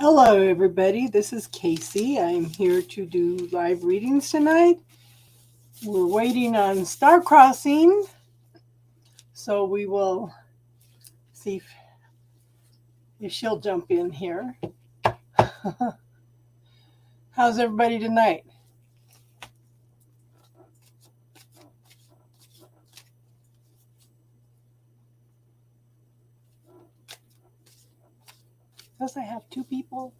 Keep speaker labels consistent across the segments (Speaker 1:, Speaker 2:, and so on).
Speaker 1: Hello, everybody. This is Casey. I'm here to do live readings tonight. We're waiting on Star Crossing, so we will see if she'll jump in here. How's everybody tonight? Does I have two people?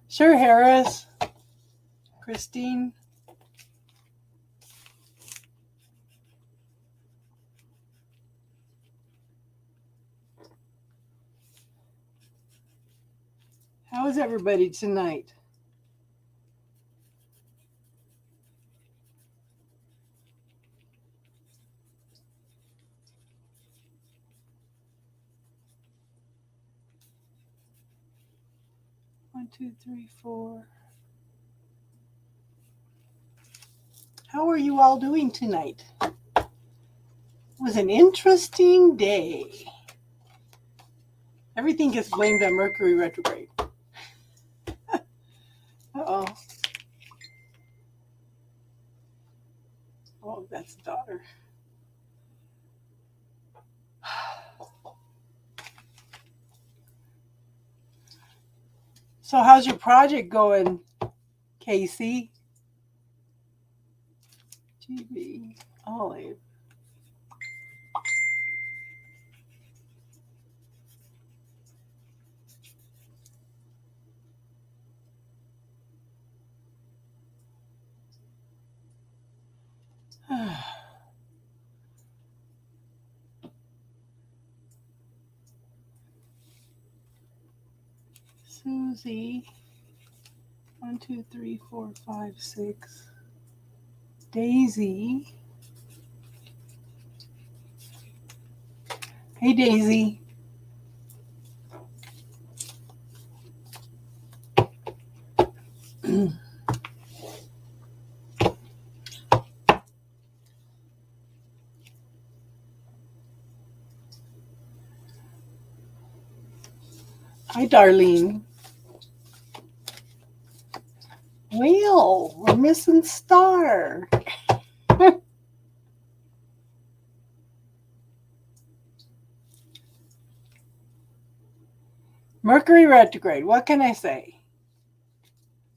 Speaker 1: Sure, Harris. Christine. How is everybody tonight? One, two, three, four. How are you all doing tonight? It was an interesting day. Everything gets blamed on Mercury retrograde. Uh-oh. Oh, that's daughter. So how's your project going, Casey? GB, Olive. Susie. 1, 2, 3, 4, 5, 6. Daisy. Hey, Daisy. Hi, Darlene. Well, we're missing Star. Mercury retrograde. What can I say?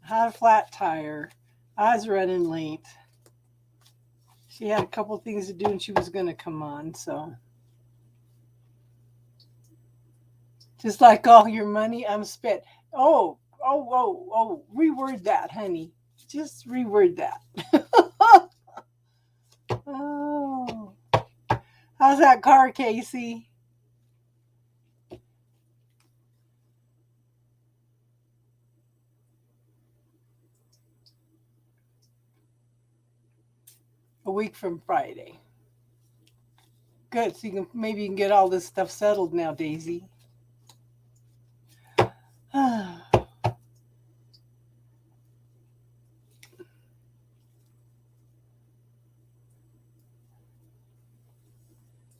Speaker 1: Had a flat tire. I was running late. She had a couple things to do and she was going to come on, so. Just like all your money, I'm spent. Oh, reword that, honey. Just reword that. Oh. How's that car, Casey? A week from Friday. Good. So maybe you can get all this stuff settled now, Daisy.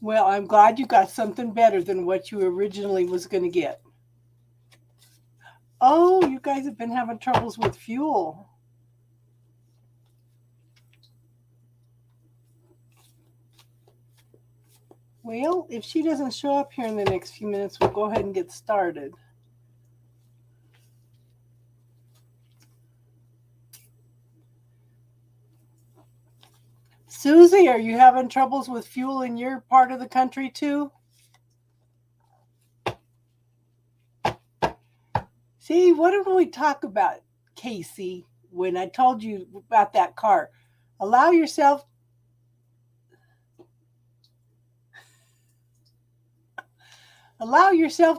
Speaker 1: Well, I'm glad you got something better than what you originally was going to get. Oh, you guys have been having troubles with fuel. Well, if she doesn't show up here in the next few minutes, we'll go ahead and get started. Susie, are you having troubles with fuel in your part of the country too? See, what did we talk about, Casey, when I told you about that car? Allow yourself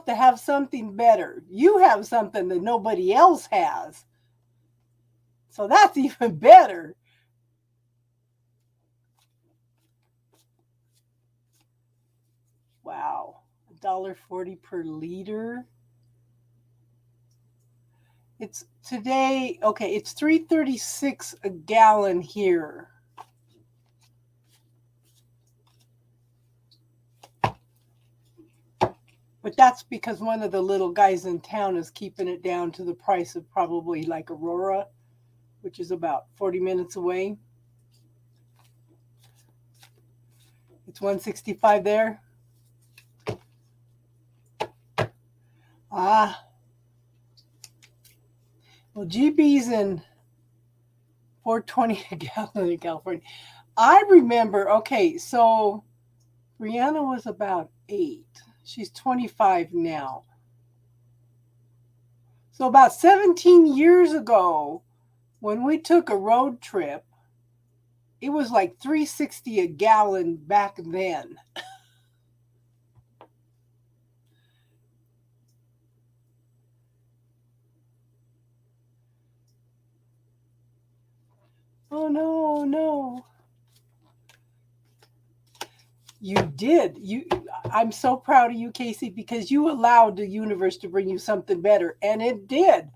Speaker 1: to have something better. You have something that nobody else has. So that's even better. Wow. $1.40 per liter. It's today, okay, it's $3.36 a gallon here. But that's because one of the little guys in town is keeping it down to the price of probably like Aurora, which is about 40 minutes away. It's 165 there. Ah, well, GB's in 420 a gallon in California. I remember, okay, so Brianna was about 8. She's 25 now. So about 17 years ago, when we took a road trip, it was like $3.60 a gallon back then. Oh no, no. You did. I'm so proud of you, Casey, because you allowed the universe to bring you something better, and it did.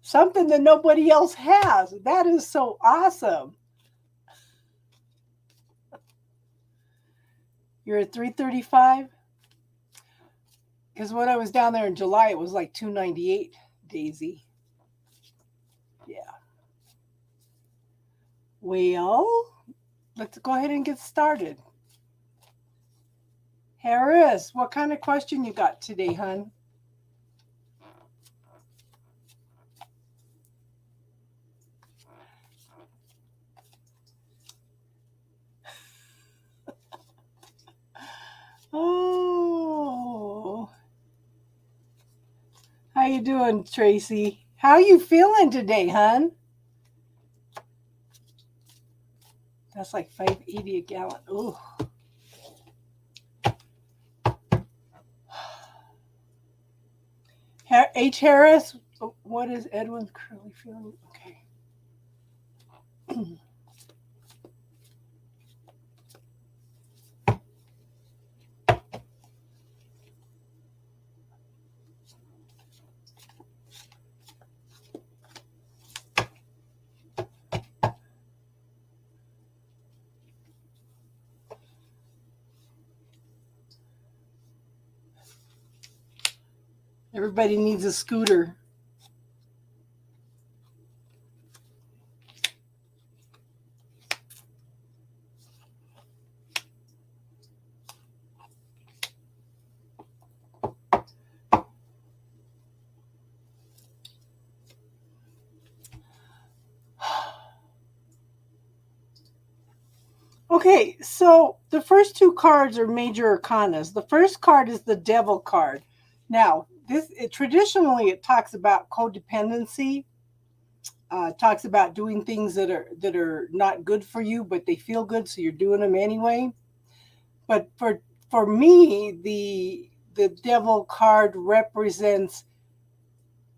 Speaker 1: Something that nobody else has. That is so awesome. You're at 335? Because when I was down there in July, it was like 298, Daisy. Yeah. Well, let's go ahead and get started. Harris, what kind of question you got today, hon? Oh. How you doing, Tracy? How you feeling today, hon? That's like $5.80 a gallon. Ooh. H. Harris, what is Edwin's currently feeling? Okay. Everybody needs a scooter. Okay, so the first two cards are major arcanas. The first card is the Devil card. Now, traditionally it talks about codependency. Talks about doing things that are not good for you, but they feel good, so you're doing them anyway. But for me, the Devil card represents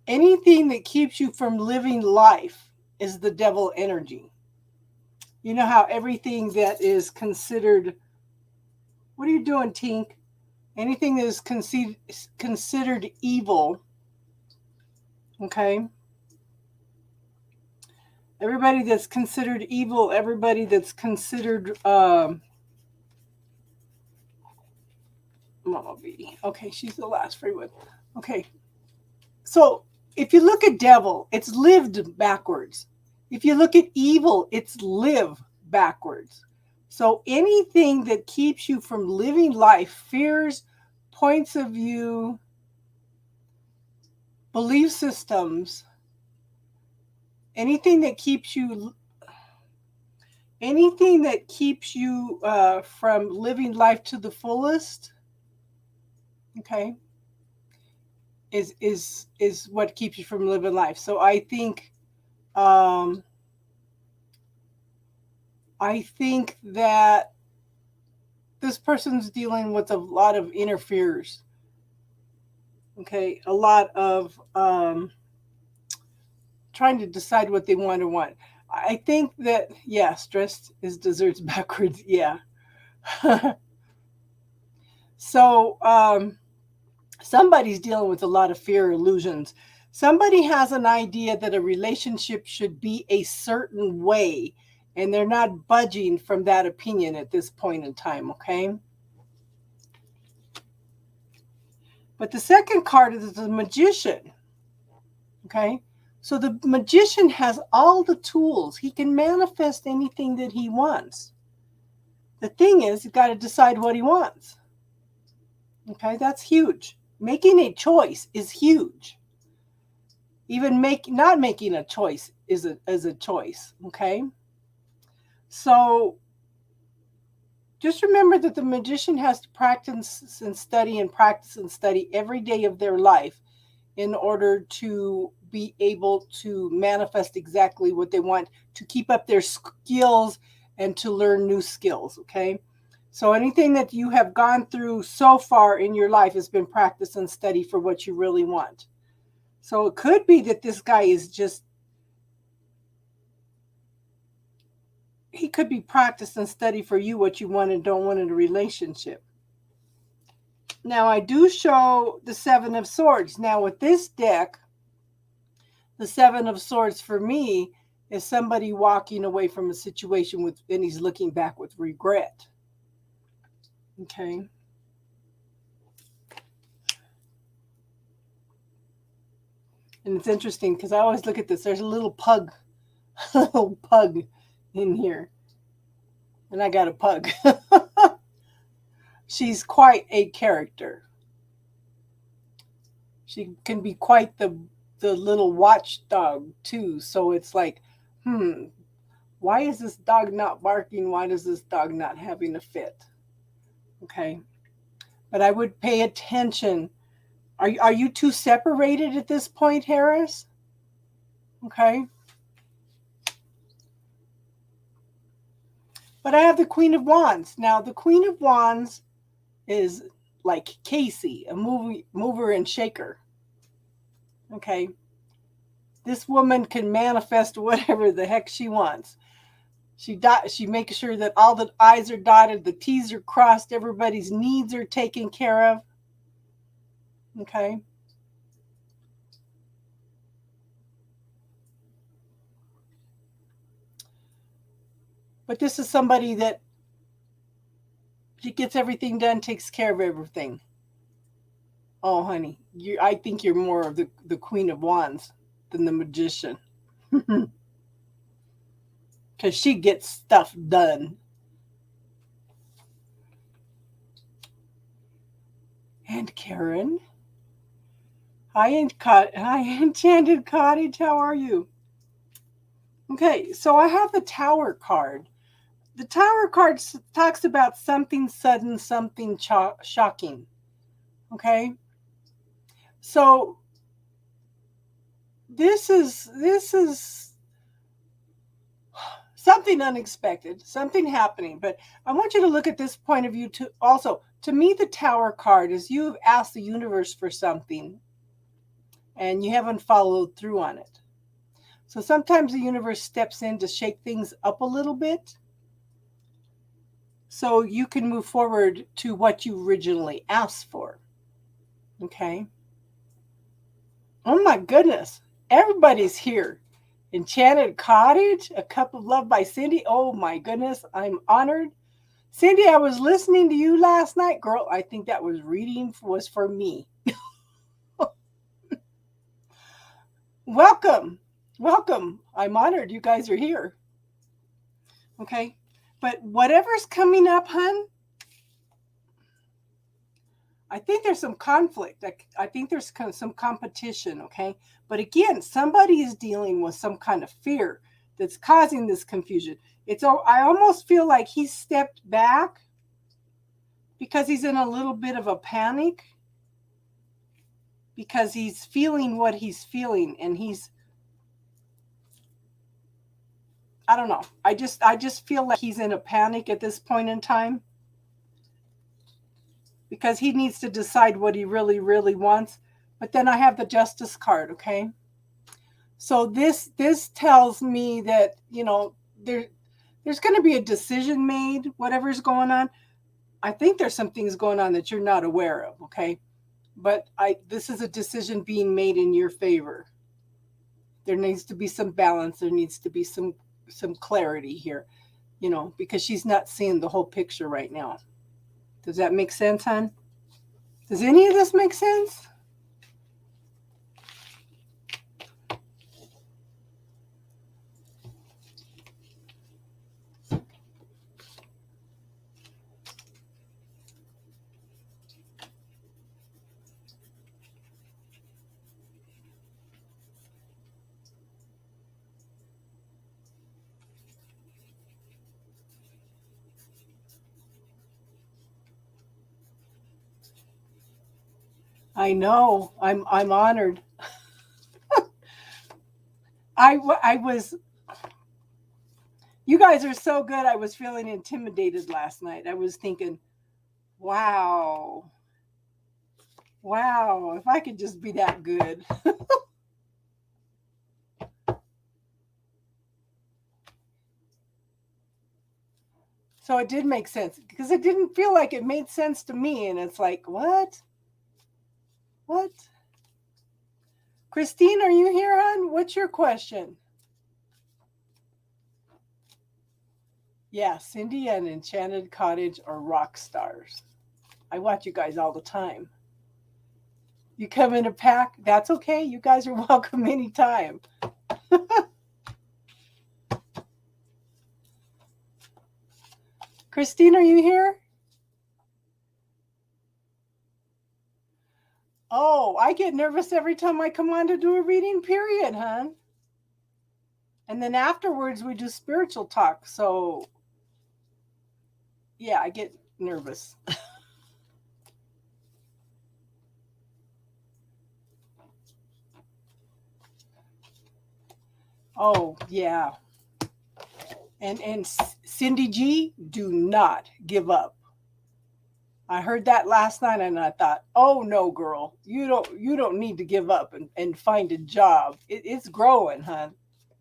Speaker 1: anything that keeps you from living life is the devil energy. You know how everything that is considered, what are you doing, Tink? Anything that is considered evil, okay? Everybody that's considered evil, everybody that's considered Mama B. Okay, she's the last free one. Okay. So if you look at devil, it's lived backwards. If you look at evil, it's live backwards. So anything that keeps you from living life, fears, points of view, belief systems, anything that keeps you from living life to the fullest, okay, is what keeps you from living life. So I think that this person's dealing with a lot of interferers. Okay, a lot of trying to decide what they want or want. I think that, yeah, stressed is desserts backwards. Yeah. So somebody's dealing with a lot of fear illusions. Somebody has an idea that a relationship should be a certain way, and they're not budging from that opinion at this point in time, okay? But the second card is the Magician. Okay? So the Magician has all the tools. He can manifest anything that he wants. The thing is, you've got to decide what he wants. Okay? That's huge. Making a choice is huge. Even not making a choice is a choice. Okay? So just remember that the Magician has to practice and study and practice and study every day of their life in order to be able to manifest exactly what they want, to keep up their skills and to learn new skills, okay? So anything that you have gone through so far in your life has been practice and study for what you really want. So it could be that this guy is just, he could be practice and study for you what you want and don't want in a relationship. Now I do show the Seven of Swords. Now with this deck, the Seven of Swords for me is somebody walking away from a situation with, and he's looking back with regret. Okay. And it's interesting because I always look at this. There's a little pug in here. And I got a pug. She's quite a character. She can be quite the little watchdog too. So it's like, why is this dog not barking? Why does this dog not having a fit? Okay. But I would pay attention. Are you two separated at this point, Harris? Okay. But I have the Queen of Wands. Now, the Queen of Wands is like Casey, a mover and shaker. Okay. This woman can manifest whatever the heck she wants. She makes sure that all the I's are dotted, the T's are crossed, everybody's needs are taken care of. Okay. But this is somebody that she gets everything done, takes care of everything. Oh, honey, I think you're more of the Queen of Wands than the Magician. Because she gets stuff done. And Karen. Hi, Enchanted Cottage. How are you? Okay, so I have the Tower card. The Tower card talks about something sudden, something shocking. Okay? So this is something unexpected, something happening. But I want you to look at this point of view too. Also, to me, the Tower card is you've asked the universe for something and you haven't followed through on it. So sometimes the universe steps in to shake things up a little bit so you can move forward to what you originally asked for. Okay? Oh my goodness. Everybody's here. Enchanted Cottage, A Cup of Love by Cindy. Oh my goodness, I'm honored. Cindy, I was listening to you last night, girl. I think that was for me. Welcome. I'm honored you guys are here. Okay. But whatever's coming up, hun, I think there's some conflict. I think there's some competition, okay? But again, somebody is dealing with some kind of fear that's causing this confusion. I almost feel like he stepped back because he's in a little bit of a panic because he's feeling what he's feeling and I don't know. I just feel like he's in a panic at this point in time because he needs to decide what he really, really wants. But then I have the Justice card, okay? So this tells me that, there's going to be a decision made, whatever's going on. I think there's some things going on that you're not aware of, okay? But this is a decision being made in your favor. There needs to be some balance. There needs to be some clarity here, because she's not seeing the whole picture right now. Does that make sense, hon? Does any of this make sense? I know. I'm honored. I was. You guys are so good. I was feeling intimidated last night. I was thinking, wow, if I could just be that good. So it did make sense because it didn't feel like it made sense to me. And it's like, what? Christine, are you here, hon? What's your question? Yeah, Cindy and Enchanted Cottage are rock stars. I watch you guys all the time. You come in a pack, that's okay. You guys are welcome anytime. Christine, are you here? Oh, I get nervous every time I come on to do a reading, period, hon. And then afterwards we do spiritual talk. So yeah, I get nervous. Oh, yeah. And Cindy G, do not give up. I heard that last night and I thought, oh no, girl, you don't need to give up and find a job. It's growing, hon.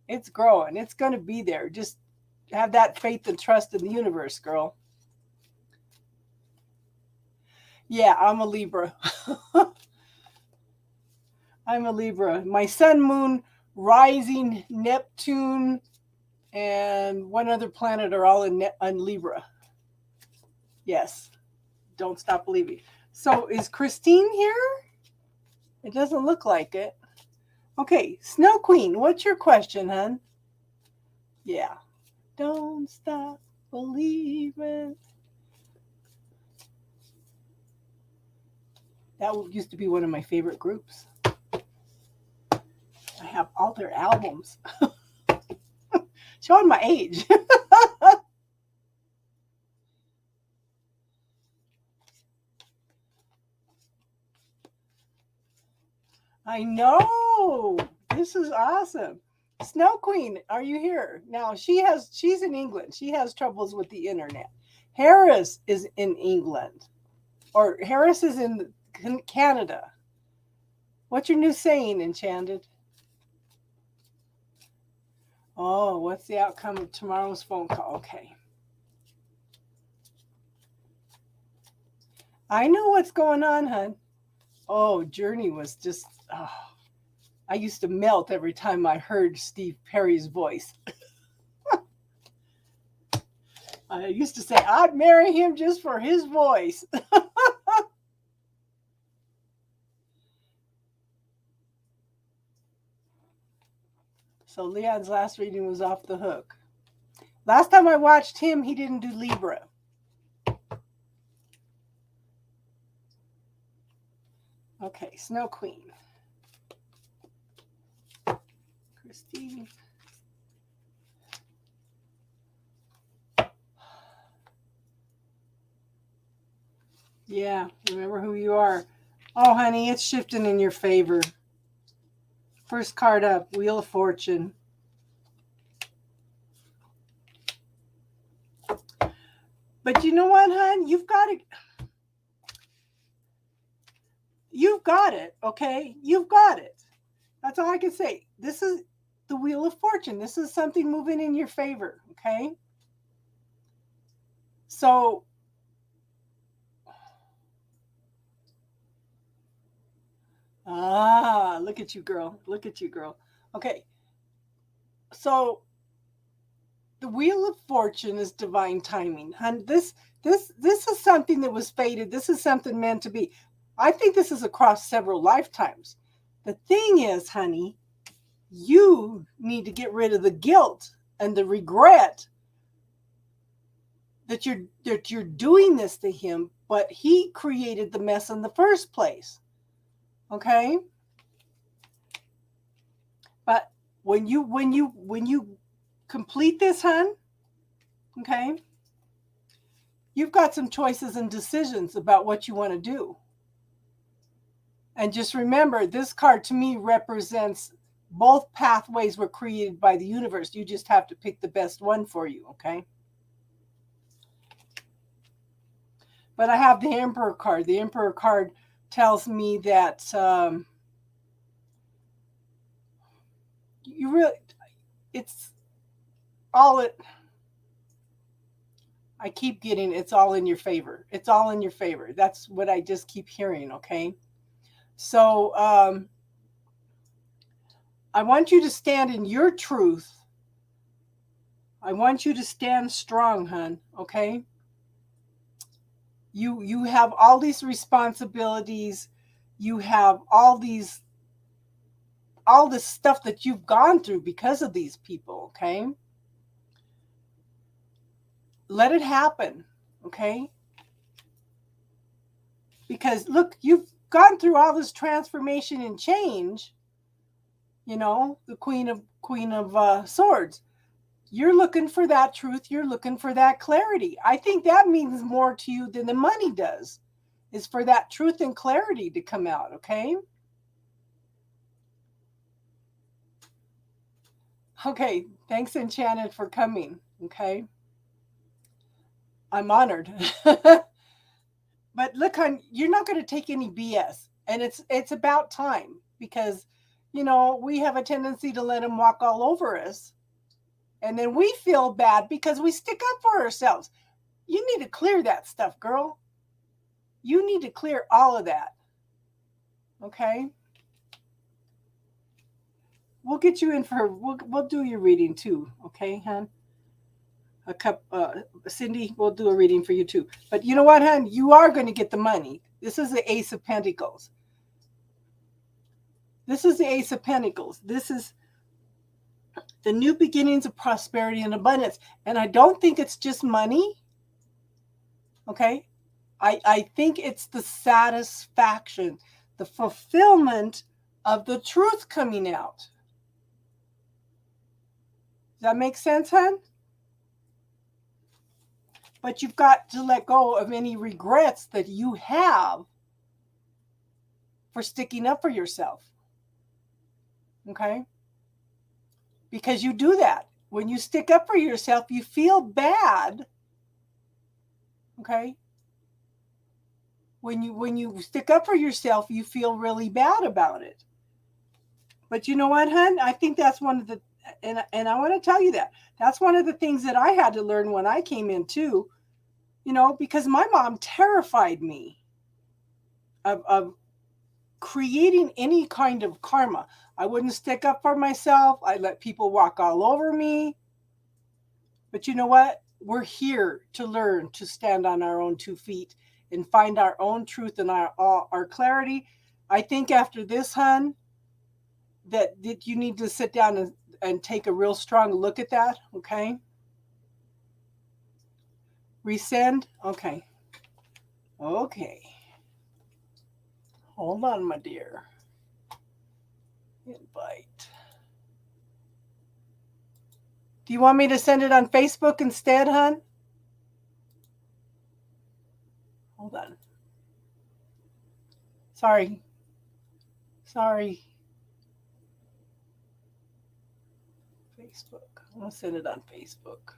Speaker 1: It's growing. It's going to be there. Just have that faith and trust in the universe, girl. Yeah, I'm a Libra. I'm a Libra. My sun, moon, rising, Neptune, and one other planet are all in Libra. Yes. Don't stop believing. So is Christine here? It doesn't look like it. Okay, Snow Queen, what's your question, hon? Yeah. Don't stop believing. That used to be one of my favorite groups. I have all their albums. Showing my age. I know. This is awesome. Snow Queen, are you here? Now she's in England. She has troubles with the internet. Harris is in England. Or Harris is in Canada. What's your new saying, Enchanted? Oh, what's the outcome of tomorrow's phone call? Okay. I know what's going on, hon. Oh, Journey was just, I used to melt every time I heard Steve Perry's voice. I used to say, I'd marry him just for his voice. So Leon's last reading was off the hook. Last time I watched him, he didn't do Libra. Okay, Snow Queen. Christine. Yeah, remember who you are. Oh, honey, it's shifting in your favor. First card up, Wheel of Fortune. But you know what, hon? You've got it, okay? You've got it. That's all I can say. This is the Wheel of Fortune. This is something moving in your favor, okay? So, look at you, girl. Look at you, girl. Okay. So, the Wheel of Fortune is divine timing. And this is something that was fated. This is something meant to be. I think this is across several lifetimes. The thing is, honey, you need to get rid of the guilt and the regret that you're doing this to him, but he created the mess in the first place. Okay? But when you complete this, hun, okay, you've got some choices and decisions about what you want to do. And just remember, this card to me represents both pathways were created by the universe. You just have to pick the best one for you, okay? But I have the Emperor card. The Emperor card tells me that you really, it's all it. I keep getting it's all in your favor. It's all in your favor. That's what I just keep hearing, okay? So I want you to stand in your truth. I want you to stand strong, hun, okay? You have all these responsibilities. You have all this stuff that you've gone through because of these people, okay? Let it happen, okay? Because look, you've gone through all this transformation and change. You know, the Queen of Swords. You're looking for that truth. You're looking for that clarity. I think that means more to you than the money does, is for that truth and clarity to come out, okay? Okay, thanks, Enchanted, for coming, okay? I'm honored. But look, hon, you're not going to take any BS. And it's about time, because, you know, we have a tendency to let them walk all over us. And then we feel bad because we stick up for ourselves. You need to clear that stuff, girl. You need to clear all of that. Okay? We'll get you in for we'll do your reading too, okay, hon? Cindy, we'll do a reading for you too. But you know what, hon? You are going to get the money. This is the Ace of Pentacles. This is the Ace of Pentacles. This is the new beginnings of prosperity and abundance. And I don't think it's just money. Okay? I think it's the satisfaction, the fulfillment of the truth coming out. Does that make sense, hon? But you've got to let go of any regrets that you have for sticking up for yourself. Okay? Because you do that. When you stick up for yourself, you feel bad. Okay? When you stick up for yourself, you feel really bad about it. But you know what, hun? I think that's one of the, and I want to tell you that. That's one of the things that I had to learn when I came in too, you know, because my mom terrified me of creating any kind of karma. I wouldn't stick up for myself. I let people walk all over me. But you know what? We're here to learn to stand on our own 2 feet and find our own truth and our clarity. I think after this, hun, that you need to sit down and take a real strong look at that, okay? Resend? Okay. Okay. Hold on, my dear. Invite. Do you want me to send it on Facebook instead, hun? Hold on. Sorry. Facebook. I want to send it on Facebook.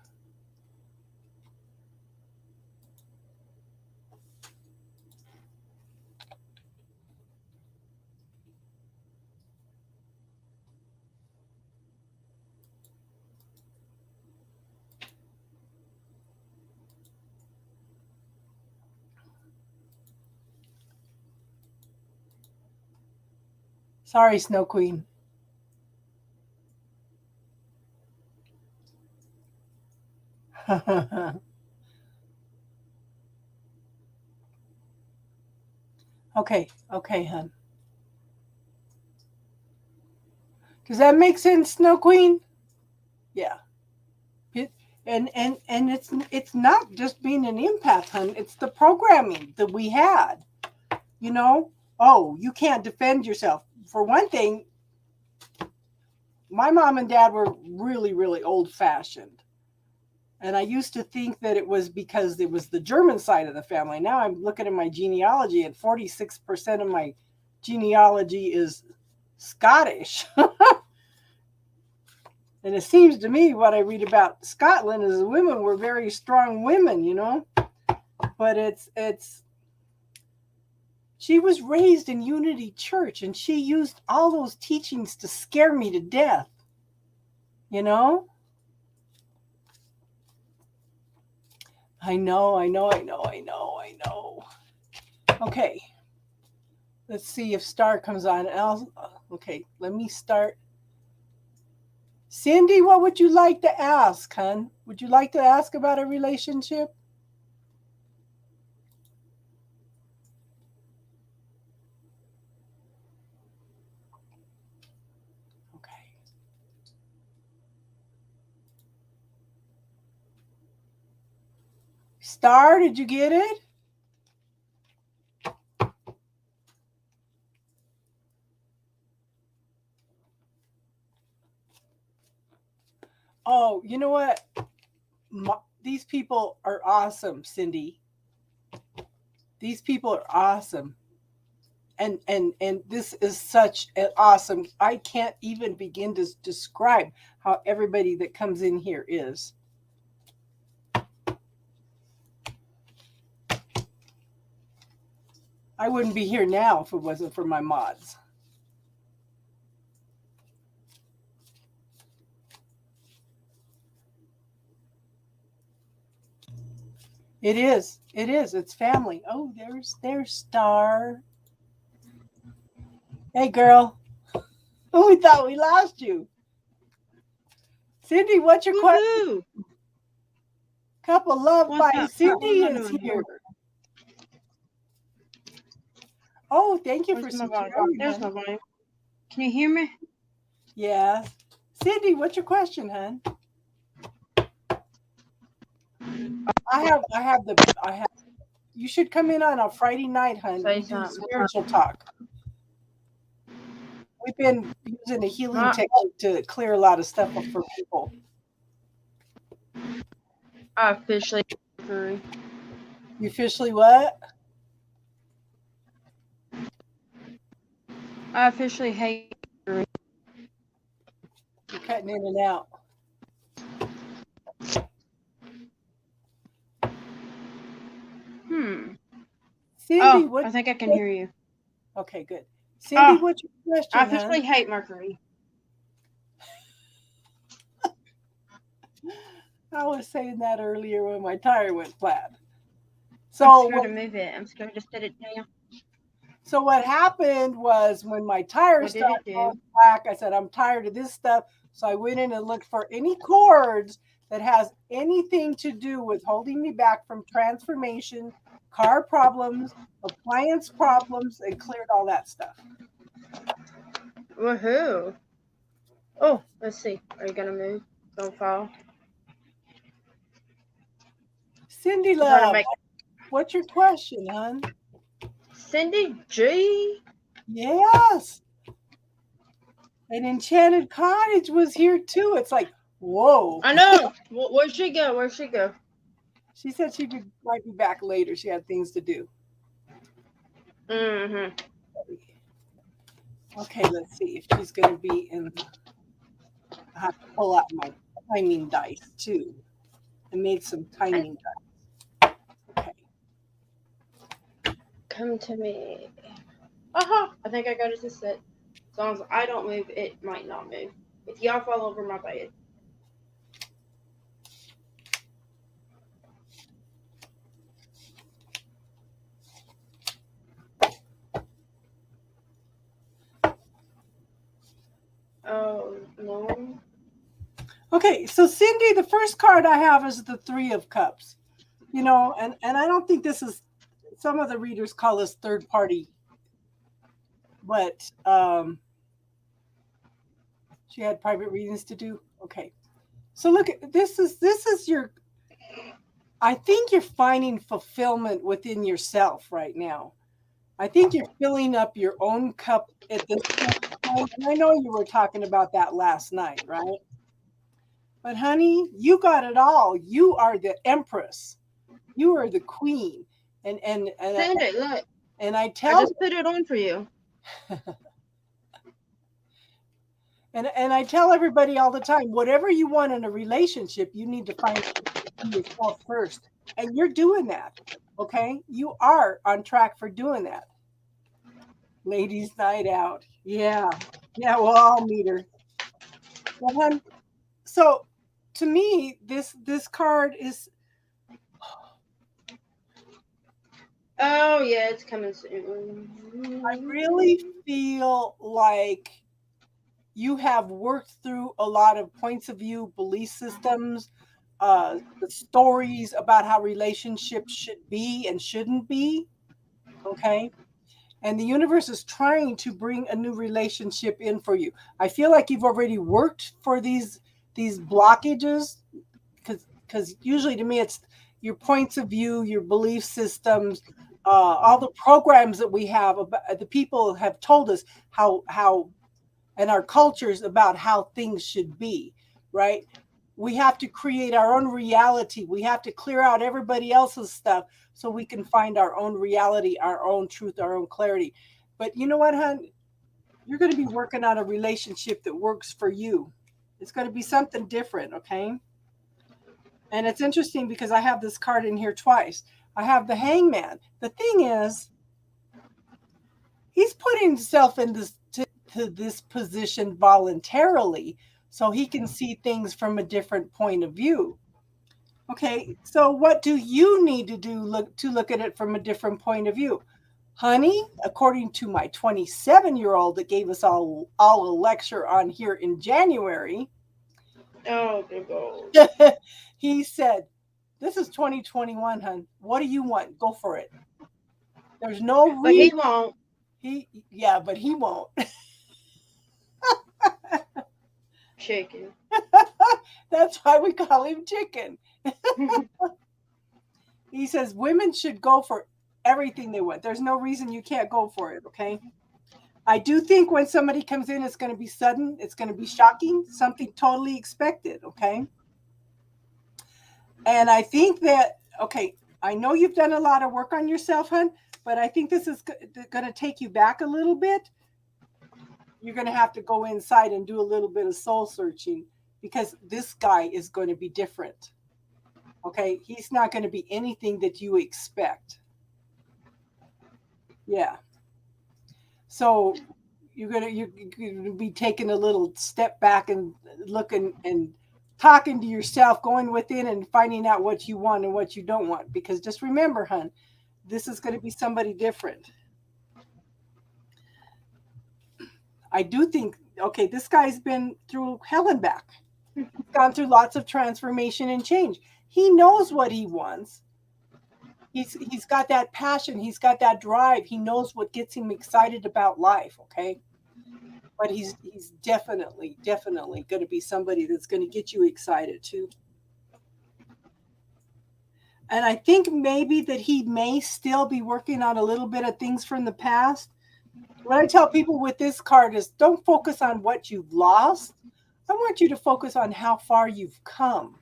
Speaker 1: Sorry, Snow Queen. Okay, okay, hun. Does that make sense, Snow Queen? Yeah. And it's not just being an empath, hun. It's the programming that we had. You know, oh, you can't defend yourself. For one thing, my mom and dad were really, really old fashioned. And I used to think that it was because it was the German side of the family. Now I'm looking at my genealogy, and 46% of my genealogy is Scottish. And it seems to me what I read about Scotland is the women were very strong women, you know. But it's she was raised in Unity Church, and she used all those teachings to scare me to death. You know? I know. Okay. Let's see if Star comes on. Okay, let me start. Cindy, what would you like to ask, hun? Would you like to ask about a relationship? Okay. Star, did you get it? Oh, you know what? These people are awesome, Cindy. These people are awesome. And this is such an awesome. I can't even begin to describe how everybody that comes in here is. I wouldn't be here now if it wasn't for my mods. It is. It is. It's family. Oh, there's Star. Hey, girl. Oh, we thought we lost you. Cindy, what's your question? Couple Love by Cindy is here. Oh, thank you for subscribing.
Speaker 2: There's my volume. Can you hear me?
Speaker 1: Yeah. Cindy, what's your question, hun? I have. You should come in on a Friday night, hun. We do spiritual talk. We've been using a healing technique to clear a lot of stuff up for people.
Speaker 2: I officially.
Speaker 1: You officially what?
Speaker 2: I officially hate.
Speaker 1: You're cutting in and out. Cindy,
Speaker 2: I think I can hear you.
Speaker 1: Okay, good. Cindy, what's your question?
Speaker 2: I officially hate Mercury.
Speaker 1: I was saying that earlier when my tire went flat.
Speaker 2: So I'm scared to move it. I'm scared to set it down.
Speaker 1: So what happened was when my tire started going black, I said, I'm tired of this stuff. So I went in and looked for any cords that has anything to do with holding me back from transformation, car problems, appliance problems, and cleared all that stuff.
Speaker 2: Woohoo. Oh, let's see. Are you going to move? Don't fall.
Speaker 1: Cindy Love, what's your question, hon?
Speaker 2: Cindy G?
Speaker 1: Yes. And Enchanted Cottage was here too. It's like, whoa.
Speaker 2: I know. Where'd she go? Where'd she go?
Speaker 1: She said she might be back later. She had things to do.
Speaker 2: Mm-hmm.
Speaker 1: Okay, let's see if she's going to be in. I have to pull out my timing dice too. I made some timing dice. Okay.
Speaker 2: Come to me. Uh-huh. I think I got it to sit. As long as I don't move, it might not move. If y'all fall over my bed. Oh, no.
Speaker 1: Okay, so Cindy, the first card I have is the Three of Cups. You know, and I don't think this is, some of the readers call this third party but she had private readings to do. Okay. So look, this is your. I think you're finding fulfillment within yourself right now. I think you're filling up your own cup at this point. And I know you were talking about that last night, right? But honey, you got it all. You are the empress. You are the queen. And
Speaker 2: Send it. Look,
Speaker 1: and I
Speaker 2: I
Speaker 1: tell
Speaker 2: just put it on for you.
Speaker 1: and I tell everybody all the time, whatever you want in a relationship, you need to find yourself first. And you're doing that. Okay? You are on track for doing that. Ladies' night out. Yeah. Yeah, we'll all meet her. Well, hon, so to me, this card is
Speaker 2: Oh yeah, it's coming
Speaker 1: I
Speaker 2: soon.
Speaker 1: really feel like you have worked through a lot of points of view, belief systems, the stories about how relationships should be and shouldn't be. Okay. And the universe is trying to bring a new relationship in for you. I feel like you've already worked for these blockages because usually to me it's your points of view, your belief systems, all the programs that we have about the people have told us how and our cultures about how things should be, right? We have to create our own reality. We have to clear out everybody else's stuff so we can find our own reality, our own truth, our own clarity. But you know what, hon? You're going to be working on a relationship that works for you. It's going to be something different, okay? And it's interesting because I have this card in here twice. I have the hangman. The thing is, he's putting himself in to this position voluntarily so he can see things from a different point of view. Okay, so what do you need to do to look at it from a different point of view? Honey, according to my 27-year-old that gave us all a lecture on here in January,
Speaker 2: Oh, good God.
Speaker 1: he said, "This is 2021, hun. What do you want? Go for it. There's no
Speaker 2: But
Speaker 1: reason."
Speaker 2: he won't.
Speaker 1: Yeah, but he won't.
Speaker 2: Chicken.
Speaker 1: That's why we call him Chicken. He says women should go for everything they want. There's no reason you can't go for it, okay? I do think when somebody comes in, it's going to be sudden, it's going to be shocking, something totally expected, okay? And I think that, okay, I know you've done a lot of work on yourself, hun, but I think this is going to take you back a little bit. You're going to have to go inside and do a little bit of soul searching because this guy is going to be different. Okay, he's not going to be anything that you expect. Yeah. So you're gonna be taking a little step back and looking and talking to yourself, going within and finding out what you want and what you don't want. Because just remember, hun, this is going to be somebody different. I do think, okay, this guy's been through hell and back. He's gone through lots of transformation and change. He knows what he wants. He's got that passion. He's got that drive. He knows what gets him excited about life. Okay, but he's definitely going to be somebody that's going to get you excited too. And I think maybe that he may still be working on a little bit of things from the past. What I tell people with this card is don't focus on what you've lost. I want you to focus on how far you've come.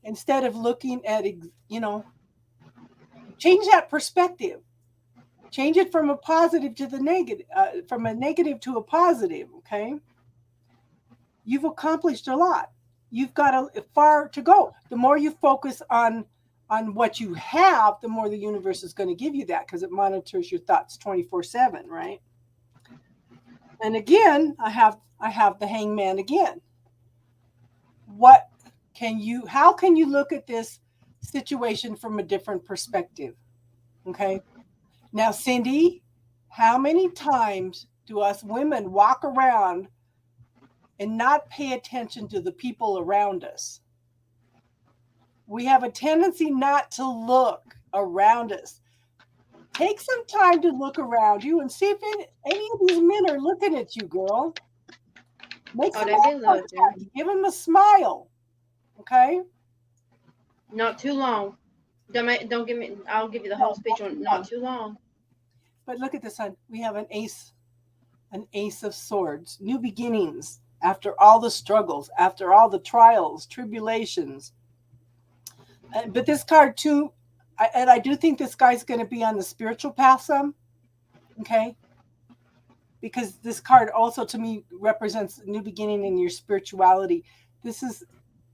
Speaker 1: Instead of looking at, change that perspective. Change it from a positive to the negative, from a negative to a positive, okay? You've accomplished a lot. You've got a far to go. The more you focus on what you have, the more the universe is going to give you that because it monitors your thoughts 24/7, right? And again, I have the hangman again. How can you look at this situation from a different perspective? Okay. Now, Cindy, how many times do us women walk around and not pay attention to the people around us? We have a tendency not to look around us. Take some time to look around you and see if any of these men are looking at you, girl. Make
Speaker 2: Oh,
Speaker 1: some
Speaker 2: they
Speaker 1: eye
Speaker 2: be looking.
Speaker 1: contact. Give them a smile. Okay?
Speaker 2: Not too long. Don't give me. I'll give you the whole speech on not too long.
Speaker 1: But look at this, hon. We have an ace of swords. New beginnings after all the struggles, after all the trials, tribulations. But this card too, and I do think this guy's going to be on the spiritual path some. Okay? Because this card also to me represents a new beginning in your spirituality.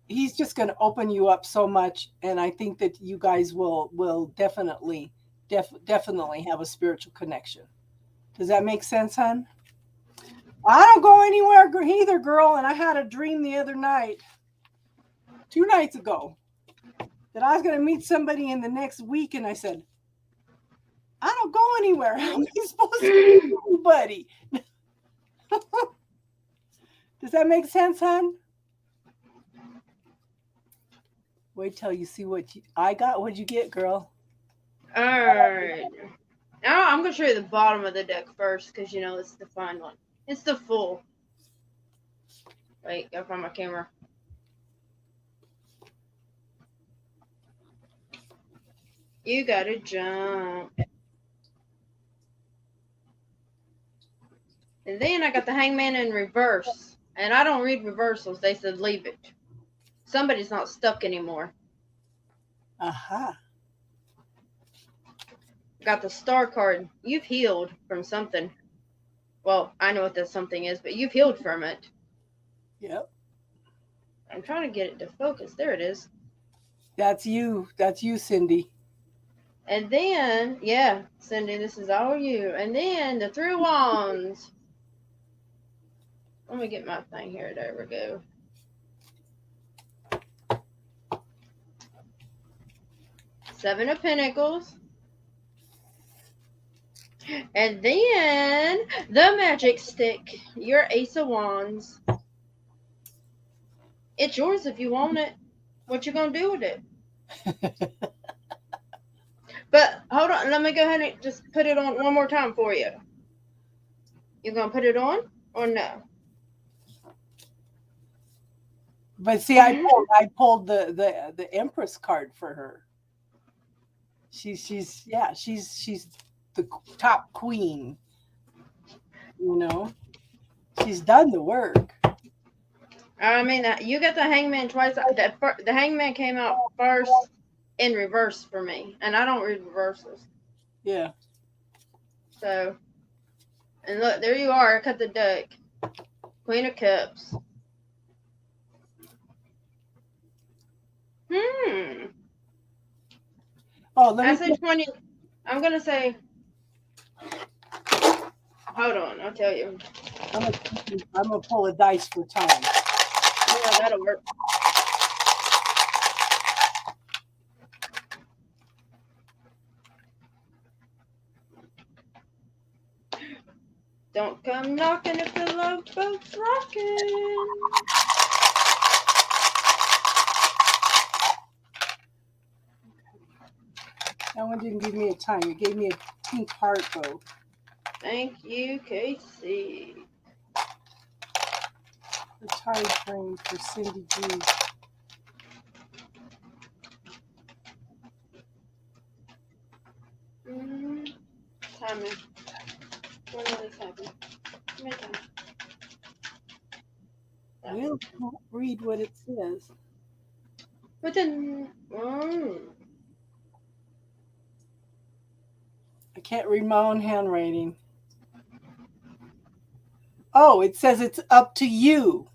Speaker 1: He's just going to open you up so much, and I think that you guys will definitely have a spiritual connection. Does that make sense, hon? I don't go anywhere either, girl. And I had a dream the other night, 2 nights ago, that I was going to meet somebody in the next week, and I said, I don't go anywhere. How am I supposed to meet anybody? Does that make sense, hon? Wait till you see what I got. What'd you get, girl?
Speaker 2: All right. Now I'm gonna show you the bottom of the deck first, because you know it's the fun one. It's the full. Wait, gotta find my camera. You gotta jump. And then I got the Hangman in reverse. And I don't read reversals. They said leave it. Somebody's not stuck anymore.
Speaker 1: Aha.
Speaker 2: Got the Star card. You've healed from something. Well, I know what that something is, but you've healed from it.
Speaker 1: Yep.
Speaker 2: I'm trying to get it to focus. There it is.
Speaker 1: That's you. That's you, Cindy.
Speaker 2: And then, yeah, Cindy, this is all you. And then the 3 Wands. Let me get my thing here. There we go. Seven of Pentacles. And then the Magic Stick. Your Ace of Wands. It's yours if you want it. What you gonna do with it? But hold on, let me go ahead and just put it on one more time for you. You gonna put it on or no?
Speaker 1: But see, I pulled the Empress card for her. She's the top queen. You know, she's done the work.
Speaker 2: I mean, you got the Hangman twice. The Hangman came out first in reverse for me, and I don't read reversals.
Speaker 1: Yeah.
Speaker 2: So, and look, there you are. I cut the deck. Queen of Cups.
Speaker 1: Oh,
Speaker 2: I say 20. I'm gonna say. Hold on, I'll tell you.
Speaker 1: I'm gonna pull a dice for time.
Speaker 2: Yeah, that'll work. Don't come knocking if the love boat's rocking.
Speaker 1: That one didn't give me a time. It gave me a pink heart, though.
Speaker 2: Thank you, Casey.
Speaker 1: The time frame for Cindy G.
Speaker 2: Timing. When will this happen?
Speaker 1: We'll read what it says.
Speaker 2: But then,
Speaker 1: I can't read my own handwriting. Oh, it says it's up to you.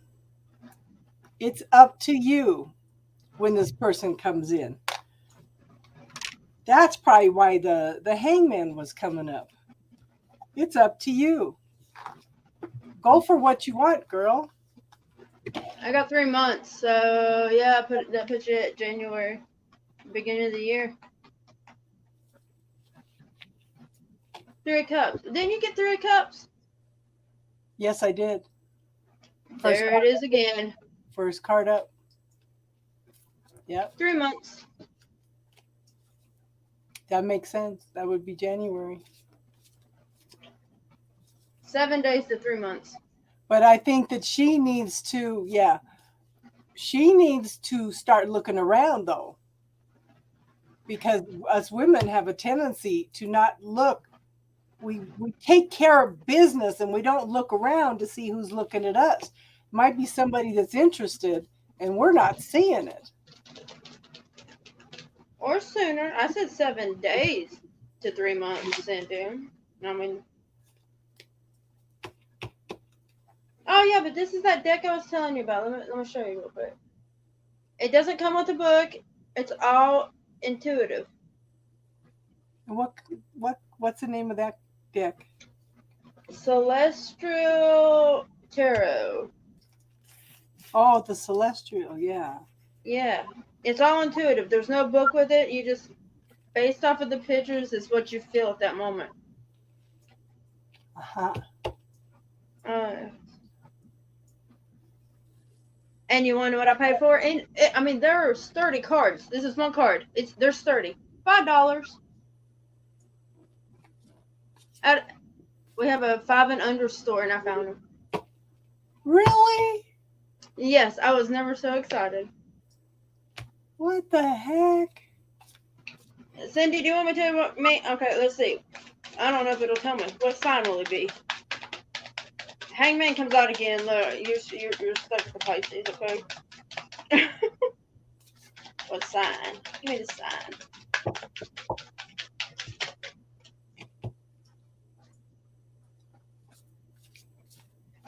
Speaker 1: It's up to you when this person comes in. That's probably why the Hangman was coming up. It's up to you. Go for what you want, girl.
Speaker 2: I got 3 months, so yeah, that puts you at January, beginning of the year. 3 of Cups. Didn't you get 3 of Cups?
Speaker 1: Yes, I did.
Speaker 2: There it is again.
Speaker 1: First card up. Yep.
Speaker 2: 3 months.
Speaker 1: That makes sense. That would be January.
Speaker 2: 7 days to 3 months.
Speaker 1: But I think that she needs to, yeah, she needs to start looking around though, because us women have a tendency to not look. We take care of business and we don't look around to see who's looking at us. Might be somebody that's interested and we're not seeing it.
Speaker 2: Or sooner. I said 7 days to 3 months, Cindy. I mean, oh yeah, but this is that deck I was telling you about. Let me show you real quick. It doesn't come with a book. It's all intuitive.
Speaker 1: What's the name of that deck?
Speaker 2: Celestial Tarot.
Speaker 1: Oh, the Celestial, yeah.
Speaker 2: Yeah. It's all intuitive. There's no book with it. You just, based off of the pictures, is what you feel at that moment.
Speaker 1: Uh-huh.
Speaker 2: And you want to know what I paid for? And I mean, there are 30 cards. This is one card. There's 30. $5. We have a 5 and under store, and I found them.
Speaker 1: Really?
Speaker 2: Yes, I was never so excited.
Speaker 1: What the heck?
Speaker 2: Cindy, do you want me to tell you what me? Okay, let's see. I don't know if it'll tell me. What sign will it be? Hangman comes out again. Look, you're stuck with the Pisces, okay? What sign? Give me the sign.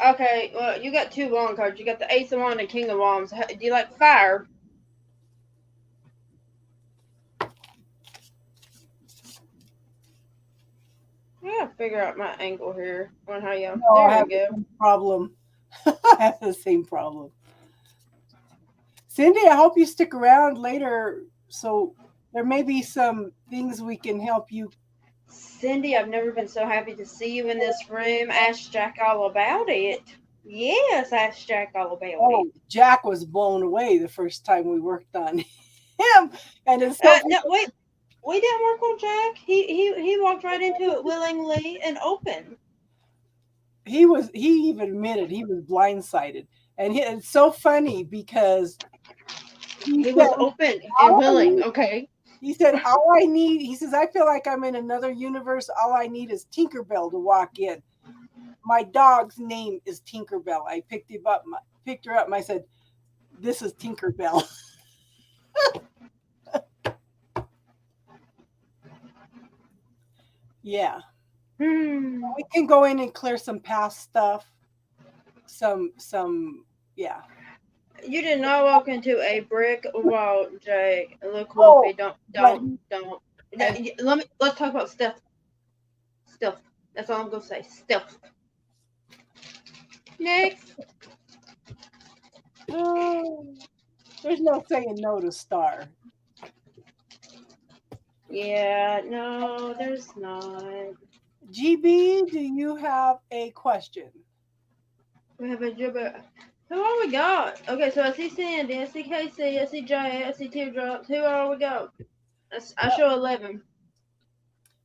Speaker 2: Okay, well, you got 2 wand cards. You got the Ace of Wands and King of Wands. Do you like fire? I gotta figure out my angle here on how y'all.
Speaker 1: No,
Speaker 2: There
Speaker 1: I have
Speaker 2: we go.
Speaker 1: the same problem. I have the same problem. Cindy, I hope you stick around later. So there may be some things we can help you.
Speaker 2: Cindy, I've never been so happy to see you in this room. Ask Jack all about it. Yes, ask Jack all about it.
Speaker 1: Jack was blown away the first time we worked on him, and it's so
Speaker 2: No, wait. We didn't work on Jack. He walked right into it willingly and open.
Speaker 1: He even admitted he was blindsided, and it's so funny because
Speaker 2: he was open and willing. Okay.
Speaker 1: He said, all I need, he says, I feel like I'm in another universe. All I need is Tinkerbell to walk in. My dog's name is Tinkerbell. I picked her up and I said, this is Tinkerbell. Yeah. We can go in and clear some past stuff. Yeah.
Speaker 2: You did not walk into a brick wall, Jake. Look, Wolfie, don't. Let's talk about stealth. Stealth. That's all I'm gonna say. Stealth. Next.
Speaker 1: There's no saying no to Star.
Speaker 2: Yeah, no, there's not.
Speaker 1: GB, do you have a question?
Speaker 2: We have a gibber. Who all we got? Okay, so I see Sandy, I see Casey, I see Jay, I see Teardrops. Who all we got? I show 11.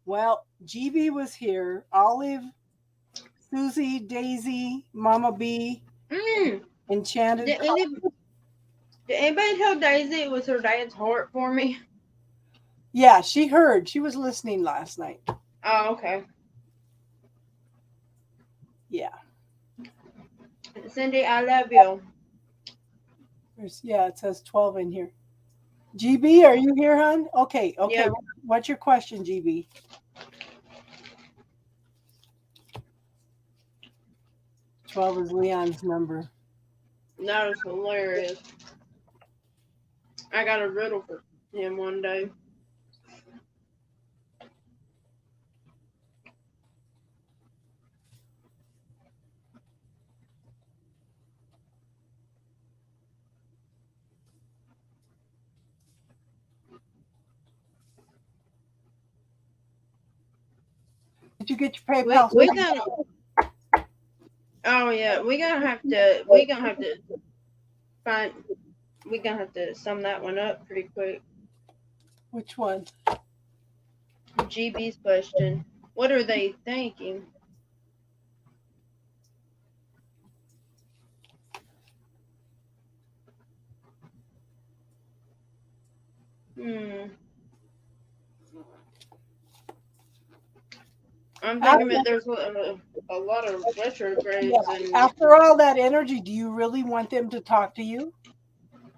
Speaker 1: Well, GB was here. Olive, Susie, Daisy, Mama B, Enchanted.
Speaker 2: Did anybody tell Daisy it was her dad's heart for me?
Speaker 1: Yeah, she heard. She was listening last night.
Speaker 2: Oh, okay.
Speaker 1: Yeah.
Speaker 2: Cindy, I love you.
Speaker 1: Yeah, it says 12 in here. GB, are you here, hon? Okay.
Speaker 2: Yeah.
Speaker 1: What's your question, GB? "12 is Leon's number.
Speaker 2: That was hilarious. I got a riddle for him one day.
Speaker 1: Did you get your PayPal?
Speaker 2: Oh yeah, we're gonna have to sum that one up pretty quick.
Speaker 1: Which one?
Speaker 2: GB's question. What are they thinking? I'm thinking that there's a lot of retrogrades, and
Speaker 1: After all that energy, do you really want them to talk to you?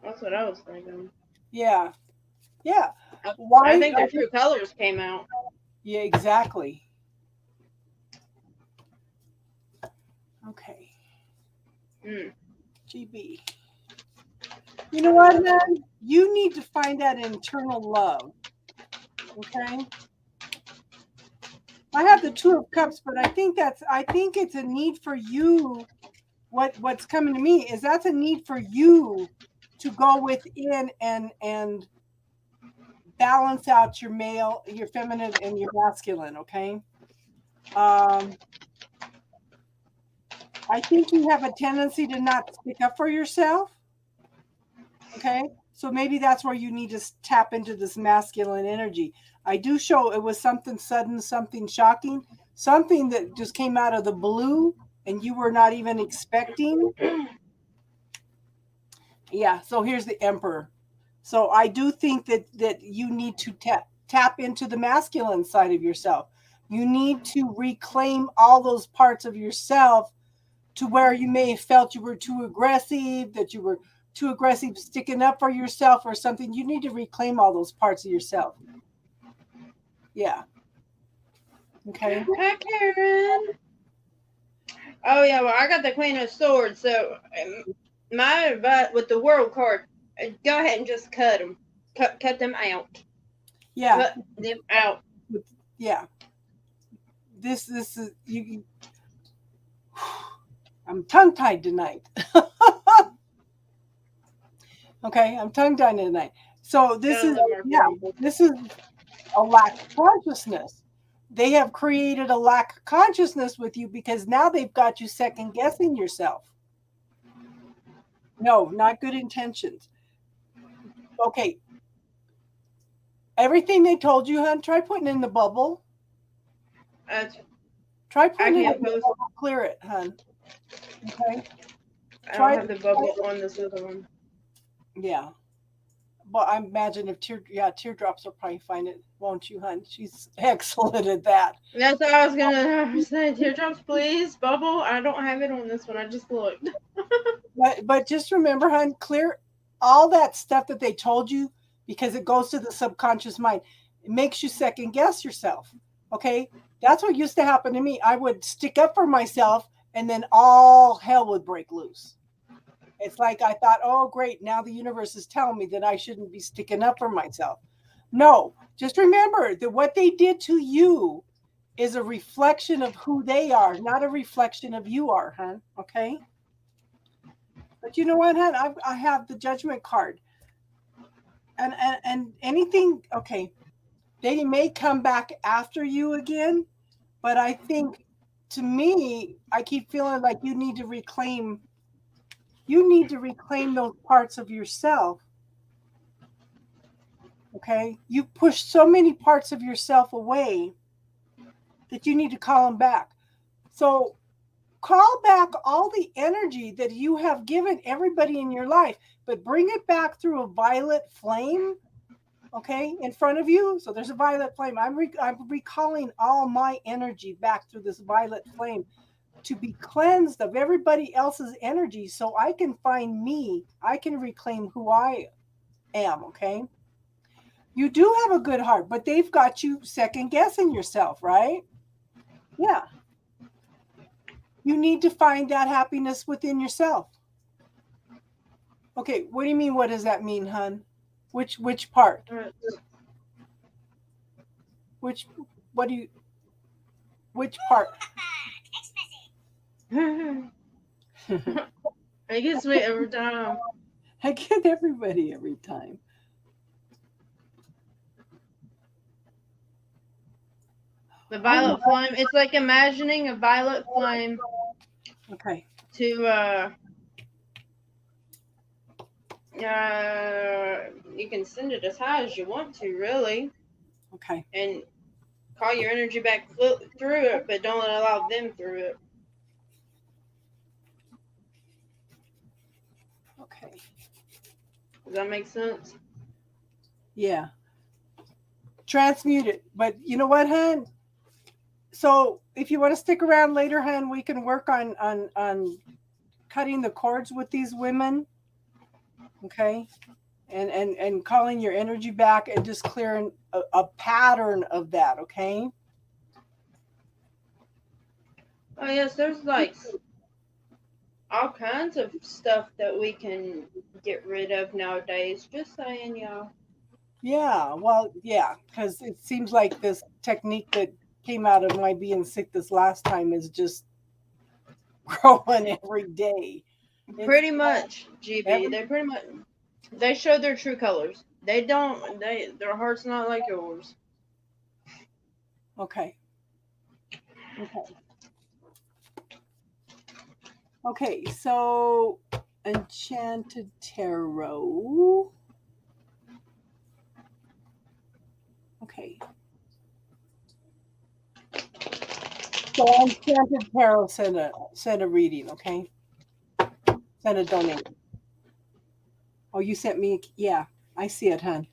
Speaker 2: that's what I was thinking.
Speaker 1: Yeah. Yeah.
Speaker 2: I think their true colors came out.
Speaker 1: Yeah, exactly. Okay. GB. You know what, man? You need to find that internal love. Okay. I have the Two of Cups, but I think it's a need for you. What's coming to me is that's a need for you to go within and balance out your male, your feminine, and your masculine. Okay. I think you have a tendency to not stick up for yourself. Okay. So maybe that's where you need to tap into this masculine energy. I do show it was something sudden, something shocking, something that just came out of the blue and you were not even expecting. Yeah. So here's the Emperor. So I do think that you need to tap into the masculine side of yourself. You need to reclaim all those parts of yourself to where you may have felt you were too aggressive, that you were too aggressive sticking up for yourself or something. You need to reclaim all those parts of yourself. Yeah. Okay.
Speaker 2: Hi, Karen. Oh yeah, well I got the Queen of Swords, so my advice with the World card, go ahead and just cut them, cut them out.
Speaker 1: Yeah.
Speaker 2: Cut them out.
Speaker 1: Yeah. This is you. I'm tongue tied tonight. Okay, I'm tongue tied tonight. So this is a lack of consciousness. They have created a lack of consciousness with you because now they've got you second guessing yourself. No, not good intentions. Okay. Everything they told you, hon, try putting in the bubble. Try putting it in the bubble, clear it, hon. Okay.
Speaker 2: I don't have the bubble on this other one.
Speaker 1: Yeah. Well, I imagine if teardrops will probably find it, won't you, hon? She's excellent at that.
Speaker 2: That's what I was gonna say. Teardrops, please. Bubble. I don't have it on this one. I just looked.
Speaker 1: but just remember, hon, clear all that stuff that they told you because it goes to the subconscious mind. It makes you second guess yourself. Okay, that's what used to happen to me. I would stick up for myself, and then all hell would break loose. It's like I thought, oh, great, now the universe is telling me that I shouldn't be sticking up for myself. No, just remember that what they did to you is a reflection of who they are, not a reflection of you are, hon. Okay? But you know what, hon? I have the Judgment card. And anything, okay, they may come back after you again, but I think, to me, I keep feeling like you need to reclaim those parts of yourself. Okay? You push so many parts of yourself away that you need to call them back. So call back all the energy that you have given everybody in your life, but bring it back through a violet flame, okay, in front of you. So there's a violet flame. I'm recalling all my energy back through this violet flame to be cleansed of everybody else's energy so I can find me. I can reclaim who I am, okay? You do have a good heart, but they've got you second guessing yourself, right? Yeah. You need to find that happiness within yourself. Okay, what do you mean? What does that mean, hon? Which part? Which part?
Speaker 2: I get sweet every time.
Speaker 1: I get everybody every time.
Speaker 2: The violet flame. It's like imagining a violet flame.
Speaker 1: Okay.
Speaker 2: To you can send it as high as you want to, really.
Speaker 1: Okay.
Speaker 2: And call your energy back through it, but don't allow them through it.
Speaker 1: Okay.
Speaker 2: Does that make sense?
Speaker 1: Yeah. Transmute it. But you know what, hon? So if you want to stick around later, hon, we can work on cutting the cords with these women. Okay. And calling your energy back and just clearing a pattern of that, okay?
Speaker 2: Oh yes, there's like all kinds of stuff that we can get rid of nowadays. Just saying, y'all.
Speaker 1: Yeah, well, yeah, because it seems like this technique that came out of my being sick this last time is just growing every day.
Speaker 2: Pretty much, GB.
Speaker 1: Every,
Speaker 2: They show their true colors. Their heart's not like yours.
Speaker 1: okay. Okay. Okay, so Enchanted Tarot. Okay. So Enchanted Tarot sent a reading, okay? Sent a donation. Oh, you sent me, yeah, I see it, hon.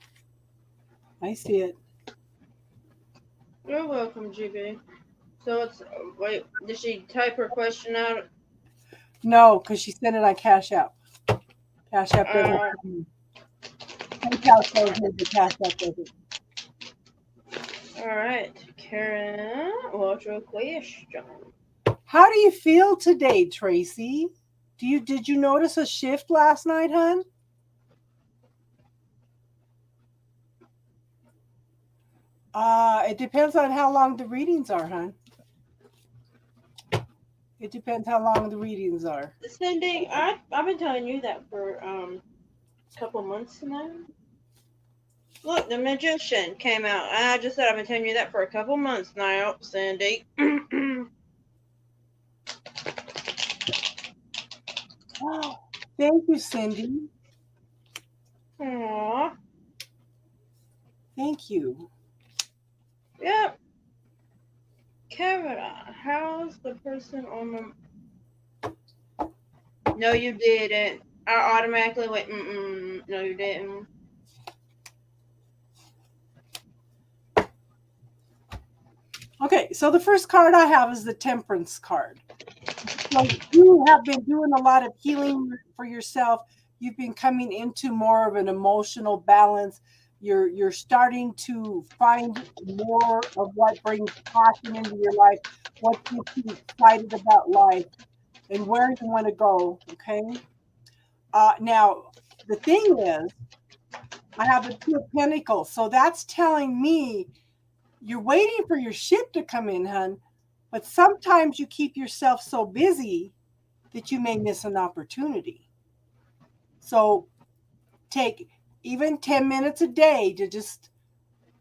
Speaker 1: I see it.
Speaker 2: You're welcome, GB. So it's wait. Did she type her question out?
Speaker 1: No, because she sent it on Cash App. Cash App doesn't. PayPal shows me, but Cash App doesn't.
Speaker 2: All right, Karen. What's your question?
Speaker 1: How do you feel today, Tracy? Did you notice a shift last night, hon? It depends on how long the readings are, hon. It depends how long the readings are.
Speaker 2: Cindy, I've been telling you that for a couple months now. Look, the Magician came out. I just said I've been telling you that for a couple months now, Cindy.
Speaker 1: Oh, thank you, Cindy.
Speaker 2: Aww.
Speaker 1: Thank you.
Speaker 2: Yep. Kevin, how's the person on the... No, you didn't. I automatically went, no, you didn't.
Speaker 1: Okay, so the first card I have is the Temperance card. So you have been doing a lot of healing for yourself. You've been coming into more of an emotional balance. You're starting to find more of what brings passion into your life, what gets you excited about life, and where you want to go. Okay. Now the thing is, I have the Two of Pentacles, so that's telling me you're waiting for your ship to come in, hun. But sometimes you keep yourself so busy that you may miss an opportunity. So take even 10 minutes a day to just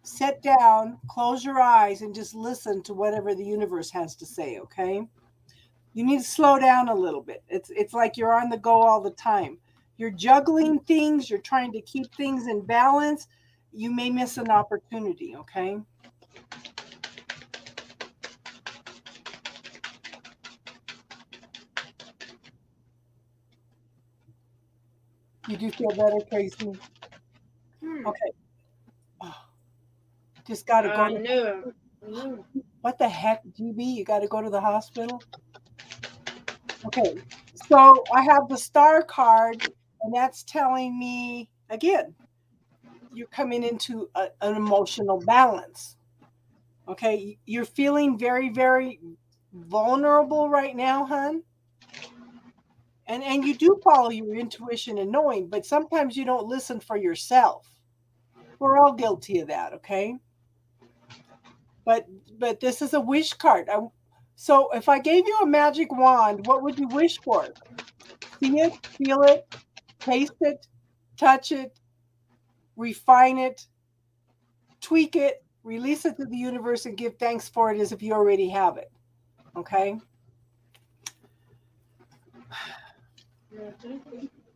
Speaker 1: sit down, close your eyes, and just listen to whatever the universe has to say, okay? You need to slow down a little bit. It's like you're on the go all the time. You're juggling things, you're trying to keep things in balance. You may miss an opportunity, okay? You do feel better, Tracy? Okay. Oh, just got to go to...
Speaker 2: No.
Speaker 1: What the heck, GB? You got to go to the hospital? Okay. So I have the Star card, and that's telling me, again, you're coming into an emotional balance. Okay. You're feeling very, very vulnerable right now, hon. And you do follow your intuition and knowing, but sometimes you don't listen for yourself. We're all guilty of that, okay? But this is a wish card. So if I gave you a magic wand, what would you wish for? See it, feel it, taste it, touch it, refine it, tweak it, release it to the universe, and give thanks for it as if you already have it. Okay?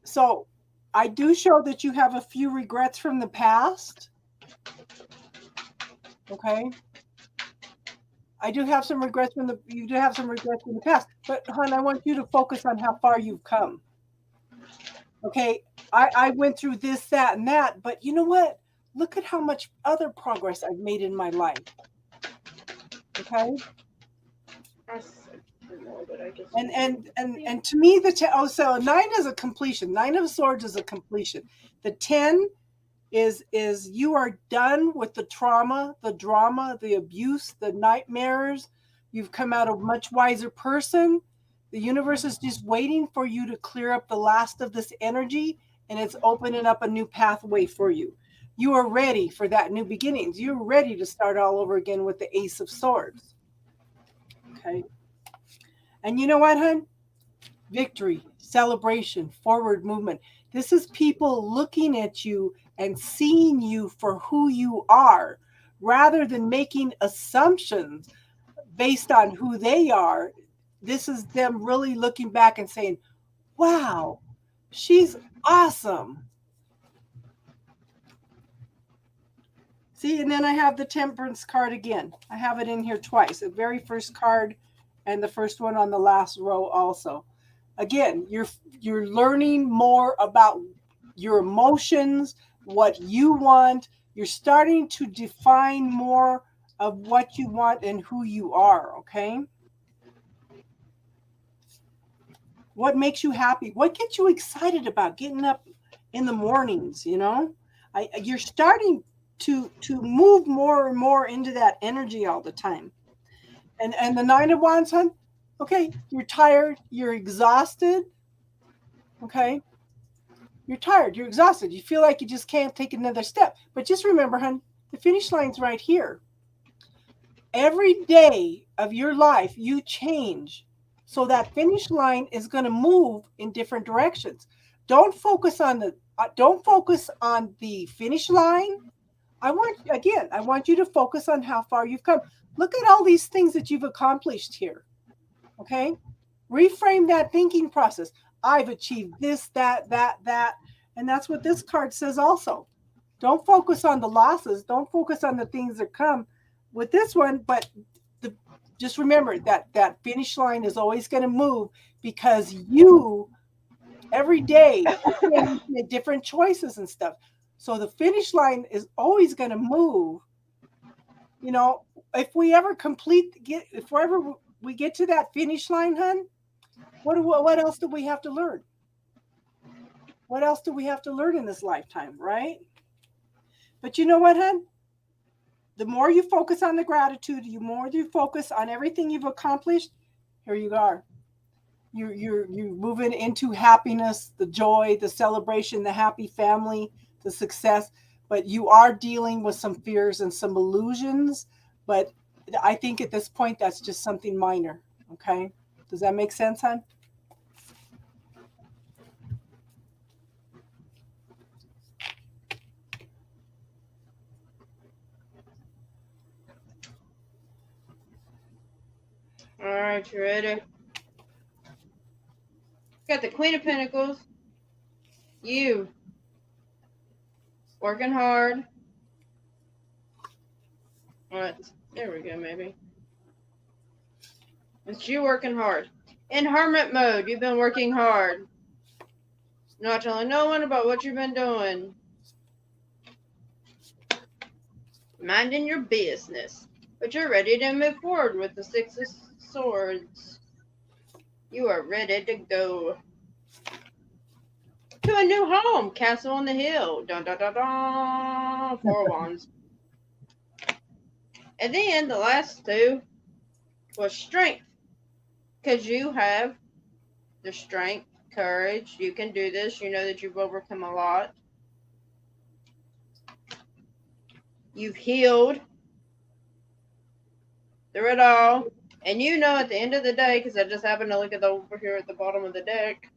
Speaker 1: So I do show that you have a few regrets from the past. Okay? I do have some regrets you do have some regrets in the past, but hon, I want you to focus on how far you've come. Okay, I went through this, that, and that, but you know what? Look at how much other progress I've made in my life. Okay, and to me, so 9 is a completion. 9 of Swords is a completion. The 10 is you are done with the trauma, the drama, the abuse, the nightmares. You've come out a much wiser person. The universe is just waiting for you to clear up the last of this energy, and it's opening up a new pathway for you. You are ready for that new beginnings. You're ready to start all over again with the Ace of Swords. Okay. And you know what, hon? Victory, celebration, forward movement. This is people looking at you and seeing you for who you are rather than making assumptions based on who they are. This is them really looking back and saying, wow, she's awesome. See, and then I have the Temperance card again. I have it in here twice, the very first card and the first one on the last row also. Again, you're learning more about your emotions, what you want. You're starting to define more of what you want and who you are, okay? What makes you happy? What gets you excited about getting up in the mornings, you know? You're starting to move more and more into that energy all the time. And the 9 of Wands, hon, okay, you're tired, you're exhausted, okay? You're tired, you're exhausted. You feel like you just can't take another step. But just remember, hon, the finish line's right here. Every day of your life, you change. So that finish line is going to move in different directions. Don't focus on the finish line. I want you to focus on how far you've come. Look at all these things that you've accomplished here. Okay? Reframe that thinking process. I've achieved this, that. And that's what this card says also. Don't focus on the losses. Don't focus on the things that come with this one. But just remember that finish line is always going to move because you, every day, make different choices and stuff. So the finish line is always going to move. You know, if we ever we get to that finish line, hun, what else do we have to learn? What else do we have to learn in this lifetime, right? But you know what, hun? The more you focus on the gratitude, the more you focus on everything you've accomplished, here you are. You're moving into happiness, the joy, the celebration, the happy family, the success. But you are dealing with some fears and some illusions. But I think at this point, that's just something minor. Okay? Does that make sense, hon?
Speaker 2: All right, you ready? Got the Queen of Pentacles. You working hard. All right, there we go, maybe. It's you working hard. In hermit mode, you've been working hard. Not telling no one about what you've been doing. Minding your business. But you're ready to move forward with the 6 of Swords. You are ready to go to a new home. Castle on the hill. Dun dun dun dun. 4 Wands. And then the last 2 was strength. Because you have the strength, courage. You can do this. You know that you've overcome a lot. You've healed through it all. And you know at the end of the day, because I just happened to look at over here at the bottom of the deck,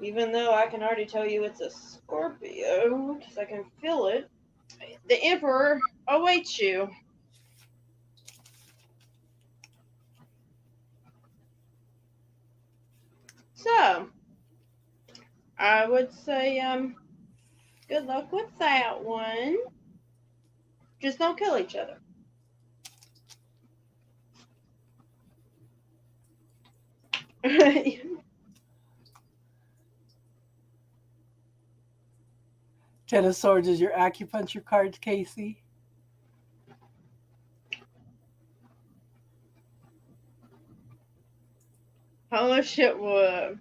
Speaker 2: even though I can already tell you it's a Scorpio, because I can feel it, the Emperor awaits you. So, I would say, good luck with that one. Just don't kill each other.
Speaker 1: Ten of Swords is your acupuncture cards, Casey.
Speaker 2: Holy shit, what?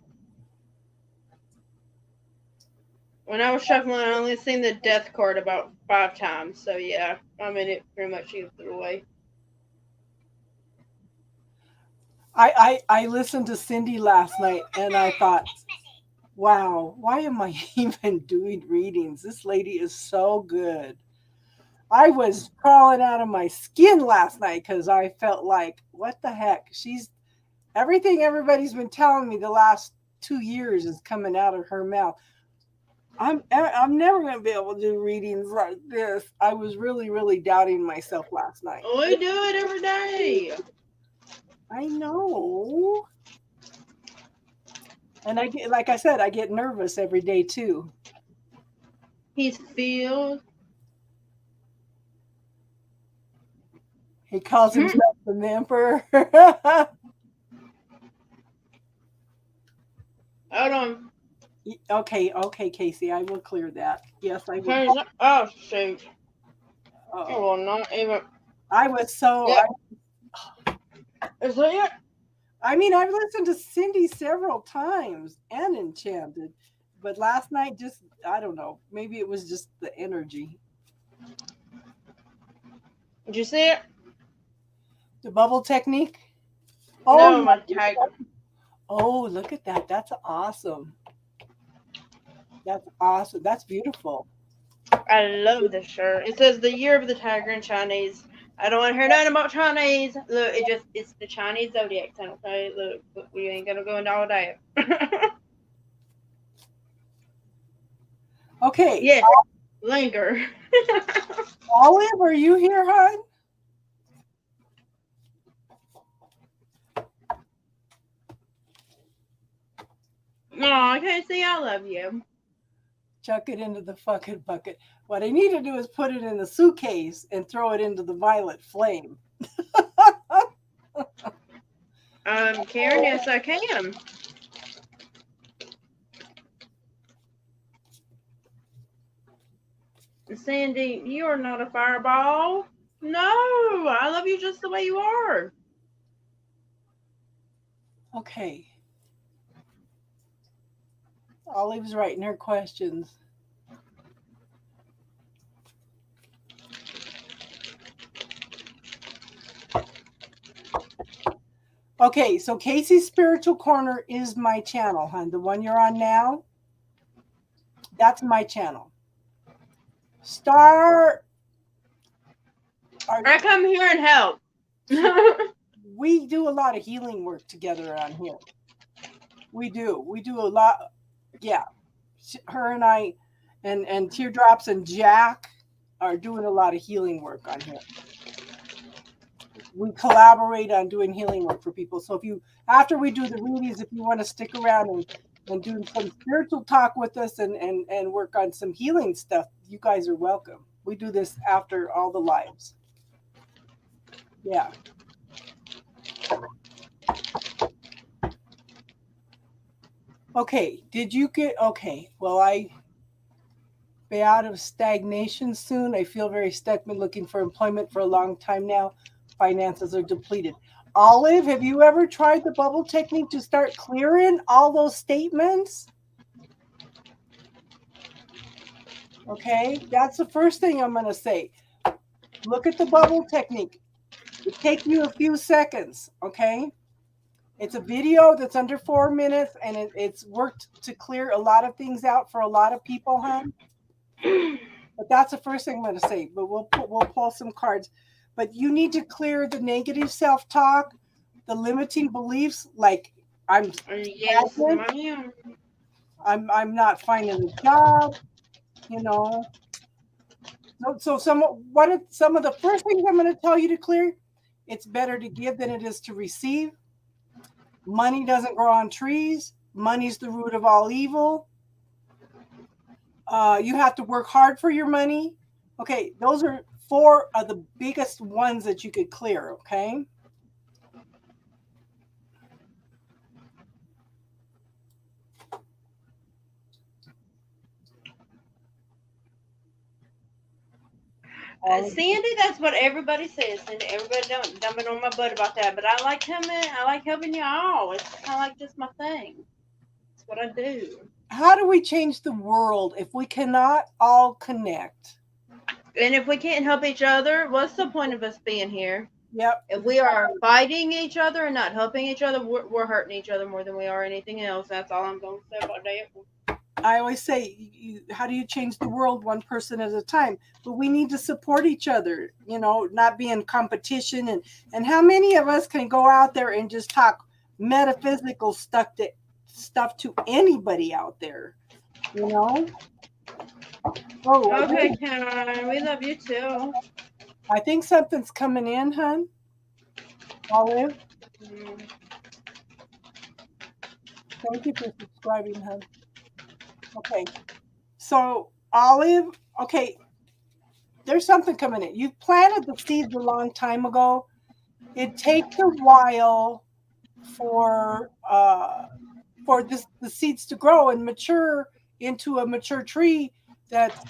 Speaker 2: When I was shuffling, I only seen the death card about 5 times. So yeah, I mean, it pretty much gives it away.
Speaker 1: I listened to Cindy last night and I thought, wow, why am I even doing readings? This lady is so good. I was crawling out of my skin last night because I felt like, what the heck? She's everything everybody's been telling me the last 2 years is coming out of her mouth. I'm never gonna be able to do readings like this. I was really doubting myself last night.
Speaker 2: We do it every day.
Speaker 1: I know. And I get, like I said, I get nervous every day too.
Speaker 2: He's filled.
Speaker 1: He calls himself the emperor.
Speaker 2: Hold on.
Speaker 1: Okay, Casey, I will clear that. Yes, I will.
Speaker 2: Oh, shoot. It
Speaker 1: Oh,
Speaker 2: will not even.
Speaker 1: I was so.
Speaker 2: Yep. Is that it?
Speaker 1: I mean, I've listened to Cindy several times and Enchanted, but last night just, I don't know, maybe it was just the energy.
Speaker 2: Did you see it?
Speaker 1: The bubble technique?
Speaker 2: No, my tiger.
Speaker 1: Oh, look at that. That's awesome. That's awesome. That's beautiful.
Speaker 2: I love this shirt. It says the year of the tiger in Chinese. I don't want to hear nothing about Chinese. Look, it's the Chinese zodiac sign, okay? Look, we ain't gonna go into all that.
Speaker 1: Okay.
Speaker 2: Yes, linger.
Speaker 1: Olive, are you here, hon?
Speaker 2: Aw, Casey, I love you.
Speaker 1: Chuck it into the fucking bucket. What I need to do is put it in the suitcase and throw it into the violet flame.
Speaker 2: Karen, yes, I can. Sandy, you are not a fireball. No, I love you just the way you are.
Speaker 1: Okay. Olive's writing her questions. Okay, so Casey's Spiritual Corner is my channel, hon. The one you're on now, that's my channel. Star.
Speaker 2: I come here and help.
Speaker 1: We do a lot of healing work together on here. We do a lot. Yeah, her and I, and Teardrops and Jack are doing a lot of healing work on here. We collaborate on doing healing work for people. So if you, after we do the readings, if you want to stick around and do some spiritual talk with us and work on some healing stuff, you guys are welcome. We do this after all the lives. Yeah. Okay, did you get, okay, well, I be out of stagnation soon. I feel very stuck, been looking for employment for a long time now. Finances are depleted. Olive, have you ever tried the bubble technique to start clearing all those statements? Okay, that's the first thing I'm going to say. Look at the bubble technique. It takes you a few seconds, okay? It's a video that's under 4 minutes, and it's worked to clear a lot of things out for a lot of people, huh? But that's the first thing I'm going to say. But we'll pull some cards. But you need to clear the negative self-talk, the limiting beliefs, like I'm not finding a job, you know. So some of the first things I'm going to tell you to clear, it's better to give than it is to receive. Money doesn't grow on trees. Money's the root of all evil. You have to work hard for your money. Okay, those are 4 of the biggest ones that you could clear, okay?
Speaker 2: Sandy, that's what everybody says. Sandy, everybody don't dumping on my butt about that, but I like coming. I like helping you all. It's kind of like just my thing. It's what I do.
Speaker 1: How do we change the world if we cannot all connect?
Speaker 2: And if we can't help each other, what's the point of us being here?
Speaker 1: Yep.
Speaker 2: If we are fighting each other and not helping each other, we're hurting each other more than we are anything else. That's all I'm going to say about that.
Speaker 1: I always say, how do you change the world one person at a time? But we need to support each other, not be in competition. And how many of us can go out there and just talk metaphysical stuff to anybody out there, Oh,
Speaker 2: okay, Caroline, we love you too.
Speaker 1: I think something's coming in, hon. Olive. Thank you for subscribing, hon. Okay. So, Olive, okay, there's something coming in. You planted the seeds a long time ago. It takes a while for the seeds to grow and mature into a mature tree that's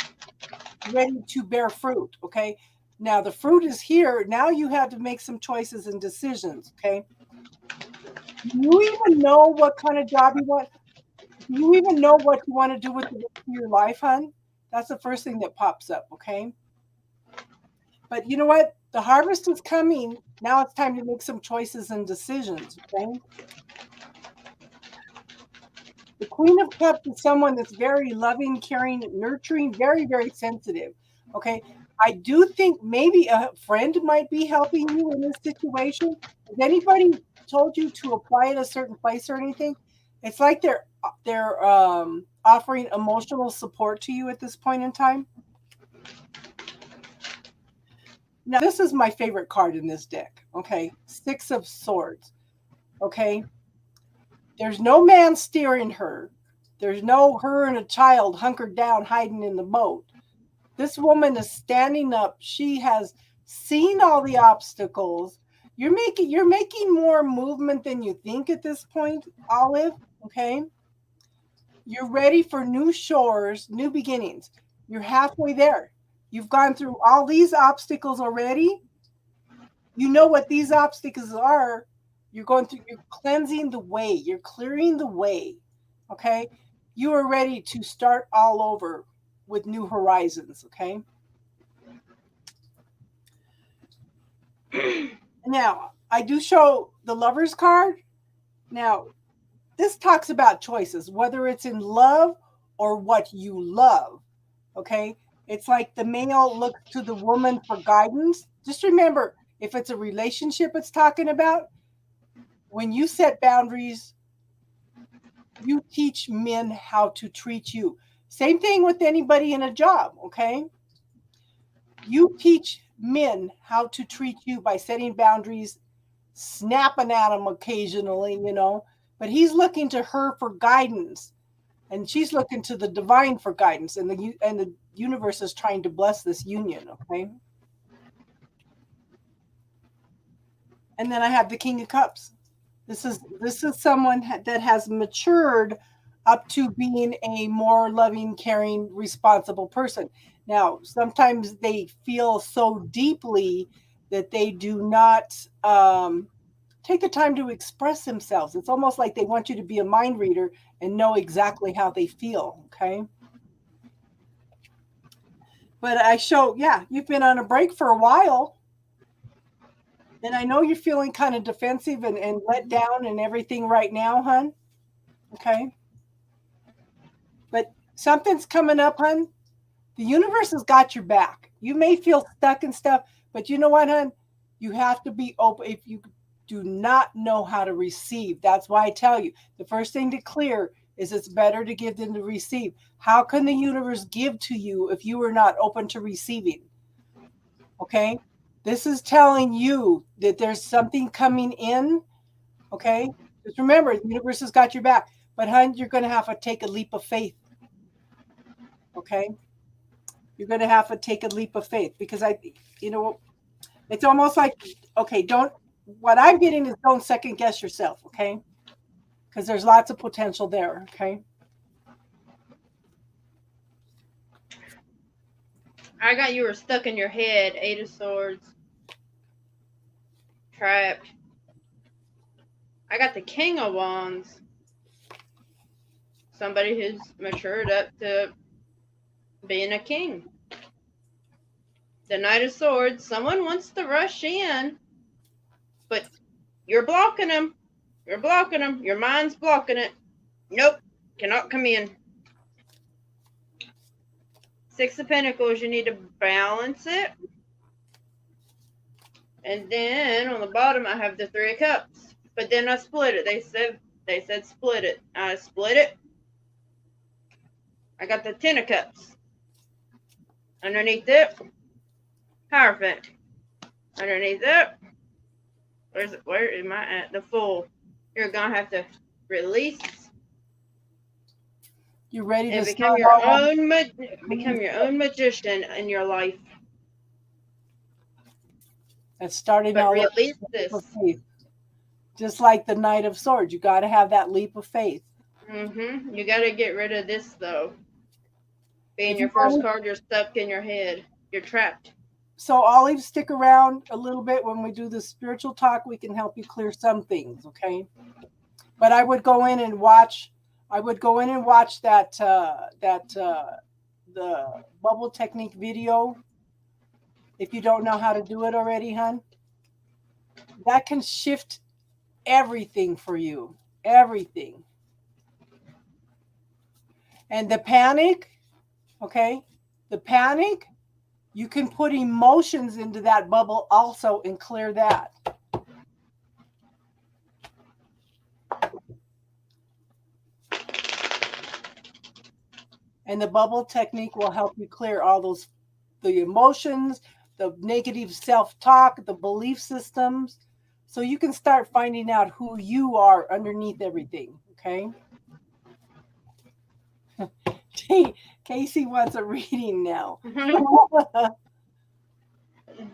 Speaker 1: ready to bear fruit. Okay. Now the fruit is here. Now you have to make some choices and decisions. Okay. Do you even know what kind of job you want? Do you even know what you want to do with the rest of your life, hon? That's the first thing that pops up. Okay. But you know what? The harvest is coming. Now it's time to make some choices and decisions. Okay. The Queen of Cups is someone that's very loving, caring, nurturing, very, very sensitive. Okay. I do think maybe a friend might be helping you in this situation. Has anybody told you to apply at a certain place or anything? It's like they're offering emotional support to you at this point in time. Now, this is my favorite card in this deck. Okay. 6 of Swords. Okay. There's no man steering her. There's no her and a child hunkered down, hiding in the boat. This woman is standing up. She has seen all the obstacles. You're making more movement than you think at this point, Olive. Okay. You're ready for new shores, new beginnings. You're halfway there. You've gone through all these obstacles already. You know what these obstacles are. You're cleansing the way. You're clearing the way. Okay. You are ready to start all over with new horizons. Okay. Now, I do show the Lover's card. Now, this talks about choices, whether it's in love or what you love. Okay. It's like the male looks to the woman for guidance. Just remember, if it's a relationship it's talking about, when you set boundaries, you teach men how to treat you. Same thing with anybody in a job, okay? You teach men how to treat you by setting boundaries, snapping at them occasionally, but he's looking to her for guidance, and she's looking to the divine for guidance, and the universe is trying to bless this union, okay? And then I have the King of Cups. This is someone that has matured up to being a more loving, caring, responsible person. Now, sometimes they feel so deeply that they do not take the time to express themselves. It's almost like they want you to be a mind reader and know exactly how they feel, okay? But I show, you've been on a break for a while. And I know you're feeling kind of defensive and let down and everything right now, hon. Okay. But something's coming up, hon. The universe has got your back. You may feel stuck and stuff, but you know what, hon? You have to be open. If you do not know how to receive, that's why I tell you, the first thing to clear is it's better to give than to receive. How can the universe give to you if you are not open to receiving? Okay. This is telling you that there's something coming in, okay? Just remember, the universe has got your back. But, hon, you're going to have to take a leap of faith, okay? You're going to have to take a leap of faith because it's almost like, okay, what I'm getting is don't second guess yourself, okay? Because there's lots of potential there, okay?
Speaker 2: I got you were stuck in your head. 8 of Swords. Trapped. I got the King of Wands. Somebody who's matured up to being a king. The Knight of Swords. Someone wants to rush in, but you're blocking them. You're blocking them. Your mind's blocking it. Nope. Cannot come in. 6 of Pentacles. You need to balance it. And then on the bottom, I have the 3 of Cups. But then I split it. They said split it. I split it. I got the 10 of Cups. Underneath it, Hierophant. Underneath it, where am I at? The Fool. You're gonna have to release.
Speaker 1: You ready
Speaker 2: and
Speaker 1: to
Speaker 2: become your own magician in your life.
Speaker 1: That's starting
Speaker 2: But
Speaker 1: out
Speaker 2: release
Speaker 1: with
Speaker 2: this.
Speaker 1: faith. Just like the Knight of Swords, you got to have that leap of faith.
Speaker 2: You got to get rid of this though. Being
Speaker 1: If
Speaker 2: your
Speaker 1: you
Speaker 2: first
Speaker 1: want-
Speaker 2: card, you're stuck in your head. You're trapped.
Speaker 1: So Olive, stick around a little bit when we do the spiritual talk. We can help you clear some things, okay? But I would go in and watch. I would go in and watch that the bubble technique video. If you don't know how to do it already, hon, that can shift everything for you. Everything. And the panic, okay? The panic, you can put emotions into that bubble also and clear that. And the bubble technique will help you clear all those, the emotions, the negative self-talk, the belief systems. So you can start finding out who you are underneath everything, okay? Casey wants a reading now.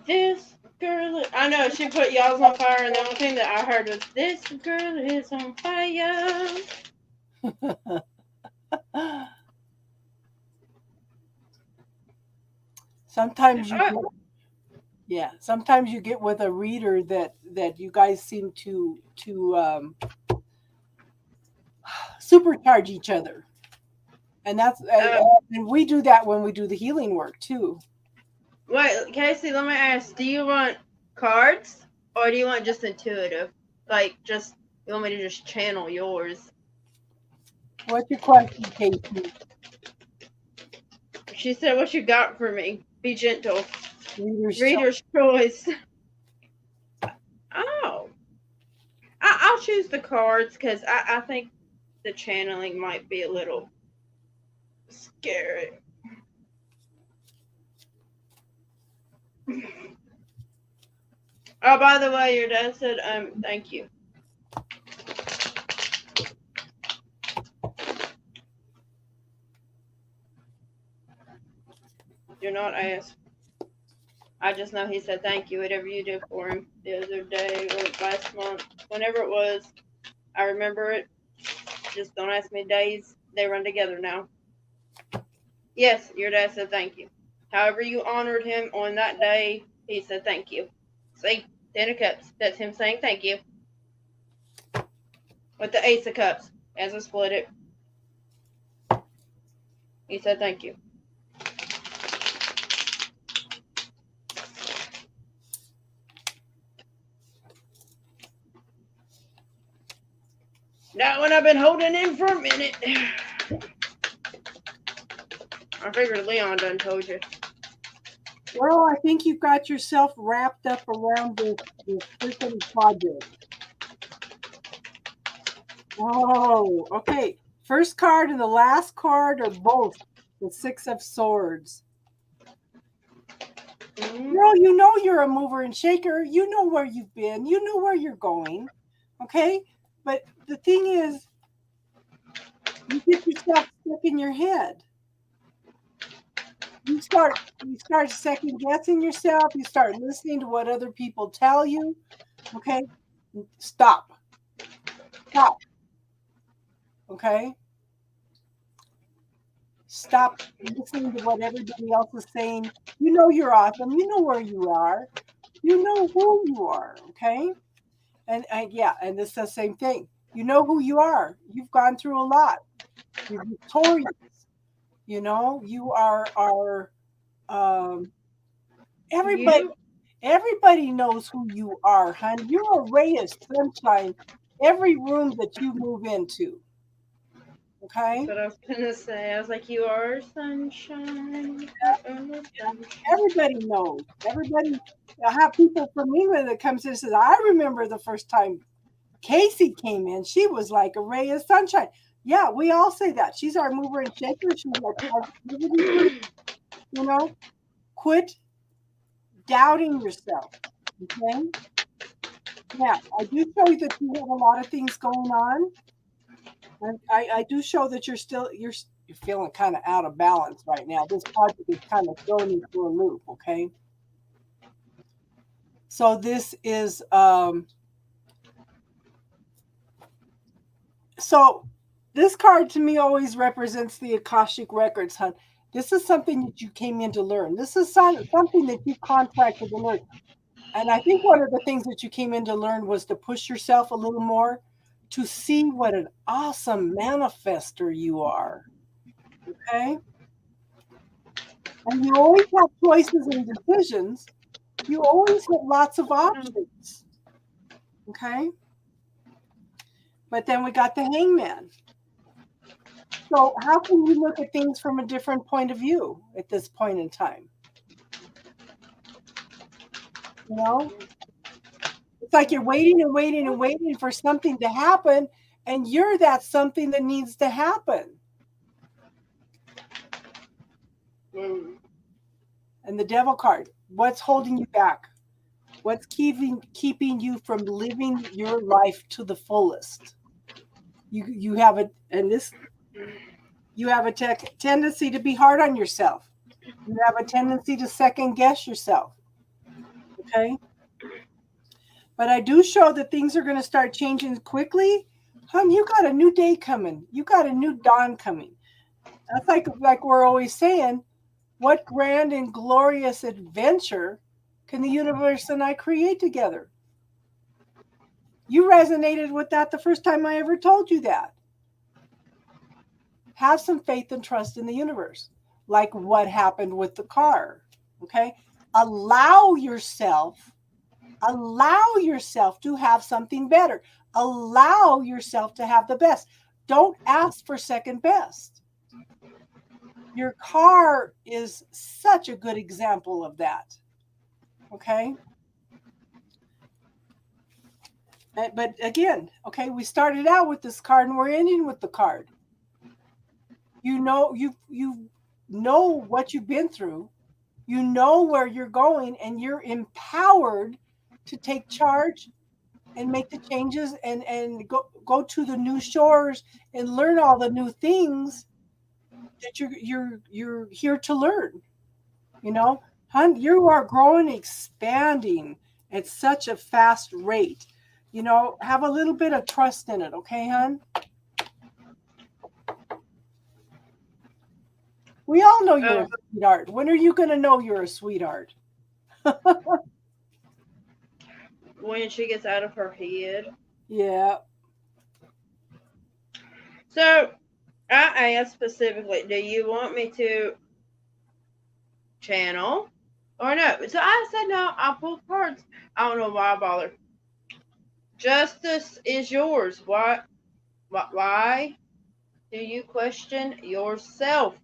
Speaker 2: This girl, I know she put y'all's on fire, and the only thing that I heard was, "This girl is on fire."
Speaker 1: Sometimes sometimes you get with a reader that you guys seem to supercharge each other, and that's and we do that when we do the healing work too.
Speaker 2: Wait, Casey, let me ask: do you want cards, or do you want just intuitive? Like, just you want me to just channel yours?
Speaker 1: What's your question, Casey?
Speaker 2: She said, "What you got for me? Be gentle."
Speaker 1: Reader's
Speaker 2: choice. Oh, I'll choose the cards because I think the channeling might be a little scary. Oh, by the way, your dad said, thank you. Do not ask. I just know he said thank you, whatever you do for him the other day or last month, whenever it was. I remember it. Just don't ask me days. They run together now. Yes, your dad said thank you. However you honored him on that day, he said thank you. See? 10 of Cups. That's him saying thank you. With the Ace of Cups. As I split it. He said thank you. That one I've been holding in for a minute. I figured Leon done told you.
Speaker 1: Well, I think you've got yourself wrapped up around this freaking project. Oh, okay. First card and the last card are both the 6 of Swords. Girl, you know you're a mover and shaker. You know where you've been. You know where you're going. Okay? But the thing is, you get yourself stuck in your head. You start second guessing yourself. You start listening to what other people tell you. Okay? Stop. Okay? Stop listening to what everybody else is saying. You know you're awesome. You know where you are. You know who you are, okay? And yeah, and it's the same thing. You know who you are. You've gone through a lot. You're victorious. You know, you are everybody
Speaker 2: You,
Speaker 1: everybody knows who you are, hon. You're a ray of sunshine every room that you move into. Okay?
Speaker 2: that's what I was gonna say. I was like, you are sunshine.
Speaker 1: Everybody knows. Everybody. I have people from England that comes in and says, I remember the first time Casey came in. She was like a ray of sunshine. Yeah, we all say that. She's our mover and shaker. She's our positivity. You know, quit doubting yourself. Okay. Yeah, I do show you that you have a lot of things going on. And I do show that you're feeling kind of out of balance right now. This project is kind of throwing you through a loop. Okay. So this is so this card to me always represents the Akashic records, hon. This is something that you came in to learn. This is something that you contracted to learn. And I think one of the things that you came in to learn was to push yourself a little more, to see what an awesome manifester you are. Okay? And you always have choices and decisions. You always have lots of options. Okay? But then we got the Hangman. So how can you look at things from a different point of view at this point in time? You know? It's like you're waiting and waiting and waiting for something to happen, and you're that something that needs to happen. And the Devil card, what's holding you back? What's keeping you from living your life to the fullest? You have a tendency to be hard on yourself. You have a tendency to second guess yourself. Okay? But I do show that things are going to start changing quickly. Hon, you got a new day coming. You got a new dawn coming. That's like we're always saying, what grand and glorious adventure can the universe and I create together? You resonated with that the first time I ever told you that. Have some faith and trust in the universe, like what happened with the car. Okay? Allow yourself to have something better. Allow yourself to have the best. Don't ask for second best. Your car is such a good example of that. Okay? But again, okay, we started out with this card and we're ending with the card. You know what you've been through. You know where you're going, and you're empowered to take charge and make the changes and go to the new shores and learn all the new things that you're here to learn. You know, hon, you are growing, expanding at such a fast rate. You know, have a little bit of trust in it, okay, hon? We all know you're a sweetheart. When are you going to know you're a sweetheart?
Speaker 2: when she gets out of her head.
Speaker 1: Yeah.
Speaker 2: So I asked specifically, do you want me to channel or no? So I said no, I'll pull cards. I don't know why I bother. Justice is yours. Why do you question yourself?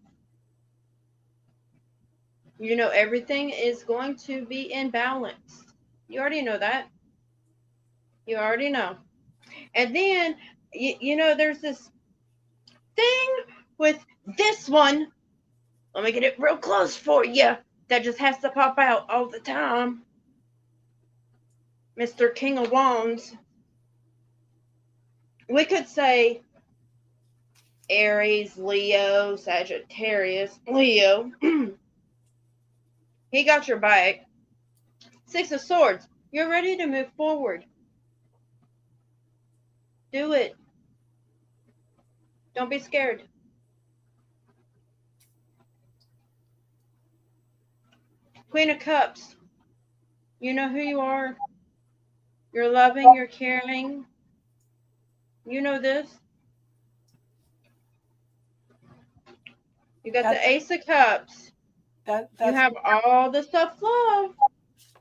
Speaker 2: You know everything is going to be in balance. You already know that. You already know. And then, you know, there's this thing with this one. Let me get it real close for you. That just has to pop out all the time. Mr. King of Wands. We could say Aries, Leo, Sagittarius, Leo. He got your back. Six of Swords. You're ready to move forward. Do it. Don't be scared. Queen of Cups. You know who you are. You're loving, you're caring. You know this. You got
Speaker 1: That's
Speaker 2: the Ace of Cups. You
Speaker 1: that's
Speaker 2: have all the self-love.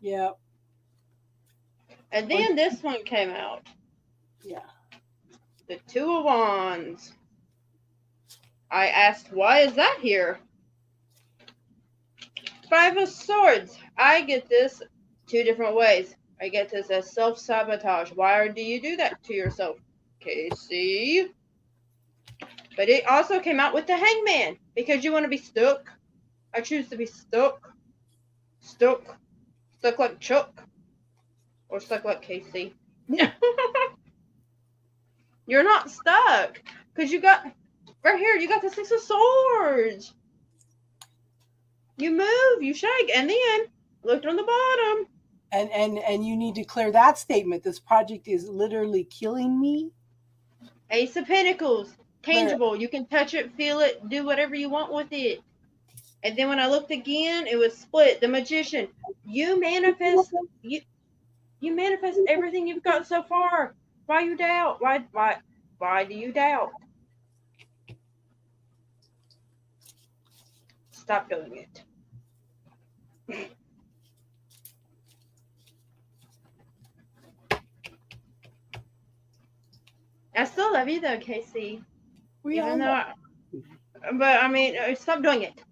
Speaker 1: yeah.
Speaker 2: And then this one came out.
Speaker 1: Yeah.
Speaker 2: The Two of Wands. I asked, why is that here? Five of Swords. I get this two different ways. I get this as self-sabotage. Why do you do that to yourself, Casey? But it also came out with the Hangman. Because you want to be stuck. I choose to be stuck. Stuck. Stuck like Chuck. Or stuck like Casey. You're not stuck. Because you got, right here, you got the Six of Swords. You move, you shake, and then look on the bottom.
Speaker 1: And you need to clear that statement. This project is literally killing me.
Speaker 2: Ace of Pentacles. Tangible. You can touch it, feel it, do whatever you want with it. And then when I looked again, it was split. The Magician. You manifest everything you've got so far. Why you doubt? Why do you doubt? Stop doing it. I still love you though, Casey.
Speaker 1: We all
Speaker 2: Even though
Speaker 1: know.
Speaker 2: but I mean, stop doing it.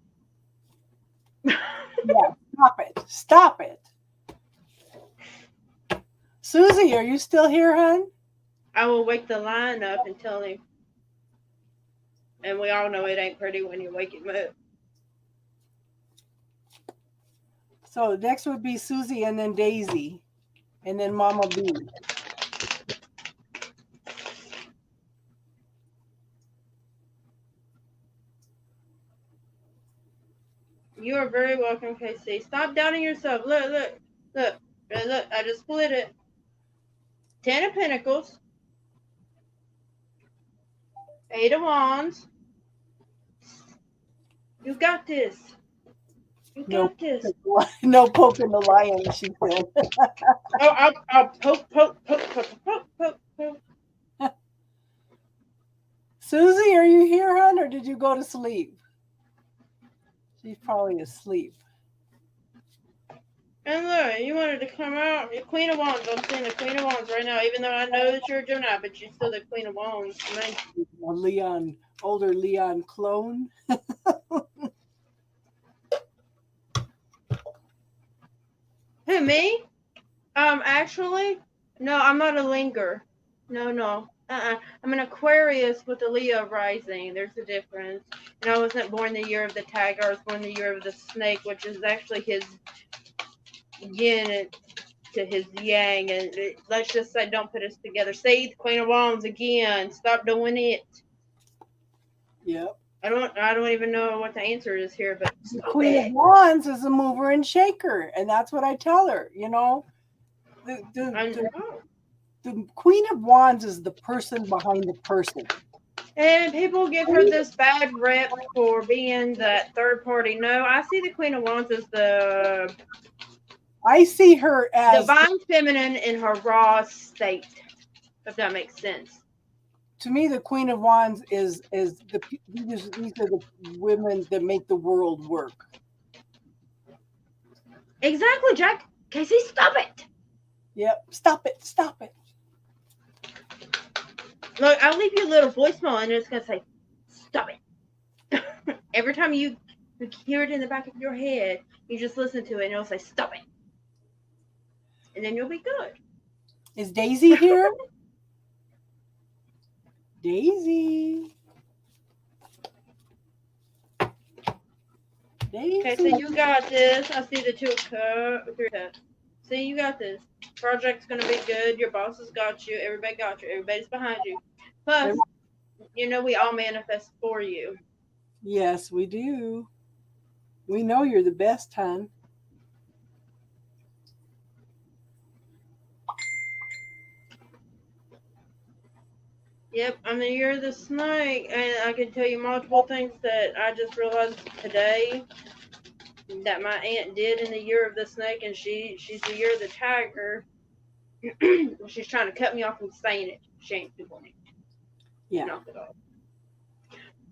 Speaker 1: Yeah, stop it. Stop it. Susie, are you still here, hon?
Speaker 2: I will wake the lion up and tell him. And we all know it ain't pretty when you wake him up.
Speaker 1: So next would be Susie and then Daisy. And then Mama B.
Speaker 2: You are very welcome, Casey. Stop doubting yourself. Look. I just split it. 10 of Pentacles. 8 of Wands. You got this. You got this.
Speaker 1: No poking the lion, she said.
Speaker 2: Oh, I'll poke.
Speaker 1: Susie, are you here, hon, or did you go to sleep? She's probably asleep.
Speaker 2: And look, you wanted to come out. Your Queen of Wands. I'm seeing the Queen of Wands right now, even though I know that you're a Gemini, but you're still the Queen of Wands to me.
Speaker 1: A older Leon clone.
Speaker 2: Who, me? Actually, no, I'm not a linger. No. I'm an Aquarius with a Leo rising. There's a difference. And I wasn't born the year of the tiger. I was born the year of the snake, which is actually his yin to his yang. And let's just say, don't put us together. See, the Queen of Wands again. Stop doing it.
Speaker 1: Yep.
Speaker 2: I don't even know what the answer is here, but
Speaker 1: the Queen of Wands is a mover and shaker, and that's what I tell her. You know, the Queen of Wands is the person behind the person.
Speaker 2: And people give her this bad rep for being that third party. No, I see the Queen of Wands as the.
Speaker 1: I see her as
Speaker 2: divine feminine in her raw state, if that makes sense.
Speaker 1: To me, the Queen of Wands is these are the women that make the world work.
Speaker 2: Exactly, Jack. Casey, stop it.
Speaker 1: Yep, stop it.
Speaker 2: Look, I'll leave you a little voicemail and it's going to say, stop it. Every time you hear it in the back of your head, you just listen to it and it'll say, stop it. And then you'll be good.
Speaker 1: Is Daisy here? Daisy.
Speaker 2: Okay, so you got this. I see the 2 of Cups. See, you got this. Project's going to be good. Your boss has got you. Everybody got you. Everybody's behind you. Plus, you know we all manifest for you.
Speaker 1: Yes, we do. We know you're the best, hon.
Speaker 2: Yep, I mean, you're the snake, and I can tell you multiple things that I just realized today. that my aunt did in the year of the snake, and she's the year of the tiger. She's trying to cut me off from saying it. She ain't doing it.
Speaker 1: Yeah.
Speaker 2: Knock it off.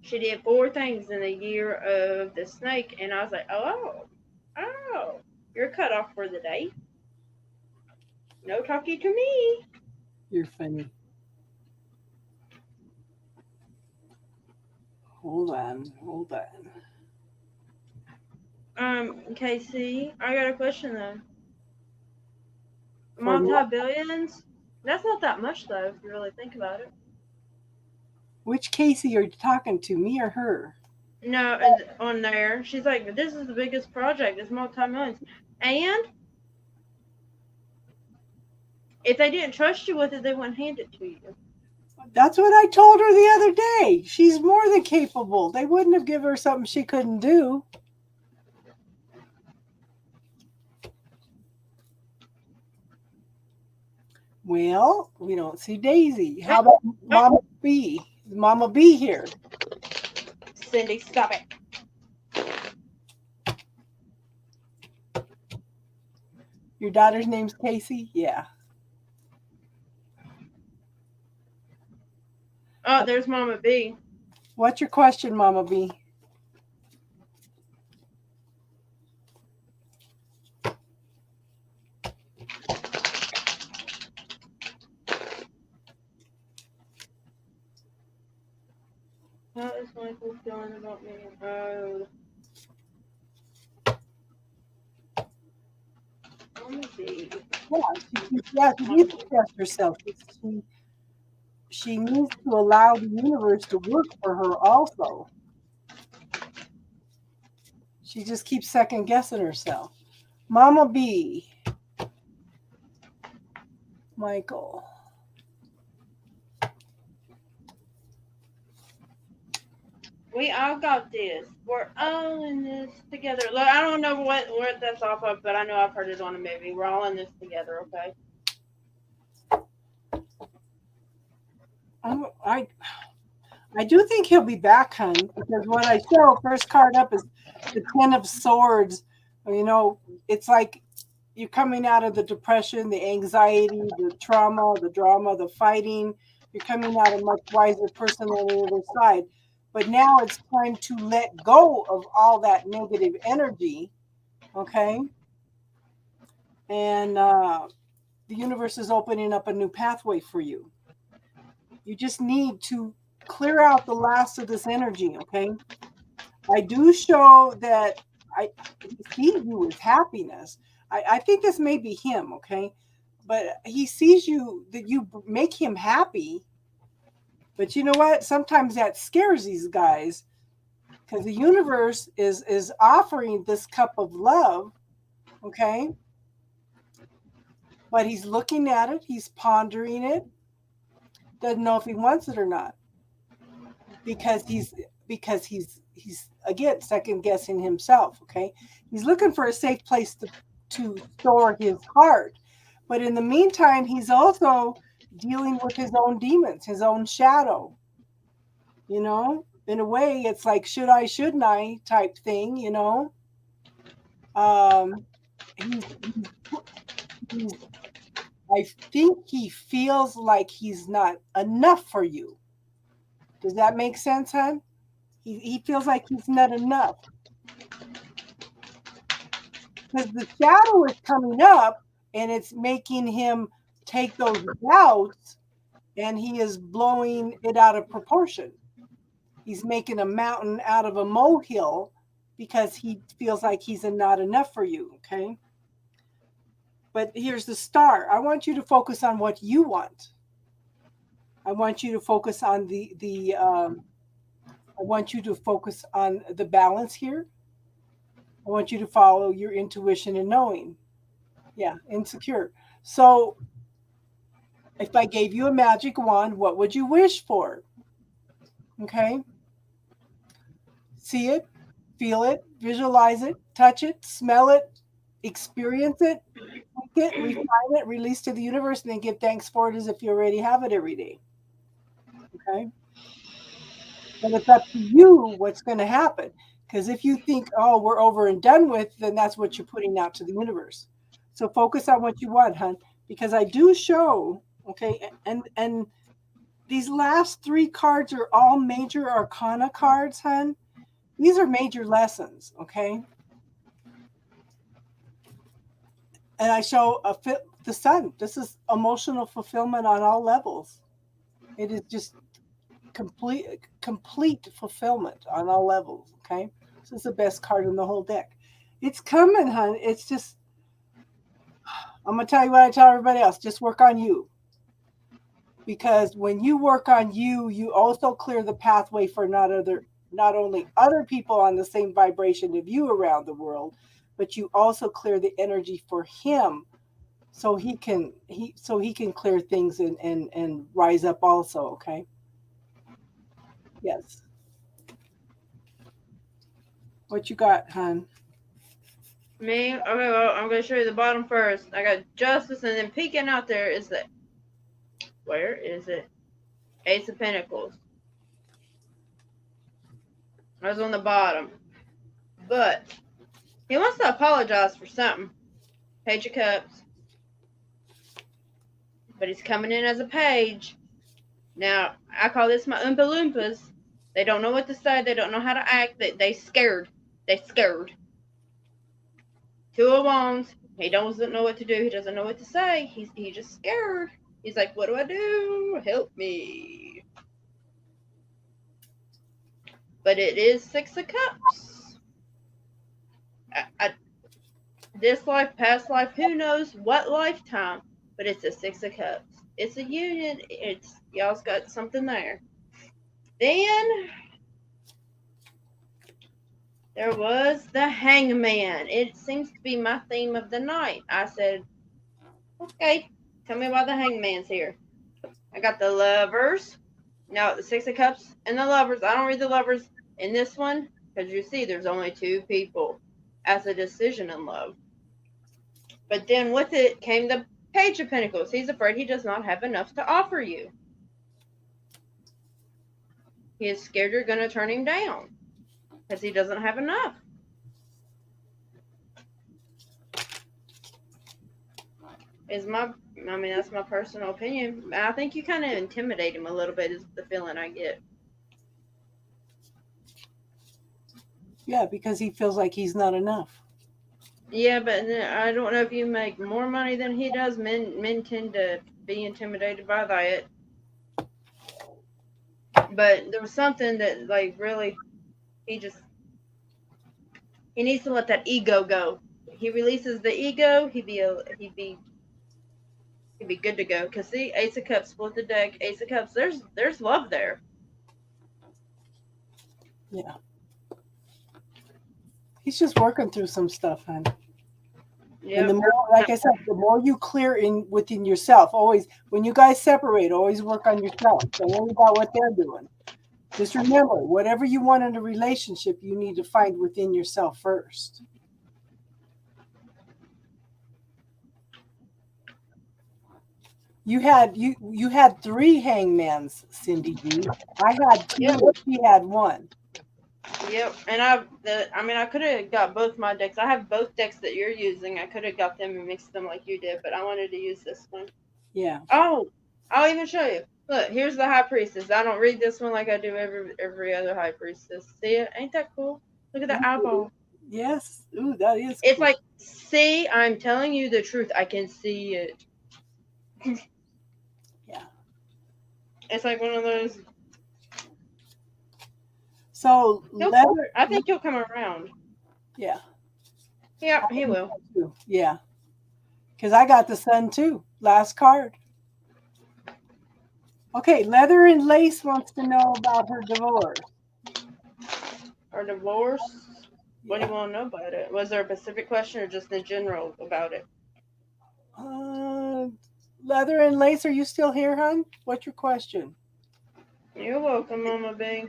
Speaker 2: She did 4 things in the year of the snake, and I was like, oh, you're cut off for the day. No talking to me.
Speaker 1: You're funny. Hold on.
Speaker 2: Casey, I got a question though.
Speaker 1: For what?
Speaker 2: Multi-billions? That's not that much though, if you really think about it.
Speaker 1: Which Casey are you talking to, me or her?
Speaker 2: No, on there, she's like, this is the biggest project. It's multi-millions. And if they didn't trust you with it, they wouldn't hand it to you.
Speaker 1: That's what I told her the other day. She's more than capable. They wouldn't have given her something she couldn't do. Well, we don't see Daisy. How about Mama B? Is Mama B here?
Speaker 2: Cindy, stop it.
Speaker 1: Your daughter's name's Casey? Yeah.
Speaker 2: Oh, there's Mama B.
Speaker 1: What's your question, Mama B?
Speaker 2: How is Michael feeling about me? Oh. Mama B.
Speaker 1: Yeah, she needs to trust herself. She needs to allow the universe to work for her also. She just keeps second guessing herself. Mama B. Michael.
Speaker 2: We all got this. We're all in this together. Look, I don't know what that's off of, but I know I've heard it on a movie. We're all in this together, okay?
Speaker 1: I do think he'll be back, hon, because what I show, first card up is the 10 of Swords. You know, it's like you're coming out of the depression, the anxiety, the trauma, the drama, the fighting. You're coming out a much wiser person on the other side. But now it's time to let go of all that negative energy, okay? And the universe is opening up a new pathway for you. You just need to clear out the last of this energy, okay? I do show that I see you as happiness. I think this may be him, okay? But he sees you, that you make him happy. But you know what? Sometimes that scares these guys because the universe is offering this cup of love, okay? But he's looking at it, he's pondering it, doesn't know if he wants it or not, because he's again second guessing himself. Okay, he's looking for a safe place to store his heart, but in the meantime, he's also dealing with his own demons, his own shadow. You know, in a way, it's like should I, shouldn't I type thing. You know, he's I think he feels like he's not enough for you. Does that make sense, hon? He feels like he's not enough. Because the shadow is coming up and it's making him take those doubts and he is blowing it out of proportion. He's making a mountain out of a molehill because he feels like he's not enough for you, okay? But here's the star. I want you to focus on what you want. I want you to focus on I want you to focus on the balance here. I want you to follow your intuition and knowing. Yeah, insecure. So if I gave you a magic wand, what would you wish for? Okay. See it, feel it, visualize it, touch it, smell it, experience it, refine it, release to the universe, and then give thanks for it as if you already have it every day. Okay? But it's up to you what's going to happen. Because if you think, oh, we're over and done with, then that's what you're putting out to the universe. So focus on what you want, hon. Because I do show, okay, and these last three cards are all major arcana cards, hon. These are major lessons, okay? And I show the sun. This is emotional fulfillment on all levels. It is just complete fulfillment on all levels, okay? This is the best card in the whole deck. It's coming, hon. It's just, I'm going to tell you what I tell everybody else. Just work on you. Because when you work on you, you also clear the pathway for not only other people on the same vibration of you around the world, but you also clear the energy for him so he can clear things and rise up also, okay? Yes. What you got, hon?
Speaker 2: Me? Okay, well, I'm going to show you the bottom first. I got Justice, and then peeking out there is the... Where is it? Ace of Pentacles. I was on the bottom. But he wants to apologize for something. Page of Cups. But he's coming in as a page. Now, I call this my Oompa Loompas. They don't know what to say. They don't know how to act. They scared. They scared. Two of Wands. He doesn't know what to do. He doesn't know what to say. He's just scared. He's like, what do I do? Help me. But it is Six of Cups. This life, past life, who knows what lifetime, but it's a Six of Cups. It's a union. Y'all's got something there. Then there was the Hangman. It seems to be my theme of the night. I said, okay, tell me why the Hangman's here. I got the Lovers. Now, the Six of Cups and the Lovers. I don't read the Lovers in this one because you see there's only two people as a decision in love. But then with it came the Page of Pentacles. He's afraid he does not have enough to offer you. He is scared you're going to turn him down because he doesn't have enough. That's my personal opinion. I think you kind of intimidate him a little bit is the feeling I get.
Speaker 1: Yeah, because he feels like he's not enough.
Speaker 2: Yeah, but I don't know if you make more money than he does. Men tend to be intimidated by that. But there was something that, like, really, he needs to let that ego go. He releases the ego, he'd be good to go. Cause see, Ace of Cups, split the deck. Ace of Cups, there's love there.
Speaker 1: Yeah. He's just working through some stuff, hon. Yep. And the more, like I said, the more you clear within yourself, always, when you guys separate, always work on yourself. Don't worry about what they're doing. Just remember, whatever you want in a relationship, you need to find within yourself first. You had three hangmans, Cindy G. I had two. Yep. She had one.
Speaker 2: Yep, and I could have got both my decks. I have both decks that you're using. I could have got them and mixed them like you did, but I wanted to use this one.
Speaker 1: Yeah.
Speaker 2: Oh, I'll even show you. Look, here's the High Priestess. I don't read this one like I do every other High Priestess. See it? Ain't that cool? Look at the eyeball.
Speaker 1: Yes. Ooh, that is
Speaker 2: It's cool. Like, see, I'm telling you the truth. I can see it.
Speaker 1: Yeah.
Speaker 2: It's like one of those.
Speaker 1: So
Speaker 2: I think he'll come around.
Speaker 1: Yeah.
Speaker 2: Yeah, he will.
Speaker 1: Yeah. Because I got the Sun too. Last card. Okay, Leather and Lace wants to know about her divorce.
Speaker 2: Her divorce? What do you want to know about it? Was there a specific question or just in general about it?
Speaker 1: Leather and Lace, are you still here, hon? What's your question?
Speaker 2: You're welcome, Mama B.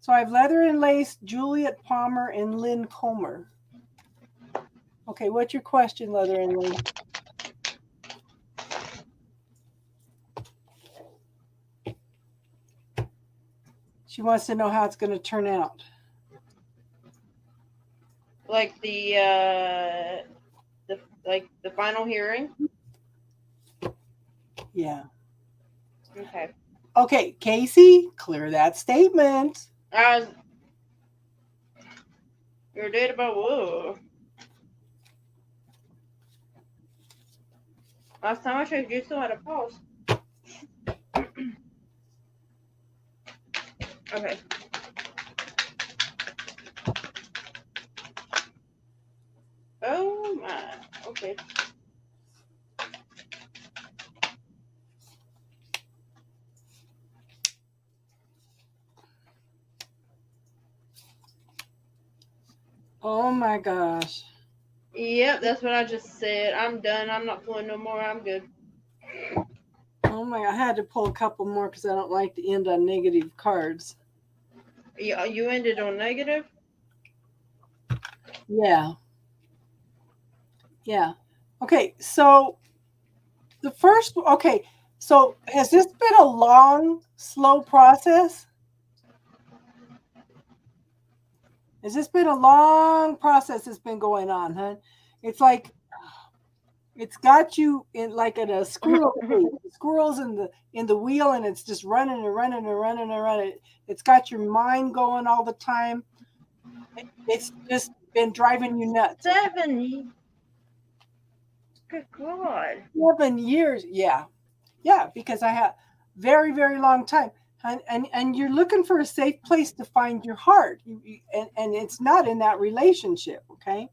Speaker 1: So I have Leather and Lace, Juliet Palmer, and Lynn Comer. Okay, what's your question, Leather and Lace? She wants to know how it's going to turn out.
Speaker 2: like the final hearing.
Speaker 1: Yeah.
Speaker 2: Okay.
Speaker 1: Okay, Casey, clear that statement.
Speaker 2: I was. Your date about whoa. Last time I checked, you still had a pulse. Okay. Oh my. Okay.
Speaker 1: Oh my gosh.
Speaker 2: Yep, that's what I just said. I'm done. I'm not pulling no more. I'm good.
Speaker 1: Oh my, I had to pull a couple more because I don't like to end on negative cards.
Speaker 2: You ended on negative?
Speaker 1: Yeah. Yeah. Okay, so the first, okay, so has this been a long, slow process? Has this been a long process that's been going on, huh? It's like it's got you in like in a squirrel cage. The squirrel's in the wheel and it's just running and running and running and running. It's got your mind going all the time. It's just been driving you nuts.
Speaker 2: 7. Good God.
Speaker 1: 7 years. Yeah. Yeah, because I have very, very long time. And you're looking for a safe place to find your heart. And it's not in that relationship, okay?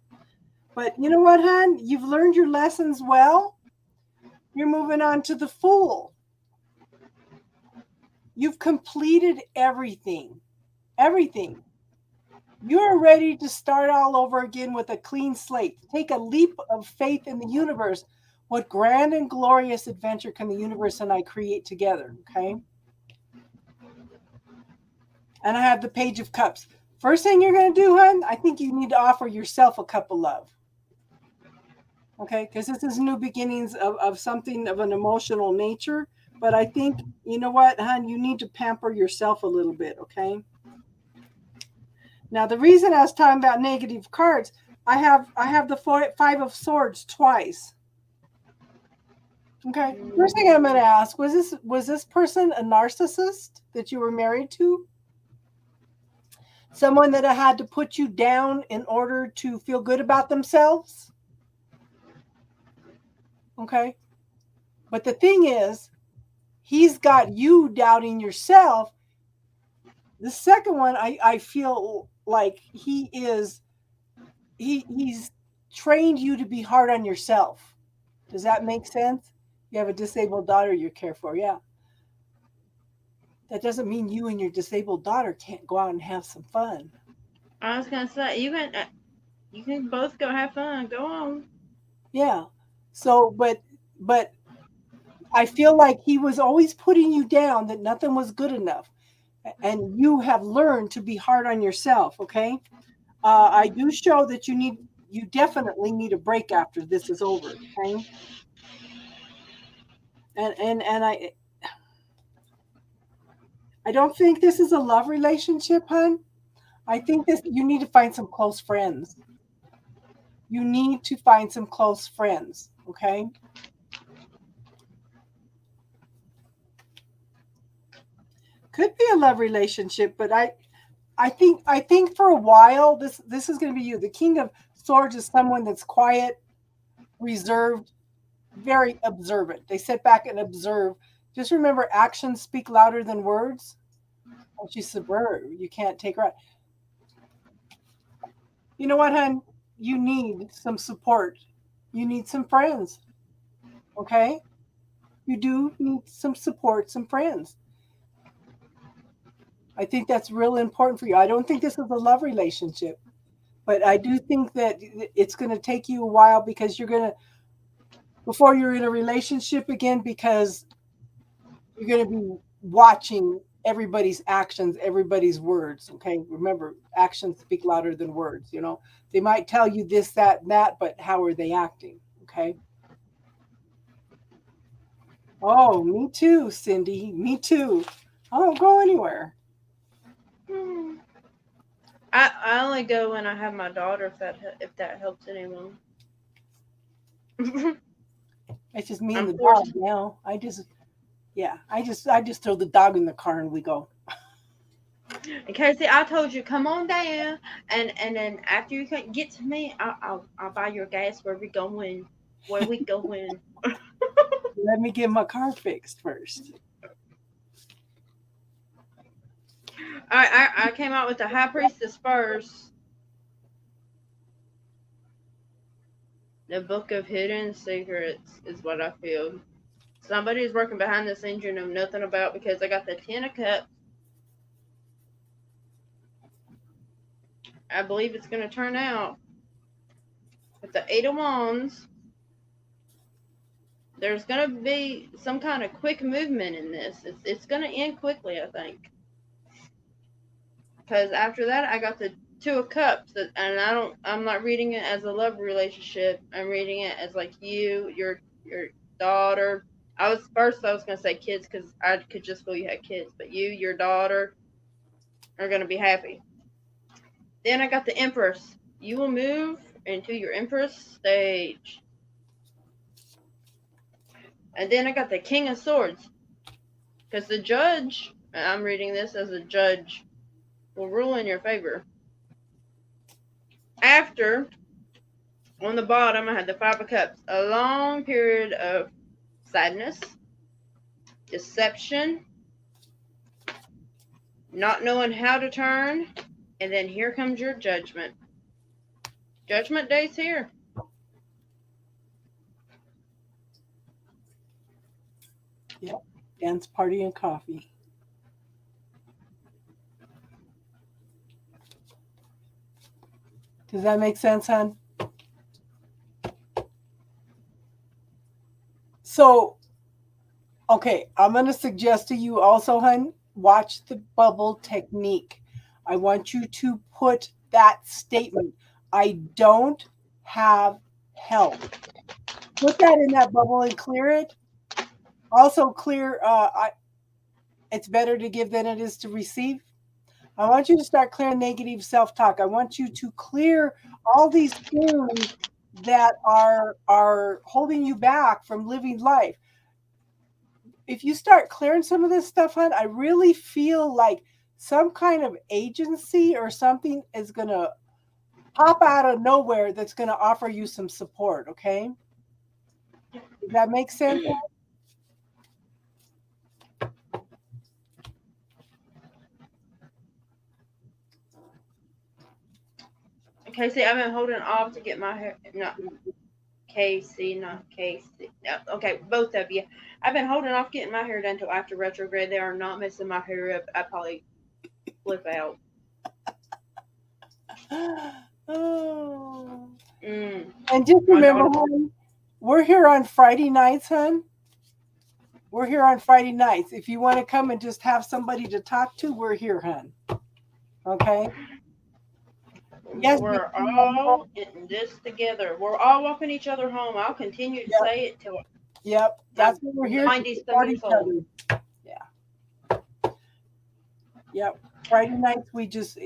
Speaker 1: But you know what, hon? You've learned your lessons well. You're moving on to the Fool. You've completed everything. Everything. You're ready to start all over again with a clean slate. Take a leap of faith in the universe. What grand and glorious adventure can the universe and I create together? Okay. And I have the Page of Cups. First thing you're going to do, hon, I think you need to offer yourself a cup of love. Okay. Because this is new beginnings of something of an emotional nature. But I think, you know what, hon, you need to pamper yourself a little bit. Okay. Now, the reason I was talking about negative cards, I have the 5 of Swords twice. Okay. First thing I'm going to ask, was this person a narcissist that you were married to? Someone that had to put you down in order to feel good about themselves? Okay. But the thing is, he's got you doubting yourself. The second one, I feel like he's trained you to be hard on yourself. Does that make sense? You have a disabled daughter you care for, yeah. That doesn't mean you and your disabled daughter can't go out and have some fun.
Speaker 2: I was gonna say you can both go have fun. Go on.
Speaker 1: Yeah. So, but I feel like he was always putting you down, that nothing was good enough, and you have learned to be hard on yourself. Okay. I do show that you definitely need a break after this is over. Okay. And I don't think this is a love relationship, hon. I think this you need to find some close friends. You need to find some close friends, okay? Could be a love relationship, but I think for a while this is going to be you. The King of Swords is someone that's quiet, reserved, very observant. They sit back and observe. Just remember, actions speak louder than words. And she's subversive. You can't take her out. You know what, hon? You need some support. You need some friends. Okay? You do need some support, some friends. I think that's real important for you. I don't think this is a love relationship, but I do think that it's going to take you a while because you're going to, before you're in a relationship again, because you're going to be watching everybody's actions, everybody's words. Okay. Remember, actions speak louder than words. You know, they might tell you this, that, and that, but how are they acting? Okay. Oh, me too, Cindy. Me too. I don't go anywhere.
Speaker 2: I only go when I have my daughter, if that helps anyone.
Speaker 1: It's just me and
Speaker 2: I'm
Speaker 1: the dog
Speaker 2: forced.
Speaker 1: now. I just throw the dog in the car and we go.
Speaker 2: And Casey, I told you, come on down, and then after you get to me, I'll buy your gas. Where we going? Where we going?
Speaker 1: Let me get my car fixed first.
Speaker 2: I came out with the High Priestess first. The Book of Hidden Secrets is what I feel. Somebody's working behind the scenes you know nothing about, because I got the Ten of Cups. I believe it's going to turn out with the Eight of Wands. There's going to be some kind of quick movement in this. It's going to end quickly, I think. Because after that, I got the Two of Cups, and I'm not reading it as a love relationship. I'm reading it as like your daughter. I was going to say kids, because I could just feel you had kids, but your daughter are going to be happy. Then I got the Empress. You will move into your Empress stage. And then I got the King of Swords. Because the Judge, I'm reading this as a judge, will rule in your favor. After, on the bottom, I had the Five of Cups. A long period of sadness, deception, not knowing how to turn, and then here comes your judgment. Judgment Day's here.
Speaker 1: Yep. Dance party and coffee. Does that make sense, hon? So, okay, I'm going to suggest to you also, hon, watch the bubble technique. I want you to put that statement, I don't have help. Put that in that bubble and clear it. Also clear, it's better to give than it is to receive. I want you to start clearing negative self-talk. I want you to clear all these things that are holding you back from living life. If you start clearing some of this stuff, hon, I really feel like some kind of agency or something is going to pop out of nowhere that's going to offer you some support, okay? Does that make sense?
Speaker 2: Casey, I've been holding off to get my hair. Not Casey, not Casey. No, okay, both of you. I've been holding off getting my hair done until after retrograde. They are not messing my hair up. I probably flip out.
Speaker 1: Oh.
Speaker 2: Mm.
Speaker 1: And just remember, hon, we're here on Friday nights, hon. We're here on Friday nights. If you want to come and just have somebody to talk to, we're here, hon. Okay? Yes,
Speaker 2: We're all in this together. We're all walking each other home. I'll continue to say it till
Speaker 1: Yep. That's what we're here to
Speaker 2: 90-some
Speaker 1: support
Speaker 2: years
Speaker 1: each
Speaker 2: old.
Speaker 1: other. Yeah. Yep. Friday nights we just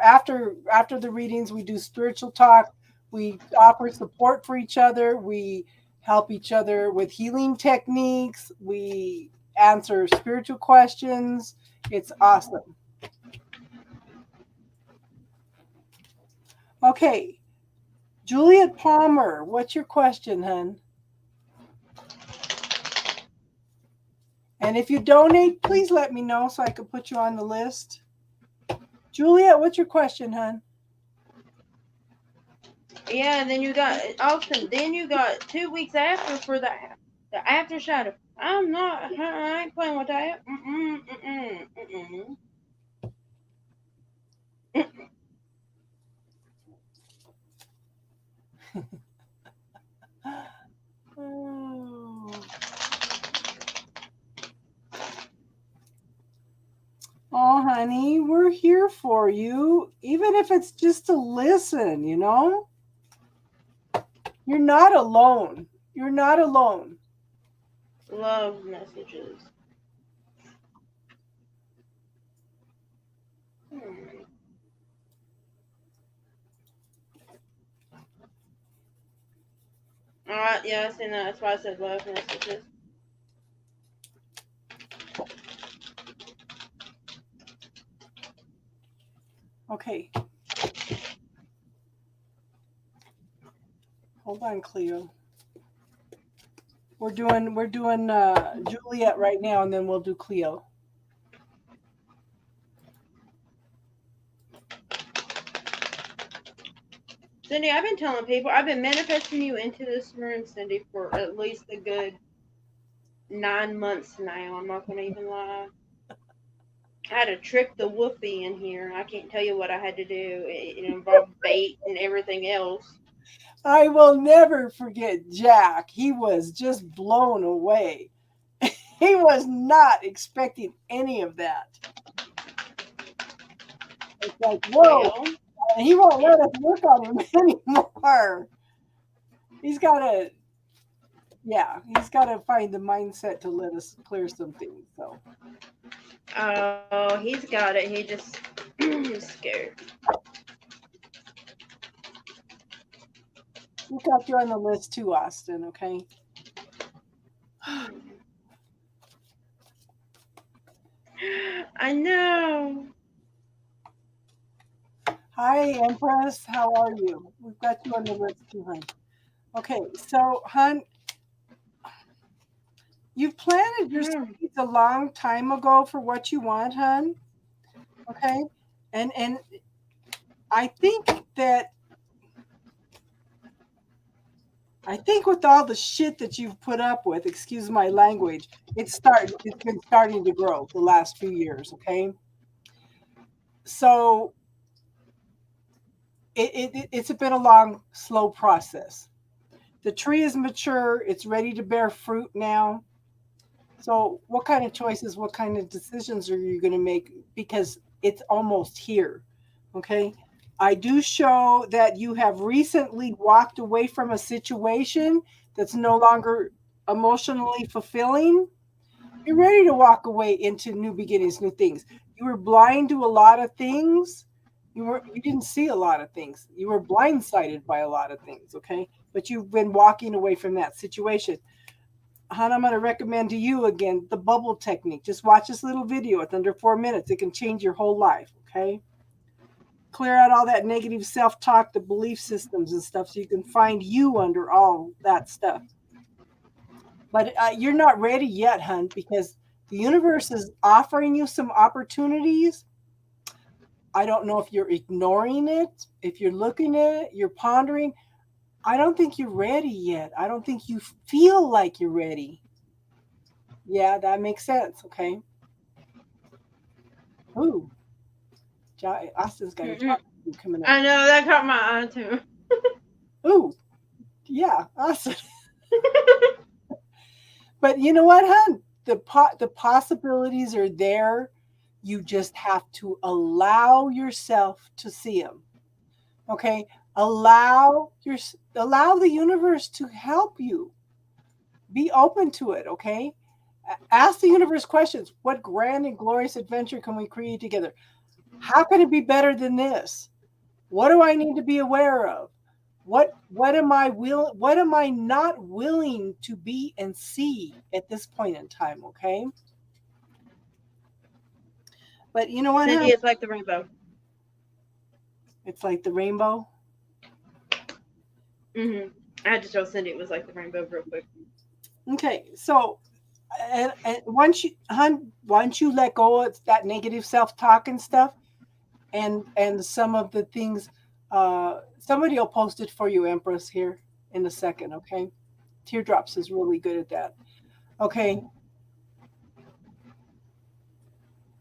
Speaker 1: after the readings we do spiritual talk. We offer support for each other. We help each other with healing techniques. We answer spiritual questions. It's awesome. Okay. Juliet Palmer, what's your question, hun? And if you donate, please let me know so I can put you on the list. Juliet, what's your question, hun?
Speaker 2: Yeah, and then you got Austin. Then you got 2 weeks after for the after shadow. I ain't playing with that.
Speaker 1: Oh, honey, we're here for you, even if it's just to listen, You're not alone. You're not alone.
Speaker 2: Love messages. All right, yeah, I seen that. That's why I said love messages.
Speaker 1: Okay. Hold on, Cleo. We're doing Juliet right now, and then we'll do Cleo.
Speaker 2: Cindy, I've been telling people, I've been manifesting you into this room, Cindy, for at least a good 9 months now. I'm not gonna even lie. I had to trick the woofie in here. I can't tell you what I had to do. It involved bait and everything else.
Speaker 1: I will never forget Jack. He was just blown away. He was not expecting any of that. It's like, whoa,
Speaker 2: Well,
Speaker 1: he won't let us work on him anymore. He's got to, yeah, he's got to find the mindset to let us clear some things. So,
Speaker 2: oh, he's got it. He just he's scared.
Speaker 1: we got you on the list too, Austin. Okay.
Speaker 2: I know.
Speaker 1: Hi, Empress. How are you? We've got you on the list too, hon. Okay, so, hon, you've planted your seeds a long time ago for what you want, hon. Okay, and I think with all the shit that you've put up with, excuse my language, it's been starting to grow the last few years. Okay, so it's been a long, slow process. The tree is mature; it's ready to bear fruit now. So, what kind of choices, what kind of decisions are you going to make? Because it's almost here. Okay. I do show that you have recently walked away from a situation that's no longer emotionally fulfilling. You're ready to walk away into new beginnings, new things. You were blind to a lot of things. You didn't see a lot of things. You were blindsided by a lot of things, okay? But you've been walking away from that situation. Han, I'm going to recommend to you again the bubble technique. Just watch this little video. It's under 4 minutes. It can change your whole life. Okay. Clear out all that negative self talk, the belief systems and stuff, so you can find you under all that stuff. But you're not ready yet, hun, because the universe is offering you some opportunities. I don't know if you're ignoring it, if you're looking at it, you're pondering. I don't think you're ready yet. I don't think you feel like you're ready. Yeah, that makes sense. Okay. Ooh, Austin's got a talk coming up.
Speaker 2: I know that caught my eye too.
Speaker 1: Ooh, yeah, Austin. But you know what, hon? The possibilities are there. You just have to allow yourself to see them. Okay, allow the universe to help you. Be open to it. Okay, ask the universe questions. What grand and glorious adventure can we create together? How can it be better than this? What do I need to be aware of? What am I not willing to be and see at this point in time? Okay. But you know what?
Speaker 2: Cindy, it's like the rainbow.
Speaker 1: It's like the rainbow.
Speaker 2: I had to tell Cindy it was like the rainbow real quick.
Speaker 1: Okay, so and once you let go of that negative self-talk and stuff, and some of the things, somebody will post it for you, Empress, here in a second. Okay, Teardrops is really good at that. Okay,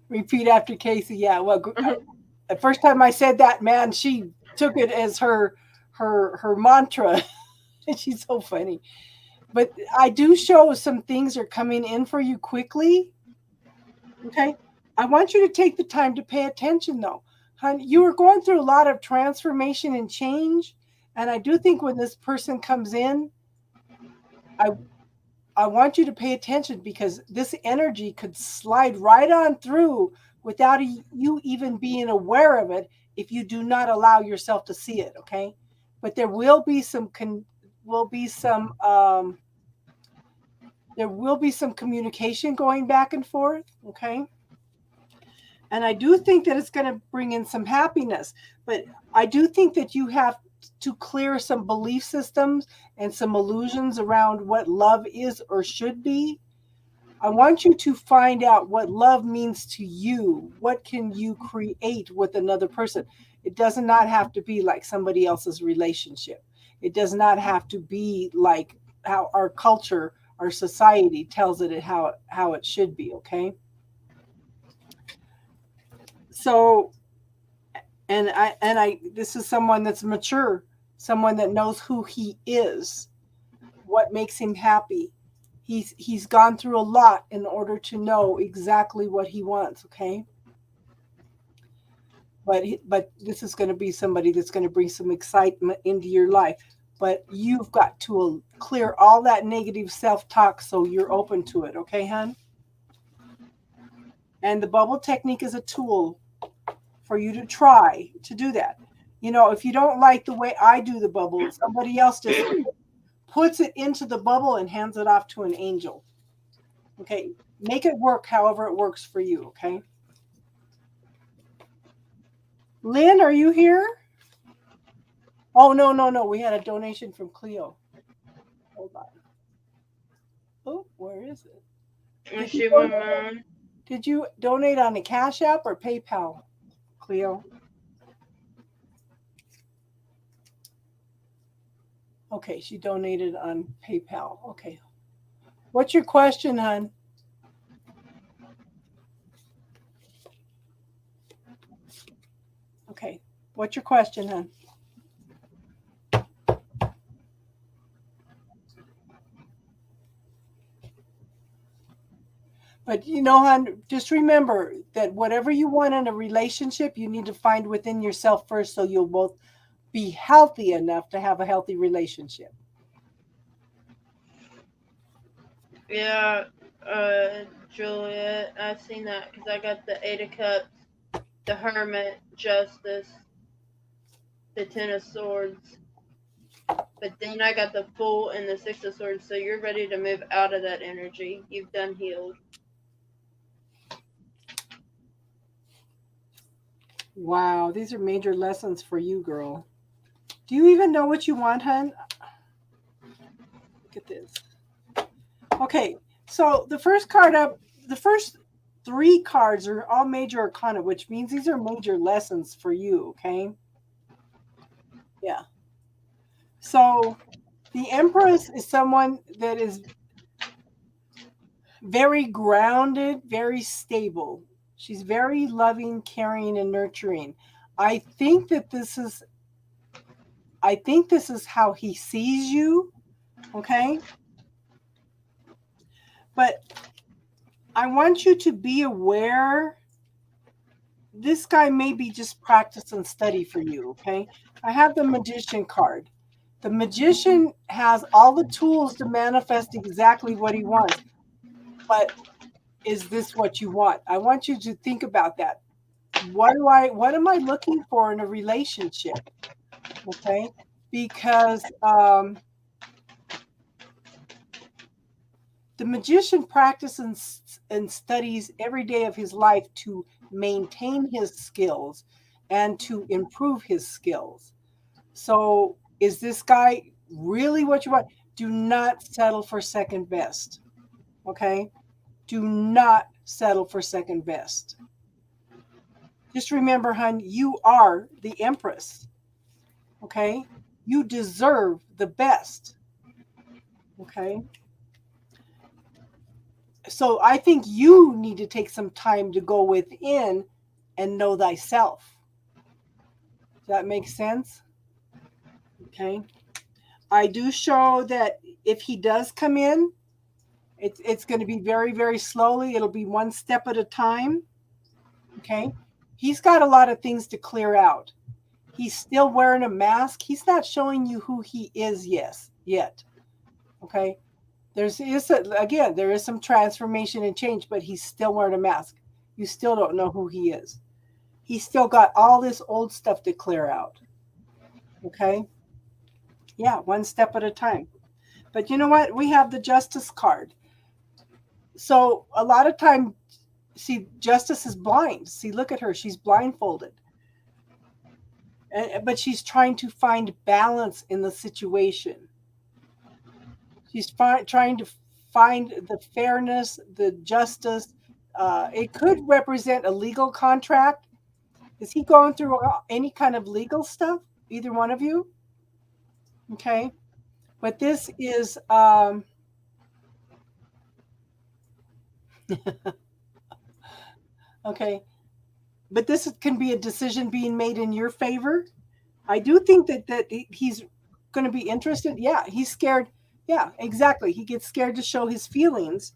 Speaker 1: repeat after Casey. Yeah, well, the first time I said that, man, she took it as her mantra. She's so funny. But I do show some things are coming in for you quickly. Okay, I want you to take the time to pay attention, though. Honey, you are going through a lot of transformation and change, and I do think when this person comes in, I want you to pay attention, because this energy could slide right on through without you even being aware of it if you do not allow yourself to see it. Okay, but there will be some will be some communication going back and forth, okay? And I do think that it's going to bring in some happiness, but I do think that you have to clear some belief systems and some illusions around what love is or should be. I want you to find out what love means to you. What can you create with another person? It does not have to be like somebody else's relationship. It does not have to be like how our culture, our society tells it how it should be, okay? So, and I this is someone that's mature, someone that knows who he is, what makes him happy. He's gone through a lot in order to know exactly what he wants, okay? But this is going to be somebody that's going to bring some excitement into your life. But you've got to clear all that negative self-talk so you're open to it, okay, hon? And the bubble technique is a tool for you to try to do that. You know, if you don't like the way I do the bubble, somebody else just puts it into the bubble and hands it off to an angel. Okay, make it work however it works for you, okay? Lynn, are you here? Oh, no. We had a donation from Cleo. Hold on. Oh, where is it? Did you donate on the Cash App or PayPal, Cleo? Okay, she donated on PayPal. Okay. What's your question, hon? Okay. What's your question, hon? But you know, hon, just remember that whatever you want in a relationship, you need to find within yourself first so you'll both be healthy enough to have a healthy relationship.
Speaker 2: Yeah, Juliet, I've seen that because I got the Eight of Cups, the Hermit, Justice, the Ten of Swords, but then I got the Fool and the Six of Swords, so you're ready to move out of that energy. You've done healed.
Speaker 1: Wow, these are major lessons for you, girl. Do you even know what you want, hon? Look at this. Okay, so the first card up, the first 3 cards are all major arcana, which means these are major lessons for you, okay? Yeah. So the Empress is someone that is very grounded, very stable. She's very loving, caring, and nurturing. I think this is how he sees you, okay? But I want you to be aware this guy may be just practice and study for you, okay? I have the Magician card. The Magician has all the tools to manifest exactly what he wants. But is this what you want? I want you to think about that. What am I looking for in a relationship? Okay? Because the Magician practices and studies every day of his life to maintain his skills and to improve his skills. So is this guy really what you want? Do not settle for second best. Okay? Do not settle for second best. Just remember, hon, you are the Empress. Okay? You deserve the best. Okay? So I think you need to take some time to go within and know thyself. Does that make sense? Okay. I do show that if he does come in, it's going to be very, very slowly. It'll be one step at a time. Okay. He's got a lot of things to clear out. He's still wearing a mask. He's not showing you who he is yet. Okay. There is some transformation and change, but he's still wearing a mask. You still don't know who he is. He's still got all this old stuff to clear out. Okay? Yeah, one step at a time. But you know what? We have the justice card. So a lot of time, see, justice is blind. See, look at her. She's blindfolded. But she's trying to find balance in the situation. She's trying to find the fairness, the justice. It could represent a legal contract. Is he going through any kind of legal stuff? Either one of you? Okay. But this is, okay. But this can be a decision being made in your favor. I do think that he's going to be interested. Yeah, he's scared. Yeah, exactly. He gets scared to show his feelings.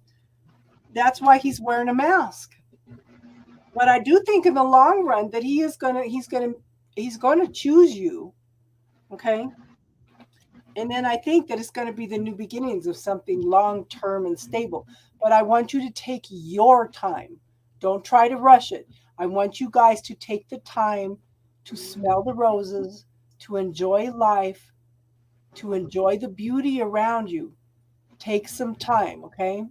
Speaker 1: That's why he's wearing a mask. But I do think in the long run that he's going to choose you. Okay? And then I think that it's going to be the new beginnings of something long term and stable. But I want you to take your time. Don't try to rush it. I want you guys to take the time to smell the roses, to enjoy life, to enjoy the beauty around you. Take some time, okay?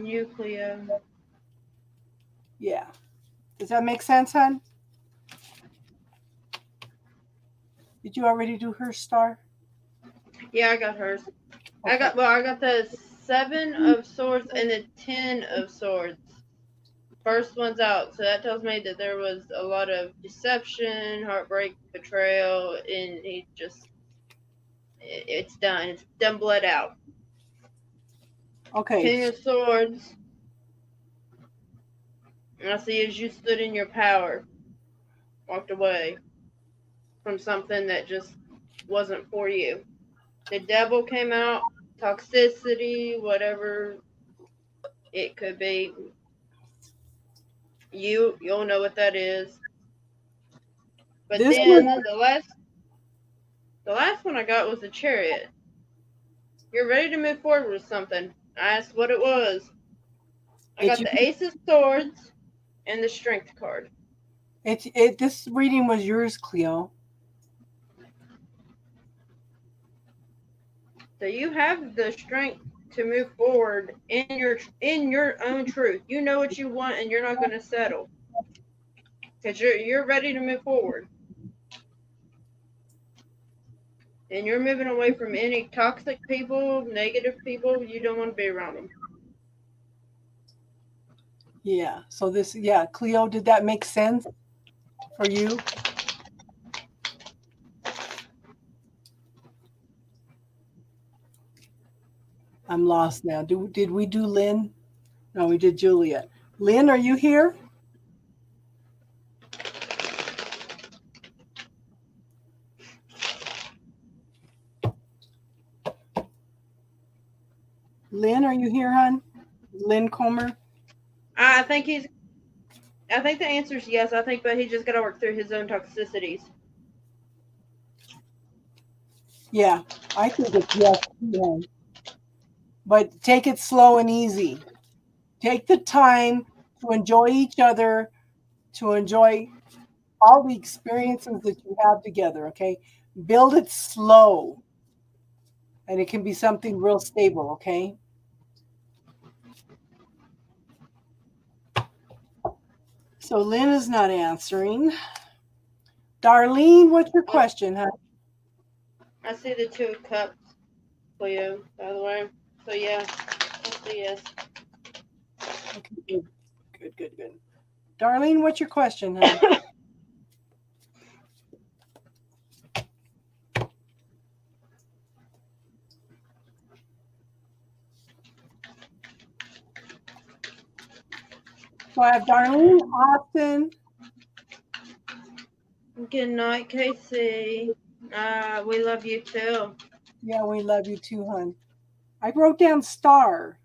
Speaker 2: You, Cleo.
Speaker 1: Yeah. Does that make sense, hon? Did you already do her star?
Speaker 2: Yeah, I got hers.
Speaker 1: Okay.
Speaker 2: I got the 7 of Swords and the 10 of Swords. First one's out, so that tells me that there was a lot of deception, heartbreak, betrayal, and it's done. It's done, bled out.
Speaker 1: Okay.
Speaker 2: King of Swords. And I see as you stood in your power, walked away from something that just wasn't for you. The devil came out, toxicity, whatever it could be. You'll know what that is. But
Speaker 1: This
Speaker 2: then
Speaker 1: was
Speaker 2: the last one I got was the Chariot. You're ready to move forward with something. I asked what it was. I got the Ace of Swords and the Strength card.
Speaker 1: this reading was yours, Cleo.
Speaker 2: So you have the strength to move forward in your own truth. You know what you want, and you're not going to settle because you're ready to move forward, and you're moving away from any toxic people, negative people. You don't want to be around them.
Speaker 1: Yeah. So Cleo, did that make sense for you? I'm lost now. Did we do Lynn? No, we did Juliet. Lynn, are you here? Lynn, are you here, hon? Lynn Comer?
Speaker 2: I think the answer is yes. But he just got to work through his own toxicities.
Speaker 1: Yeah, I think it's yes. Yeah. But take it slow and easy. Take the time to enjoy each other, to enjoy all the experiences that you have together, okay? Build it slow. And it can be something real stable, okay? So Lynn is not answering. Darlene, what's your question, huh?
Speaker 2: I see the 2 of Cups for you, by the way. So yeah, that's a yes.
Speaker 1: Okay, good. Darlene, what's your question, huh? So I have Darlene, Austin.
Speaker 2: Good night, Casey. We love you too.
Speaker 1: Yeah, we love you too, hon. I wrote down star.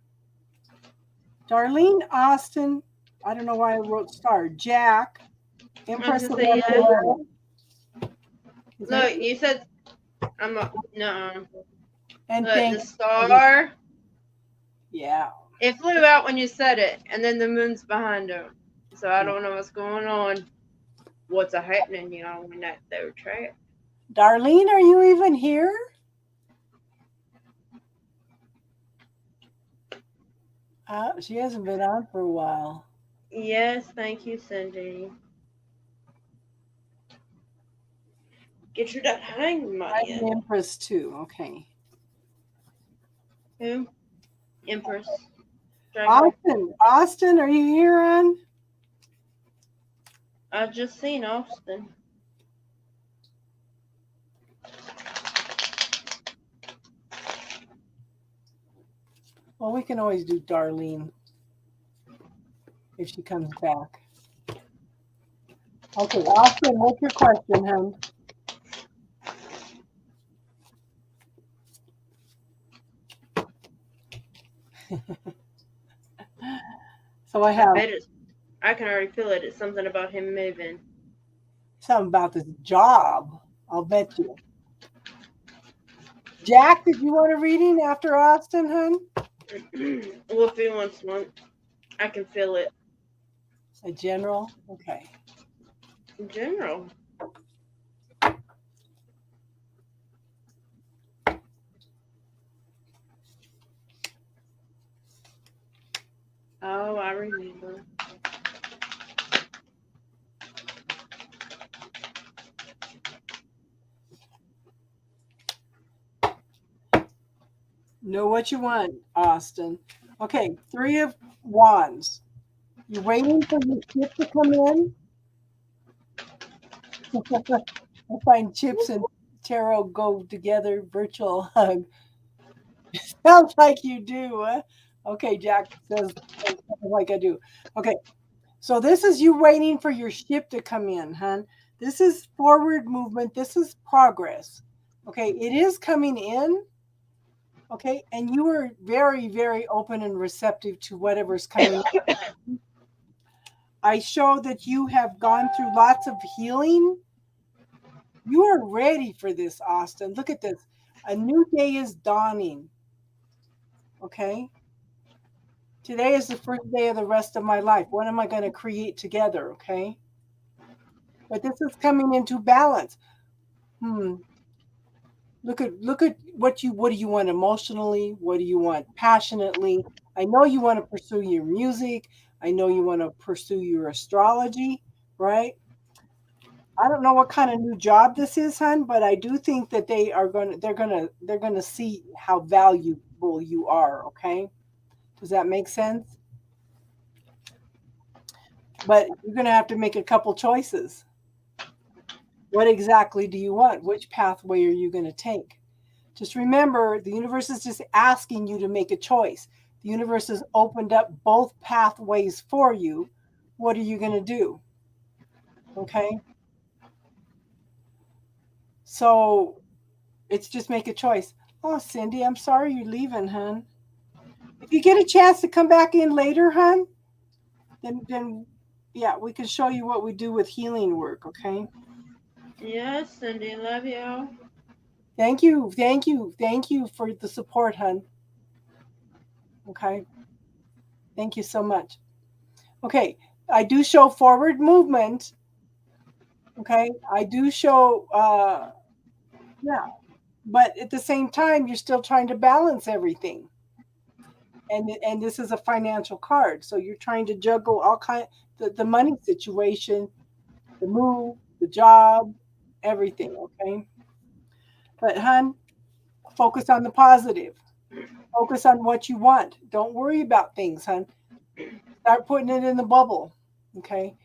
Speaker 1: Darlene, Austin. I don't know why I wrote star. Jack. Empress of
Speaker 2: Look, you said no.
Speaker 1: And
Speaker 2: look, the star.
Speaker 1: Yeah.
Speaker 2: It flew out when you said it, and then the moon's behind him. So I don't know what's going on. What's happening, y'all, in that third track?
Speaker 1: Darlene, are you even here? She hasn't been on for a while.
Speaker 2: Yes, thank you, Cindy. Get your that hang money
Speaker 1: I'm
Speaker 2: in.
Speaker 1: an Empress too. Okay.
Speaker 2: Who? Empress. Dragon.
Speaker 1: Austin, are you here, on?
Speaker 2: I've just seen Austin.
Speaker 1: Well, we can always do Darlene if she comes back. Okay, Austin, what's your question, hon? So I have
Speaker 2: bet it's. I can already feel it. It's something about him moving.
Speaker 1: something about this job. I'll bet you. Jack, did you want a reading after Austin, hon?
Speaker 2: Well, if he wants one, I can feel it.
Speaker 1: A general? Okay.
Speaker 2: In general. Oh, I remember.
Speaker 1: Know what you want, Austin. Okay, 3 of Wands. You're waiting for your ship to come in? I find chips and tarot go together. Virtual hug. Sounds like you do. Huh? Okay, Jack says like I do. Okay, so this is you waiting for your ship to come in, hon. This is forward movement. This is progress. Okay, it is coming in. Okay, and you were very, very open and receptive to whatever's coming. I show that you have gone through lots of healing. You are ready for this, Austin. Look at this. A new day is dawning. Okay. Today is the first day of the rest of my life. What am I going to create together? Okay. But this is coming into balance. Look at what do you want emotionally? What do you want passionately? I know you want to pursue your music. I know you want to pursue your astrology, right? I don't know what kind of new job this is, hon, but I do think that they're gonna see how valuable you are, okay? Does that make sense? But you're gonna have to make a couple choices. What exactly do you want? Which pathway are you gonna take? Just remember, the universe is just asking you to make a choice. The universe has opened up both pathways for you. What are you going to do? Okay. So it's just make a choice. Oh, Cindy, I'm sorry you're leaving, hon. If you get a chance to come back in later, hon, then yeah, we can show you what we do with healing work, okay?
Speaker 2: Yes, Cindy, love you.
Speaker 1: Thank you. Thank you. Thank you for the support, hon. Okay. Thank you so much. Okay. I do show forward movement. Okay. I do show, yeah. But at the same time, you're still trying to balance everything. And this is a financial card. So you're trying to juggle all kind the money situation, the move, the job, everything. Okay. But hon, focus on the positive. Focus on what you want. Don't worry about things, hon. Start putting it in the bubble. Okay.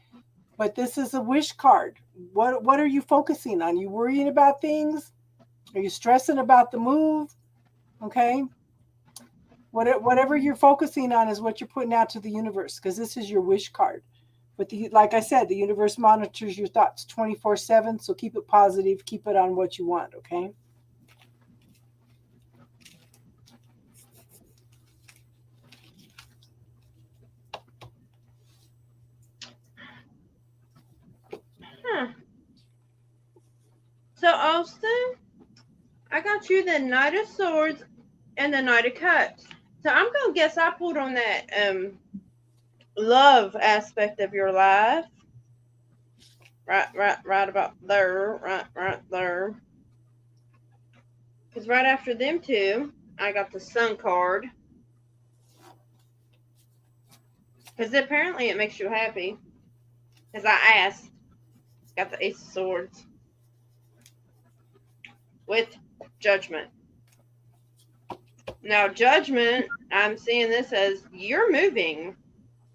Speaker 1: But this is a wish card. What are you focusing on? You worrying about things? Are you stressing about the move? Okay. Whatever you're focusing on is what you're putting out to the universe, because this is your wish card. But like I said, the universe monitors your thoughts 24/7. So keep it positive. Keep it on what you want. Okay.
Speaker 2: Huh. So, Austin, I got you the Knight of Swords and the Knight of Cups. So I'm gonna guess I pulled on that love aspect of your life. Right about there. Right there. Because right after them two, I got the Sun card. Because apparently it makes you happy. Because I asked. Got the Ace of Swords. With Judgment. Now, Judgment, I'm seeing this as you're moving.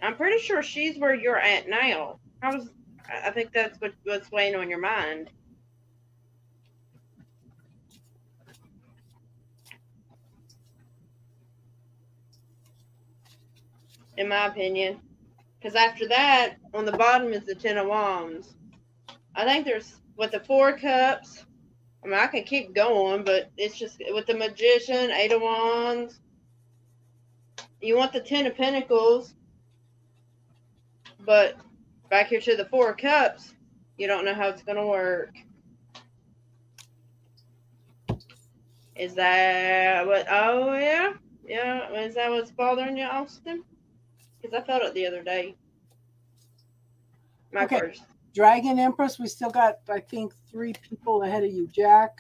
Speaker 2: I'm pretty sure she's where you're at now. I think that's what's weighing on your mind. In my opinion. Because after that, on the bottom is the Ten of Wands. I think there's, with the Four Cups, I mean, I can keep going, but it's just, with the Magician, Eight of Wands, you want the Ten of Pentacles, but back here to the Four of Cups, you don't know how it's going to work. Is that what, oh yeah? Yeah, is that what's bothering you, Austin? Because I felt it the other day. My first.
Speaker 1: Dragon Empress, we still got, I think, 3 people ahead of you. Jack,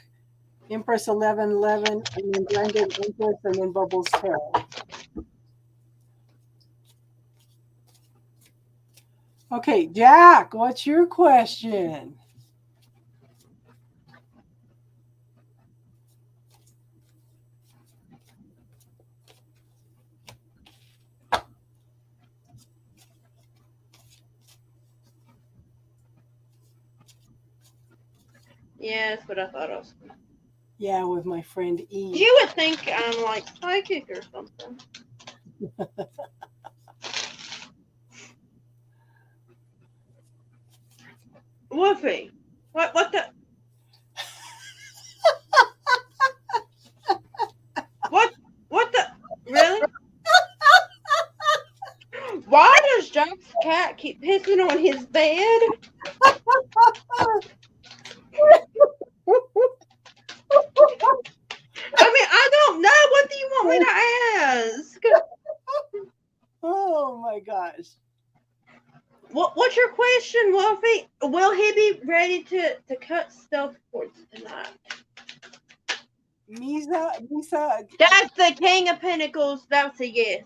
Speaker 1: Empress 1111, and then Dragon Empress, and then Bubbles Tarot. Okay, Jack, what's your question?
Speaker 2: Yeah, that's what I thought, Austin.
Speaker 1: Yeah, with my friend E.
Speaker 2: You would think I'm like psychic or something. Wolfie, what the? what the? Really? Why does Jack's cat keep pissing on his bed? I mean, I don't know. What do you want me to ask?
Speaker 1: Oh my gosh.
Speaker 2: What's your question, Wolfie? Will he be ready to cut stealth cords tonight?
Speaker 1: Misa.
Speaker 2: That's the King of Pentacles. That's a yes.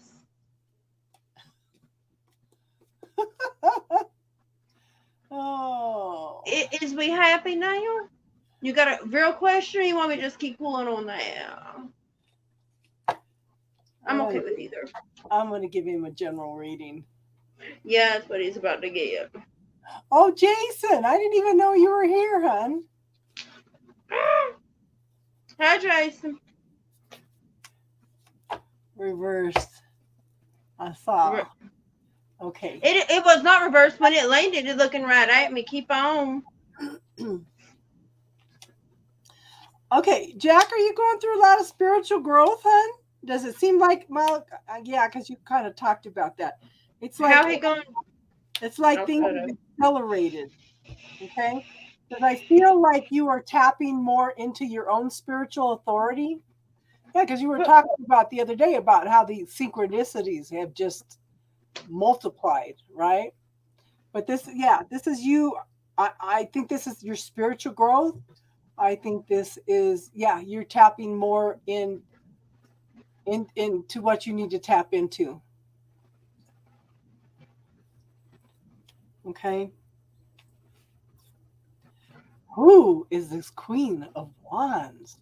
Speaker 1: Oh.
Speaker 2: Is we happy now? You got a real question, or you want me to just keep pulling on that? I'm okay with either.
Speaker 1: I'm going to give him a general reading.
Speaker 2: Yeah, that's what he's about to get.
Speaker 1: Oh, Jason, I didn't even know you were here, hon.
Speaker 2: Hi, Jason.
Speaker 1: Reversed. I saw. Okay.
Speaker 2: It was not reversed. When it landed, it looking right at me. Keep on.
Speaker 1: Okay, Jack, are you going through a lot of spiritual growth, hon? Does it seem like, well, yeah, because you kind of talked about that. It's like,
Speaker 2: how he going?
Speaker 1: It's like things have accelerated. Okay, because I feel like you are tapping more into your own spiritual authority. Yeah, because you were talking about the other day about how the synchronicities have just multiplied, right? But this is you. I think this is your spiritual growth. I think this is, you're tapping more into what you need to tap into. Okay. Who is this Queen of Wands?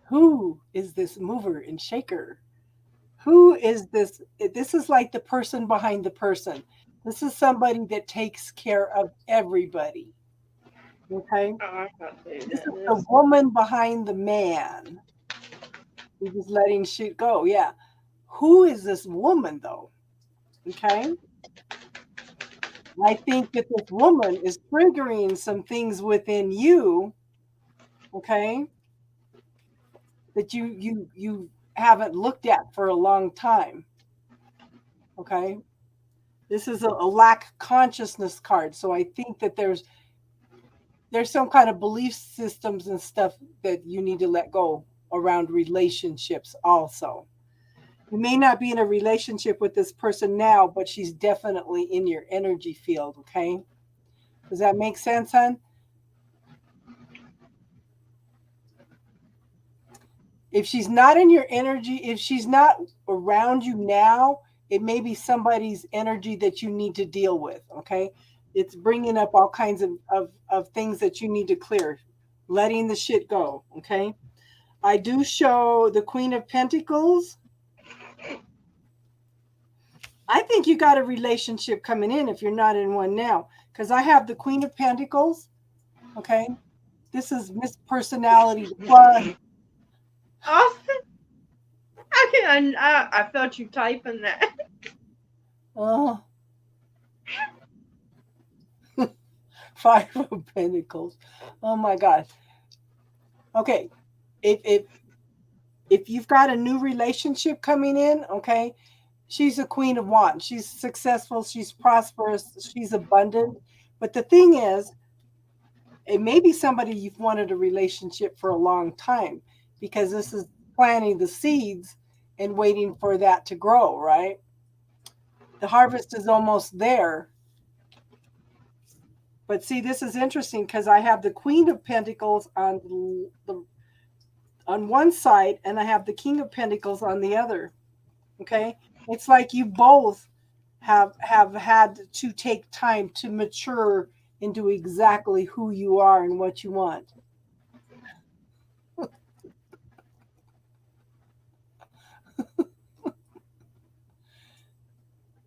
Speaker 1: Who is this mover and shaker? Who is this? This is like the person behind the person. This is somebody that takes care of everybody. Okay? This is the woman behind the man. He's just letting shit go. Yeah. Who is this woman, though? Okay? I think that this woman is triggering some things within you, okay, that you haven't looked at for a long time. Okay? This is a lack consciousness card. So I think that there's some kind of belief systems and stuff that you need to let go around relationships also. You may not be in a relationship with this person now, but she's definitely in your energy field, okay? Does that make sense, hon? If she's not in your energy, if she's not around you now, it may be somebody's energy that you need to deal with. Okay. It's bringing up all kinds of things that you need to clear, letting the shit go. Okay. I do show the Queen of Pentacles. I think you got a relationship coming in if you're not in one now, because I have the Queen of Pentacles. Okay. This is Miss Personality Plus.
Speaker 2: Austin, I felt you typing that.
Speaker 1: Oh. Five of Pentacles. Oh my God. Okay. If you've got a new relationship coming in, okay, she's a Queen of Wands. She's successful, she's prosperous, she's abundant. But the thing is, it may be somebody you've wanted a relationship for a long time, because this is planting the seeds and waiting for that to grow, right? The harvest is almost there. But see, this is interesting because I have the Queen of Pentacles on one side and I have the King of Pentacles on the other. Okay? It's like you both have had to take time to mature into exactly who you are and what you want.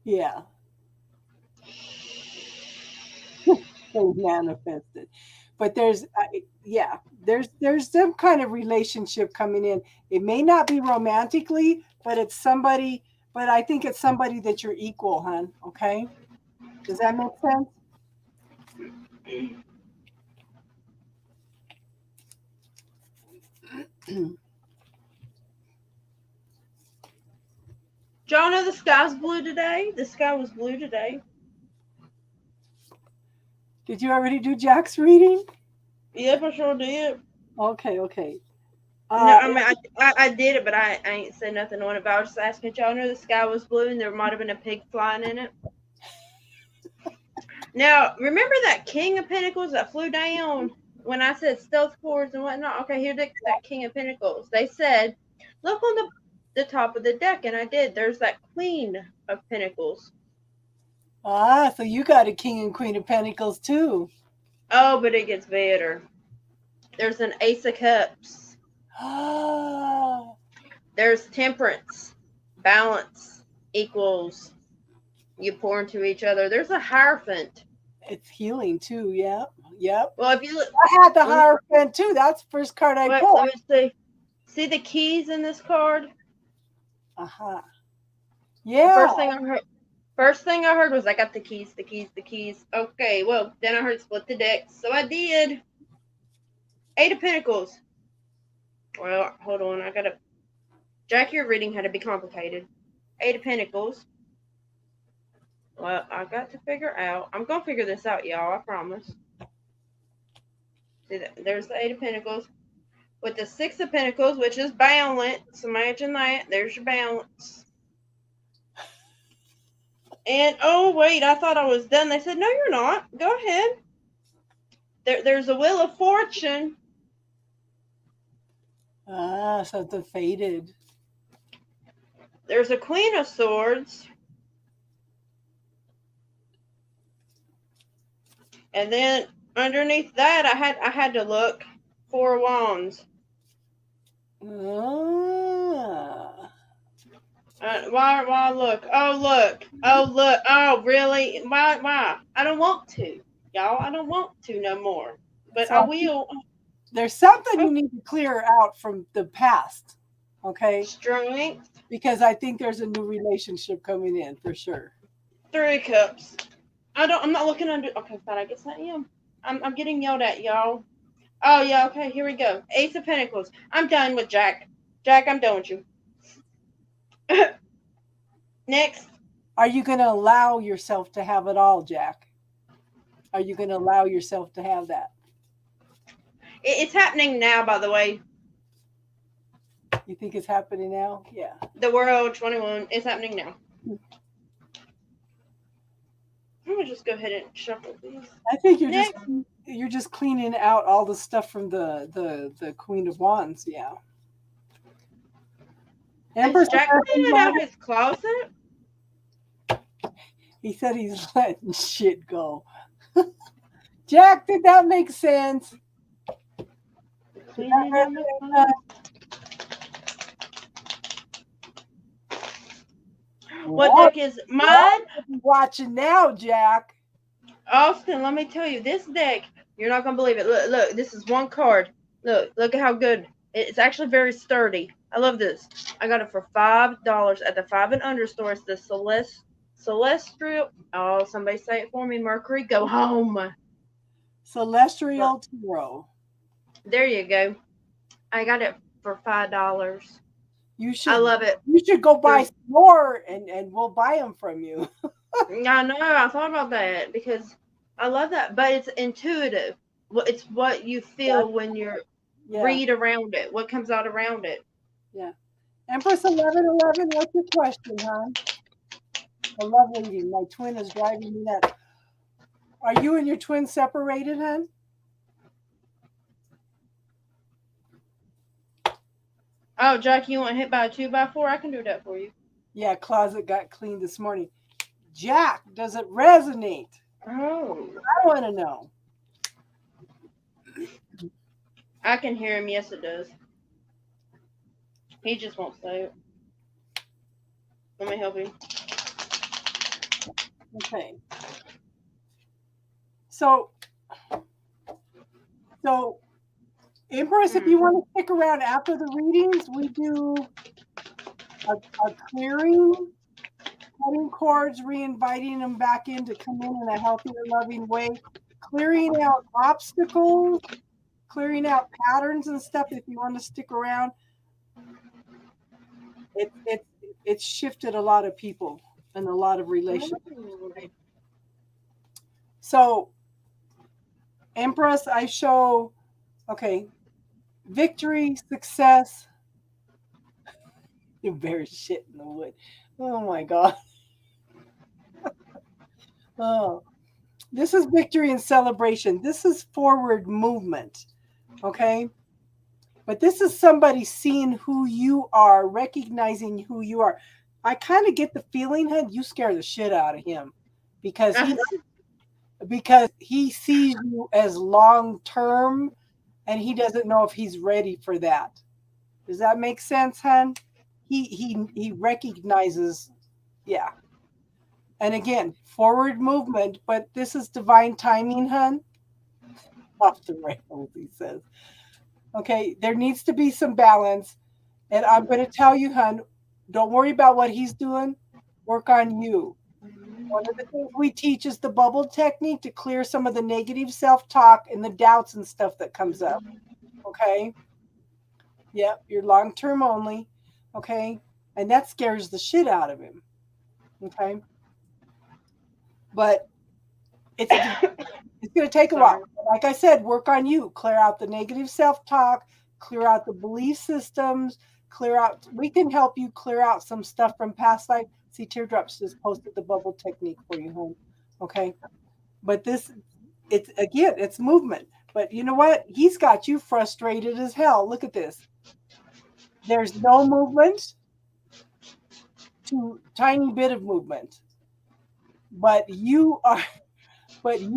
Speaker 1: Yeah. They manifested. But there's some kind of relationship coming in. It may not be romantically, but it's somebody, but I think it's somebody that you're equal, hon. Okay? Does that make sense?
Speaker 2: Y'all know the sky's blue today? The sky was blue today.
Speaker 1: Did you already do Jack's reading?
Speaker 2: Yep, I sure did.
Speaker 1: Okay.
Speaker 2: No, I mean, I did it, but I ain't said nothing on it. But I was just asking, y'all know the sky was blue and there might have been a pig flying in it? Now, remember that King of Pentacles that flew down when I said stealth cords and whatnot? Okay, here's that King of Pentacles. They said, look on the top of the deck, and I did. There's that Queen of Pentacles.
Speaker 1: So you got a King and Queen of Pentacles too.
Speaker 2: Oh, but it gets better. There's an Ace of Cups. There's Temperance, balance, equals. You pour into each other. There's a Hierophant.
Speaker 1: It's healing too. Yep.
Speaker 2: Well, if you look,
Speaker 1: I had the Hierophant too. That's the first card I pulled.
Speaker 2: Let me see. See the keys in this card?
Speaker 1: Yeah.
Speaker 2: First thing I heard was I got the keys. Okay, well, then I heard split the deck. So I did. Eight of Pentacles. Well, hold on. Jack, your reading had to be complicated. Eight of Pentacles. Well, I got to figure out. I'm going to figure this out, y'all. I promise. See, there's the Eight of Pentacles. With the Six of Pentacles, which is balance. Imagine that. There's your balance. And, oh, wait, I thought I was done. They said, no, you're not. Go ahead. There's a Wheel of Fortune.
Speaker 1: So the faded.
Speaker 2: There's a Queen of Swords. And then underneath that, I had to look. Four of Wands. Why look? Oh, look. Oh, really? Why? I don't want to, y'all. I don't want to no more. But I will.
Speaker 1: There's something you need to clear out from the past, okay?
Speaker 2: Strength.
Speaker 1: Because I think there's a new relationship coming in for sure.
Speaker 2: Three of Cups. I'm not looking under. Okay, fine. I guess I am. I'm getting yelled at, y'all. Oh yeah. Okay, here we go. Ace of Pentacles. I'm done with Jack. Jack, I'm done with you. Next.
Speaker 1: Are you going to allow yourself to have it all, Jack? Are you going to allow yourself to have that?
Speaker 2: It's happening now, by the way.
Speaker 1: You think it's happening now? Yeah.
Speaker 2: The World 21 is happening now. I'm going to just go ahead and shuffle these.
Speaker 1: I think you're just cleaning out all the stuff from the Queen of Wands, yeah. Empress
Speaker 2: Is Jack
Speaker 1: 11,
Speaker 2: cleaning out his closet?
Speaker 1: he said he's letting shit go. Jack, did that make sense?
Speaker 2: Cleaning out my closet. What deck is mine?
Speaker 1: Watching now, Jack.
Speaker 2: Austin, let me tell you, this deck, you're not gonna believe it. Look, this is one card. Look at how good. It's actually very sturdy. I love this. I got it for $5 at the 5 and Under store. It's the Celestial. Oh, somebody say it for me. Mercury, go home.
Speaker 1: Celestial Tarot.
Speaker 2: There you go. I got it for $5.
Speaker 1: You should.
Speaker 2: I love it.
Speaker 1: You should go buy some more, and we'll buy them from you.
Speaker 2: I know. I thought about that because I love that, but it's intuitive. It's what you feel when you're read around it. What comes out around it.
Speaker 1: Yeah. Empress 1111, what's your question, hon? I love reading. My twin is driving me nuts. Are you and your twin separated, hon?
Speaker 2: Oh, Jack, you want hit by a 2x4? I can do that for you.
Speaker 1: Yeah, closet got cleaned this morning. Jack, does it resonate?
Speaker 2: Oh.
Speaker 1: I want to know.
Speaker 2: I can hear him. Yes, it does. He just won't say it. Let me help you.
Speaker 1: Okay. So Empress, if you want to stick around after the readings, we do a clearing, cutting cords, re-inviting them back in to come in a healthier, loving way, clearing out obstacles, clearing out patterns and stuff. If you want to stick around, it's shifted a lot of people and a lot of relationships. So, Empress, I show, okay, victory, success. You bear shit in the wood. Oh my God. Oh, this is victory and celebration. This is forward movement. Okay. But this is somebody seeing who you are, recognizing who you are. I kind of get the feeling, Hun, you scare the shit out of him because he sees you as long term and he doesn't know if he's ready for that. Does that make sense, Hun? He recognizes, yeah. And again, forward movement, but this is divine timing, Hun. Off the rails, he says. Okay, there needs to be some balance. And I'm going to tell you, Hun, don't worry about what he's doing. Work on you. One of the things we teach is the bubble technique to clear some of the negative self-talk and the doubts and stuff that comes up. Okay? Yep, you're long-term only. Okay? And that scares the shit out of him. Okay? But it's going to take a while. Like I said, work on you. Clear out the negative self-talk, clear out the belief systems, clear out. We can help you clear out some stuff from past life. See, Teardrops just posted the bubble technique for you, home. Okay? But it's movement. But you know what? He's got you frustrated as hell. Look at this. There's no movement to tiny bit of movement. But you are. What?
Speaker 2: Are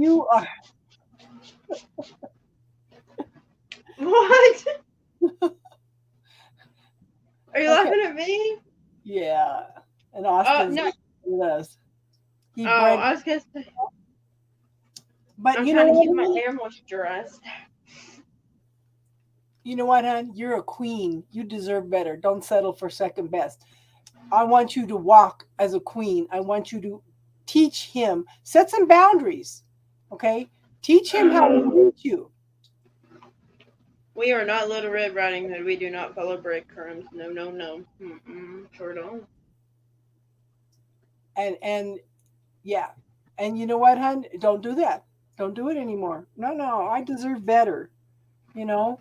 Speaker 2: you laughing at me?
Speaker 1: Yeah. And Austin does.
Speaker 2: I was gonna say.
Speaker 1: But
Speaker 2: I'm
Speaker 1: you know
Speaker 2: trying to keep
Speaker 1: what?
Speaker 2: my hair moisturized.
Speaker 1: You know what, hon? You're a queen. You deserve better. Don't settle for second best. I want you to walk as a queen. I want you to teach him. Set some boundaries. Okay? Teach him how to treat you.
Speaker 2: We are not Little Red Riding Hood. We do not follow breadcrumbs. No. Sure don't.
Speaker 1: And yeah. And you know what, hon? Don't do that. Don't do it anymore. No. I deserve better. You know?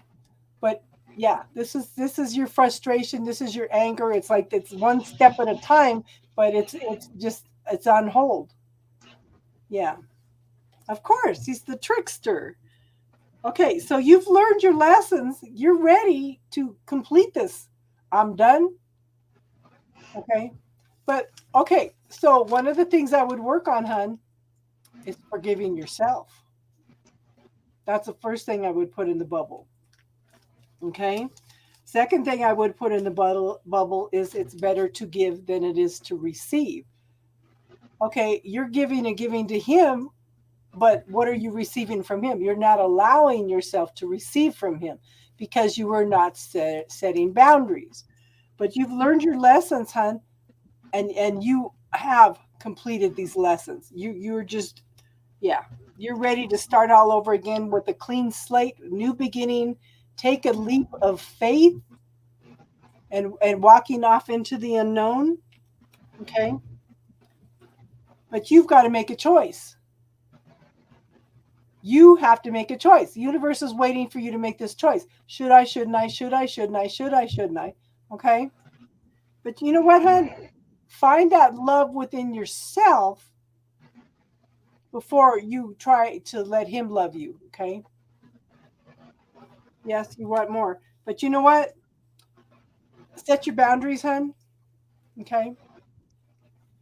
Speaker 1: But yeah, this is your frustration. This is your anger. It's like it's one step at a time, but it's on hold. Yeah. Of course, he's the trickster. Okay, so you've learned your lessons. You're ready to complete this. I'm done. Okay. But okay, so one of the things I would work on, hun, is forgiving yourself. That's the first thing I would put in the bubble. Okay. Second thing I would put in the bubble is it's better to give than it is to receive. Okay, you're giving and giving to him, but what are you receiving from him? You're not allowing yourself to receive from him because you were not setting boundaries. But you've learned your lessons, hon, and you have completed these lessons. You're just, yeah, you're ready to start all over again with a clean slate, new beginning. Take a leap of faith and walking off into the unknown. Okay, but you've got to make a choice. You have to make a choice. The universe is waiting for you to make this choice. Should I, shouldn't I, should I, shouldn't I, should I, shouldn't I? Okay. But you know what, hon? Find that love within yourself before you try to let him love you. Okay. Yes, you want more. But you know what? Set your boundaries, hon. Okay.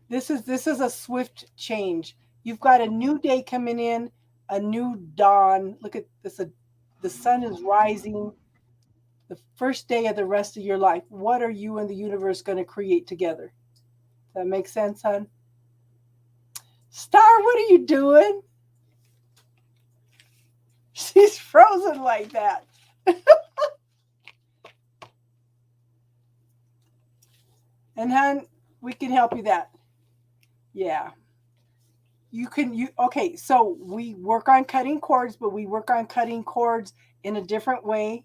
Speaker 1: This is a swift change. You've got a new day coming in, a new dawn. Look at this. The sun is rising. The first day of the rest of your life. What are you and the universe going to create together? Does that make sense, hon? Star, what are you doing? She's frozen like that. And hon, we can help you that. Yeah. You okay, so we work on cutting cords, but we work on cutting cords in a different way.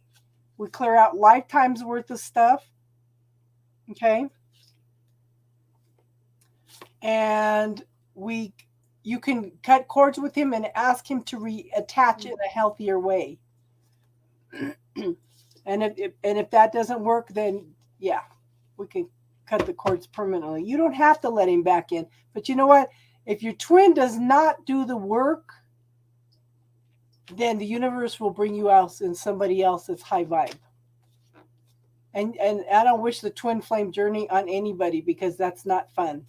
Speaker 1: We clear out lifetimes worth of stuff. Okay. And we you can cut cords with him and ask him to reattach in a healthier way. And if that doesn't work, then yeah, we can cut the cords permanently. You don't have to let him back in. But you know what? If your twin does not do the work, then the universe will bring you out in somebody else that's high vibe. And I don't wish the twin flame journey on anybody because that's not fun.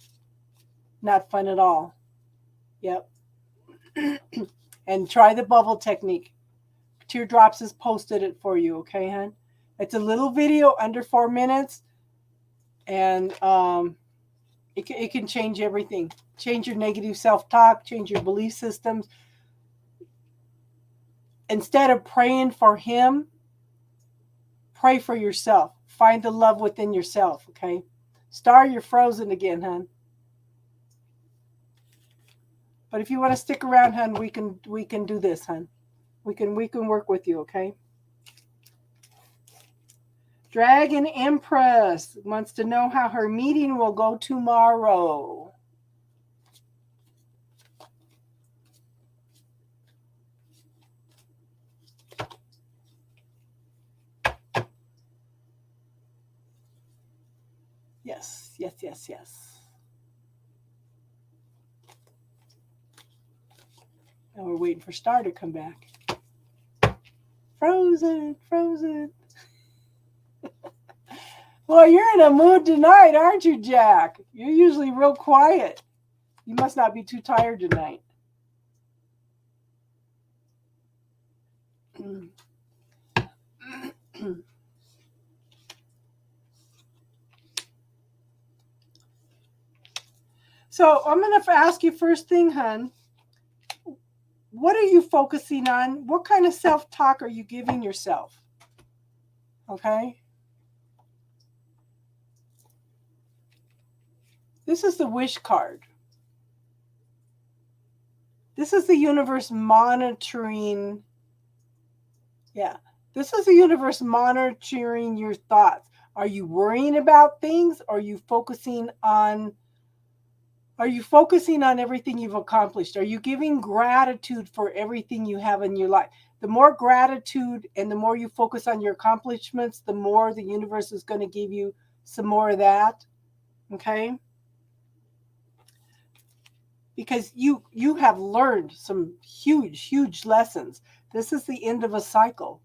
Speaker 1: Not fun at all. Yep. And try the bubble technique. Teardrops has posted it for you, okay, hon? It's a little video under 4 minutes, and it can change everything. Change your negative self-talk, change your belief systems. Instead of praying for him, pray for yourself. Find the love within yourself, okay? Star, you're frozen again, hon. But if you want to stick around, hon, we can do this, hon. We can work with you, okay? Dragon Empress wants to know how her meeting will go tomorrow. Yes, yes, yes, yes. Now we're waiting for Star to come back. Frozen, frozen. Well, you're in a mood tonight, aren't you, Jack? You're usually real quiet. You must not be too tired tonight. So I'm going to ask you first thing, hon. What are you focusing on? What kind of self-talk are you giving yourself? Okay. This is the wish card. This is the universe monitoring. Yeah. This is the universe monitoring your thoughts. Are you worrying about things? Or are you focusing on everything you've accomplished? Are you giving gratitude for everything you have in your life? The more gratitude and the more you focus on your accomplishments, the more the universe is going to give you some more of that. Okay? Because you have learned some huge lessons. This is the end of a cycle.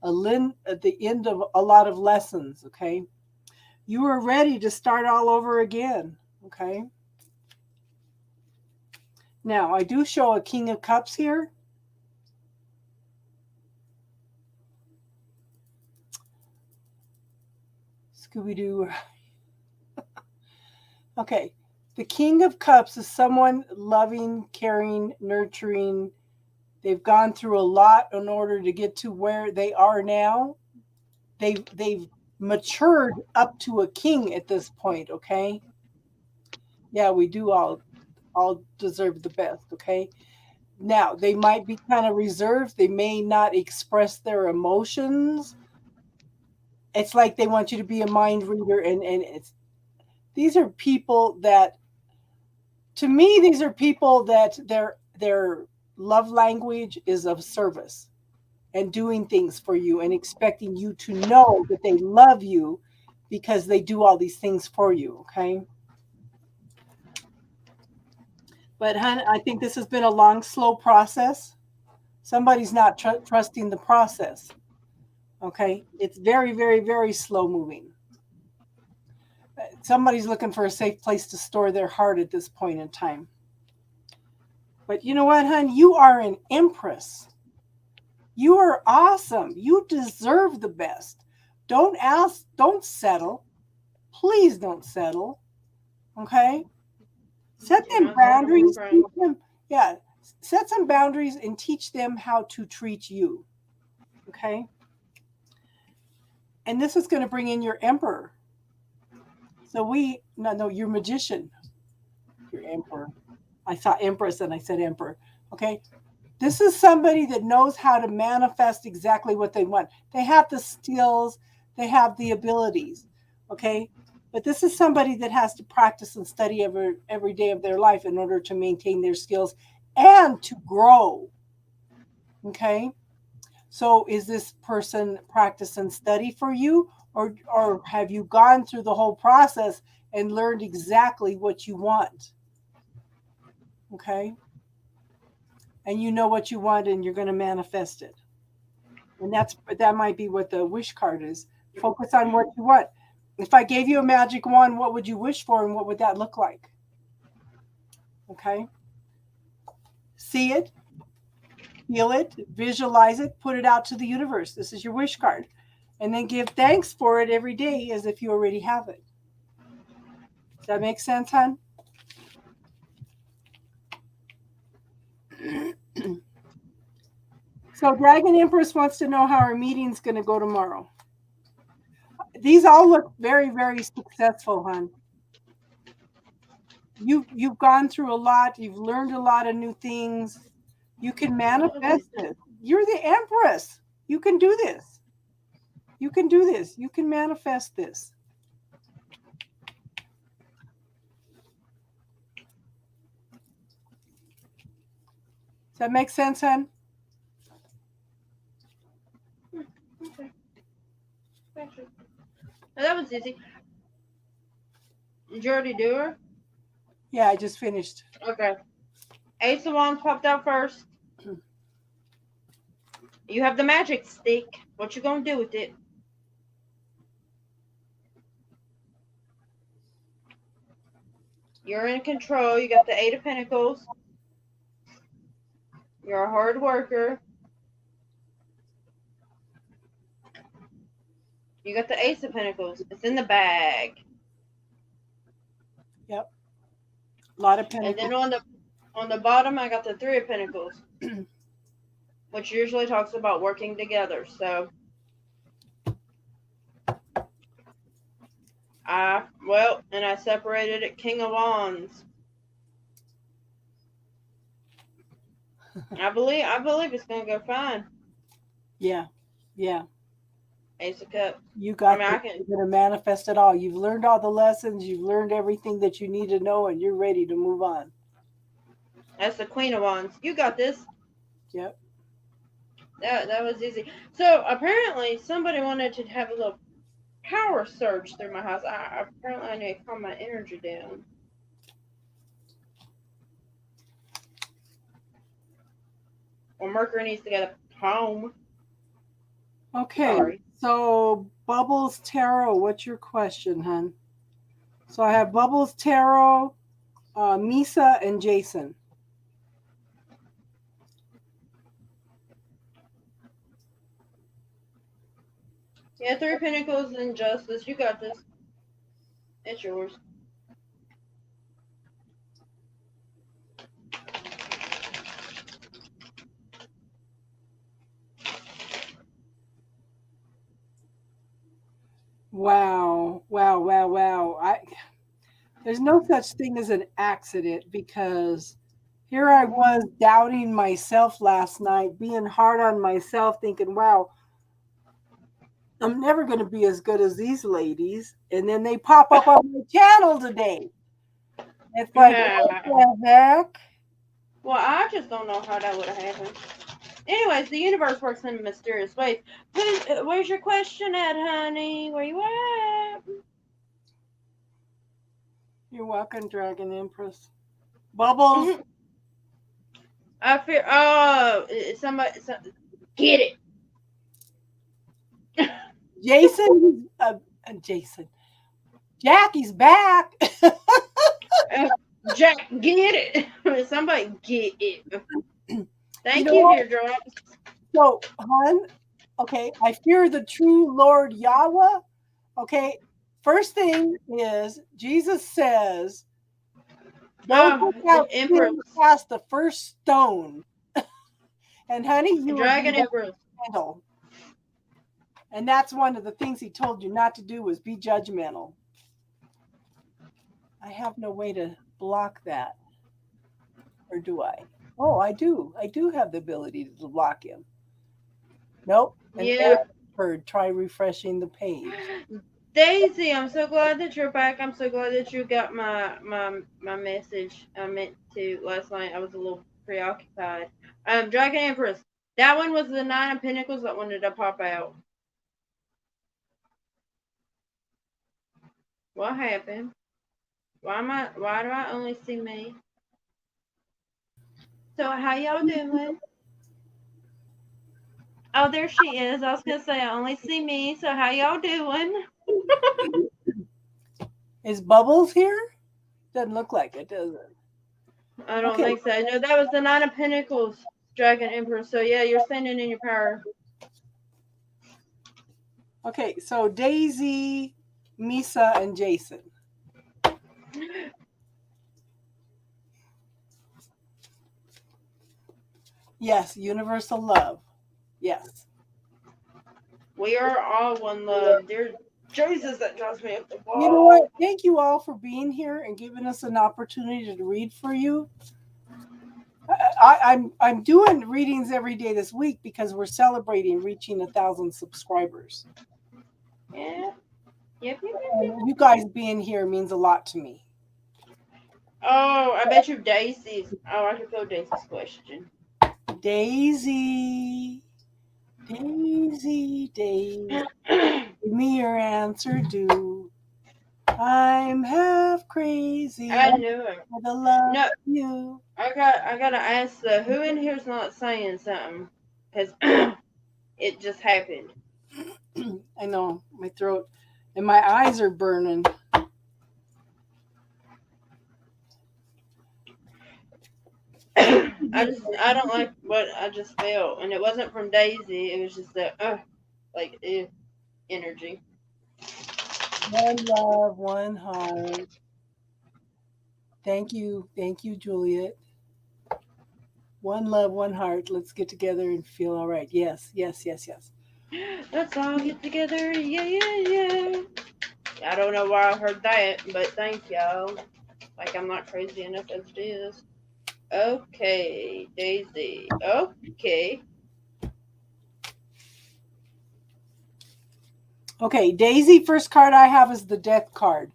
Speaker 1: At the end of a lot of lessons, okay? You are ready to start all over again. Okay. Now, I do show a King of Cups here. Scooby-Doo. Okay. The King of Cups is someone loving, caring, nurturing. They've gone through a lot in order to get to where they are now. They've matured up to a king at this point, okay? Yeah, we do all deserve the best, okay? Now, they might be kind of reserved. They may not express their emotions. It's like they want you to be a mind reader, and these are people that, to me, these are people that their love language is of service and doing things for you and expecting you to know that they love you because they do all these things for you, okay? But hon, I think this has been a long, slow process. Somebody's not trusting the process. Okay, it's very, very, very slow moving. Somebody's looking for a safe place to store their heart at this point in time. But you know what, hon? You are an empress. You are awesome. You deserve the best. Don't ask, don't settle. Please don't settle. Okay? Set them boundaries. Teach them, yeah, set some boundaries and teach them how to treat you. Okay? And this is going to bring in your emperor. So no, your magician, your emperor. I saw empress and I said emperor. Okay. This is somebody that knows how to manifest exactly what they want. They have the skills, they have the abilities. Okay. But this is somebody that has to practice and study every day of their life in order to maintain their skills and to grow. Okay. So is this person practice and study for you, or have you gone through the whole process and learned exactly what you want? Okay. And you know what you want and you're going to manifest it. And that might be what the wish card is. Focus on what you want. If I gave you a magic wand, what would you wish for and what would that look like? Okay. See it, feel it, visualize it, put it out to the universe. This is your wish card. And then give thanks for it every day as if you already have it. Does that make sense, hon? So Dragon Empress wants to know how our meeting's going to go tomorrow. These all look very, very successful, hon. You've gone through a lot. You've learned a lot of new things. You can manifest it. You're the Empress. You can do this. You can do this. You can manifest this. Does that make sense, hon?
Speaker 2: Okay. Gotcha. Oh, that was easy. Did you already do her?
Speaker 1: Yeah, I just finished.
Speaker 2: Okay. Ace of Wands popped out first. You have the magic stick. What you gonna do with it? You're in control. You got the Eight of Pentacles. You're a hard worker. You got the Ace of Pentacles. It's in the bag.
Speaker 1: Yep. A lot of pentacles.
Speaker 2: And then on the bottom, I got the Three of Pentacles, which usually talks about working together. So, and I separated it. King of Wands. I believe it's gonna go fine.
Speaker 1: Yeah.
Speaker 2: Ace of Cups.
Speaker 1: You got. You're gonna manifest it all. You've learned all the lessons. You've learned everything that you need to know, and you're ready to move on.
Speaker 2: That's the Queen of Wands. You got this.
Speaker 1: Yep.
Speaker 2: That was easy. So apparently somebody wanted to have a little power surge through my house. Apparently I need to calm my energy down. Or Mercury needs to get home.
Speaker 1: Okay,
Speaker 2: Sorry.
Speaker 1: so Bubbles Tarot, what's your question, hun? So I have Bubbles Tarot, Misa, and Jason.
Speaker 2: Yeah, Three of Pentacles and Justice. You got this. It's yours.
Speaker 1: Wow, wow, wow, wow. There's no such thing as an accident, because here I was doubting myself last night, being hard on myself, thinking, wow, I'm never going to be as good as these ladies. And then they pop up on my channel today. It's like, what the heck?
Speaker 2: Well, I just don't know how that would have happened. Anyways, the universe works in mysterious ways. Where's your question at, honey? Where you at?
Speaker 1: You're welcome, Dragon Empress. Bubbles.
Speaker 2: I fear. Oh, somebody. Get it.
Speaker 1: Jason. Jason. Jackie's back.
Speaker 2: Jack, get it. Somebody get it. Thank
Speaker 1: know
Speaker 2: you,
Speaker 1: what?
Speaker 2: Teardrops.
Speaker 1: So, hon, okay, I fear the true Lord Yahweh. Okay, first thing is Jesus says, "Don't
Speaker 2: Oh,
Speaker 1: put
Speaker 2: the
Speaker 1: out
Speaker 2: Empress.
Speaker 1: sin past the first stone." And honey, you would
Speaker 2: Dragon
Speaker 1: be
Speaker 2: Empress.
Speaker 1: judgmental. And that's one of the things he told you not to do, was be judgmental. I have no way to block that. Or do I? Oh, I do. I do have the ability to block him. Nope.
Speaker 2: Yeah.
Speaker 1: Try refreshing the page.
Speaker 2: Daisy, I'm so glad that you're back. I'm so glad that you got my message. I meant to last night. I was a little preoccupied. Dragon Empress. That one was the Nine of Pentacles that wanted to pop out. What happened? Why do I only see me? So how y'all doing? Oh, there she is. I was gonna say I only see me. So how y'all doing?
Speaker 1: Is Bubbles here? Doesn't look like it, does it?
Speaker 2: I don't think so. No, that was the Nine of Pentacles, Dragon Empress. So yeah, you're standing in your power.
Speaker 1: Okay, so Daisy, Misa, and Jason. Yes, universal love. Yes.
Speaker 2: We are all one love. Dear Jesus, that drives me up the wall.
Speaker 1: You know what? Thank you all for being here and giving us an opportunity to read for you. I'm doing readings every day this week because we're celebrating reaching 1,000 subscribers.
Speaker 2: Yeah. Yep.
Speaker 1: And you guys being here means a lot to me.
Speaker 2: Oh, I bet you Daisy's. Oh, I can feel Daisy's question.
Speaker 1: Daisy. Give me your answer, do. I'm half crazy.
Speaker 2: I knew it.
Speaker 1: For the love of you.
Speaker 2: I gotta ask though, who in here's not saying something? Because it just happened.
Speaker 1: I know, my throat and my eyes are burning.
Speaker 2: I don't like what I just felt, and it wasn't from Daisy. It was just that energy.
Speaker 1: One love, one heart. Thank you, Juliet. One love, one heart. Let's get together and feel all right. Yes.
Speaker 2: Let's all get together. Yeah. I don't know why I heard that, but thank y'all. Like I'm not crazy enough as it is. Okay, Daisy. Okay.
Speaker 1: Okay, Daisy, first card I have is the Death card.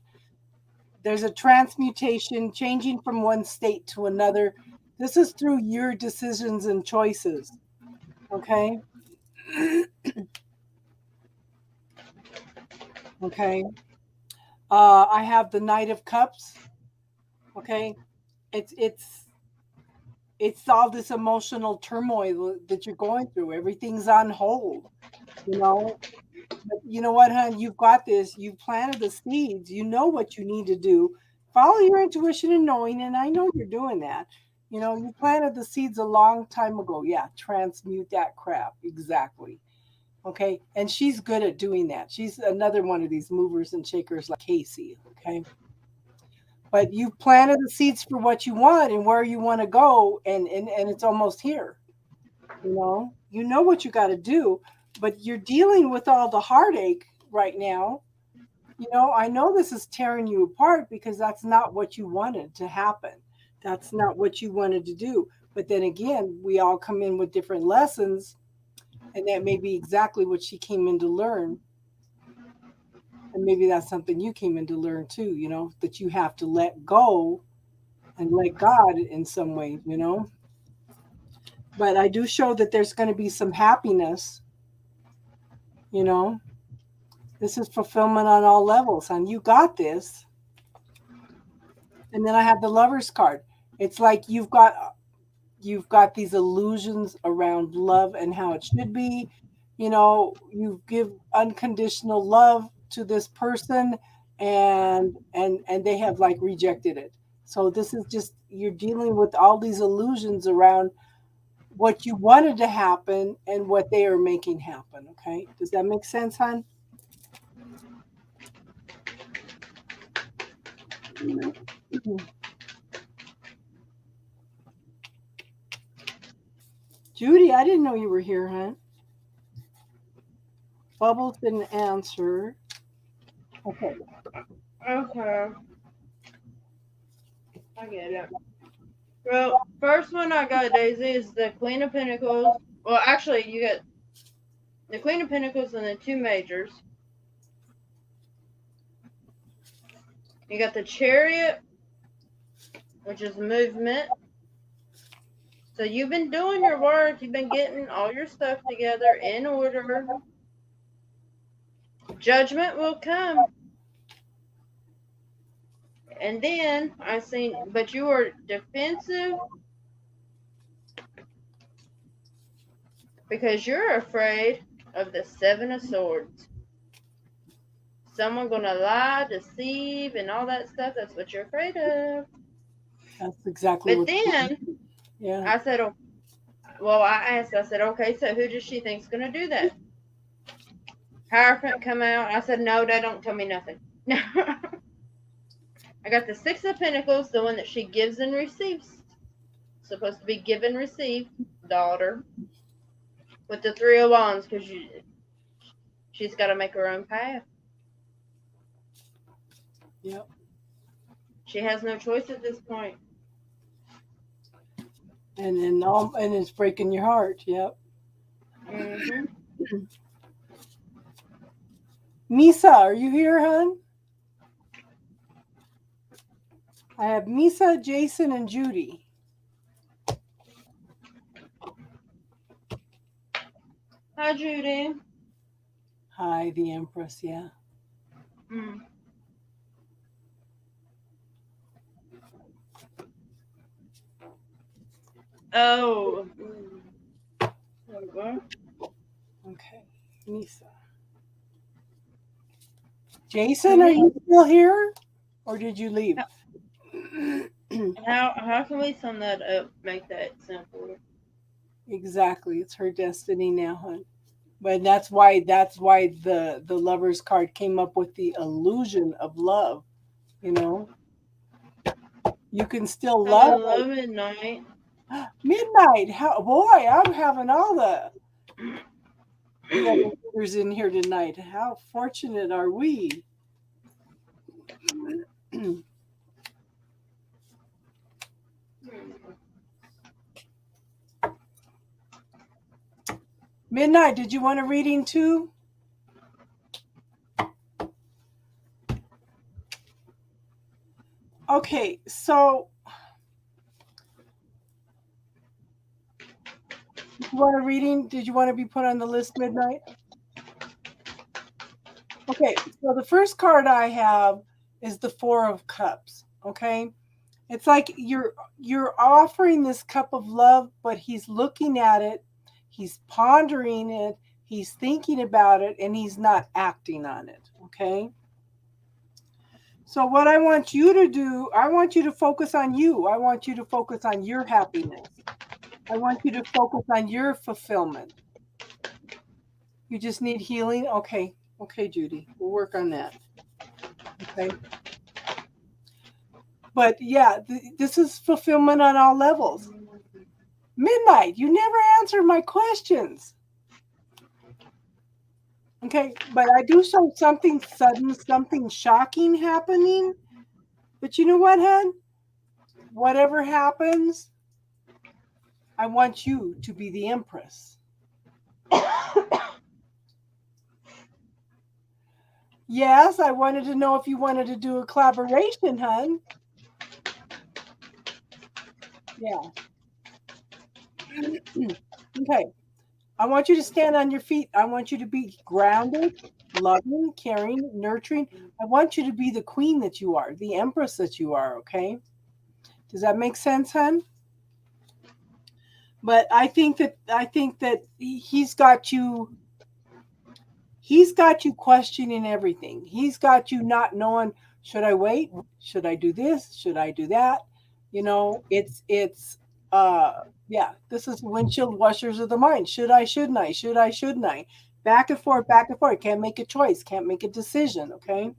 Speaker 1: There's a transmutation, changing from one state to another. This is through your decisions and choices. Okay? Okay. I have the Knight of Cups. Okay? It's it's all this emotional turmoil that you're going through. Everything's on hold, you know. But you know what, hon? You've got this. You've planted the seeds. You know what you need to do. Follow your intuition and knowing, and I know you're doing that. You know, you planted the seeds a long time ago. Yeah, transmute that crap. Exactly. Okay. And she's good at doing that. She's another one of these movers and shakers like Casey. Okay. But you've planted the seeds for what you want and where you want to go, and it's almost here. You know what you got to do, but you're dealing with all the heartache right now. I know this is tearing you apart because that's not what you wanted to happen. That's not what you wanted to do. But then again, we all come in with different lessons, and that may be exactly what she came in to learn. And maybe that's something you came in to learn too, that you have to let go and let God in some way. But I do show that there's going to be some happiness, you know. This is fulfillment on all levels, and you got this. And then I have the Lover's card. It's like you've got these illusions around love and how it should be. You give unconditional love to this person, and they have like rejected it. So this is just, you're dealing with all these illusions around what you wanted to happen and what they are making happen. Okay, does that make sense, hon? Judy, I didn't know you were here, huh? Bubbles didn't answer. Okay.
Speaker 2: Okay. I get it. Well, first one I got, Daisy, is the Queen of Pentacles. Well, actually, you get the Queen of Pentacles and the two majors. You got the Chariot, which is movement. So you've been doing your work. You've been getting all your stuff together in order. Judgment will come. And then I seen, but you are defensive because you're afraid of the Seven of Swords. Someone gonna lie, deceive, and all that stuff. That's what you're afraid of.
Speaker 1: That's exactly
Speaker 2: But
Speaker 1: what.
Speaker 2: then
Speaker 1: Yeah.
Speaker 2: I said, oh, well, I asked, I said, okay, so who does she think's gonna do that? Hierophant come out. I said, no, that don't tell me nothing. I got the Six of Pentacles, the one that she gives and receives. Supposed to be give and receive, daughter. With the Three of Wands, because she's got to make her own path.
Speaker 1: Yep.
Speaker 2: She has no choice at this point.
Speaker 1: And it's breaking your heart. Yep.
Speaker 2: Mm-hmm.
Speaker 1: Misa, are you here, hon? I have Misa, Jason, and Judy.
Speaker 2: Hi, Judy.
Speaker 1: Hi, the Empress. Yeah.
Speaker 2: Mm. Oh.
Speaker 1: Okay, Misa. Jason, are you still here, or did you leave?
Speaker 2: How can we sum that up? Make that simple.
Speaker 1: Exactly, it's her destiny now, hon. But that's why the Lover's card came up with the illusion of love. You can still love.
Speaker 2: Hello, midnight.
Speaker 1: Midnight. Boy, I'm having all the leaders in here tonight. How fortunate are we? Midnight, did you want a reading too? Okay, so you want a reading? Did you want to be put on the list, Midnight? Okay, so the first card I have is the Four of Cups, okay? It's like you're offering this cup of love, but he's looking at it, he's pondering it, he's thinking about it, and he's not acting on it. Okay. So what I want you to do, I want you to focus on you. I want you to focus on your happiness. I want you to focus on your fulfillment. You just need healing. Okay. Okay, Judy. We'll work on that. Okay. But yeah, this is fulfillment on all levels. Midnight, you never answered my questions. Okay, but I do show something sudden, something shocking happening. But you know what, hon? Whatever happens, I want you to be the empress. Yes, I wanted to know if you wanted to do a collaboration, hon. Yeah. Okay. I want you to stand on your feet. I want you to be grounded, loving, caring, nurturing. I want you to be the queen that you are, the empress that you are, okay? Does that make sense, hon? But I think that he's got you questioning everything. He's got you not knowing, should I wait? Should I do this? Should I do that? You know, it's yeah, this is windshield washers of the mind. Should I, shouldn't I? Should I, shouldn't I? Back and forth, back and forth. Can't make a choice, can't make a decision, okay?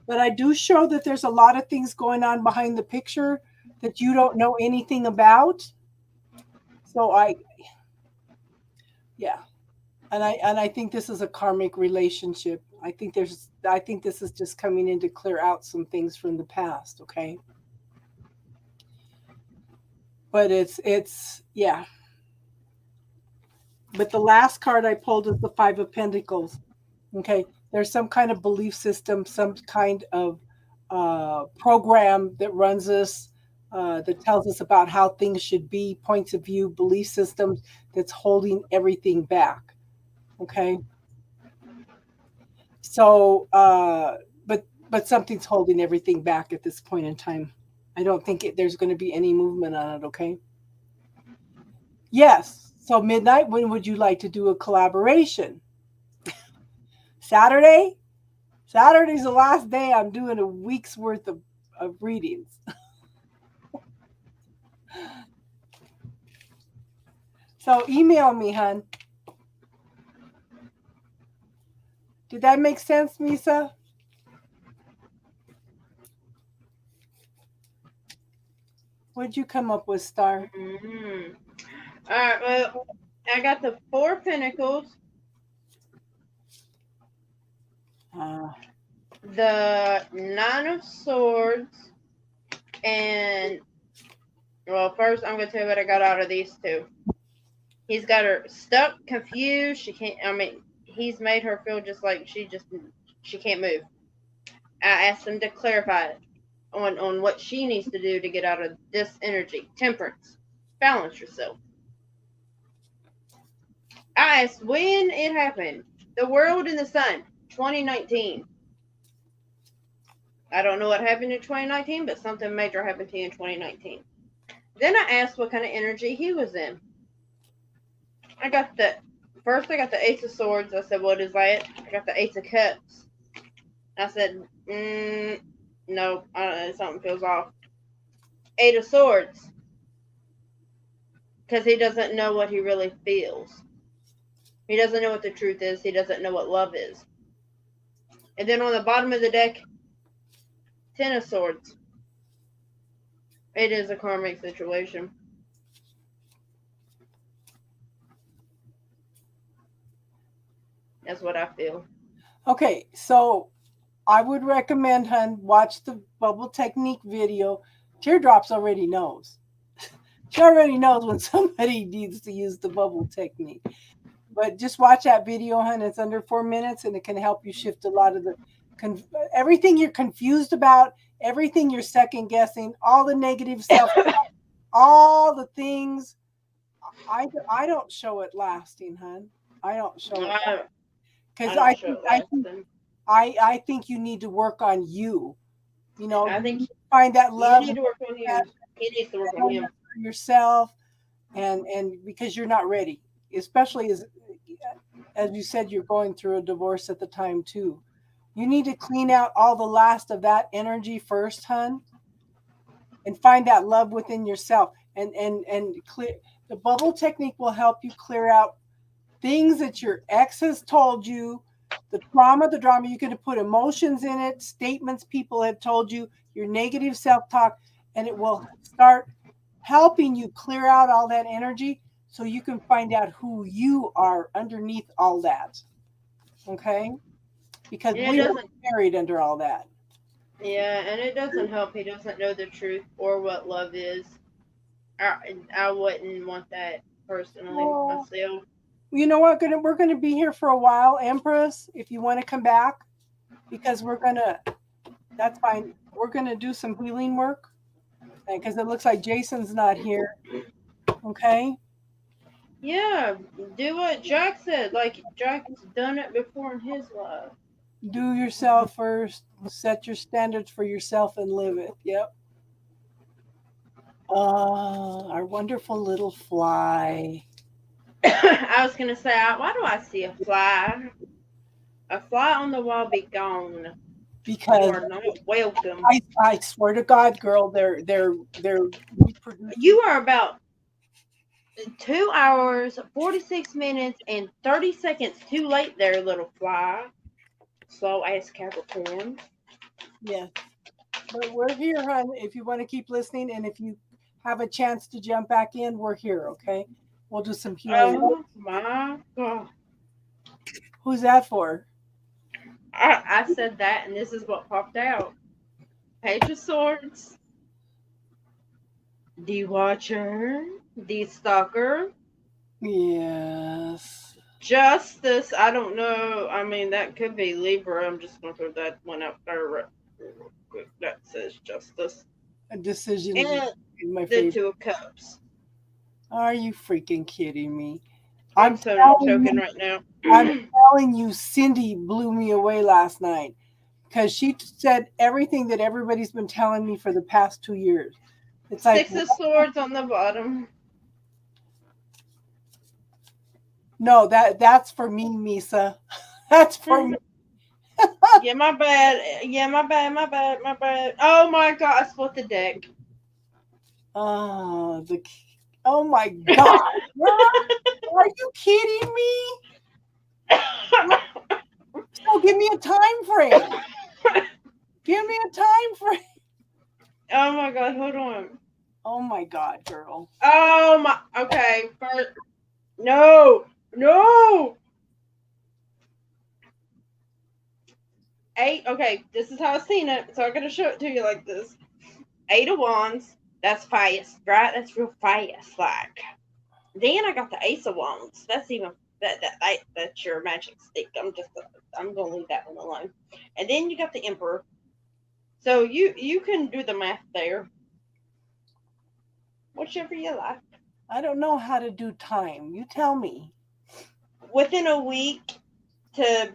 Speaker 1: But I do show that there's a lot of things going on behind the picture that you don't know anything about. So yeah. And I think this is a karmic relationship. I think this is just coming in to clear out some things from the past, okay? But it's yeah. But the last card I pulled is the Five of Pentacles. Okay, there's some kind of belief system, some kind of program that runs us, that tells us about how things should be, points of view, belief systems that's holding everything back. Okay, so but something's holding everything back at this point in time. I don't think there's going to be any movement on it. Okay. Yes. So midnight. When would you like to do a collaboration? Saturday. Saturday's the last day I'm doing a week's worth of readings. So email me, hon. Did that make sense, Misa? What'd you come up with, Star?
Speaker 2: Mm-hmm. All right. Well, I got the Four of Pentacles, the Nine of Swords, and well, first I'm gonna tell you what I got out of these two. He's got her stuck, confused. She can't. I mean, he's made her feel just like she can't move. I asked him to clarify it on what she needs to do to get out of this energy. Temperance, balance yourself. I asked when it happened. The World and the Sun, 2019. I don't know what happened in 2019, but something major happened to you in 2019. Then I asked what kind of energy he was in. I got the Ace of Swords. I said, what is that? I got the Ace of Cups. I said, no, something feels off. Eight of Swords. Because he doesn't know what he really feels. He doesn't know what the truth is. He doesn't know what love is. And then on the bottom of the deck, Ten of Swords. It is a karmic situation. That's what I feel.
Speaker 1: Okay, so I would recommend, hon, watch the bubble technique video. Teardrops already knows. She already knows when somebody needs to use the bubble technique. But just watch that video, hon. It's under 4 minutes, and it can help you shift a lot of the everything you're confused about, everything you're second guessing, all the negative stuff, all the things. I don't show it lasting, hon. I don't show it because I think you need to work on you. You know,
Speaker 2: I think
Speaker 1: find that
Speaker 2: You
Speaker 1: love
Speaker 2: need to work on him. He needs to work on him.
Speaker 1: for yourself, and because you're not ready, especially as you said, you're going through a divorce at the time too. You need to clean out all the last of that energy first, hun, and find that love within yourself. And clear the bubble technique will help you clear out things that your ex has told you, the trauma, the drama. You could put emotions in it, statements people have told you, your negative self-talk, and it will start helping you clear out all that energy so you can find out who you are underneath all that. Okay? Because
Speaker 2: And it
Speaker 1: we were
Speaker 2: doesn't.
Speaker 1: married under all that.
Speaker 2: Yeah, and it doesn't help. He doesn't know the truth or what love is. I wouldn't want that personally
Speaker 1: Oh,
Speaker 2: myself.
Speaker 1: you know what? We're gonna be here for a while, Empress. If you want to come back, because that's fine. We're gonna do some healing work because it looks like Jason's not here. Okay.
Speaker 2: Yeah, do what Jack said. Like Jack's done it before in his life.
Speaker 1: Do yourself first. Set your standards for yourself and live it. Yep. Our wonderful little fly.
Speaker 2: I was gonna say, why do I see a fly? A fly on the wall, be gone. You
Speaker 1: Because
Speaker 2: are not welcome.
Speaker 1: I swear to God, girl, they're reproducing.
Speaker 2: You are about 2 hours, 46 minutes, and 30 seconds too late there, little fly. Slow ass Capricorn.
Speaker 1: Yeah. But we're here, hon. If you want to keep listening, and if you have a chance to jump back in, we're here. Okay. We'll do some healing.
Speaker 2: Oh my god.
Speaker 1: Who's that for?
Speaker 2: I said that, and this is what popped out. Page of Swords. The Watcher. The Stalker.
Speaker 1: Yes.
Speaker 2: Justice. I don't know. I mean, that could be Libra. I'm just going to throw that one out there real quick. That says Justice.
Speaker 1: A decision.
Speaker 2: And
Speaker 1: My
Speaker 2: the
Speaker 1: favorite.
Speaker 2: Two of Cups.
Speaker 1: Are you freaking kidding me?
Speaker 2: I'm so choking right now.
Speaker 1: I'm telling you, Cindy blew me away last night because she said everything that everybody's been telling me for the past 2 years. It's like,
Speaker 2: Six of Swords on the bottom.
Speaker 1: no, that's for me, Misa. That's for me.
Speaker 2: Yeah, my bad. Yeah, my bad. Oh my god, I split the deck.
Speaker 1: Oh, my God. Are you kidding me? So give me a time frame. Give me a time frame.
Speaker 2: Oh my god, hold on.
Speaker 1: Oh my God, girl.
Speaker 2: Oh my. Okay, first. No. 8. Okay, this is how I've seen it, so I'm gonna show it to you like this. 8 of Wands. That's fast, right? That's real fast, like. Then I got the Ace of Wands. That's even that's your magic stick. I'm gonna leave that one alone. And then you got the Emperor. So you can do the math there. Whichever you like.
Speaker 1: I don't know how to do time. You tell me.
Speaker 2: Within a week to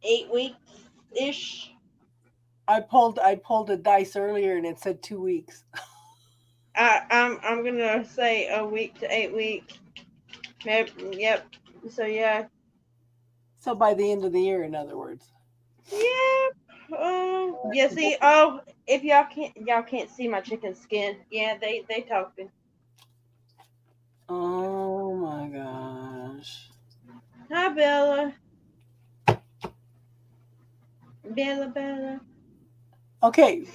Speaker 2: 8 weeks ish.
Speaker 1: I pulled a dice earlier and it said 2 weeks.
Speaker 2: I'm gonna say a week to 8 weeks. Yep. So yeah.
Speaker 1: So by the end of the year, in other words.
Speaker 2: Yep. Yeah. See. Oh, if y'all can't see my chicken skin. Yeah, they talking.
Speaker 1: Oh my gosh.
Speaker 2: Hi, Bella. Bella.
Speaker 1: Okay.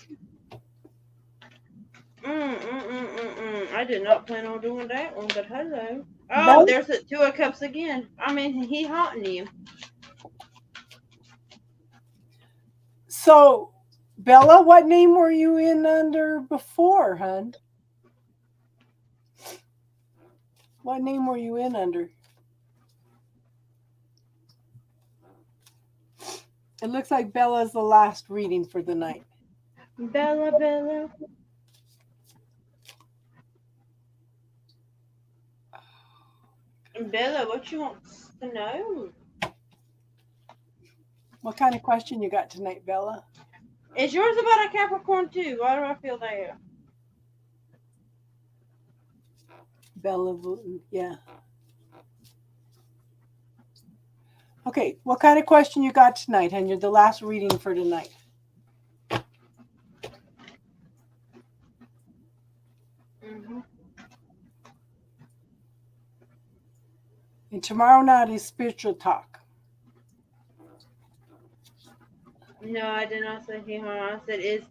Speaker 2: I did not plan on doing that one, but hello. Oh, there's the Two of Cups again. I mean, he haunting you.
Speaker 1: So, Bella, what name were you in under before, hun? What name were you in under? It looks like Bella's the last reading for the night.
Speaker 2: Bella. Bella, what you want to know?
Speaker 1: What kind of question you got tonight, Bella?
Speaker 2: Is yours about a Capricorn too? Why do I feel that?
Speaker 1: Bella, yeah. Okay, what kind of question you got tonight, and you're the last reading for tonight.
Speaker 2: Mm-hmm.
Speaker 1: And tomorrow night is spiritual talk.
Speaker 2: No, I did not say he. I said, is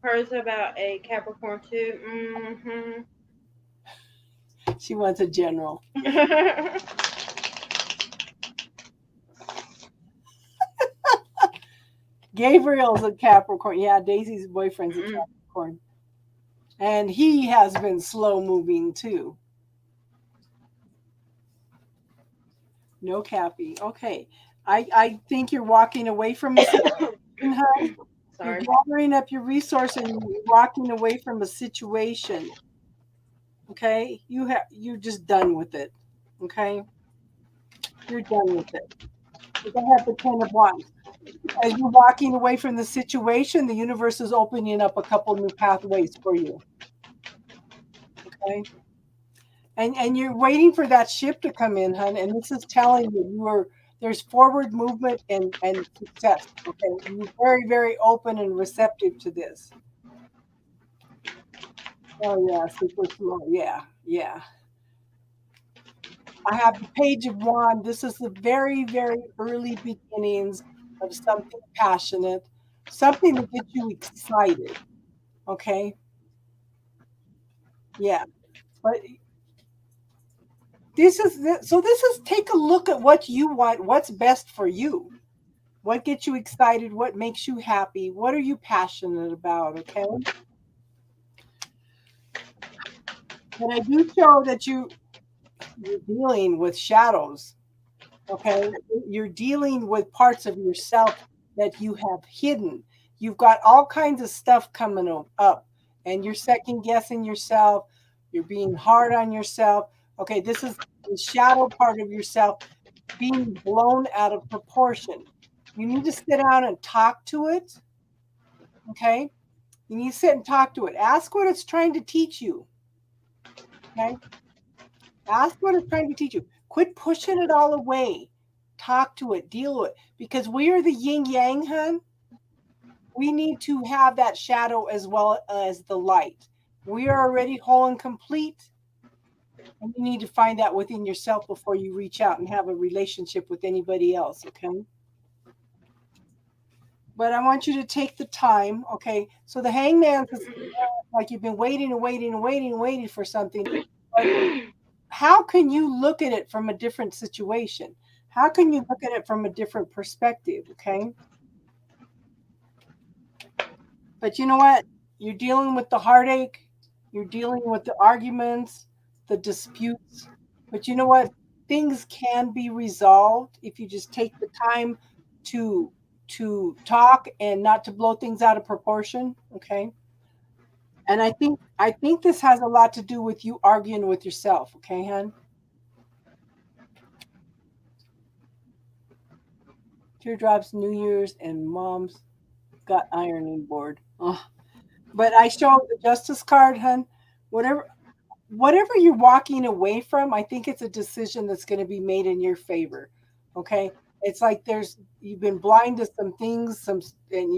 Speaker 2: hers about a Capricorn too? Mm-hmm.
Speaker 1: She wants a general. Gabriel's a Capricorn. Yeah, Daisy's boyfriend's a Capricorn. And he has been slow moving too. No Cappy. Okay. I think you're walking away from a situation, huh?
Speaker 2: Sorry.
Speaker 1: You're gathering up your resources and you're walking away from a situation. Okay? You're just done with it. Okay? You're done with it. You don't have the 10 of Wands. As you're walking away from the situation, the universe is opening up a couple new pathways for you. Okay? And you're waiting for that ship to come in, hon. And this is telling you there's forward movement and success. Okay, you're very, very open and receptive to this. Oh yeah, super slow. Yeah, yeah. I have the Page of Wands. This is the very, very early beginnings of something passionate, something that gets you excited. Okay. Yeah, but this is take a look at what you want, what's best for you. What gets you excited? What makes you happy? What are you passionate about? Okay. But I do show that you're dealing with shadows. Okay. You're dealing with parts of yourself that you have hidden. You've got all kinds of stuff coming up, and you're second guessing yourself. You're being hard on yourself. Okay. This is the shadow part of yourself being blown out of proportion. You need to sit down and talk to it. Okay. You need to sit and talk to it. Ask what it's trying to teach you. Okay. Ask what it's trying to teach you. Quit pushing it all away. Talk to it, deal with it. Because we are the yin yang, hun. We need to have that shadow as well as the light. We are already whole and complete. And you need to find that within yourself before you reach out and have a relationship with anybody else. Okay. But I want you to take the time. Okay. So the hangman is like you've been waiting and waiting and waiting and waiting for something. But how can you look at it from a different situation? How can you look at it from a different perspective? Okay. But you know what? You're dealing with the heartache. You're dealing with the arguments, the disputes. But you know what? Things can be resolved if you just take the time to talk and not to blow things out of proportion. Okay. And I think this has a lot to do with you arguing with yourself. Okay, hon? Teardrops, New Year's, and Mom's got ironing board. Oh. But I show the Justice card, hun. Whatever you're walking away from, I think it's a decision that's going to be made in your favor. Okay, it's like you've been blind to some things, and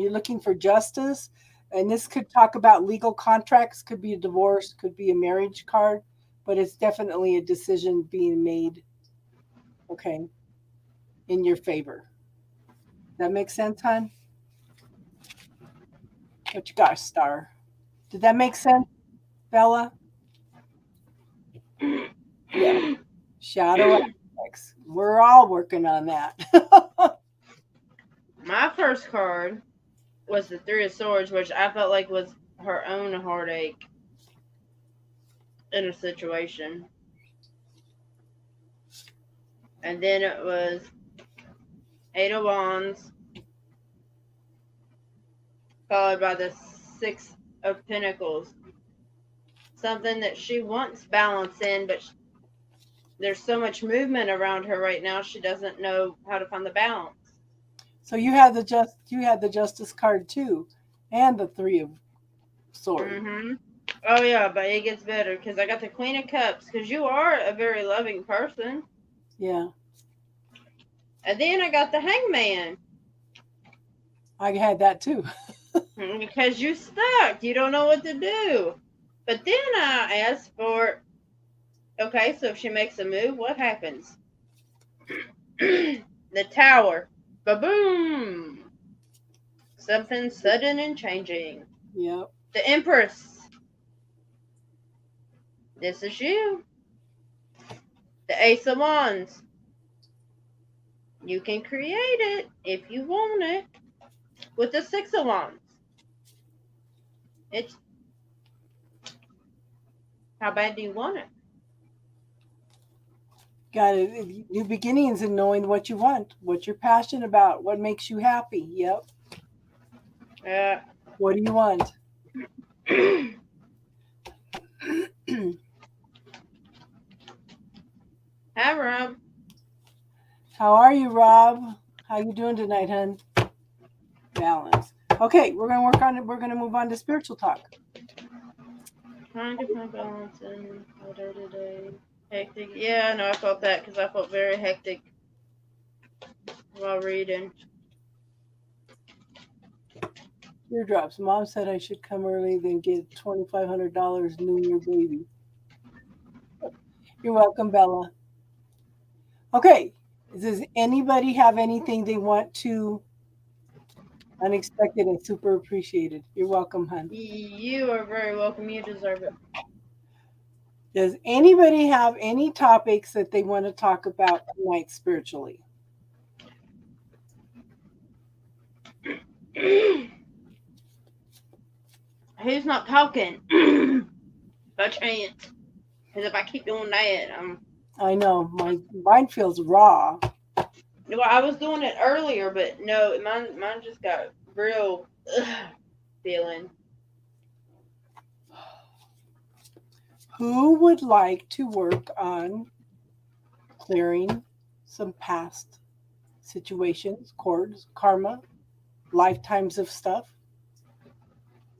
Speaker 1: you're looking for justice. And this could talk about legal contracts, could be a divorce, could be a marriage card, but it's definitely a decision being made. Okay, in your favor. That makes sense, hon? What you got, Star? Did that make sense, Bella? Yeah. Shadow aspects. We're all working on that.
Speaker 2: My first card was the Three of Swords, which I felt like was her own heartache in a situation. And then it was Eight of Wands, followed by the Six of Pentacles. Something that she wants balance in, but there's so much movement around her right now, she doesn't know how to find the balance.
Speaker 1: So you had the Justice card too, and the Three of Swords.
Speaker 2: Mm-hmm. Oh yeah, but it gets better because I got the Queen of Cups because you are a very loving person.
Speaker 1: Yeah.
Speaker 2: And then I got the Hangman
Speaker 1: I had that too.
Speaker 2: because you stuck. You don't know what to do. But then I asked for, okay, so if she makes a move, what happens? The Tower. Ba-boom. Something sudden and changing.
Speaker 1: Yep.
Speaker 2: The Empress. This is you. The Ace of Wands. You can create it if you want it. With the Six of Wands. It's how bad do you want it?
Speaker 1: Got it. New beginnings and knowing what you want, what you're passionate about, what makes you happy. Yep. What do you want?
Speaker 2: Hi, Rob.
Speaker 1: How are you, Rob? How you doing tonight, hun? Balance. Okay, we're gonna work on it. We're gonna move on to spiritual talk.
Speaker 2: Trying to find balance in my day-to-day. Hectic. Yeah, no, I felt that because I felt very hectic while reading.
Speaker 1: Teardrops. Mom said I should come early, then get $2,500 New Year baby. You're welcome, Bella. Okay. Does anybody have anything they want to unexpected and super appreciated? You're welcome, hun.
Speaker 2: You are very welcome. You deserve it.
Speaker 1: Does anybody have any topics that they want to talk about tonight spiritually?
Speaker 2: Who's not talking? By chance. Because if I keep doing that,
Speaker 1: I know my mind feels raw.
Speaker 2: Well, I was doing it earlier, but no, mine just got real feeling.
Speaker 1: Who would like to work on clearing some past situations, cords, karma, lifetimes of stuff?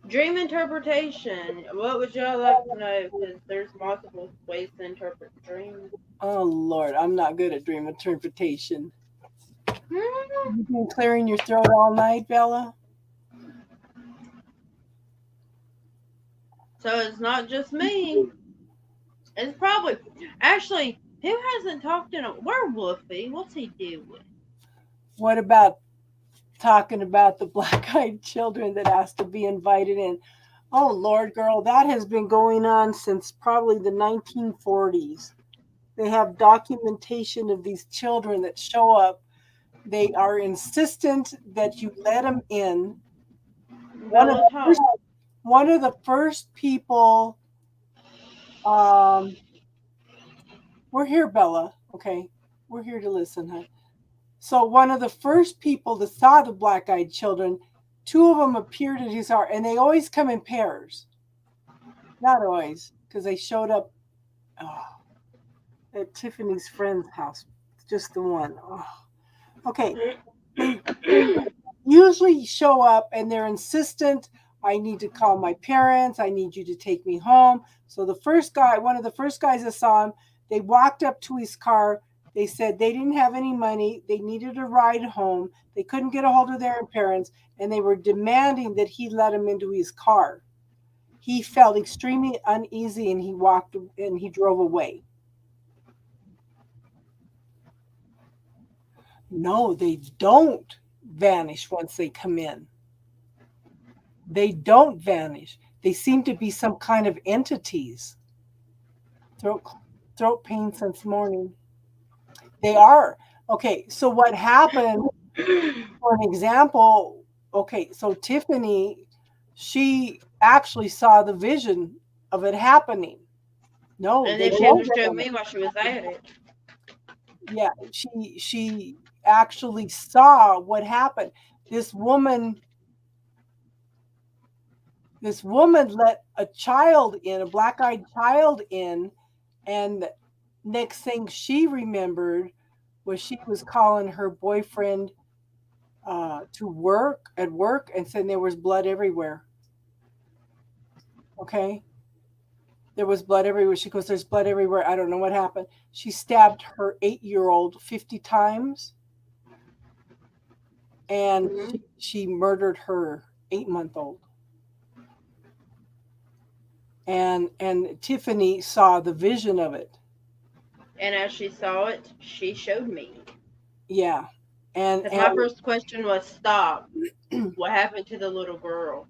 Speaker 2: Dream interpretation. What would y'all like to know? Because there's multiple ways to interpret dreams.
Speaker 1: Oh Lord, I'm not good at dream interpretation. You've been clearing your throat all night, Bella?
Speaker 2: So it's not just me. It's probably actually who hasn't talked in a werewolfy? What's he doing?
Speaker 1: What about talking about the black-eyed children that asked to be invited in? Oh Lord, girl, that has been going on since probably the 1940s. They have documentation of these children that show up. They are insistent that you let them in. One of the first people. We're here, Bella. Okay, we're here to listen, huh? So one of the first people that saw the black-eyed children, two of them appeared at his house, and they always come in pairs. Not always, because they showed up at Tiffany's friend's house. Just the one. Oh. Okay. They usually show up and they're insistent. I need to call my parents. I need you to take me home. So the first guy, one of the first guys that saw him, they walked up to his car. They said they didn't have any money. They needed a ride home. They couldn't get a hold of their parents, and they were demanding that he let them into his car. He felt extremely uneasy, and he walked and he drove away. No, they don't vanish once they come in. They don't vanish. They seem to be some kind of entities. Throat pain since morning. They are. Okay, so what happened, for an example, okay, so Tiffany, she actually saw the vision of it happening. No,
Speaker 2: and then she understood me while she was at it.
Speaker 1: Yeah, she actually saw what happened. This woman let a child in, a black-eyed child in, and next thing she remembered was she was calling her boyfriend to work and said there was blood everywhere. Okay, there was blood everywhere. She goes, "There's blood everywhere. I don't know what happened." She stabbed her 8-year-old 50 times, and
Speaker 2: Mhm.
Speaker 1: she murdered her 8-month-old. And Tiffany saw the vision of it.
Speaker 2: And as she saw it, she showed me.
Speaker 1: Yeah, and
Speaker 2: Because my first question was, stop. What happened to the little girl?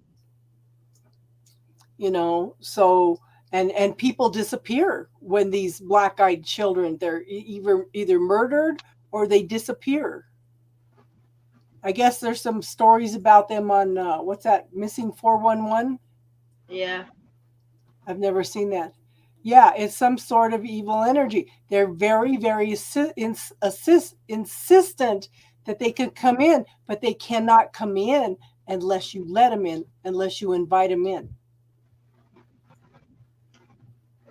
Speaker 1: so and people disappear when these black-eyed children, they're either murdered or they disappear. I guess there's some stories about them on what's that, Missing 411.
Speaker 2: Yeah.
Speaker 1: I've never seen that. Yeah, it's some sort of evil energy. They're very, very insistent that they can come in, but they cannot come in unless you let them in, unless you invite them in.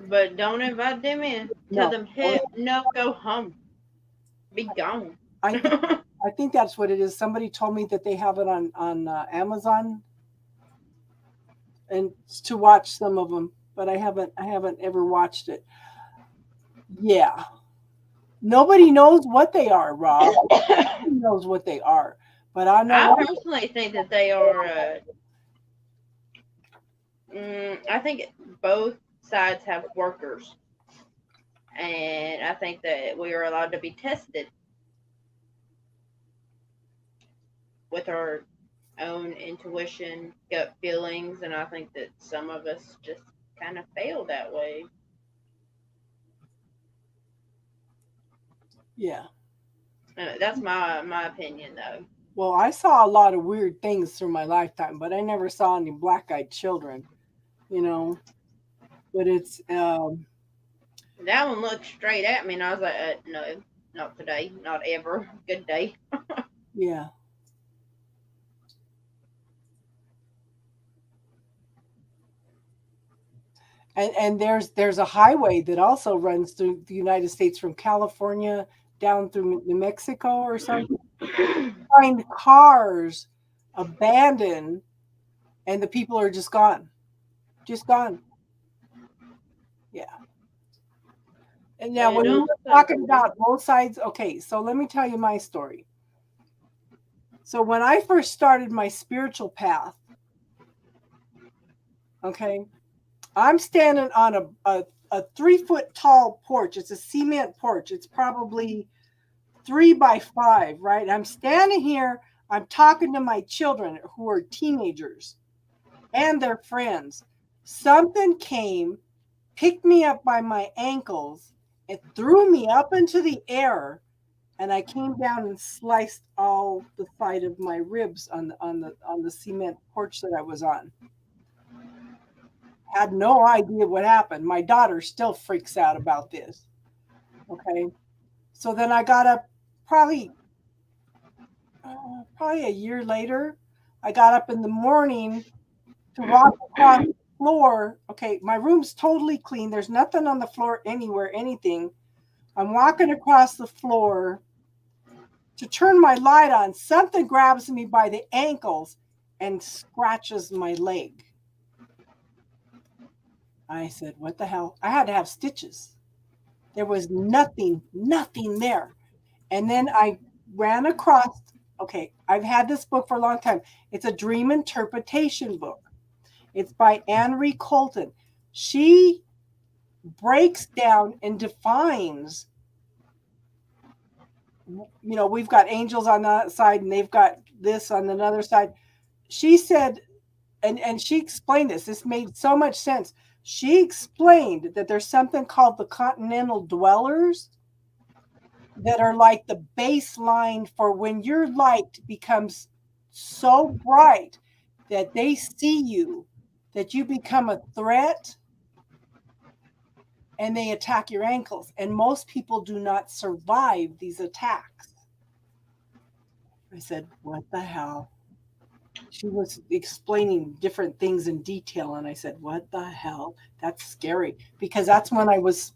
Speaker 2: But don't invite them in. Tell
Speaker 1: No,
Speaker 2: them, hey, no, go home. Be gone.
Speaker 1: I think I think that's what it is. Somebody told me that they have it on Amazon, and to watch some of them, but I haven't ever watched it. Yeah, nobody knows what they are, Rob. Nobody knows what they are, but I know
Speaker 2: I
Speaker 1: one.
Speaker 2: personally think that they are. I think both sides have workers, and I think that we are allowed to be tested with our own intuition, gut feelings, and I think that some of us just kind of fail that way.
Speaker 1: Yeah.
Speaker 2: That's my opinion, though.
Speaker 1: Well, I saw a lot of weird things through my lifetime, but I never saw any black-eyed children. You know, but it's
Speaker 2: That one looked straight at me, and I was like, no, not today, not ever. Good day.
Speaker 1: yeah. And there's a highway that also runs through the United States from California down through New Mexico or something. Find cars abandoned, and the people are just gone, just gone. Yeah. And now,
Speaker 2: You
Speaker 1: when
Speaker 2: know
Speaker 1: we were talking
Speaker 2: something?
Speaker 1: about both sides, okay, so let me tell you my story. So when I first started my spiritual path, okay, I'm standing on a 3 foot tall porch. It's a cement porch. It's probably 3 by 5, right? I'm standing here. I'm talking to my children who are teenagers and their friends. Something came, picked me up by my ankles, and threw me up into the air, and I came down and sliced all the side of my ribs on the cement porch that I was on. Had no idea what happened. My daughter still freaks out about this. Okay, so then I got up, probably probably a year later. I got up in the morning to walk across the floor. Okay, my room's totally clean. There's nothing on the floor anywhere, anything. I'm walking across the floor to turn my light on. Something grabs me by the ankles and scratches my leg. I said, "What the hell?" I had to have stitches. There was nothing there. And then I ran across, okay, I've had this book for a long time. It's a dream interpretation book. It's by Anne Marie Colton. She breaks down and defines, we've got angels on that side and they've got this on another side. She said, and she explained this. This made so much sense. She explained that there's something called the continental dwellers that are like the baseline for when your light becomes so bright that they see you, that you become a threat, and they attack your ankles. And most people do not survive these attacks. I said, "What the hell?" She was explaining different things in detail, and I said, "What the hell? That's scary." Because that's when I was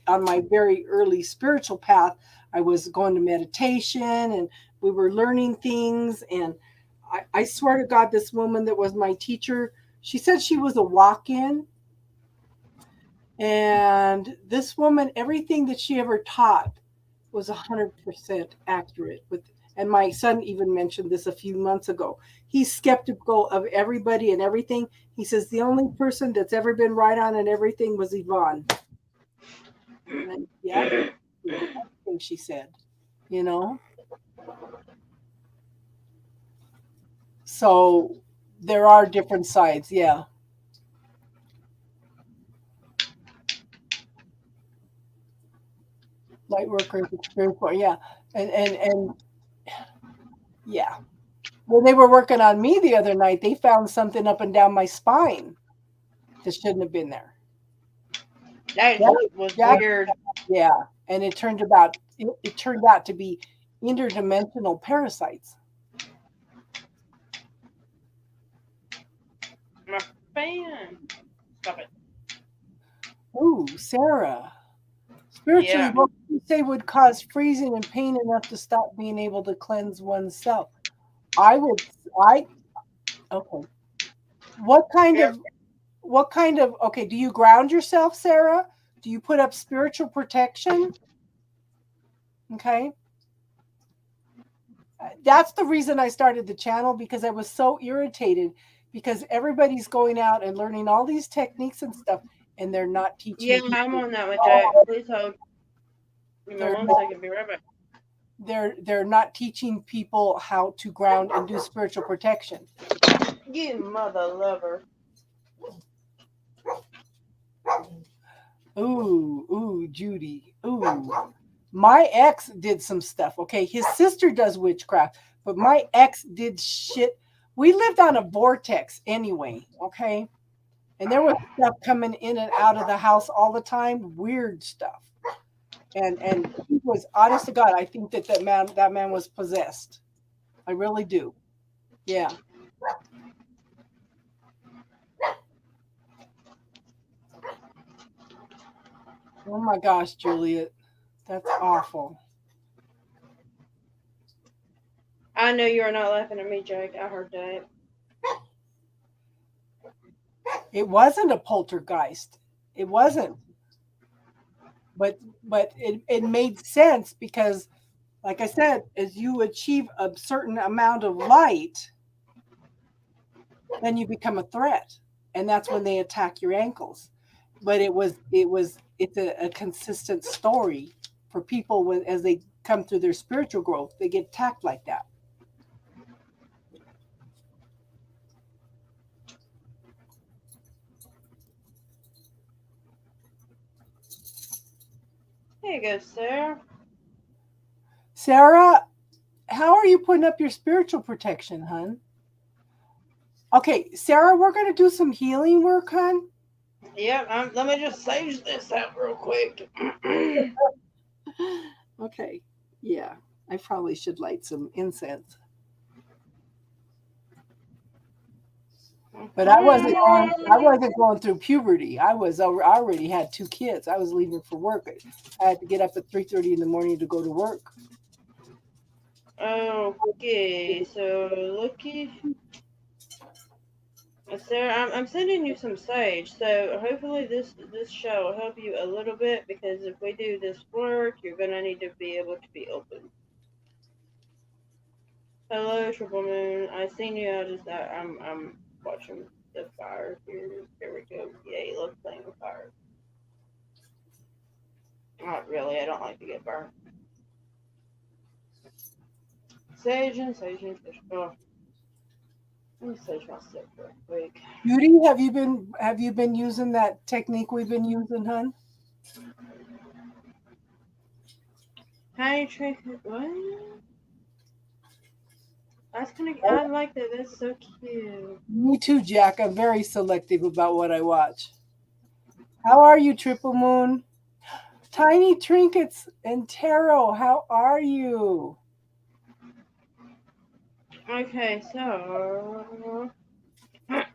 Speaker 1: on my very early spiritual path. I was going to meditation and we were learning things. And I swear to God, this woman that was my teacher, she said she was a walk-in. And this woman, everything that she ever taught was 100% accurate. And my son even mentioned this a few months ago. He's skeptical of everybody and everything. He says the only person that's ever been right on and everything was Yvonne. And yeah, everything she said, you know. So there are different sides, yeah. Light workers, spiritual, yeah, and yeah. When they were working on me the other night, they found something up and down my spine that shouldn't have been there.
Speaker 2: That
Speaker 1: Yeah,
Speaker 2: was
Speaker 1: yeah,
Speaker 2: weird.
Speaker 1: yeah. And it turned out to be interdimensional parasites.
Speaker 2: My fan. Stop it.
Speaker 1: Ooh, Sarah. Spiritually,
Speaker 2: Yeah.
Speaker 1: what would you say would cause freezing and pain enough to stop being able to cleanse oneself? Okay. What kind
Speaker 2: Yep.
Speaker 1: of, okay, do you ground yourself, Sarah? Do you put up spiritual protection? Okay. That's the reason I started the channel, because I was so irritated because everybody's going out and learning all these techniques and stuff, and they're not teaching
Speaker 2: Yeah,
Speaker 1: people.
Speaker 2: I'm on that with Jack. Please hold. Give me
Speaker 1: They're
Speaker 2: 1
Speaker 1: not,
Speaker 2: second. Be right back.
Speaker 1: they're not teaching people how to ground and do spiritual protection.
Speaker 2: You mother lover.
Speaker 1: Ooh, Judy. Ooh. My ex did some stuff. Okay. His sister does witchcraft, but my ex did shit. We lived on a vortex anyway. Okay. And there was stuff coming in and out of the house all the time, weird stuff. And he was, honest to God, I think that man was possessed. I really do. Yeah. Oh my gosh, Juliet. That's awful.
Speaker 2: I know you are not laughing at me, Jake. I heard that.
Speaker 1: It wasn't a poltergeist. It wasn't. But it made sense because, like I said, as you achieve a certain amount of light, then you become a threat. And that's when they attack your ankles. But it's a consistent story for people as they come through their spiritual growth, they get attacked like that.
Speaker 2: Here you go, sir.
Speaker 1: Sarah, how are you putting up your spiritual protection, hun? Okay, Sarah, we're going to do some healing work, hun.
Speaker 2: Yep, let me just sage this out real quick.
Speaker 1: Okay, yeah, I probably should light some incense. But I wasn't going through puberty. I already had 2 kids. I was leaving for work. I had to get up at 3:30 in the morning to go to work.
Speaker 2: Okay, so looky. Sarah, I'm sending you some sage, so hopefully this show will help you a little bit, because if we do this work, you're gonna need to be able to be open. Hello, Triple Moon. I seen you. I'm watching the fire here. Here we go. Yay, let's play with fire. Not really. I don't like to get burned. Sage and fish. Oh. Let me sage myself real quick.
Speaker 1: Judy, have you been using that technique we've been using, hun?
Speaker 2: Honey trick. What? I like that. That's so cute.
Speaker 1: Me too, Jack. I'm very selective about what I watch. How are you, Triple Moon? Tiny Trinkets and Tarot, how are you?
Speaker 2: Okay, so
Speaker 1: I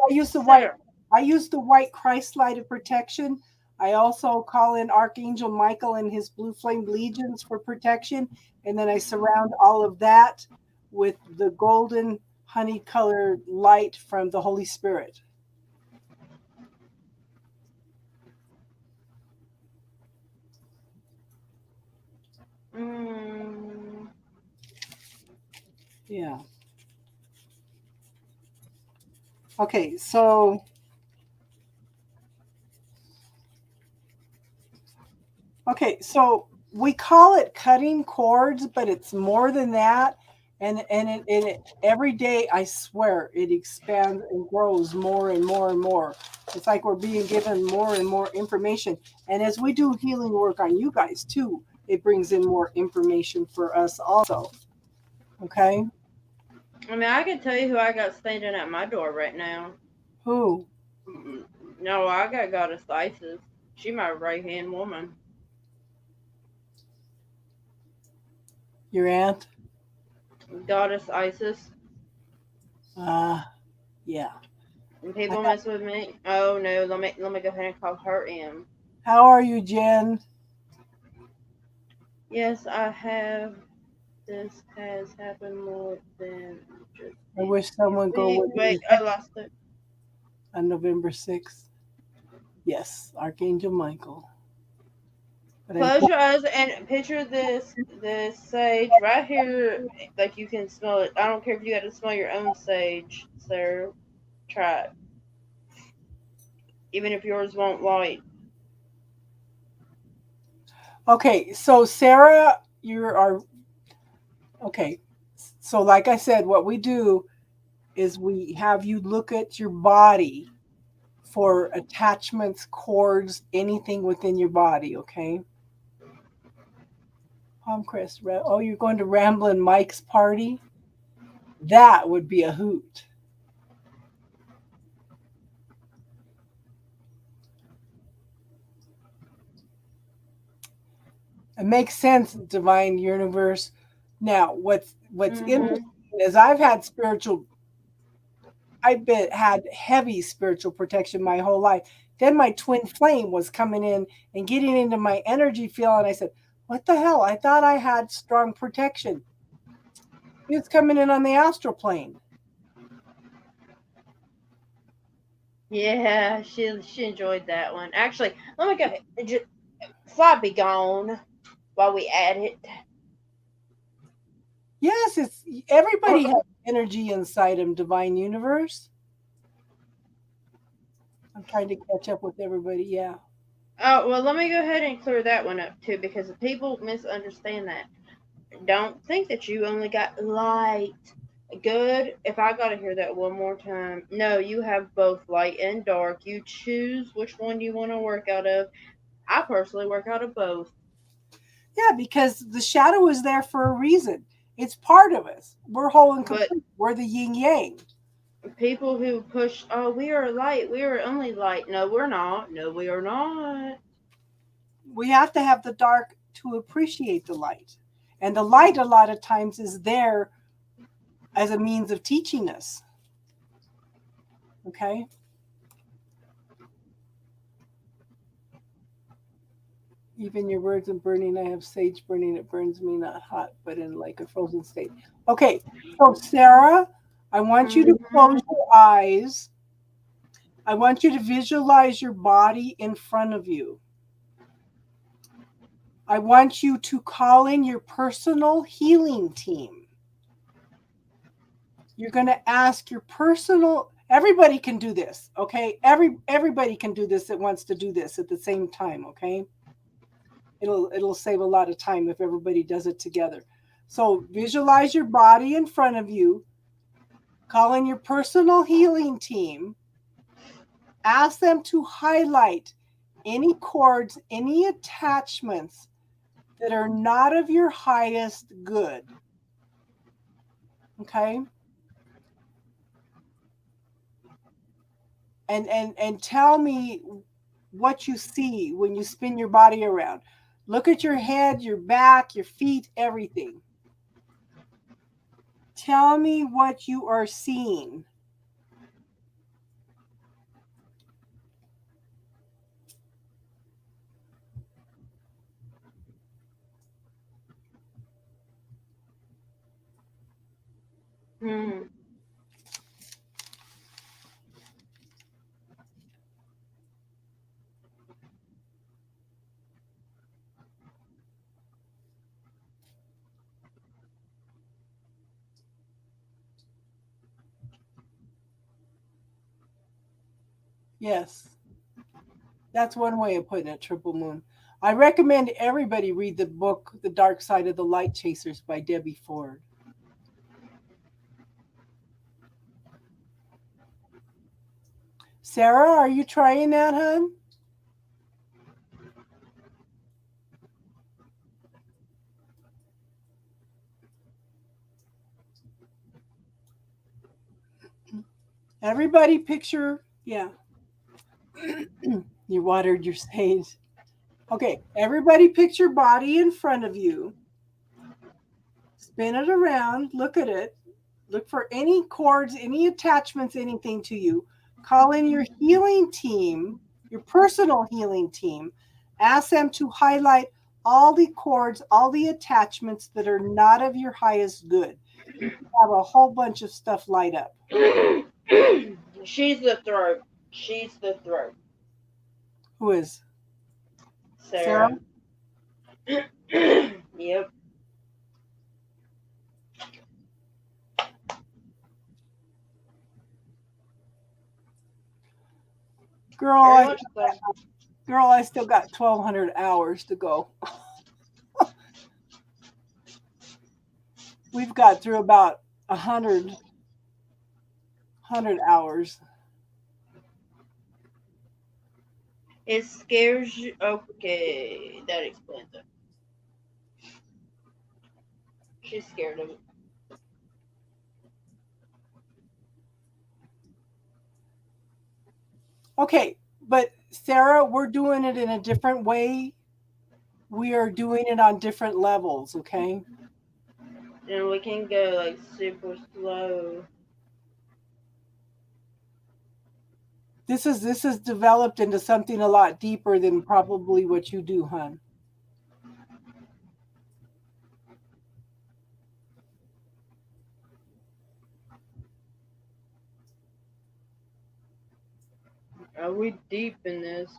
Speaker 1: use the white Christ light of protection. I also call in Archangel Michael and his blue flame legions for protection. And then I surround all of that with the golden honey colored light from the Holy Spirit. Yeah. Okay, so we call it cutting cords, but it's more than that. And it every day, I swear, it expands and grows more and more and more. It's like we're being given more and more information. And as we do healing work on you guys too, it brings in more information for us also. Okay?
Speaker 2: I mean, I can tell you who I got standing at my door right now.
Speaker 1: Who?
Speaker 2: No, I got Goddess Isis. She my right hand woman.
Speaker 1: Your aunt?
Speaker 2: Goddess Isis.
Speaker 1: Yeah.
Speaker 2: And people mess with me. Oh no, let me go ahead and call her in.
Speaker 1: How are you, Jen?
Speaker 2: Yes, I have. This has happened more than just.
Speaker 1: I wish someone go with
Speaker 2: Wait,
Speaker 1: me
Speaker 2: I lost it.
Speaker 1: on November 6th. Yes, Archangel Michael.
Speaker 2: Close your eyes and picture this sage right here. Like you can smell it. I don't care if you got to smell your own sage, sir. Try it. Even if yours won't light.
Speaker 1: Okay, so Sarah, okay. So like I said, what we do is we have you look at your body for attachments, cords, anything within your body, okay? Palmcrest, oh, you're going to Ramblin' Mike's party? That would be a hoot. It makes sense, Divine Universe. Now, what's interesting is I've had had heavy spiritual protection my whole life. Then my twin flame was coming in and getting into my energy field, and I said, what the hell? I thought I had strong protection. He was coming in on the astral plane.
Speaker 2: Yeah, she enjoyed that one. Actually, let me go ahead. Slide be gone while we add it.
Speaker 1: Yes, it's everybody has energy inside them, Divine Universe. I'm trying to catch up with everybody. Yeah.
Speaker 2: Oh, well, let me go ahead and clear that one up too, because people misunderstand that. Don't think that you only got light. Good. If I gotta hear that one more time. No, you have both light and dark. You choose which one you want to work out of. I personally work out of both.
Speaker 1: Yeah, because the shadow is there for a reason. It's part of us. We're whole and complete. We're the yin yang.
Speaker 2: People who push, oh, we are light. We are only light. No, we're not. No, we are not.
Speaker 1: We have to have the dark to appreciate the light. And the light, a lot of times, is there as a means of teaching us. Okay? Even your words and burning, I have sage burning. It burns me not hot, but in like a frozen state. Okay, so Sarah, I want you to close your eyes. I want you to visualize your body in front of you. I want you to call in your personal healing team. You're going to ask your personal, everybody can do this, okay? Everybody can do this that wants to do this at the same time, okay? It'll save a lot of time if everybody does it together. So visualize your body in front of you. Call in your personal healing team. Ask them to highlight any cords, any attachments that are not of your highest good. Okay? And tell me what you see when you spin your body around. Look at your head, your back, your feet, everything. Tell me what you are seeing.
Speaker 2: Hmm.
Speaker 1: Yes, that's one way of putting it, Triple Moon. I recommend everybody read the book The Dark Side of the Light Chasers by Debbie Ford. Sarah, are you trying that, hon? Everybody picture, yeah. You watered your sage. Okay, everybody picture body in front of you. Spin it around, look at it. Look for any cords, any attachments, anything to you. Call in your healing team, your personal healing team. Ask them to highlight all the cords, all the attachments that are not of your highest good. You have a whole bunch of stuff light up.
Speaker 2: She's the throat. She's the throat.
Speaker 1: Who is? Sarah?
Speaker 2: Sarah. Yep. Very much so.
Speaker 1: Girl, I still got 1,200 hours to go. We've got through about 100 hours.
Speaker 2: It scares you. Okay, that explains it. She's scared of it.
Speaker 1: Okay, but Sarah, we're doing it in a different way. We are doing it on different levels, okay?
Speaker 2: And we can go like super slow.
Speaker 1: This is developed into something a lot deeper than probably what you do, hon.
Speaker 2: Are we deep in this?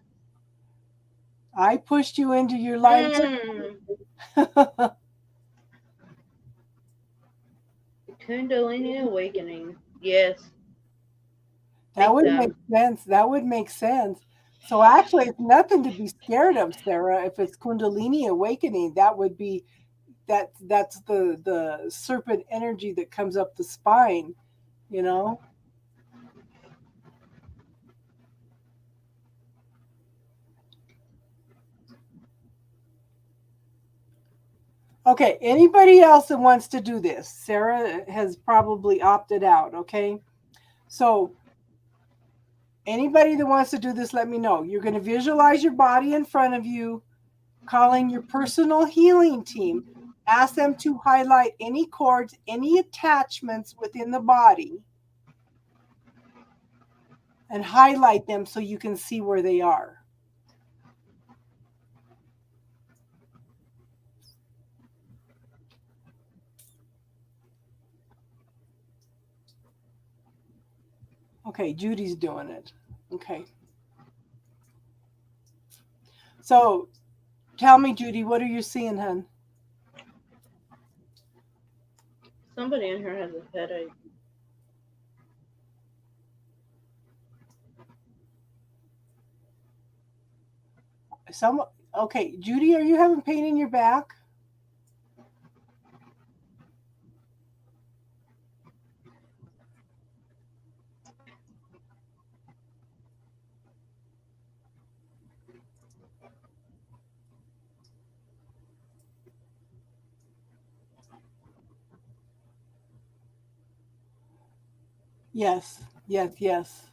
Speaker 1: I pushed you into your life.
Speaker 2: Kundalini awakening. Yes.
Speaker 1: That would
Speaker 2: Big
Speaker 1: make
Speaker 2: time.
Speaker 1: sense. That would make sense. So actually, it's nothing to be scared of, Sarah. If it's Kundalini awakening, that would be that's the serpent energy that comes up the spine, you know? Okay, anybody else that wants to do this? Sarah has probably opted out, okay? So anybody that wants to do this, let me know. You're going to visualize your body in front of you, calling your personal healing team. Ask them to highlight any cords, any attachments within the body, and highlight them so you can see where they are. Okay, Judy's doing it. Okay. So tell me, Judy, what are you seeing, hon?
Speaker 2: Somebody in here has a headache.
Speaker 1: Okay, Judy, are you having pain in your back? Yes, yes, yes.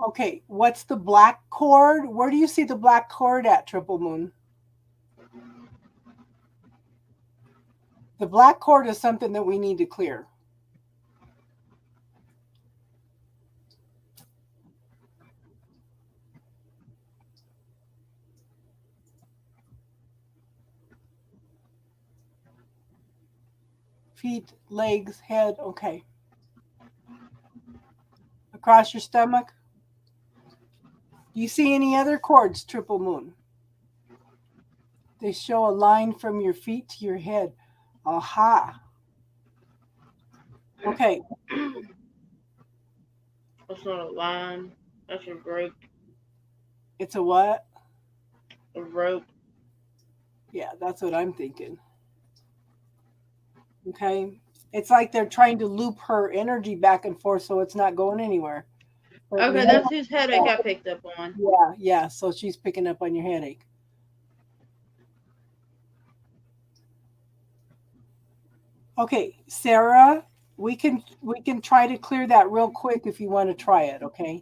Speaker 1: Okay, what's the black cord? Where do you see the black cord at, Triple Moon? The black cord is something that we need to clear. feet, legs, head. Okay. Across your stomach. Do you see any other cords, Triple Moon? They show a line from your feet to your head. Aha. Okay.
Speaker 2: That's not a line. That's a rope.
Speaker 1: It's a what?
Speaker 2: A rope.
Speaker 1: Yeah, that's what I'm thinking. Okay. It's like they're trying to loop her energy back and forth so it's not going anywhere. But
Speaker 2: Okay, that's whose headache I picked up on.
Speaker 1: yeah. So she's picking up on your headache. Okay, Sarah, we can try to clear that real quick if you want to try it, okay?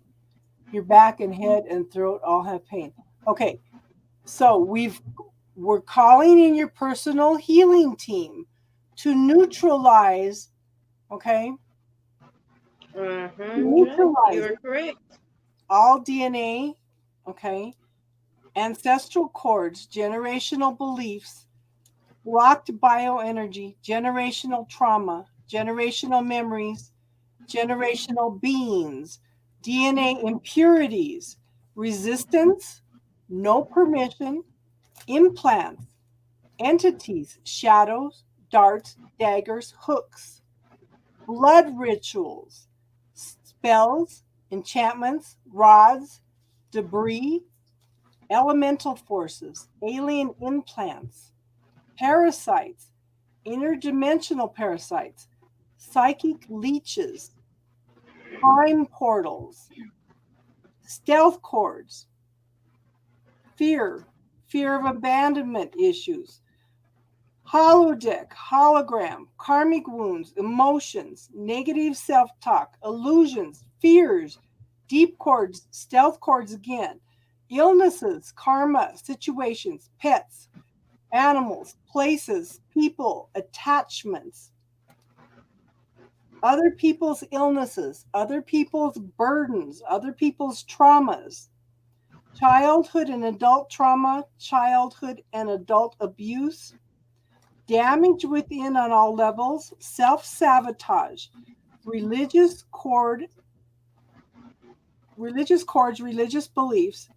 Speaker 1: Your back and head and throat all have pain. Okay. So we're calling in your personal healing team to neutralize, okay? Neutralize
Speaker 2: You're correct.
Speaker 1: all DNA, okay? Ancestral cords, generational beliefs, blocked bioenergy, generational trauma, generational memories, generational beings, DNA impurities, resistance, no permission, implants, entities, shadows, darts, daggers, hooks, blood rituals, spells, enchantments, rods, debris, elemental forces, alien implants, parasites, interdimensional parasites, psychic leeches, time portals, stealth cords, fear of abandonment issues, holodeck, hologram, karmic wounds, emotions, negative self-talk, illusions, fears, deep cords, stealth cords again, illnesses, karma, situations, pets, animals, places, people, attachments, other people's illnesses, other people's burdens, other people's traumas, childhood and adult trauma, childhood and adult abuse, damage within on all levels, self-sabotage, religious cords, religious beliefs,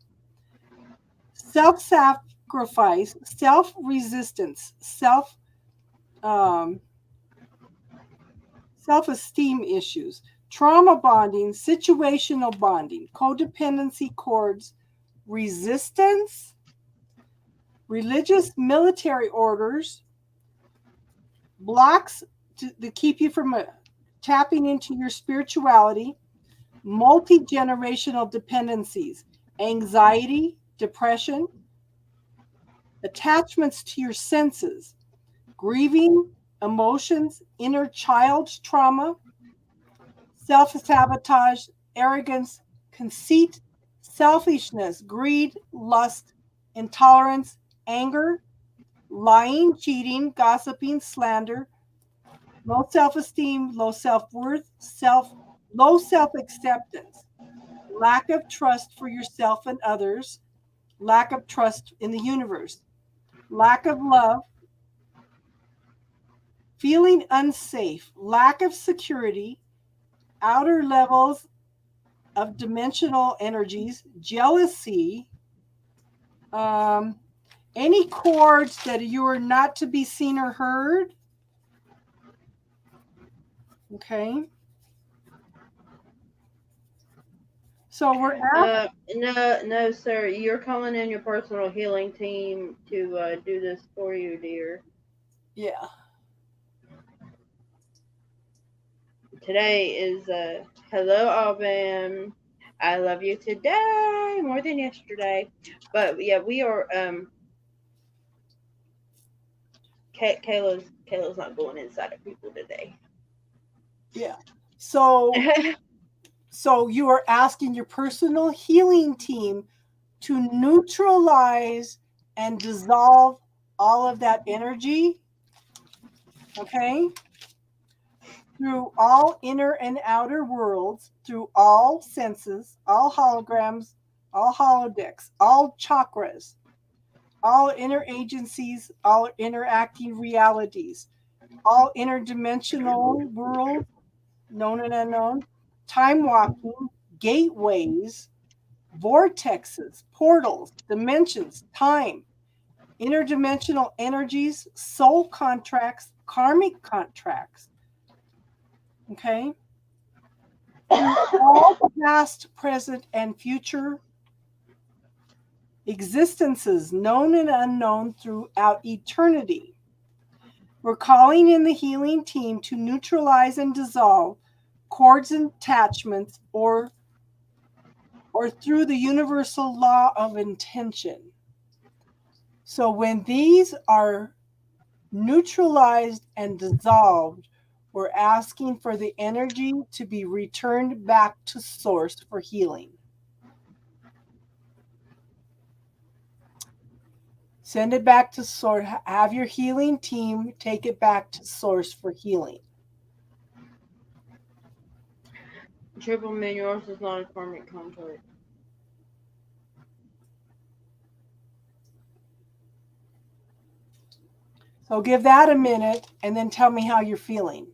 Speaker 1: self-sacrifice, self-resistance, self-esteem issues, trauma bonding, situational bonding, codependency cords, resistance, religious military orders, blocks to keep you from tapping into your spirituality, multi-generational dependencies, anxiety, depression, attachments to your senses, grieving, emotions, inner child trauma, self-sabotage, arrogance, conceit, selfishness, greed, lust, intolerance, anger, lying, cheating, gossiping, slander, low self-esteem, low self-worth, low self-acceptance, lack of trust for yourself and others, lack of trust in the universe, lack of love, feeling unsafe, lack of security, outer levels of dimensional energies, jealousy, any cords that you are not to be seen or heard. Okay. So we're
Speaker 2: no, sir. You're calling in your personal healing team to do this for you, dear.
Speaker 1: yeah.
Speaker 2: Today is hello, Alban. I love you today more than yesterday. But yeah, we are Kayla's not going inside of people today.
Speaker 1: Yeah. So you are asking your personal healing team to neutralize and dissolve all of that energy, okay? Through all inner and outer worlds, through all senses, all holograms, all holodecks, all chakras, all inner agencies, all interacting realities, all interdimensional worlds, known and unknown, time walking, gateways, vortexes, portals, dimensions, time, interdimensional energies, soul contracts, karmic contracts. Okay? All past, present, and future existences, known and unknown throughout eternity. We're calling in the healing team to neutralize and dissolve cords and attachments or through the universal law of intention. So when these are neutralized and dissolved, we're asking for the energy to be returned back to source for healing. Send it back to source. Have your healing team take it back to source for healing.
Speaker 2: Triple man, yours is not a karmic contract.
Speaker 1: So give that a minute and then tell me how you're feeling.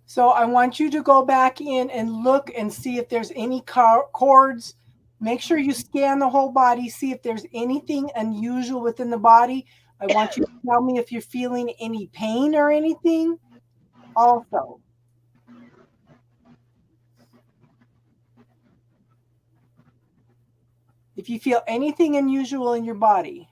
Speaker 1: So I want you to go back in and look and see if there's any cords. Make sure you scan the whole body, see if there's anything unusual within the body. I want you to tell me if you're feeling any pain or anything also. If you feel anything unusual in your body.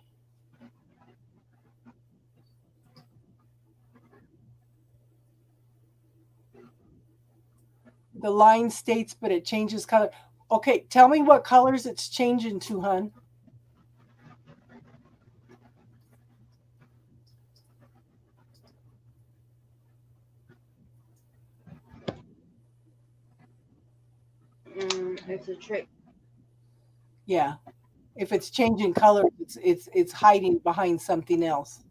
Speaker 1: The line states, but it changes color. Okay, tell me what colors it's changing to, hun.
Speaker 2: It's a trick.
Speaker 1: Yeah. If it's changing color, it's hiding behind something else.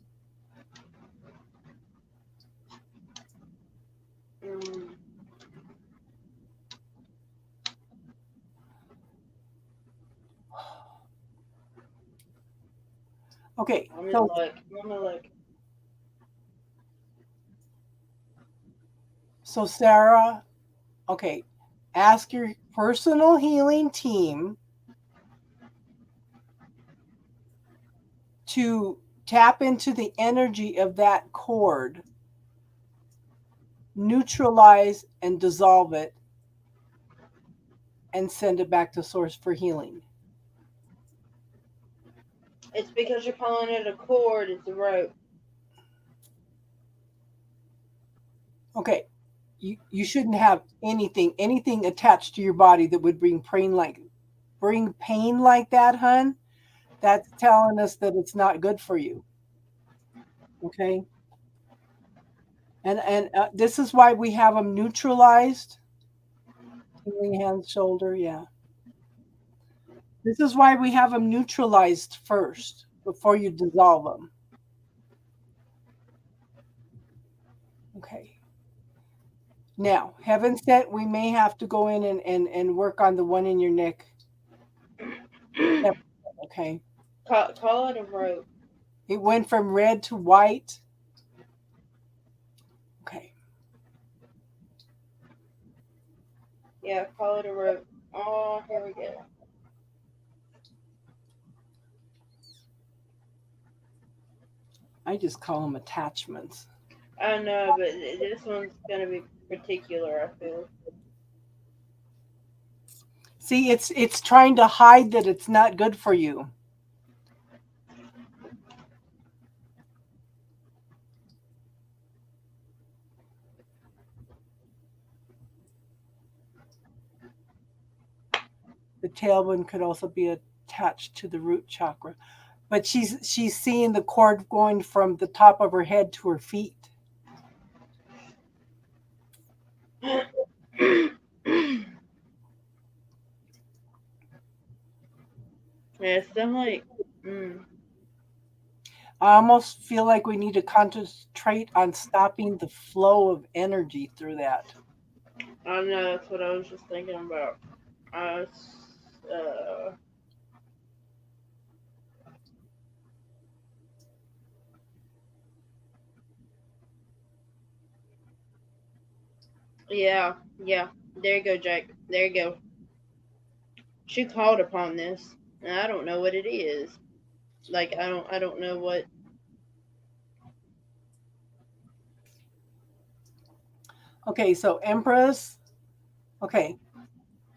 Speaker 1: Okay.
Speaker 2: I'm gonna look.
Speaker 1: So Sarah, okay, ask your personal healing team to tap into the energy of that cord, neutralize and dissolve it, and send it back to source for healing.
Speaker 2: It's because you're calling it a cord. It's a rope.
Speaker 1: Okay. You shouldn't have anything attached to your body that would bring pain like that, hun. That's telling us that it's not good for you. Okay. And this is why we have them neutralized. Healing hand, shoulder, yeah. This is why we have them neutralized first before you dissolve them. Okay. Now, heaven sent, we may have to go in and work on the one in your neck. Okay.
Speaker 2: Call it a rope.
Speaker 1: It went from red to white. Okay.
Speaker 2: Yeah, call it a rope. Oh, here we go.
Speaker 1: I just call them attachments.
Speaker 2: I know, but this one's gonna be particular, I feel.
Speaker 1: See, it's trying to hide that it's not good for you. The tailbone could also be attached to the root chakra. But she's seeing the cord going from the top of her head to her feet.
Speaker 2: Yeah, so I'm like, mm,
Speaker 1: I almost feel like we need to concentrate on stopping the flow of energy through that.
Speaker 2: I know that's what I was just thinking about. Uh, uh, yeah, yeah. There you go, Jake. There you go. She called upon this, and I don't know what it is. Like I don't know what.
Speaker 1: Okay, so Empress. Okay,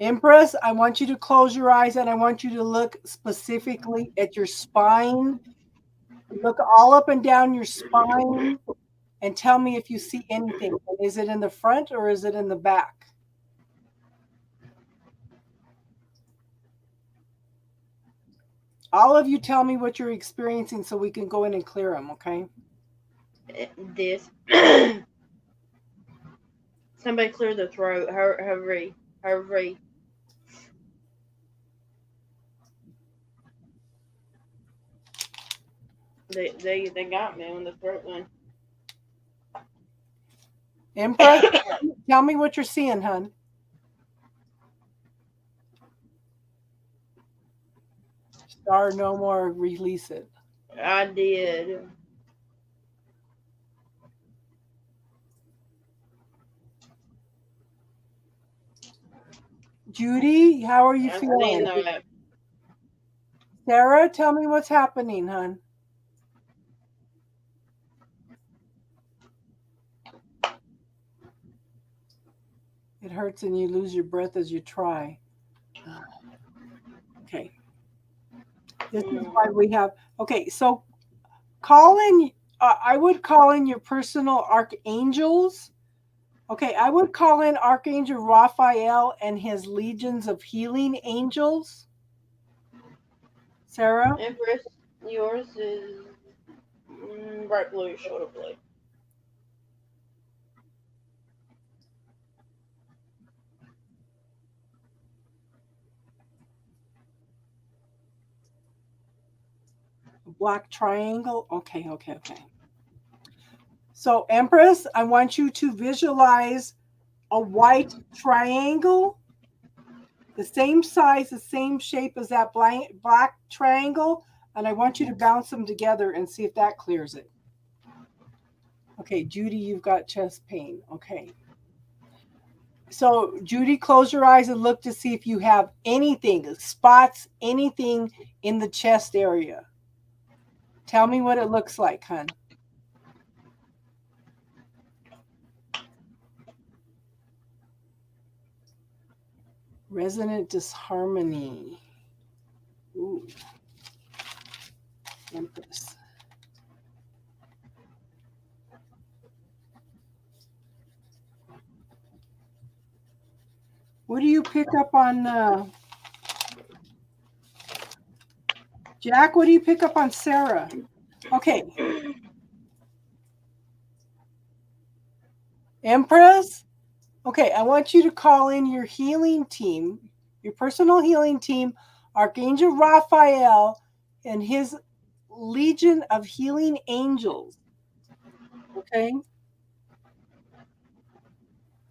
Speaker 1: Empress, I want you to close your eyes and I want you to look specifically at your spine. Look all up and down your spine and tell me if you see anything. Is it in the front or is it in the back? All of you tell me what you're experiencing so we can go in and clear them, okay?
Speaker 2: This. Somebody clear the throat. Hurry. Hurry. They got me on the throat one.
Speaker 1: Empress, tell me what you're seeing, hon. Star no more, release it.
Speaker 2: I did.
Speaker 1: Judy, how are you
Speaker 2: I've
Speaker 1: feeling?
Speaker 2: seen that.
Speaker 1: Sarah, tell me what's happening, hon. It hurts and you lose your breath as you try. Okay. This is why we have. Okay, so call in. I would call in your personal archangels. Okay, I would call in Archangel Raphael and his legions of healing angels. Sarah?
Speaker 2: Empress, yours is bright blue, shoulder blue.
Speaker 1: Black triangle. Okay, okay, okay. So, Empress, I want you to visualize a white triangle, the same size, the same shape as that black triangle, and I want you to bounce them together and see if that clears it. Okay, Judy, you've got chest pain. Okay. So, Judy, close your eyes and look to see if you have anything, spots, anything in the chest area. Tell me what it looks like, hon. Resonant disharmony. Ooh. Empress. What do you pick up on Jack? What do you pick up on Sarah? Okay. Empress? Okay, I want you to call in your healing team, your personal healing team, Archangel Raphael and his legion of healing angels. Okay?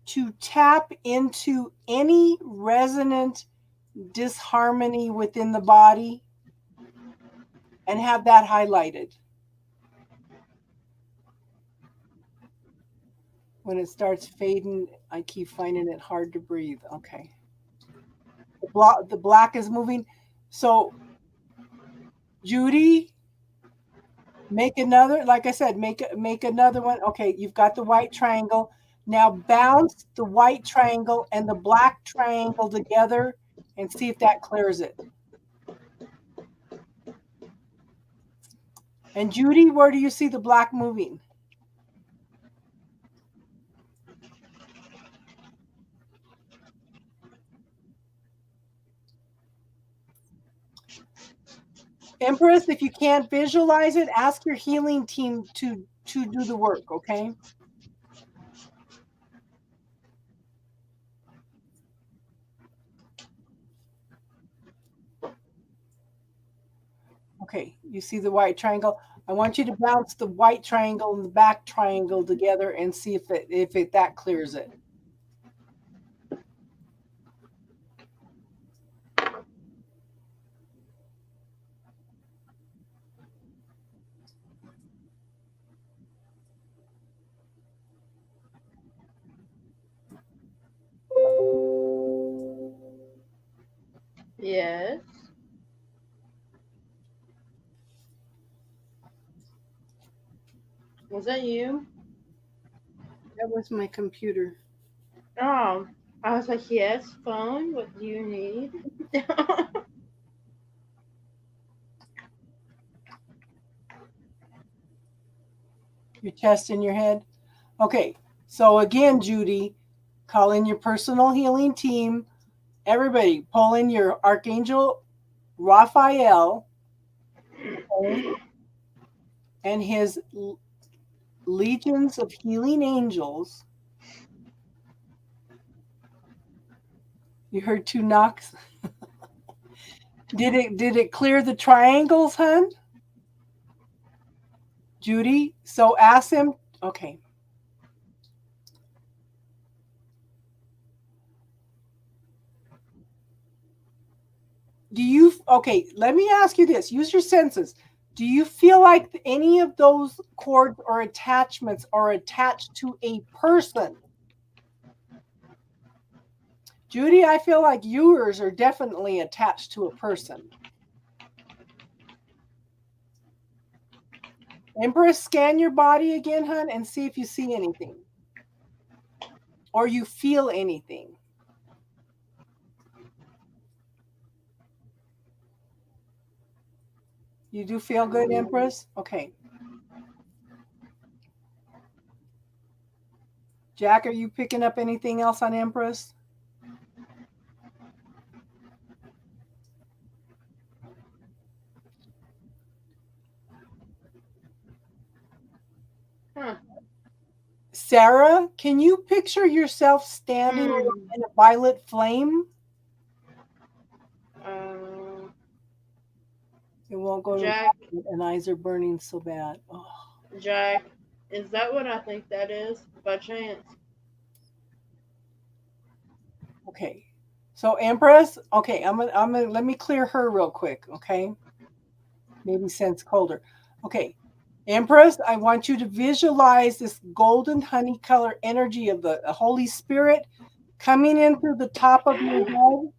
Speaker 1: To tap into any resonant disharmony within the body and have that highlighted. When it starts fading, I keep finding it hard to breathe. Okay. The black is moving. So, Judy, make another, like I said, make another one. Okay, you've got the white triangle. Now bounce the white triangle and the black triangle together and see if that clears it. And Judy, where do you see the black moving? Empress, if you can't visualize it, ask your healing team to do the work, okay? Okay, you see the white triangle? I want you to bounce the white triangle and the back triangle together and see if it that clears it.
Speaker 2: Yes. Was that you?
Speaker 1: That was my computer.
Speaker 2: Oh, I was like, yes, phone. What do you need?
Speaker 1: Your chest and your head. Okay, so again, Judy, call in your personal healing team. Everybody, pull in your Archangel Raphael, okay, and his legions of healing angels. You heard 2 knocks. Did it clear the triangles, hun? Judy? So ask them. Okay. Okay, let me ask you this. Use your senses. Do you feel like any of those cords or attachments are attached to a person? Judy, I feel like yours are definitely attached to a person. Empress, scan your body again, hun, and see if you see anything. Or you feel anything. You do feel good, Empress? Okay. Jack, are you picking up anything else on Empress?
Speaker 2: Huh.
Speaker 1: Sarah, can you picture yourself standing in a violet flame? It won't go
Speaker 2: Jack,
Speaker 1: to and eyes are burning so bad. Oh.
Speaker 2: Jack, is that what I think that is by chance?
Speaker 1: Okay. So Empress, okay, I'm gonna let me clear her real quick, okay? Maybe sense colder. Okay. Empress, I want you to visualize this golden honey color energy of the Holy Spirit coming in through the top of your head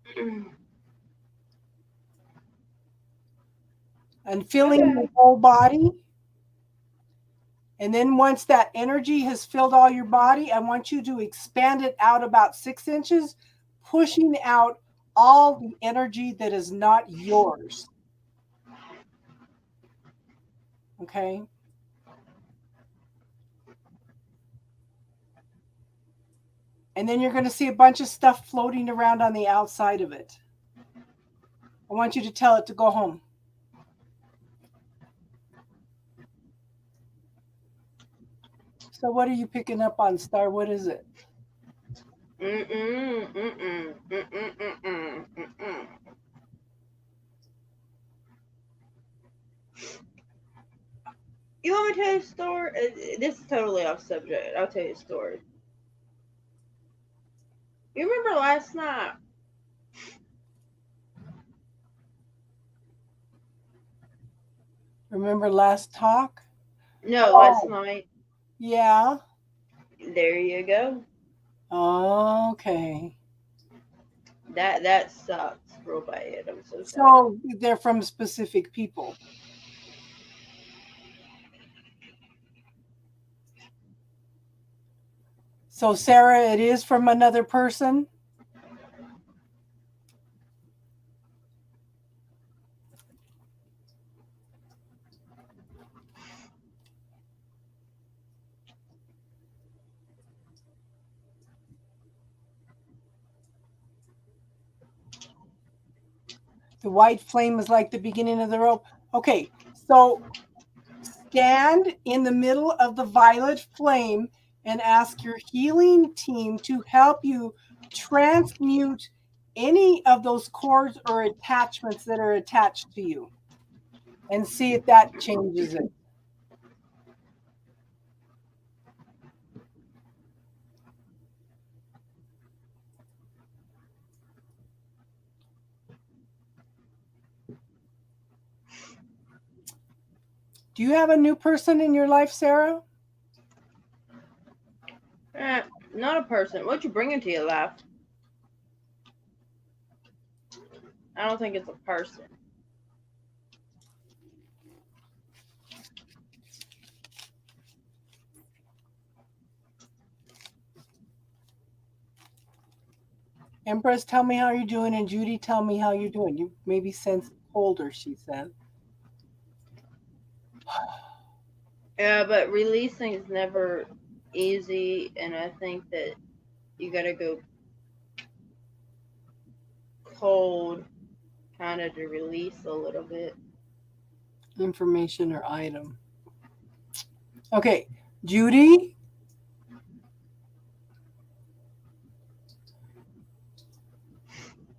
Speaker 1: and filling your whole body. And then once that energy has filled all your body, I want you to expand it out about 6 inches, pushing out all the energy that is not yours. Okay? And then you're going to see a bunch of stuff floating around on the outside of it. I want you to tell it to go home. So what are you picking up on, Star? What is it?
Speaker 2: You want me to tell you a story? This is totally off subject. I'll tell you a story. You remember last night?
Speaker 1: Remember last talk?
Speaker 2: No, last night.
Speaker 1: Yeah.
Speaker 2: There you go.
Speaker 1: Okay.
Speaker 2: That sucks real bad. I'm so sorry.
Speaker 1: So they're from specific people. So Sarah, it is from another person? The white flame is like the beginning of the rope. Okay, so stand in the middle of the violet flame and ask your healing team to help you transmute any of those cords or attachments that are attached to you. and see if that changes it. Do you have a new person in your life, Sarah?
Speaker 2: Not a person. What you bringing to your life? I don't think it's a person.
Speaker 1: Empress, tell me how you're doing, and Judy, tell me how you're doing. You maybe sense colder, she said.
Speaker 2: Yeah, but releasing is never easy, and I think that you gotta go cold kind of to release a little bit.
Speaker 1: Information or item. Okay, Judy.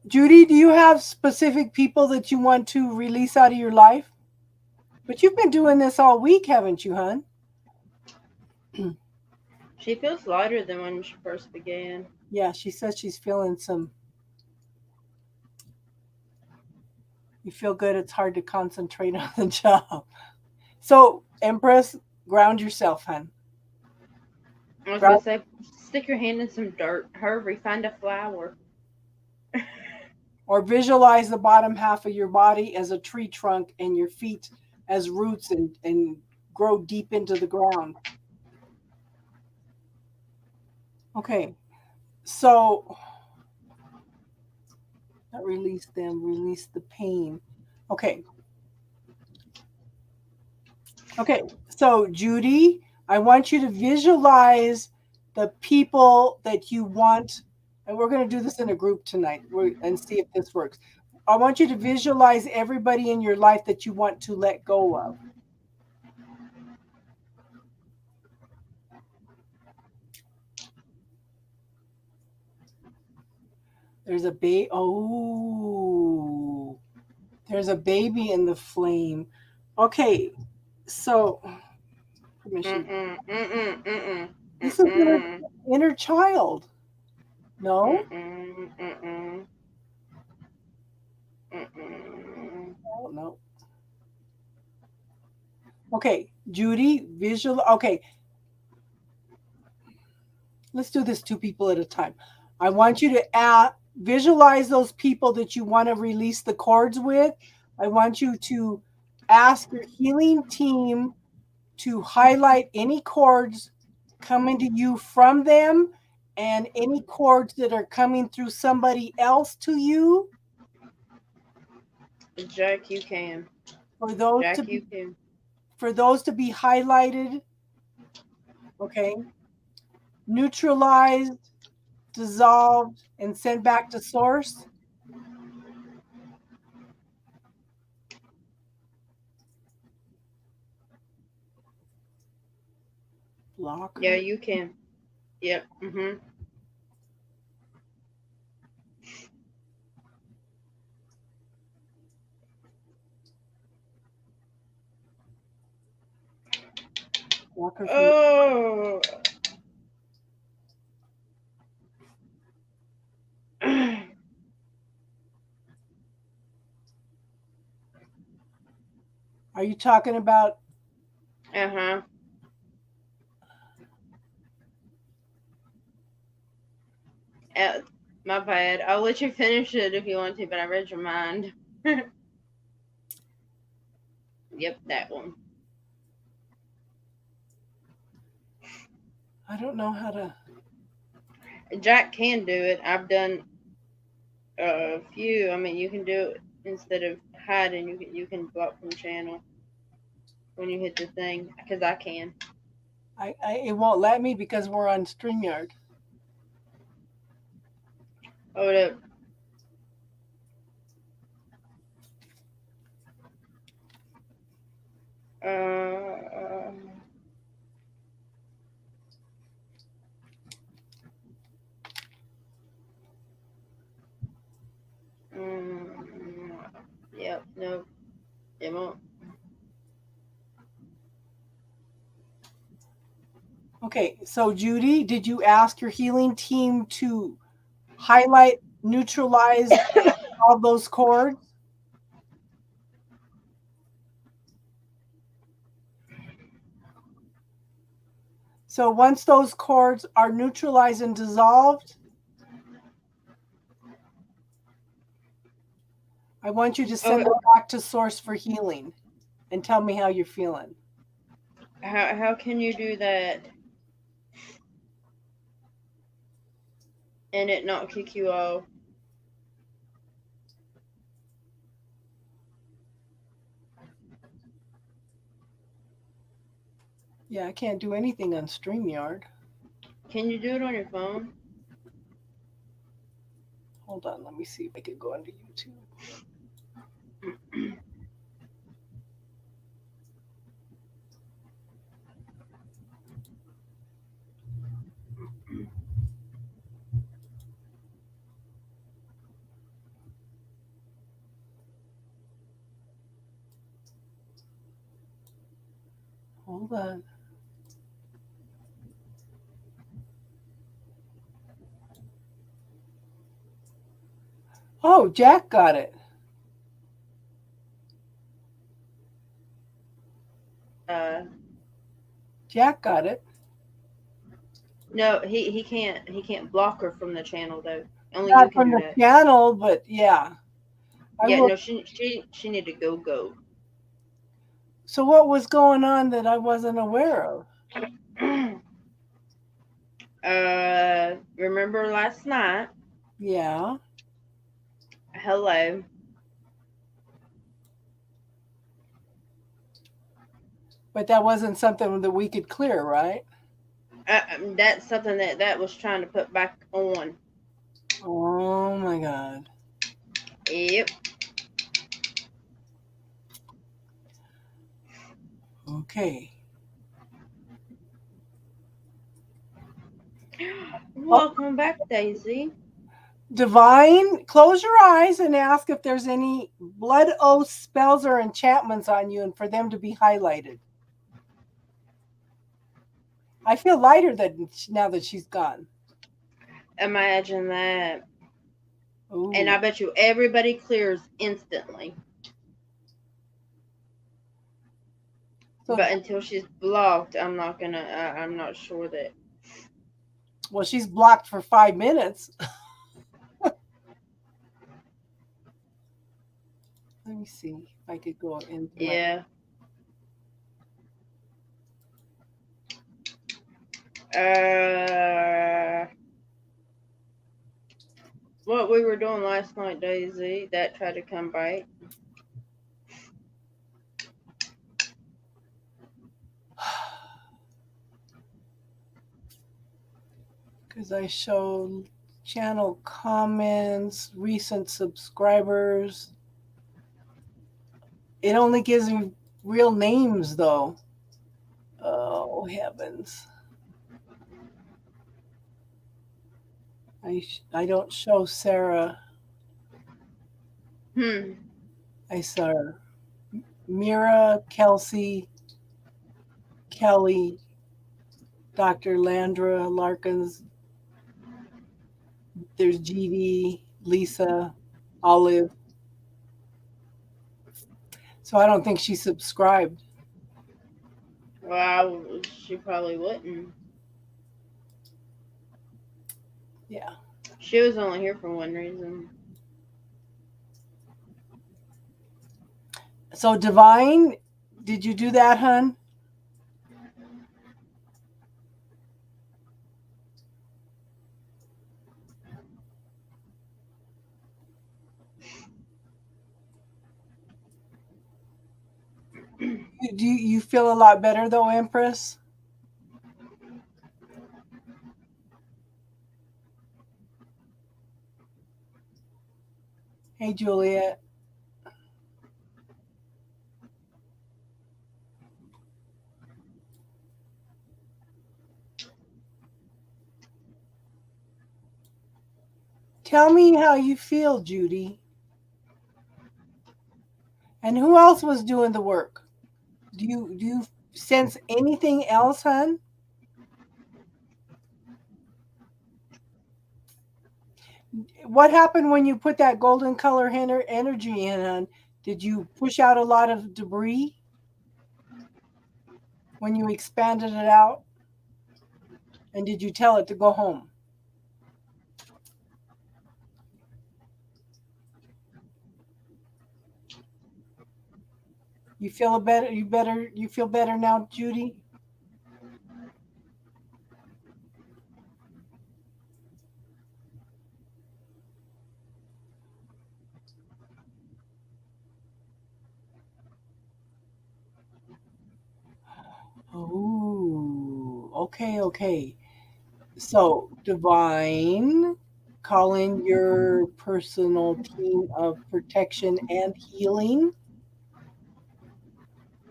Speaker 1: Judy, do you have specific people that you want to release out of your life? But you've been doing this all week, haven't you, hon?
Speaker 2: She feels lighter than when she first began.
Speaker 1: Yeah, she says she's feeling some. You feel good. It's hard to concentrate on the job. So, Empress, ground yourself, hon.
Speaker 2: I was gonna say, stick your hand in some dirt. Hurry, find a flower.
Speaker 1: Or visualize the bottom half of your body as a tree trunk and your feet as roots and grow deep into the ground. Okay, so not release them, release the pain. Okay. Okay, so Judy, I want you to visualize the people that you want, and we're going to do this in a group tonight and see if this works. I want you to visualize everybody in your life that you want to let go of. There's a baby. Oh, there's a baby in the flame. Okay, so permission. This is your inner child. No? Oh, no. Okay, Judy, visual. Okay, let's do this two people at a time. I want you to visualize those people that you want to release the cords with. I want you to ask your healing team to highlight any cords coming to you from them and any cords that are coming through somebody else to you.
Speaker 2: Jack, you can.
Speaker 1: For those
Speaker 2: Jack,
Speaker 1: to be,
Speaker 2: you can.
Speaker 1: for those to be highlighted. Okay. Neutralized, dissolved, and sent back to source. Block.
Speaker 2: Yeah, you can. Yep.
Speaker 1: Block her from
Speaker 2: Oh.
Speaker 1: Are you talking about?
Speaker 2: My bad. I'll let you finish it if you want to, but I read your mind. Yep, that one.
Speaker 1: I don't know how to.
Speaker 2: Jack can do it. I've done a few. I mean, you can do it instead of hiding. You can block from channel when you hit the thing, because I can.
Speaker 1: It won't let me because we're on StreamYard.
Speaker 2: Hold up. Yep, no, it won't.
Speaker 1: Okay, so Judy, did you ask your healing team to highlight, neutralize all those cords? So once those cords are neutralized and dissolved, I want you to send
Speaker 2: Okay.
Speaker 1: them back to Source for healing and tell me how you're feeling.
Speaker 2: How can you do that and it not kick you off?
Speaker 1: Yeah, I can't do anything on StreamYard.
Speaker 2: Can you do it on your phone?
Speaker 1: Hold on, let me see if I can go into YouTube. Hold on. Oh, Jack got it. Jack got it.
Speaker 2: No, he can't block her from the channel though. Only you
Speaker 1: Not
Speaker 2: can
Speaker 1: from
Speaker 2: do
Speaker 1: the
Speaker 2: that.
Speaker 1: channel, but yeah.
Speaker 2: Yeah, no, she need to go.
Speaker 1: So what was going on that I wasn't aware of?
Speaker 2: Remember last night?
Speaker 1: Yeah.
Speaker 2: Hello.
Speaker 1: But that wasn't something that we could clear, right?
Speaker 2: That's something that was trying to put back on.
Speaker 1: Oh my God.
Speaker 2: Yep.
Speaker 1: Okay.
Speaker 2: Welcome back, Daisy.
Speaker 1: Divine, close your eyes and ask if there's any blood oath spells or enchantments on you and for them to be highlighted. I feel lighter now that she's gone.
Speaker 2: Imagine that.
Speaker 1: Ooh.
Speaker 2: And I bet you everybody clears instantly.
Speaker 1: So,
Speaker 2: but until she's blocked, I'm not sure that.
Speaker 1: Well, she's blocked for 5 minutes. Let me see if I could go into
Speaker 2: Yeah. What we were doing last night, Daisy, that tried to come back.
Speaker 1: Because I showed channel comments, recent subscribers. It only gives me real names, though. Oh, heavens. I don't show Sarah. I saw her. Mira, Kelsey, Kelly, Dr. Landra Larkins. There's GD, Lisa, Olive. So I don't think she subscribed.
Speaker 2: Well, she probably wouldn't.
Speaker 1: Yeah.
Speaker 2: She was only here for one reason.
Speaker 1: So Divine, did you do that, hun? Do you feel a lot better though, Empress? Hey, Juliet. Tell me how you feel, Judy. And who else was doing the work? Do you sense anything else, hun? What happened when you put that golden color energy in? Did you push out a lot of debris when you expanded it out? And did you tell it to go home? You feel better? You feel better now, Judy? Oh, okay. So, Divine, call in your personal team of protection and healing.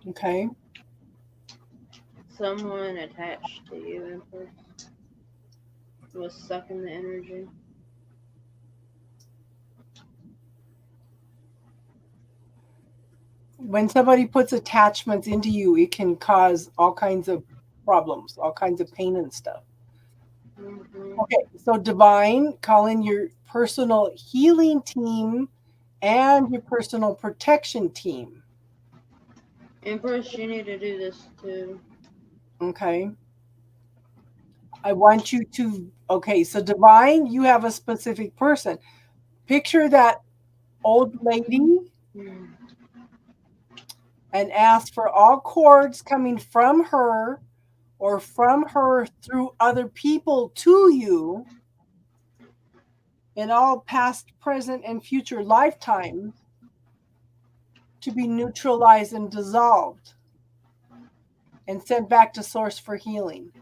Speaker 1: Okay.
Speaker 2: Someone attached to you, Empress, was sucking the energy.
Speaker 1: When somebody puts attachments into you, it can cause all kinds of problems, all kinds of pain and stuff.
Speaker 2: Mm-hmm.
Speaker 1: Okay, so Divine, call in your personal healing team and your personal protection team.
Speaker 2: Empress, you need to do this too.
Speaker 1: Okay. I want you to, okay, so Divine, you have a specific person. Picture that old lady
Speaker 2: Mm.
Speaker 1: and ask for all cords coming from her or from her through other people to you in all past, present, and future lifetimes to be neutralized and dissolved and sent back to source for healing.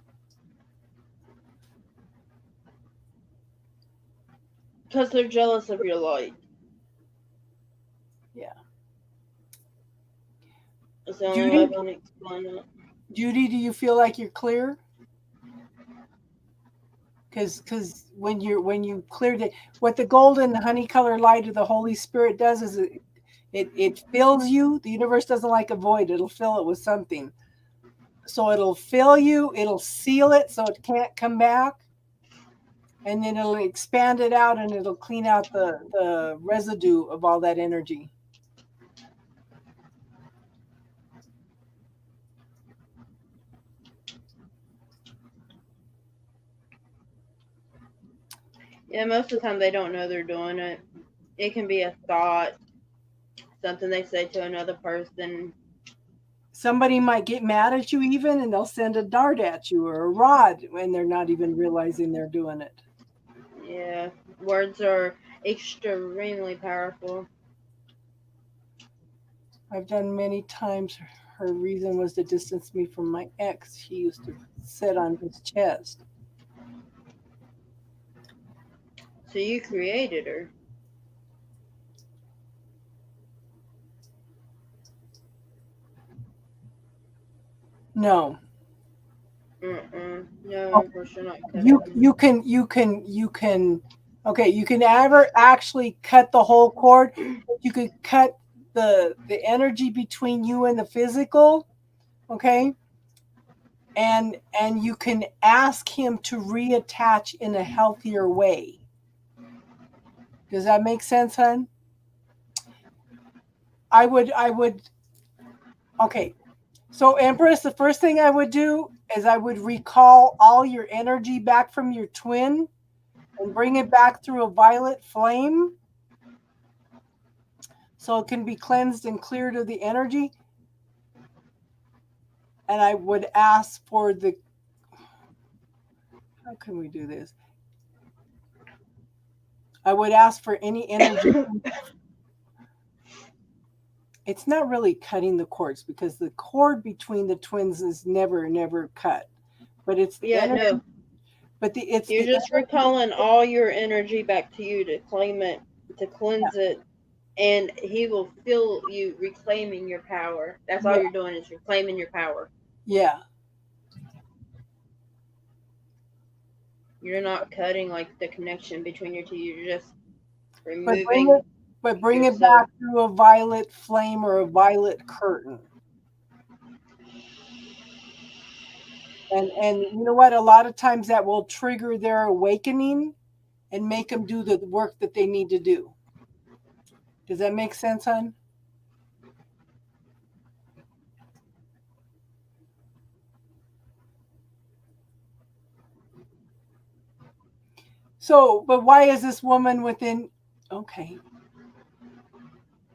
Speaker 2: Because they're jealous of your light.
Speaker 1: Yeah.
Speaker 2: That's the only
Speaker 1: Judy?
Speaker 2: way I can explain it.
Speaker 1: Judy, do you feel like you're clear? Because when you cleared it, what the golden honey color light of the Holy Spirit does is it fills you. The universe doesn't like a void; it'll fill it with something. So it'll fill you, it'll seal it so it can't come back, and then it'll expand it out and it'll clean out the residue of all that energy.
Speaker 2: Yeah, most of the time they don't know they're doing it. It can be a thought, something they say to another person.
Speaker 1: Somebody might get mad at you even, and they'll send a dart at you or a rod when they're not even realizing they're doing it.
Speaker 2: Yeah, words are extremely powerful.
Speaker 1: I've done many times. Her reason was to distance me from my ex. She used to sit on his chest.
Speaker 2: So you created her.
Speaker 1: No.
Speaker 2: No,
Speaker 1: Okay.
Speaker 2: of course you're not.
Speaker 1: You can okay, you can never actually cut the whole cord. You could cut the energy between you and the physical, okay? And you can ask him to reattach in a healthier way. Does that make sense, hon? I would okay. So Empress, the first thing I would do is I would recall all your energy back from your twin and bring it back through a violet flame so it can be cleansed and cleared of the energy. And I would ask for the, how can we do this? I would ask for any energy. It's not really cutting the cords because the cord between the twins is never cut. But it's the energy.
Speaker 2: No.
Speaker 1: But it's
Speaker 2: You're
Speaker 1: the
Speaker 2: just recalling all your energy back to you to claim it, to cleanse it, and he will feel you reclaiming your power. That's all you're doing is reclaiming your power.
Speaker 1: Yeah.
Speaker 2: You're not cutting like the connection between your two. You're just removing.
Speaker 1: But bring it back through a violet flame or a violet curtain. And you know what? A lot of times that will trigger their awakening and make them do the work that they need to do. Does that make sense, hon? So, but why is this woman within? Okay.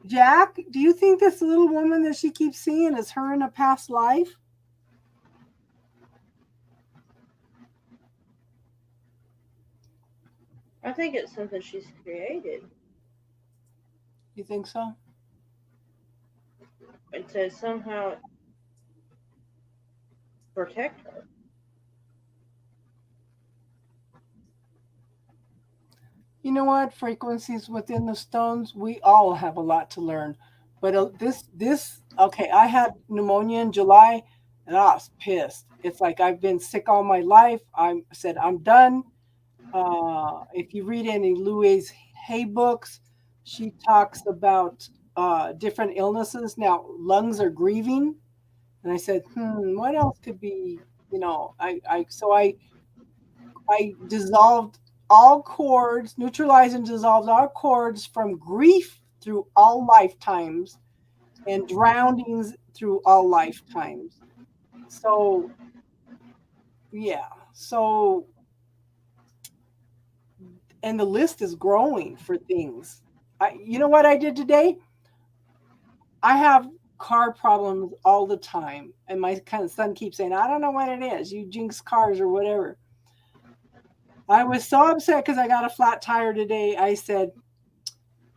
Speaker 1: Jack, do you think this little woman that she keeps seeing is her in a past life?
Speaker 2: I think it's something she's created.
Speaker 1: You think so?
Speaker 2: And to somehow protect her.
Speaker 1: You know what? Frequencies within the stones, we all have a lot to learn. But okay, I had pneumonia in July and I was pissed. It's like I've been sick all my life. I said, I'm done. If you read any Louise Hay books, she talks about different illnesses. Now, lungs are grieving. And I said, what else could be, I dissolved all cords, neutralized and dissolved all cords from grief through all lifetimes and drownings through all lifetimes. So, yeah. So, and the list is growing for things. You know what I did today? I have car problems all the time. And my kind of son keeps saying, I don't know what it is. You jinx cars or whatever. I was so upset because I got a flat tire today. I said,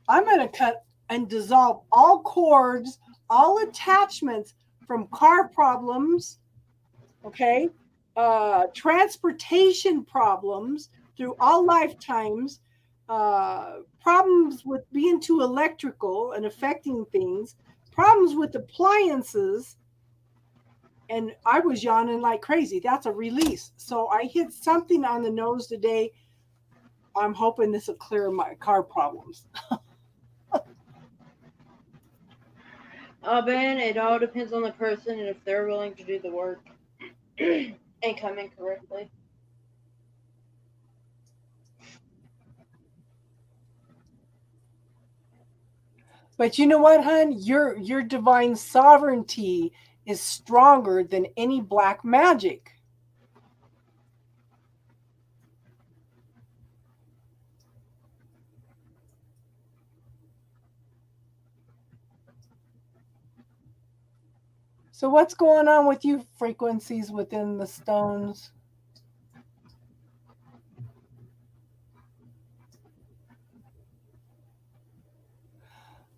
Speaker 1: I'm going to cut and dissolve all cords, all attachments from car problems, okay, transportation problems through all lifetimes, problems with being too electrical and affecting things, problems with appliances. And I was yawning like crazy. That's a release. So I hit something on the nose today. I'm hoping this will clear my car problems.
Speaker 2: Ben, it all depends on the person and if they're willing to do the work and come in correctly.
Speaker 1: But you know what, hon? Your divine sovereignty is stronger than any black magic. So what's going on with you frequencies within the stones?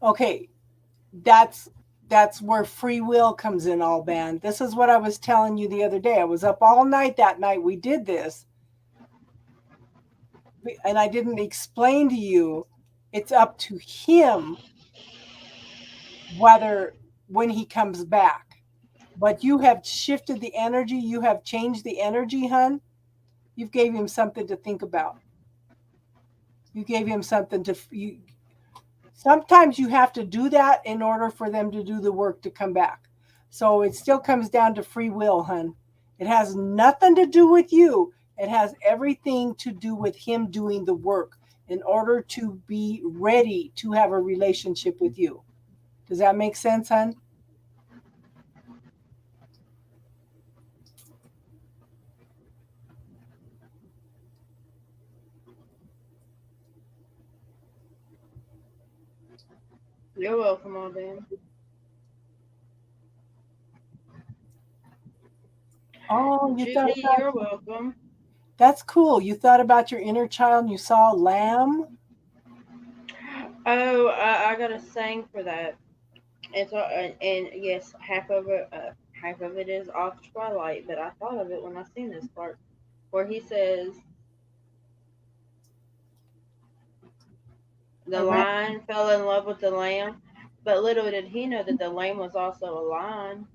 Speaker 1: Okay, that's where free will comes in, all band. This is what I was telling you the other day. I was up all night that night. We did this. And I didn't explain to you, it's up to him whether when he comes back. But you have shifted the energy, you have changed the energy, hun. You've gave him something to think about. You gave him something to sometimes you have to do that in order for them to do the work to come back. So it still comes down to free will, hun. It has nothing to do with you. It has everything to do with him doing the work in order to be ready to have a relationship with you. Does that make sense, hun?
Speaker 2: You're welcome, all Ben.
Speaker 1: Oh, you thought
Speaker 2: Judy,
Speaker 1: about
Speaker 2: you're welcome.
Speaker 1: that's cool. You thought about your inner child and you saw a lamb.
Speaker 2: Oh, I got a saying for that. It's and yes, half of it is off Twilight, but I thought of it when I seen this part where he says the
Speaker 1: I ran
Speaker 2: lion fell in love with the lamb, but little did he know that the lamb was also a lion.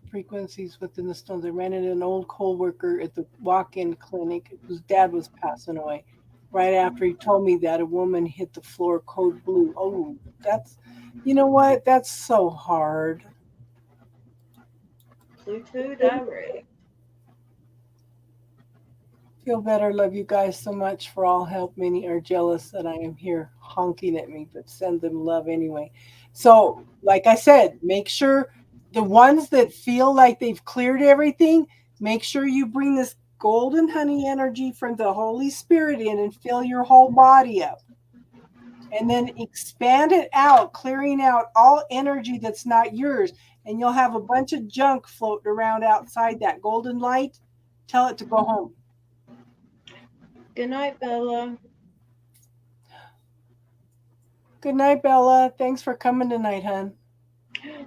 Speaker 1: frequencies within the stones. I ran into an old co-worker at the walk-in clinic whose dad was passing away. Right after he told me that, a woman hit the floor code blue. Oh, you know what? That's so hard.
Speaker 2: Pluto direct.
Speaker 1: Feel better. Love you guys so much for all help. Many are jealous that I am here honking at me, but send them love anyway. So, like I said, make sure the ones that feel like they've cleared everything, make sure you bring this golden honey energy from the Holy Spirit in and fill your whole body up. And then expand it out, clearing out all energy that's not yours. And you'll have a bunch of junk floating around outside that golden light. Tell it to go home.
Speaker 2: Good night, Bella.
Speaker 1: Good night, Bella. Thanks for coming tonight, hon.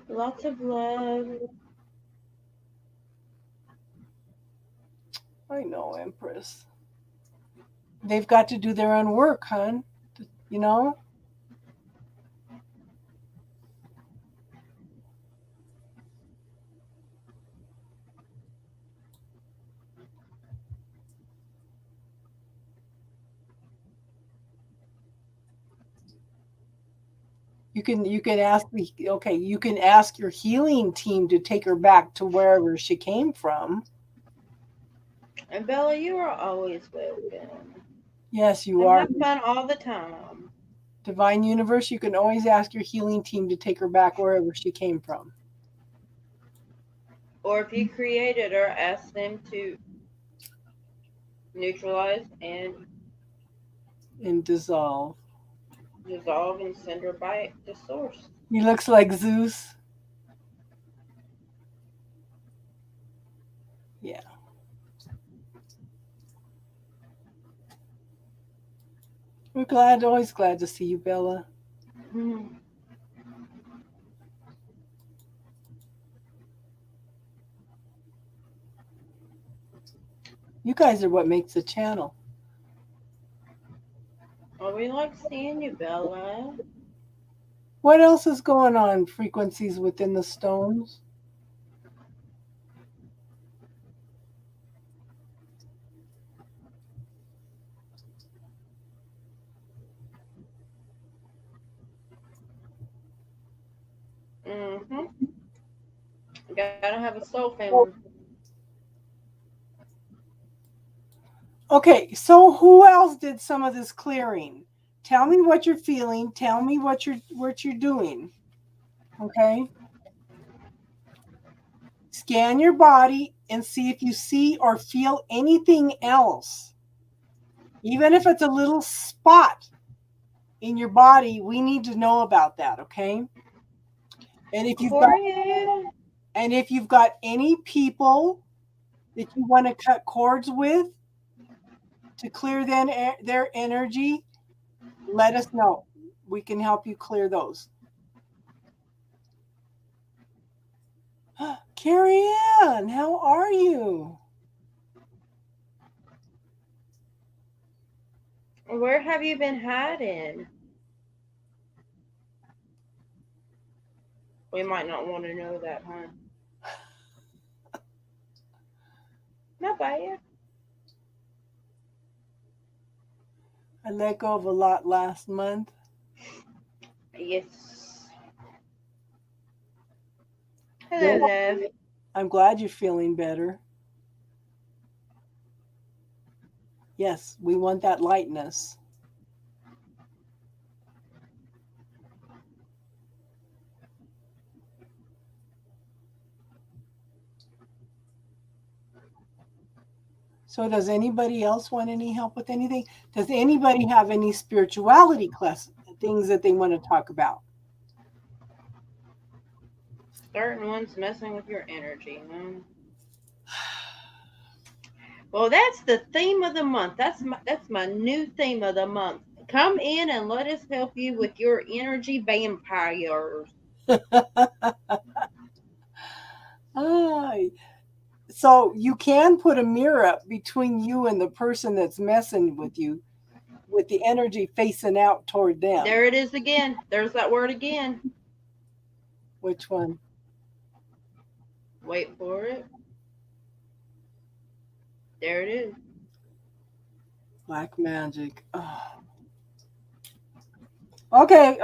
Speaker 2: Lots of love.
Speaker 1: I know, Empress. They've got to do their own work, hon. You know? You can ask you can ask your healing team to take her back to wherever she came from.
Speaker 2: And Bella, you are always welcome.
Speaker 1: Yes, you
Speaker 2: And
Speaker 1: are.
Speaker 2: have fun all the time.
Speaker 1: Divine Universe, you can always ask your healing team to take her back wherever she came from.
Speaker 2: Or if you created her, ask them to neutralize and
Speaker 1: dissolve.
Speaker 2: dissolve and send her back to source.
Speaker 1: He looks like Zeus. Yeah. We're always glad to see you, Bella.
Speaker 2: Mm-hmm.
Speaker 1: You guys are what makes the channel.
Speaker 2: Oh, we like seeing you, Bella.
Speaker 1: What else is going on? Frequencies within the stones?
Speaker 2: Mm-hmm. Gotta have a soul family.
Speaker 1: Okay, so who else did some of this clearing? Tell me what you're feeling. Tell me what you're doing. Okay? Scan your body and see if you see or feel anything else. Even if it's a little spot in your body, we need to know about that, okay? And if you've got any people that you want to cut cords with to clear their energy, let us know. We can help you clear those. Carrie Ann, how are you?
Speaker 2: Where have you been hiding? We might not want to know that, huh? Not bad.
Speaker 1: I let go of a lot last month.
Speaker 2: Yes. Hello, love.
Speaker 1: I'm glad you're feeling better. Yes, we want that lightness. So does anybody else want any help with anything? Does anybody have any spirituality class things that they want to talk about?
Speaker 2: Certain ones messing with your energy, huh? Well, that's the theme of the month. That's my new theme of the month. Come in and let us help you with your energy vampires.
Speaker 1: So you can put a mirror up between you and the person that's messing with you, with the energy facing out toward them.
Speaker 2: There it is again. There's that word again.
Speaker 1: Which one?
Speaker 2: Wait for it. There it is.
Speaker 1: Black magic. Oh. Okay.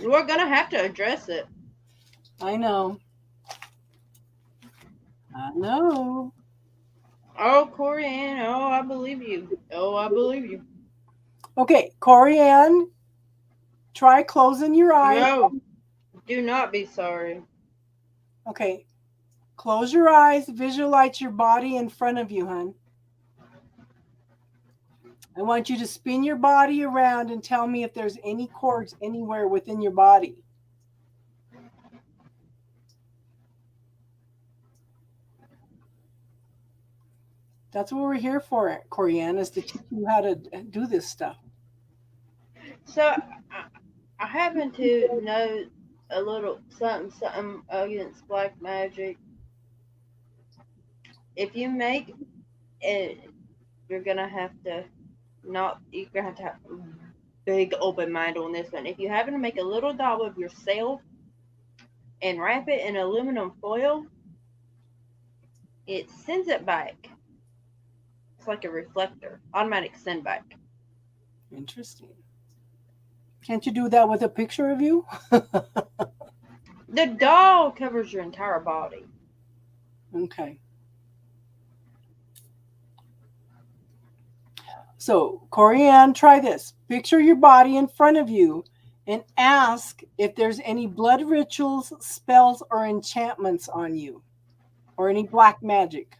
Speaker 2: We're going to have to address it.
Speaker 1: I know.
Speaker 2: Oh, Corianne. Oh, I believe you. Oh, I believe you.
Speaker 1: Okay, Corianne, try closing your eyes.
Speaker 2: No, do not be sorry.
Speaker 1: Okay, close your eyes, visualize your body in front of you, hon. I want you to spin your body around and tell me if there's any cords anywhere within your body. That's what we're here for, Corianne, is to teach you how to do this stuff.
Speaker 2: So, I happen to know a little something against black magic. If you make it, you're gonna have to have a big open mind on this one. If you happen to make a little doll of yourself and wrap it in aluminum foil, it sends it back. It's like a reflector, automatic send back.
Speaker 1: Interesting. Can't you do that with a picture of you?
Speaker 2: The doll covers your entire body.
Speaker 1: Okay. So, Corianne, try this. Picture your body in front of you and ask if there's any blood rituals, spells, or enchantments on you, or any black magic.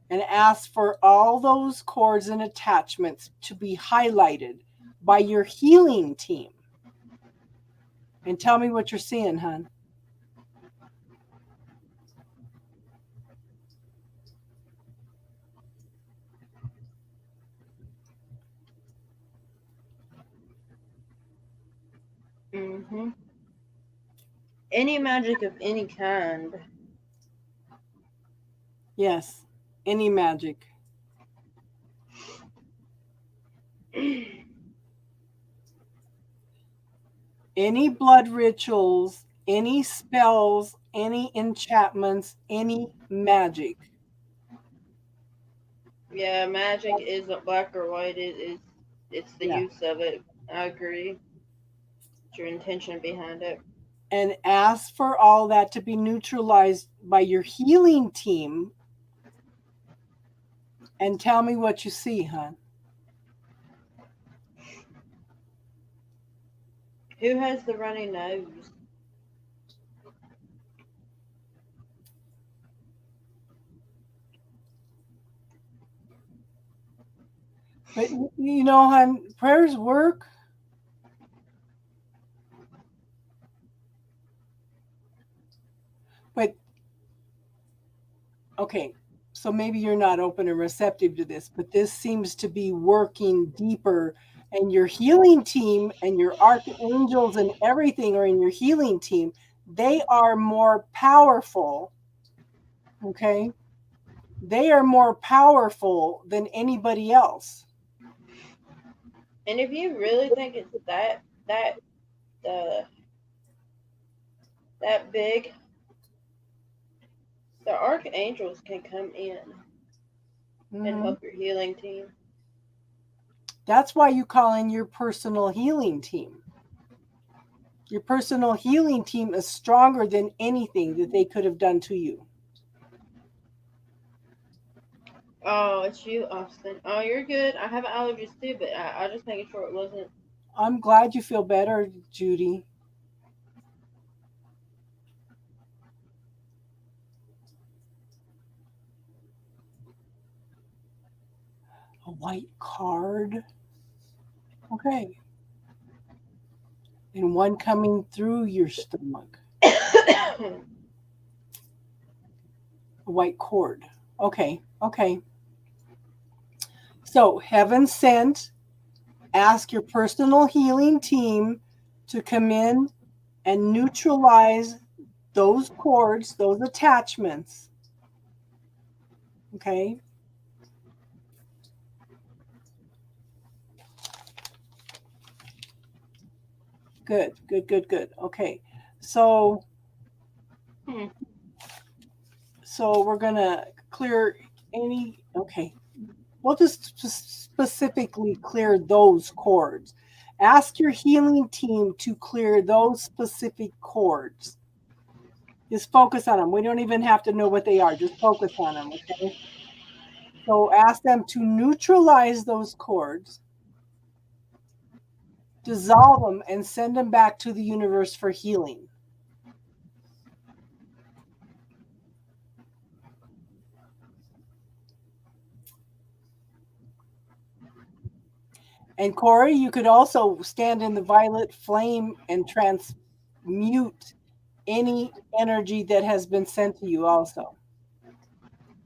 Speaker 1: And ask for all those cords and attachments to be highlighted by your healing team. And tell me what you're seeing, hon.
Speaker 2: Mm-hmm. Any magic of any kind.
Speaker 1: Yes, any magic. Any blood rituals, any spells, any enchantments, any magic.
Speaker 2: Yeah, magic isn't black or white. It's the
Speaker 1: Yeah.
Speaker 2: use of it. I agree. It's your intention behind it.
Speaker 1: And ask for all that to be neutralized by your healing team. And tell me what you see, hon.
Speaker 2: Who has the runny nose?
Speaker 1: But you know, hon, prayers work. But okay, so maybe you're not open and receptive to this, but this seems to be working deeper. And your healing team and your archangels and everything are in your healing team. They are more powerful. Okay. They are more powerful than anybody else.
Speaker 2: And if you really think it's that big, the archangels can come in and help your healing team.
Speaker 1: That's why you call in your personal healing team. Your personal healing team is stronger than anything that they could have done to you.
Speaker 2: Oh, it's you, Austin. Oh, you're good. I have allergies too, but I just making sure it wasn't.
Speaker 1: I'm glad you feel better, Judy. A white card. Okay. And one coming through your stomach. A white cord. Okay. Okay. So, heaven sent, ask your personal healing team to come in and neutralize those cords, those attachments. Okay. Good, good, good, good. Okay. So we're going to clear any, okay. We'll just specifically clear those cords. Ask your healing team to clear those specific cords. Just focus on them. We don't even have to know what they are. Just focus on them, okay? So ask them to neutralize those cords, dissolve them, and send them back to the universe for healing. And Corey, you could also stand in the violet flame and transmute any energy that has been sent to you also.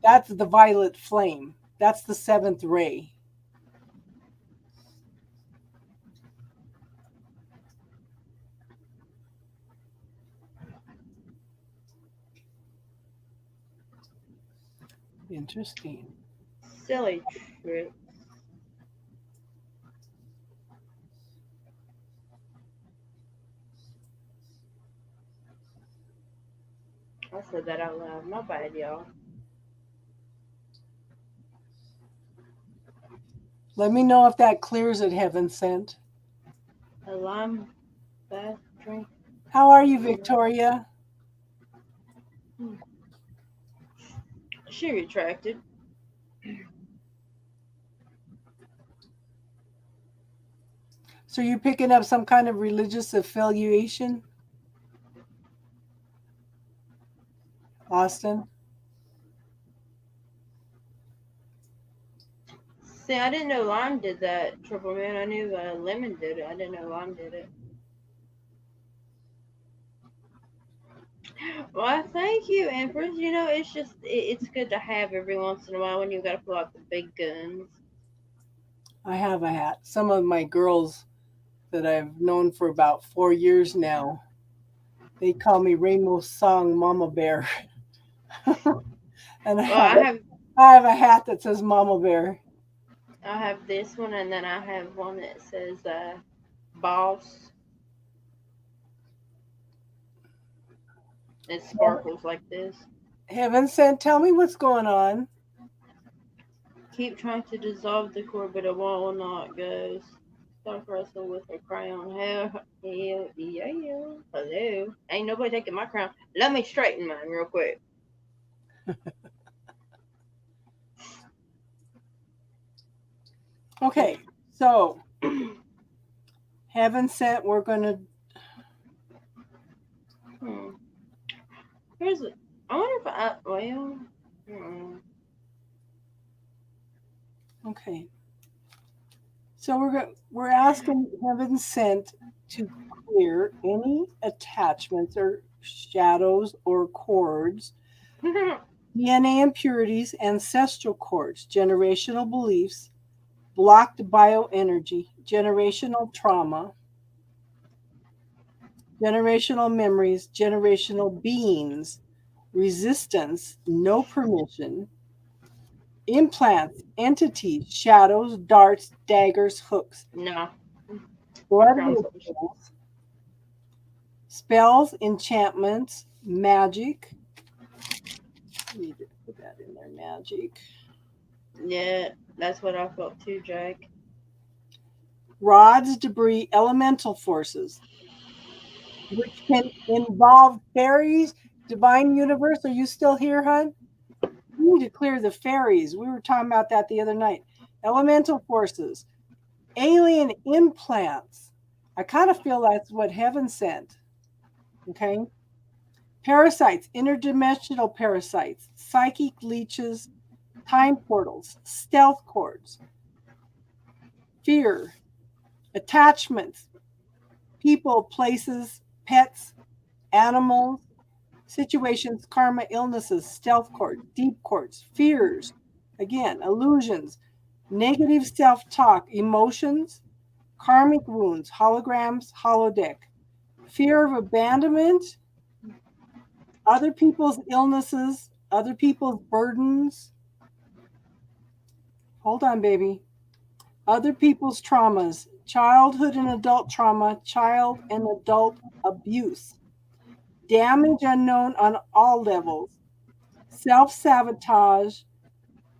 Speaker 1: That's the violet flame. That's the seventh ray. Interesting.
Speaker 2: Silly trick. I said that out loud. My bad, y'all.
Speaker 1: Let me know if that clears it, Heaven Sent.
Speaker 2: A lime bath drink.
Speaker 1: How are you, Victoria?
Speaker 2: She retracted.
Speaker 1: So you're picking up some kind of religious affiliation? Austin?
Speaker 2: See, I didn't know lime did that, Triple Man. I knew lemon did it. I didn't know lime did it. Well, thank you, Empress. You know, it's just it's good to have every once in a while when you got to pull out the big guns.
Speaker 1: I have a hat. Some of my girls that I've known for about 4 years now, they call me Rainbow Song Mama Bear. And
Speaker 2: Well,
Speaker 1: I have a hat that says Mama Bear.
Speaker 2: I have this one, and then I have one that says "Boss." It sparkles like this.
Speaker 1: Heaven Sent, tell me what's going on.
Speaker 2: Keep trying to dissolve the cord, but it will not go. Start wrestle with her crown. Hell, yeah. Hello. Ain't nobody taking my crown. Let me straighten mine real quick.
Speaker 1: Okay, so Heaven Sent, we're going to.
Speaker 2: Here's it. I wonder if well.
Speaker 1: Okay. So we're asking Heaven Sent to clear any attachments or shadows or cords, DNA impurities, ancestral cords, generational beliefs, blocked bioenergy, generational trauma, generational memories, generational beings, resistance, no permission, implants, entities, shadows, darts, daggers, hooks,
Speaker 2: No.
Speaker 1: blood rituals, spells, enchantments, magic. I need to put that in there, magic.
Speaker 2: Yeah, that's what I felt too, Jack.
Speaker 1: Rods, debris, elemental forces, which can involve fairies, divine universe. Are you still here, hon? We need to clear the fairies. We were talking about that the other night. Elemental forces, alien implants. I kind of feel that's what Heaven Sent. Okay. Parasites, interdimensional parasites, psychic leeches, time portals, stealth cords, fear, attachments, people, places, pets, animals, situations, karma, illnesses, stealth cords, deep cords, fears, again, illusions, negative self talk, emotions, karmic wounds, holograms, holodeck, fear of abandonment, other people's illnesses, other people's burdens. Hold on, baby. Other people's traumas, childhood and adult trauma, child and adult abuse, damage unknown on all levels, self sabotage,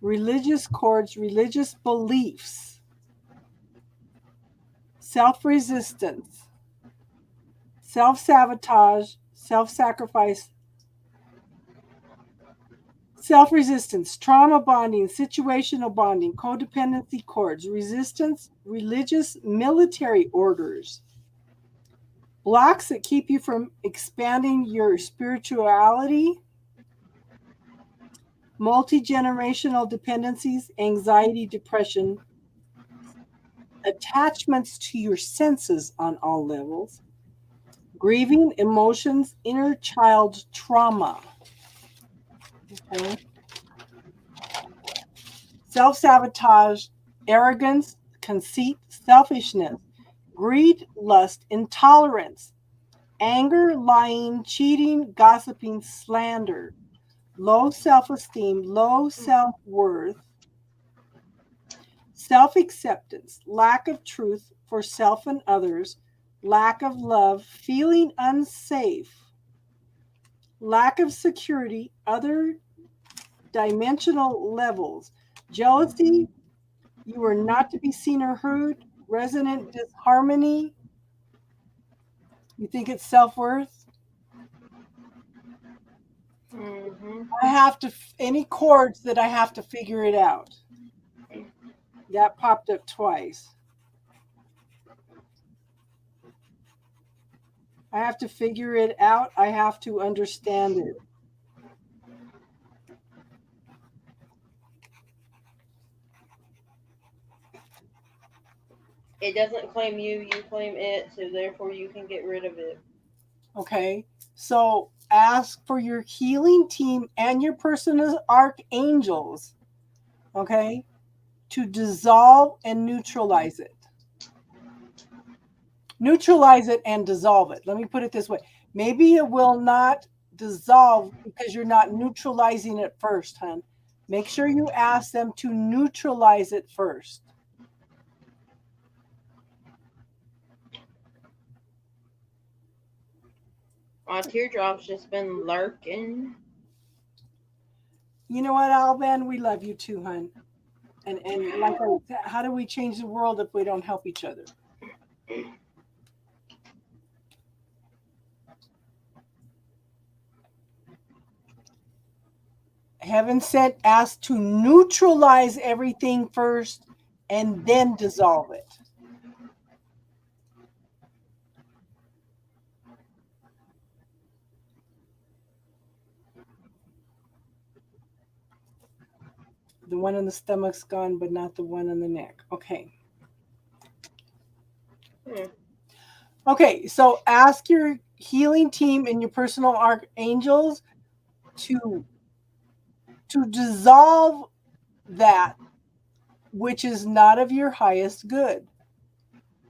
Speaker 1: religious cords, religious beliefs, self resistance, self sabotage, self sacrifice, Self-resistance, trauma bonding, situational bonding, codependency cords, resistance, religious military orders, blocks that keep you from expanding your spirituality, multi-generational dependencies, anxiety, depression, attachments to your senses on all levels, grieving, emotions, inner child trauma. Okay. Self-sabotage, arrogance, conceit, selfishness, greed, lust, intolerance, anger, lying, cheating, gossiping, slander, low self-esteem, low self-worth, self-acceptance, lack of truth for self and others, lack of love, feeling unsafe, lack of security, other dimensional levels, jealousy, you are not to be seen or heard, resonant disharmony, you think it's self-worth. I have to, any chords that I have to figure it out. That popped up twice. I have to figure it out. I have to understand it.
Speaker 2: It doesn't claim you, you claim it, so therefore you can get rid of it.
Speaker 1: Okay. So ask for your healing team and your personal archangels, okay, to dissolve and neutralize it. Neutralize it and dissolve it. Let me put it this way. Maybe it will not dissolve because you're not neutralizing it first, hon. Make sure you ask them to neutralize it first.
Speaker 2: My teardrop's just been lurking.
Speaker 1: You know what, Alban? We love you too, hon. And like I said, how do we change the world if we don't help each other? Heaven said, ask to neutralize everything first and then dissolve it. The one in the stomach's gone, but not the one in the neck. Okay. Okay, so ask your healing team and your personal archangels to dissolve that which is not of your highest good,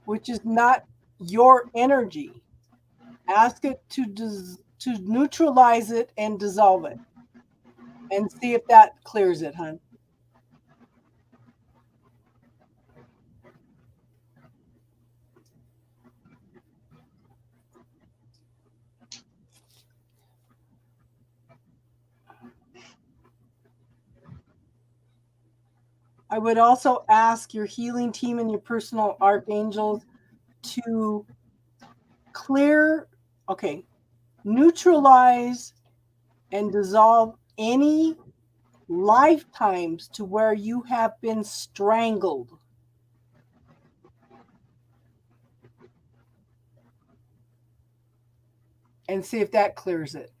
Speaker 1: which is not your energy. Ask it to neutralize it and dissolve it, and see if that clears it, hon. I would also ask your healing team and your personal archangels to clear, okay, neutralize and dissolve any lifetimes to where you have been strangled. And see if that clears it.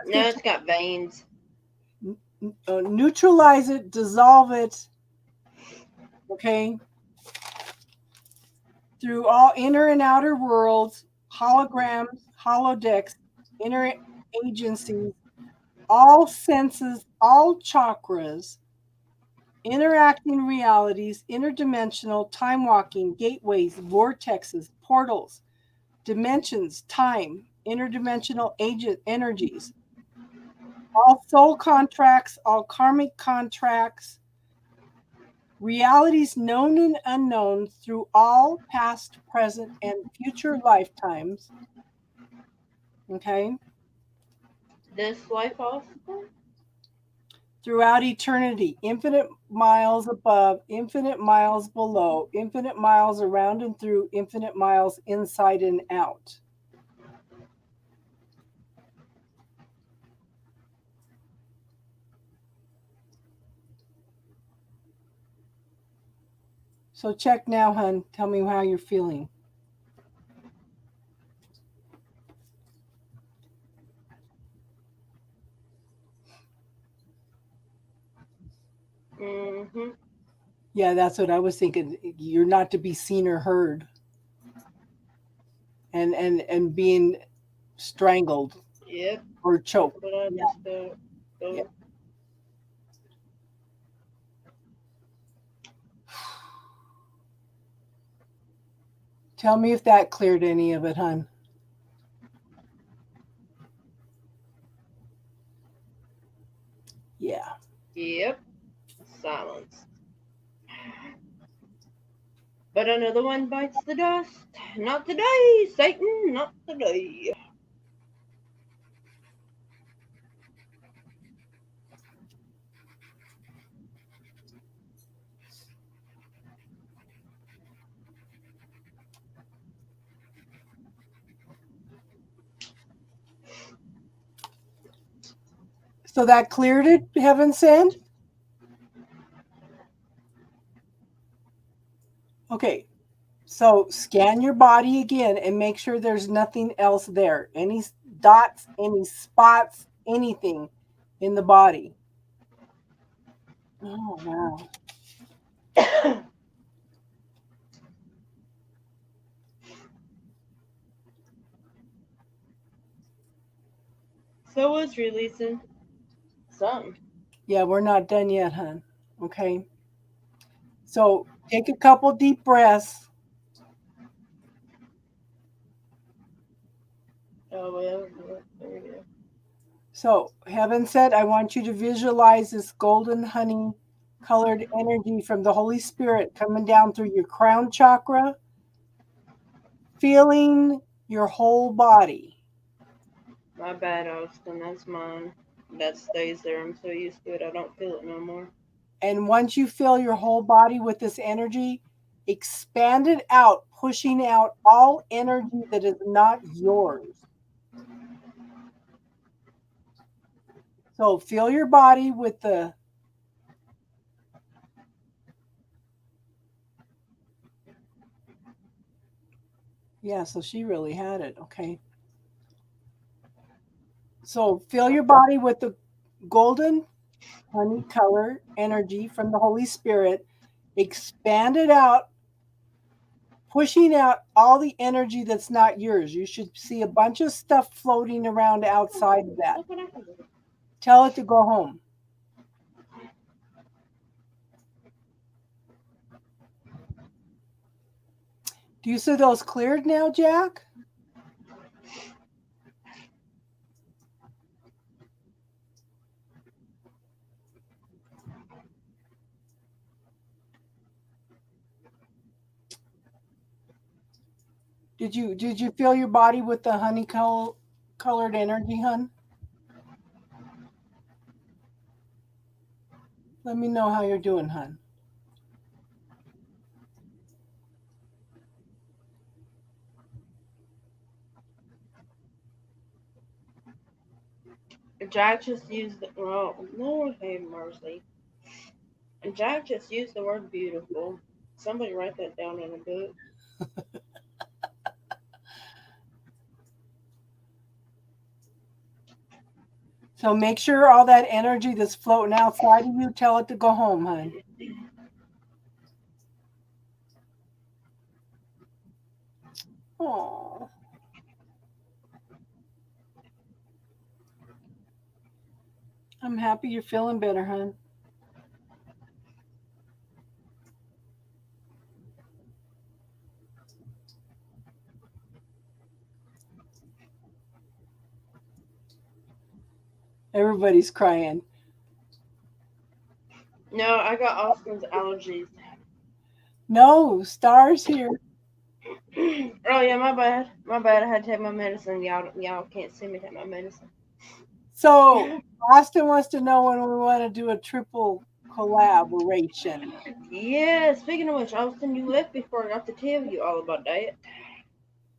Speaker 2: No, it's got veins.
Speaker 1: Neutralize it, dissolve it, okay? Through all inner and outer worlds, holograms, holodecks, inner agencies, all senses, all chakras, interacting realities, interdimensional, time walking, gateways, vortexes, portals, dimensions, time, interdimensional agent energies, all soul contracts, all karmic contracts, realities known and unknown through all past, present, and future lifetimes. Okay?
Speaker 2: This life also?
Speaker 1: Throughout eternity, infinite miles above, infinite miles below, infinite miles around and through, infinite miles inside and out. So check now, hun. Tell me how you're feeling.
Speaker 2: Mm-hmm.
Speaker 1: Yeah, that's what I was thinking. You're not to be seen or heard, and being strangled
Speaker 2: Yep.
Speaker 1: or choked.
Speaker 2: But I
Speaker 1: Yeah,
Speaker 2: just go.
Speaker 1: yeah. Tell me if that cleared any of it, hun. Yeah.
Speaker 2: Yep. Silence. But another one bites the dust. Not today, Satan. Not today.
Speaker 1: So that cleared it, heaven sent? Okay. So scan your body again and make sure there's nothing else there. Any dots, any spots, anything in the body. Oh, wow.
Speaker 2: So it's releasing something.
Speaker 1: Yeah, we're not done yet, hun. Okay. So take a couple deep breaths.
Speaker 2: Oh well, there we go.
Speaker 1: So, heaven said, I want you to visualize this golden honey colored energy from the Holy Spirit coming down through your crown chakra, feeling your whole body.
Speaker 2: My bad, Austin. That's mine. That stays there. I'm so used to it. I don't feel it no more.
Speaker 1: And once you fill your whole body with this energy, expand it out, pushing out all energy that is not yours. So, fill your body with the yeah, so she really had it. Okay. So fill your body with the golden honey color energy from the Holy Spirit. Expand it out, pushing out all the energy that's not yours. You should see a bunch of stuff floating around outside of that.
Speaker 2: Look what I can do.
Speaker 1: Tell it to go home. Do you see those cleared now, Jack? Did you fill your body with the honey colored energy, hun? Let me know how you're doing, hun.
Speaker 2: Jack just used the. Oh, Lord have mercy. Jack just used the word beautiful. Somebody write that down in a book.
Speaker 1: So make sure all that energy that's floating outside of you, tell it to go home, hun. Oh, I'm happy you're feeling better, hun. Everybody's crying.
Speaker 2: No, I got Austin's allergies.
Speaker 1: No, Star's here.
Speaker 2: Oh yeah, my bad. My bad. I had to take my medicine. Y'all can't see me take my medicine.
Speaker 1: So Austin wants to know when we want to do a triple collaboration.
Speaker 2: Yeah. Speaking of which, Austin, you left before I got to tell you all about that.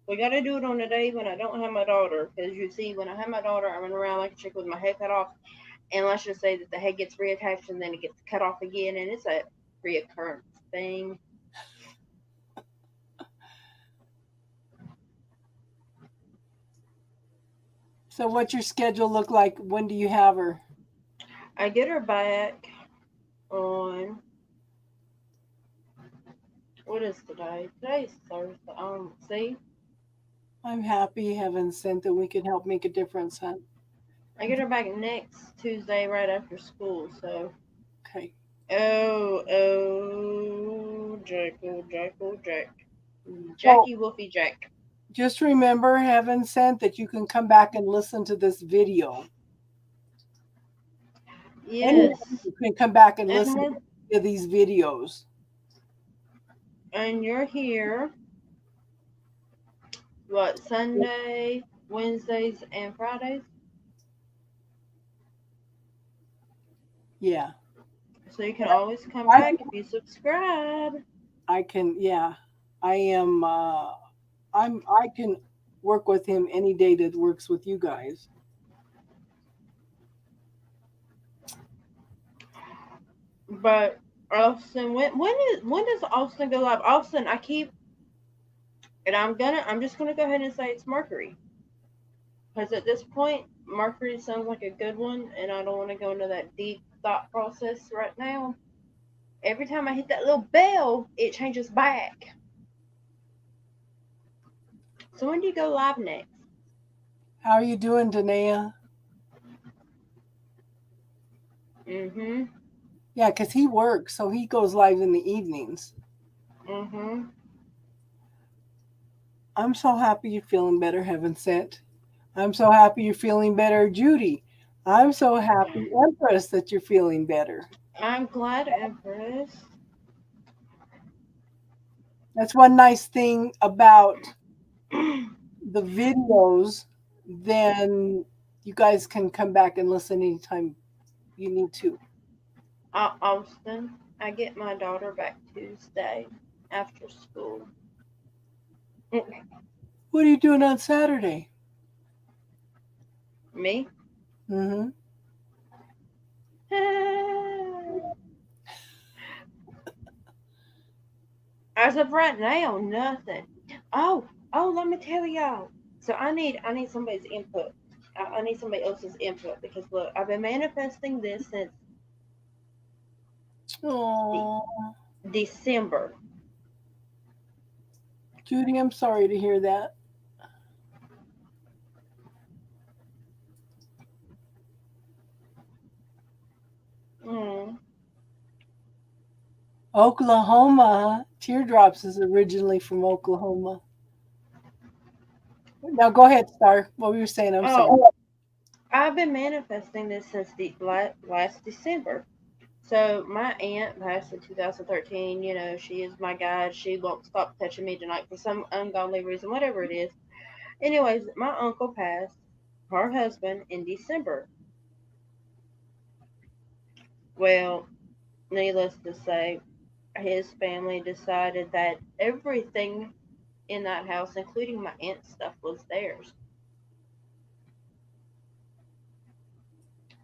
Speaker 2: We got to do it on the day when I don't have my daughter, because you see, when I have my daughter, I run around like a chick with my head cut off. And let's just say that the head gets reattached and then it gets cut off again, and it's a reoccurrence thing.
Speaker 1: So what's your schedule look like? When do you have her?
Speaker 2: I get her back on what is today? Today's Thursday. See,
Speaker 1: I'm happy heaven sent that we can help make a difference, huh?
Speaker 2: I get her back next Tuesday right after school. So,
Speaker 1: Okay.
Speaker 2: Jack,
Speaker 1: So
Speaker 2: Jackie Wolfie Jack.
Speaker 1: just remember, heaven sent, that you can come back and listen to this video. Anyone
Speaker 2: Yes,
Speaker 1: can come back and
Speaker 2: and
Speaker 1: listen to these videos.
Speaker 2: you're here. What Sunday, Wednesdays, and Fridays?
Speaker 1: Yeah.
Speaker 2: So you can always come
Speaker 1: I,
Speaker 2: back if you subscribe.
Speaker 1: I can, yeah. I am, I can work with him any day that works with you guys.
Speaker 2: But Austin, when does Austin go live? Austin, I'm just gonna go ahead and say it's Mercury. Because at this point, Mercury sounds like a good one, and I don't want to go into that deep thought process right now. Every time I hit that little bell, it changes back. So when do you go live next?
Speaker 1: How are you doing, Danae?
Speaker 2: Mm-hmm.
Speaker 1: Yeah, because he works, so he goes live in the evenings.
Speaker 2: Mm-hmm.
Speaker 1: I'm so happy you're feeling better, heaven sent. I'm so happy you're feeling better, Judy. I'm so happy, Empress, that you're feeling better.
Speaker 2: I'm glad, Empress.
Speaker 1: That's one nice thing about the videos. Then you guys can come back and listen anytime you need to.
Speaker 2: Austin, I get my daughter back Tuesday after school.
Speaker 1: What are you doing on Saturday?
Speaker 2: Me?
Speaker 1: Mm-hmm.
Speaker 2: As of right now, nothing. Let me tell y'all. So I need somebody's input. I need somebody else's input because look, I've been manifesting this since de-
Speaker 1: Oh,
Speaker 2: December.
Speaker 1: Judy, I'm sorry to hear that.
Speaker 2: Mm.
Speaker 1: Oklahoma. Teardrops is originally from Oklahoma. Now go ahead, Star. What were you saying? I'm sorry.
Speaker 2: Oh, I've been manifesting this since the last December. So my aunt passed in 2013. You know, she is my guide. She won't stop touching me tonight for some ungodly reason, whatever it is. Anyways, my uncle passed, her husband, in December. Well, needless to say, his family decided that everything in that house, including my aunt's stuff, was theirs.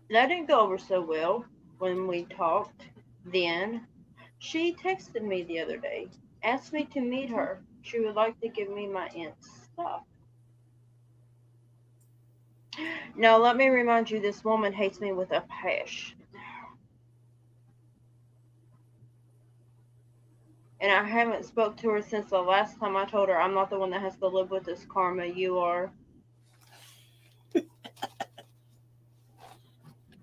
Speaker 2: That didn't go over so well when we talked then. She texted me the other day, asked me to meet her. She would like to give me my aunt's stuff. Now, let me remind you, this woman hates me with a passion. And I haven't spoke to her since the last time I told her I'm not the one that has to live with this karma. You are.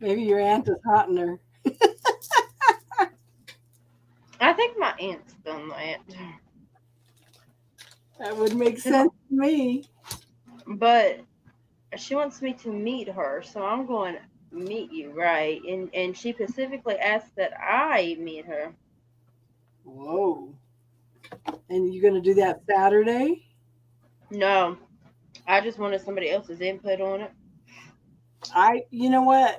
Speaker 1: Maybe your aunt is haunting her.
Speaker 2: I think my aunt's done that.
Speaker 1: That would make sense to me.
Speaker 2: But she wants me to meet her, so I'm going to meet you, right? And she specifically asked that I meet her.
Speaker 1: Whoa. And you're going to do that Saturday?
Speaker 2: No, I just wanted somebody else's input on it.
Speaker 1: You know what?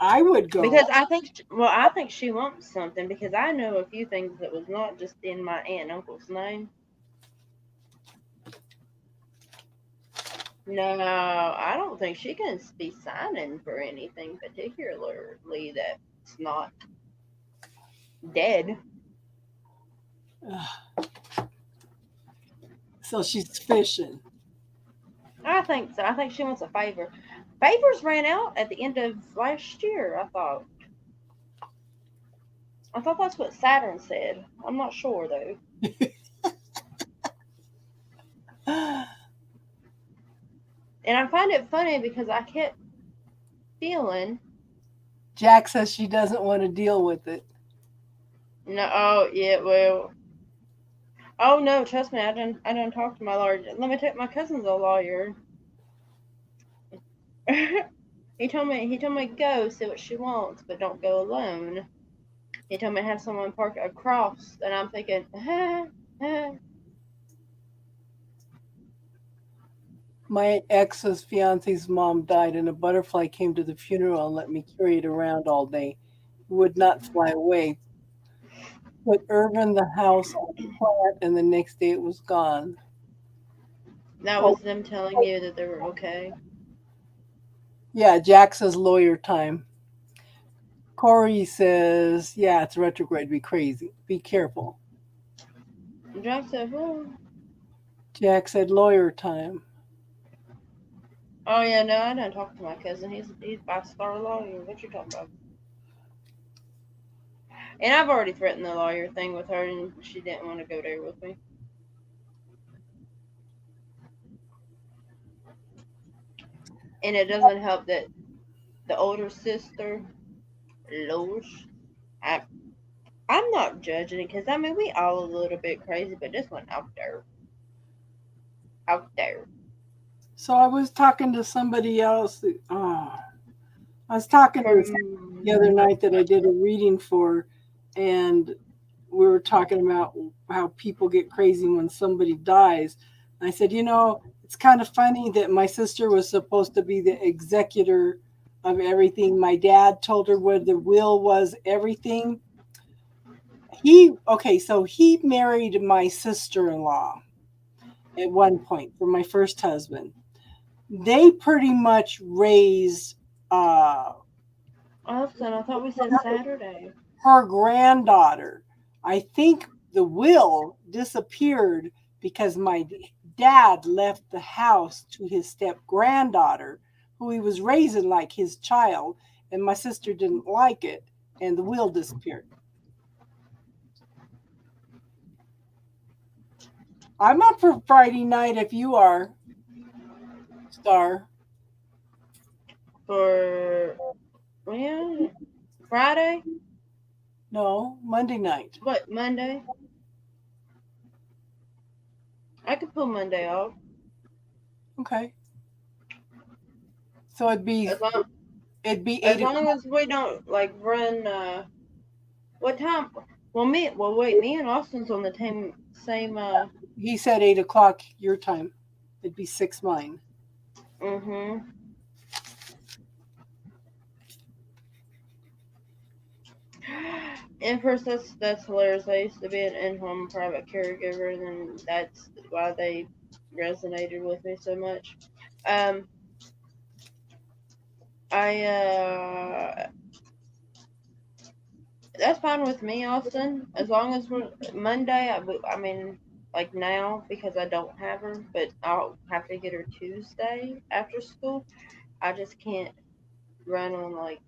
Speaker 1: I would go.
Speaker 2: Because I think she wants something because I know a few things that was not just in my aunt and uncle's name. No, I don't think she can be signing for anything particularly that's not dead.
Speaker 1: So she's fishing.
Speaker 2: I think so. I think she wants a favor. Favors ran out at the end of last year, I thought. I thought that's what Saturn said. I'm not sure though. And I find it funny because I kept feeling
Speaker 1: Jack says she doesn't want to deal with it.
Speaker 2: no. Oh yeah, well. Oh no, trust me, I didn't talk to my lawyer. Let me tell you, my cousin's a lawyer. he told me go see what she wants, but don't go alone. He told me to have someone park across, and I'm thinking,
Speaker 1: My ex's fiance's mom died, and a butterfly came to the funeral and let me carry it around all day. It would not fly away. Put Irvin the house on a plant, and the next day it was gone.
Speaker 2: that
Speaker 1: Oh,
Speaker 2: was them telling you that they were okay.
Speaker 1: yeah, Jack says lawyer time. Corey says, yeah, it's retrograde. Be crazy. Be careful.
Speaker 2: Jack said, well,
Speaker 1: Jack said lawyer time.
Speaker 2: oh yeah, no, I didn't talk to my cousin. He's a 5-star lawyer. What you talking about? And I've already threatened the lawyer thing with her, and she didn't want to go there with me. And it doesn't help that the older sister, Lois, I, I'm not judging it because I mean we all a little bit crazy, but this one out there.
Speaker 1: So I was talking to somebody else. I was talking to the
Speaker 2: From
Speaker 1: other night that I did a reading for, and we were talking about how people get crazy when somebody dies. And I said, it's kind of funny that my sister was supposed to be the executor of everything. My dad told her where the will was, everything. So he married my sister-in-law at one point for my first husband. They pretty much raised
Speaker 2: Austin, I thought we said Saturday.
Speaker 1: her granddaughter. I think the will disappeared because my dad left the house to his step granddaughter, who he was raising like his child, and my sister didn't like it, and the will disappeared. I'm up for Friday night if you are, Star.
Speaker 2: For yeah, Friday?
Speaker 1: No, Monday night.
Speaker 2: What, Monday? I could pull Monday off.
Speaker 1: Okay. So
Speaker 2: As long
Speaker 1: it'd be
Speaker 2: as
Speaker 1: 8 o'clock.
Speaker 2: long as we don't like run what time? Well wait, me and Austin's on the same
Speaker 1: He said 8 o'clock your time. It'd be 6 mine.
Speaker 2: mhm. And first that's hilarious. I used to be an in-home private caregiver, and then that's why they resonated with me so much. Um, I that's fine with me, Austin, as long as we're Monday. I mean, like now because I don't have her, but I'll have to get her Tuesday after school. I just can't run on like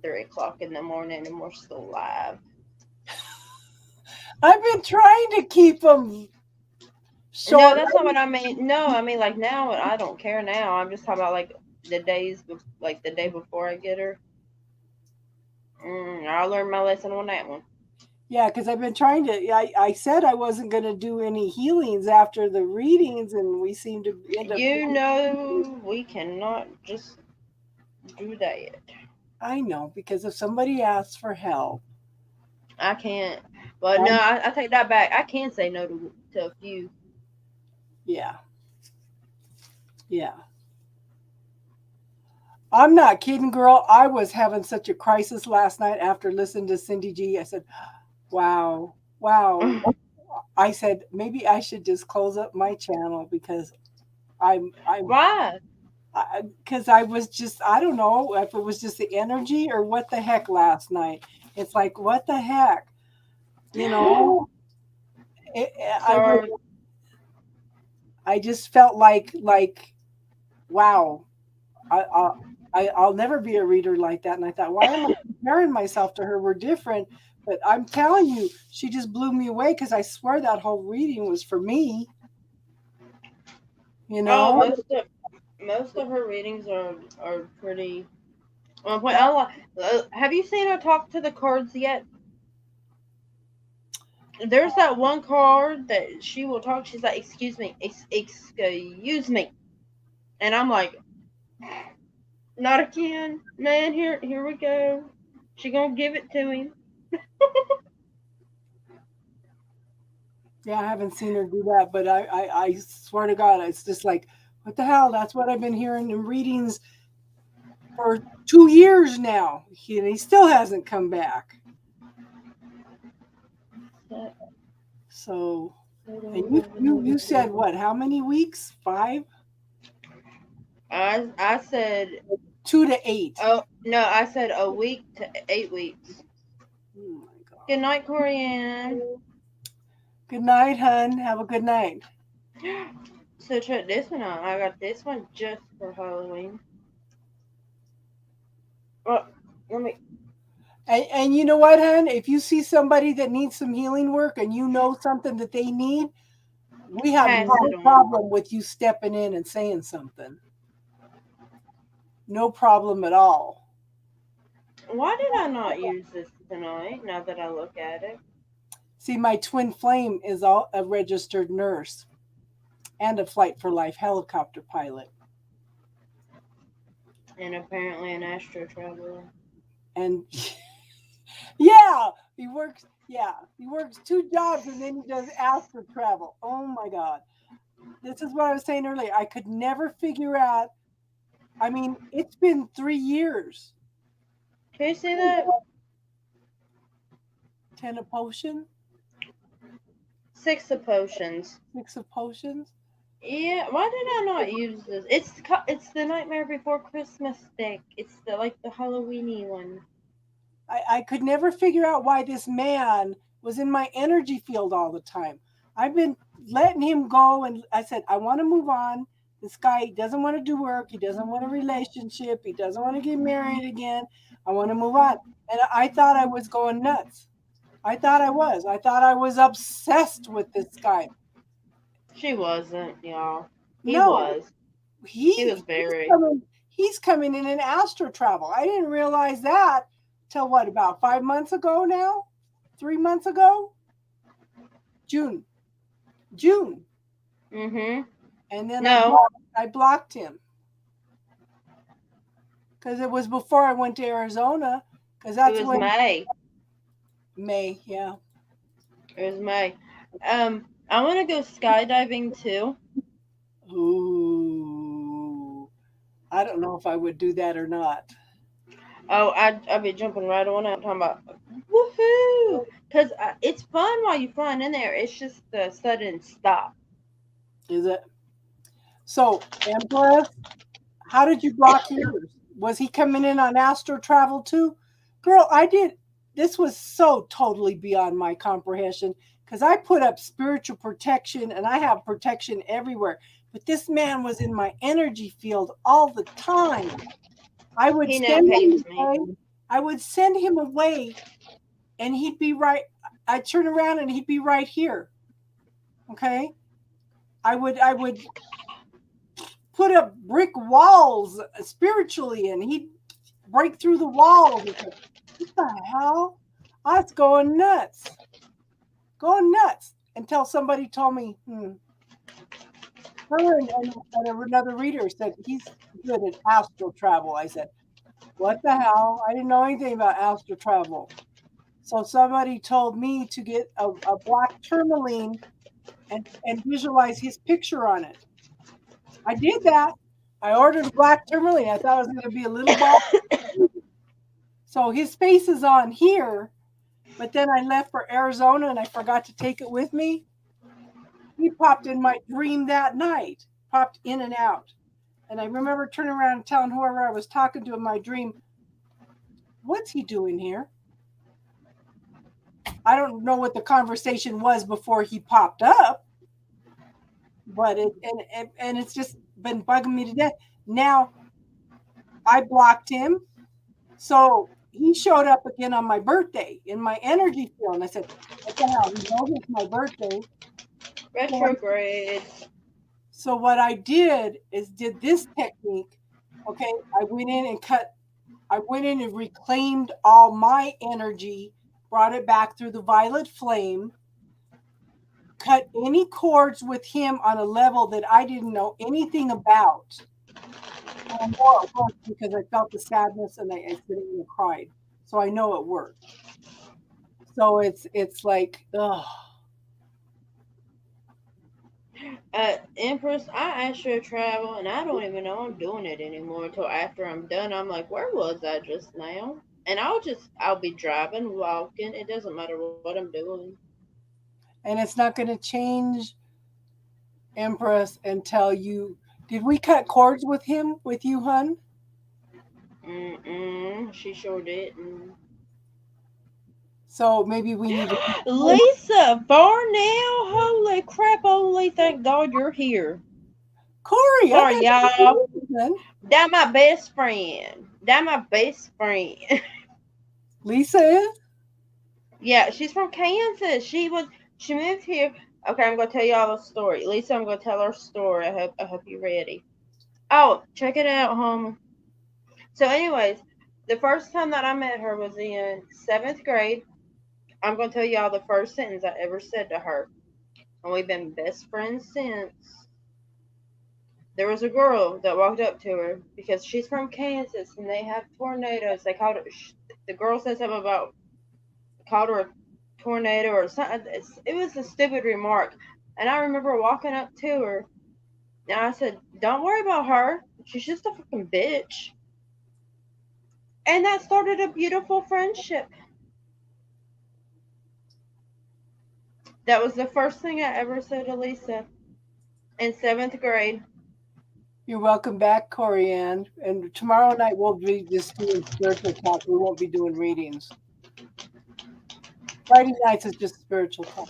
Speaker 2: 3 o'clock in the morning and we're still live.
Speaker 1: I've been trying to keep them
Speaker 2: No,
Speaker 1: short.
Speaker 2: that's not what I mean. No, I mean like now. I don't care now. I'm just talking about like like the day before I get her. I'll learn my lesson on that one.
Speaker 1: Yeah, because I've been trying to. I said I wasn't going to do any healings after the readings, and we seem to end up.
Speaker 2: You know, we cannot just do that.
Speaker 1: I know, because if somebody asks for help,
Speaker 2: I can't. Well, no, I take that back. I can say no to a few.
Speaker 1: yeah, yeah. I'm not kidding, girl. I was having such a crisis last night after listening to Cindy G. I said, wow, wow. I said, maybe I should just close up my channel because I'm
Speaker 2: Why?
Speaker 1: because I was just, I don't know if it was just the energy or what the heck last night. It's like, what the heck? You know, I
Speaker 2: So,
Speaker 1: I just felt like wow, I'll never be a reader like that. And I thought, why am I comparing myself to her? We're different. But I'm telling you, she just blew me away because I swear that whole reading was for me. You
Speaker 2: Oh,
Speaker 1: know?
Speaker 2: most of her readings are pretty on point. I have you seen her talk to the cards yet? There's that one card that she will talk. She's like, "Excuse me, excuse me," and I'm like, "Not again, man. Here we go. She gonna give it to him."
Speaker 1: Yeah, I haven't seen her do that, but I swear to God, it's just like, what the hell? That's what I've been hearing in readings for 2 years now. He still hasn't come back. So, and you said what? How many weeks? 5?
Speaker 2: I said
Speaker 1: 2 to 8.
Speaker 2: Oh no, I said a week to 8 weeks.
Speaker 1: Oh my God.
Speaker 2: Good night, Corianne.
Speaker 1: Good night, hun. Have a good night.
Speaker 2: So check this one out. I got this one just for Halloween. Oh, let me.
Speaker 1: And you know what, hun? If you see somebody that needs some healing work and you know something that they need, we have
Speaker 2: Pass
Speaker 1: no
Speaker 2: it on.
Speaker 1: problem with you stepping in and saying something. No problem at all.
Speaker 2: Why did I not use this tonight? Now that I look at it,
Speaker 1: See, my twin flame is a registered nurse and a Flight for Life helicopter pilot.
Speaker 2: and apparently an astro traveler.
Speaker 1: And yeah, he works 2 jobs and then he does astro travel. Oh my God. This is what I was saying earlier. I could never figure out. I mean, it's been 3 years.
Speaker 2: Can you see that?
Speaker 1: 10 of potion,
Speaker 2: 6 of potions.
Speaker 1: 6 of potions.
Speaker 2: Yeah, why did I not use this? It's the Nightmare Before Christmas deck. It's the Halloweeny one.
Speaker 1: I could never figure out why this man was in my energy field all the time. I've been letting him go, and I said, I want to move on. This guy doesn't want to do work. He doesn't want a relationship. He doesn't want to get married again. I want to move on. And I thought I was going nuts. I thought I was. I thought I was obsessed with this guy.
Speaker 2: She wasn't, y'all. He
Speaker 1: No,
Speaker 2: was. He was very.
Speaker 1: He's coming in an astro travel. I didn't realize that till what, about 5 months ago now? 3 months ago? June.
Speaker 2: Mm-hmm.
Speaker 1: And then
Speaker 2: No.
Speaker 1: I blocked him. Because it was before I went to Arizona. Because that's
Speaker 2: It was
Speaker 1: when
Speaker 2: May.
Speaker 1: May, yeah.
Speaker 2: It was May. I want to go skydiving too.
Speaker 1: Ooh. I don't know if I would do that or not.
Speaker 2: Oh, I'd be jumping right on out talking about woohoo! Because it's fun while you're flying in there. It's just the sudden stop.
Speaker 1: Is it? So, Empress, how did you block yours? Was he coming in on astro travel too? Girl, I did. This was so totally beyond my comprehension because I put up spiritual protection and I have protection everywhere. But this man was in my energy field all the time. I would send him away and he'd be right. I'd turn around and he'd be right here. Okay. I would put up brick walls spiritually and he'd break through the walls. What the hell? I was going nuts until somebody told me, her and another reader said he's good at astral travel. I said, what the hell? I didn't know anything about astral travel. So somebody told me to get a black tourmaline and visualize his picture on it. I did that. I ordered a black tourmaline. I thought it was going to be a little ball. So his face is on here, but then I left for Arizona and I forgot to take it with me. He popped in my dream that night, popped in and out. And I remember turning around and telling whoever I was talking to in my dream, what's he doing here? I don't know what the conversation was before he popped up. but and it's just been bugging me to death. Now I blocked him, so he showed up again on my birthday in my energy field, and I said, "What the hell? He knows it's my birthday."
Speaker 2: Retrograde.
Speaker 1: So what I did is did this technique. Okay, I went in and reclaimed all my energy, brought it back through the violet flame, cut any cords with him on a level that I didn't know anything about. And I know it worked because I felt the sadness and I sitting cried. So I know it worked. So it's like, ugh.
Speaker 2: Empress, I asked you to travel, and I don't even know I'm doing it anymore until after I'm done. I'm like, where was I just now? And I'll be driving, walking. It doesn't matter what I'm doing.
Speaker 1: And it's not going to change, Empress, until you. Did we cut cords with him, with you, hun?
Speaker 2: She sure didn't.
Speaker 1: So maybe we need to.
Speaker 2: Lisa Barnell, holy crap, holy thank God you're here.
Speaker 1: Corey,
Speaker 2: Sorry, y'all.
Speaker 1: Then.
Speaker 2: That my best friend. That my best friend.
Speaker 1: Lisa is?
Speaker 2: Yeah, she's from Kansas. She moved here. Okay, I'm gonna tell y'all a story. Lisa, I'm gonna tell her story. I hope you're ready. Oh, check it out, home. So, anyways, the first time that I met her was in 7th grade. I'm gonna tell y'all the first sentence I ever said to her, and we've been best friends since. There was a girl that walked up to her because she's from Kansas and they have tornadoes. They called it. The girl said something about called her a tornado or something. It was a stupid remark, and I remember walking up to her and I said, "Don't worry about her. She's just a fucking bitch." And that started a beautiful friendship. That was the first thing I ever said to Lisa in 7th grade.
Speaker 1: You're welcome back, Corey Ann. And tomorrow night we'll be just doing spiritual talk. We won't be doing readings. Friday nights is just spiritual talk.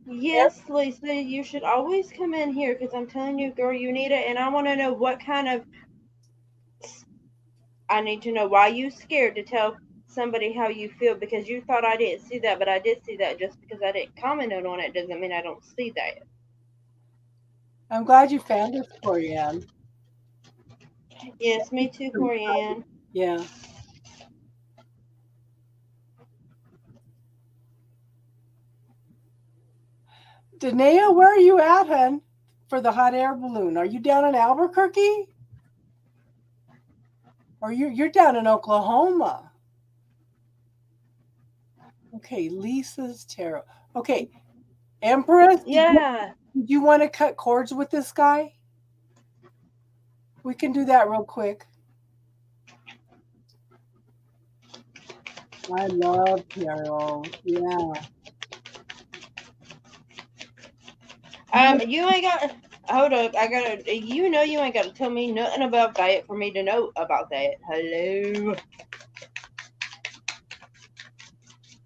Speaker 2: Yes, Lisa, you should always come in here because I'm telling you, girl, you need it. And I want to know what kind of. I need to know why you scared to tell somebody how you feel because you thought I didn't see that, but I did see that. Just because I didn't comment on it doesn't mean I don't see that.
Speaker 1: I'm glad you found us, Corey Ann.
Speaker 2: Yes, me too, Corianne.
Speaker 1: Yeah. Danae, where are you at, hun, for the hot air balloon? Are you down in Albuquerque? Or you're down in Oklahoma? Okay, Lisa's tarot. Okay, Empress.
Speaker 2: Yeah.
Speaker 1: Did you want to cut cords with this guy? We can do that real quick. I love tarot. Yeah.
Speaker 2: You ain't got. Hold up, I gotta. You know, you ain't got to tell me nothing about that for me to know about that. Hello.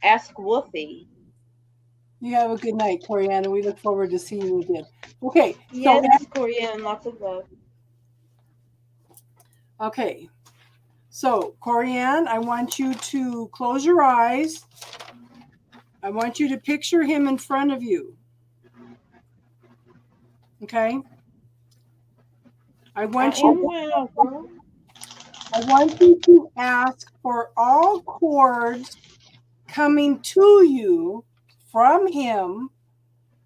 Speaker 2: Ask Woofy.
Speaker 1: You have a good night, Corianne, and we look forward to seeing you again. Okay.
Speaker 2: Yes, Corianne, lots of love.
Speaker 1: Okay. So, Corianne, I want you to close your eyes. I want you to picture him in front of you. Okay? I want you to ask for all cords coming to you from him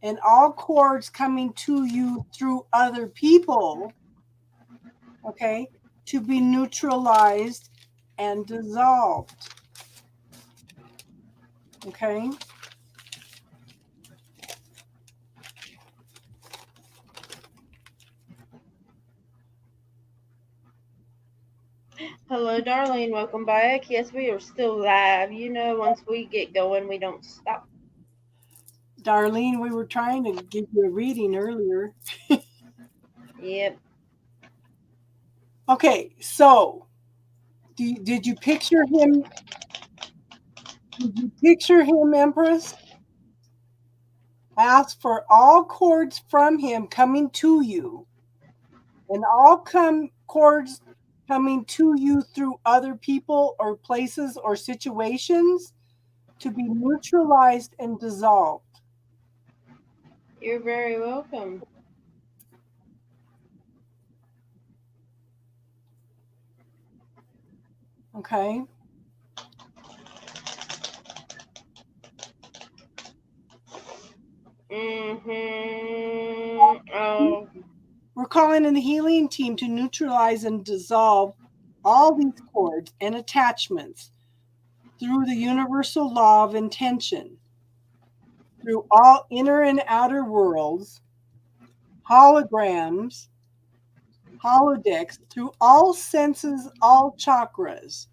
Speaker 1: and all cords coming to you through other people, okay, to be neutralized and dissolved. Okay?
Speaker 2: Hello, Darlene. Welcome back. Yes, we are still live. You know, once we get going, we don't stop.
Speaker 1: Darlene, we were trying to give you a reading earlier.
Speaker 2: Yep.
Speaker 1: Okay, so did you picture him? Did you picture him, Empress? Ask for all cords from him coming to you, and all cords coming to you through other people or places or situations to be neutralized and dissolved.
Speaker 2: You're very welcome.
Speaker 1: Okay?
Speaker 2: Oh.
Speaker 1: We're calling in the healing team to neutralize and dissolve all these cords and attachments through the universal law of intention, through all inner and outer worlds, holograms, holodecks, through all senses, all chakras,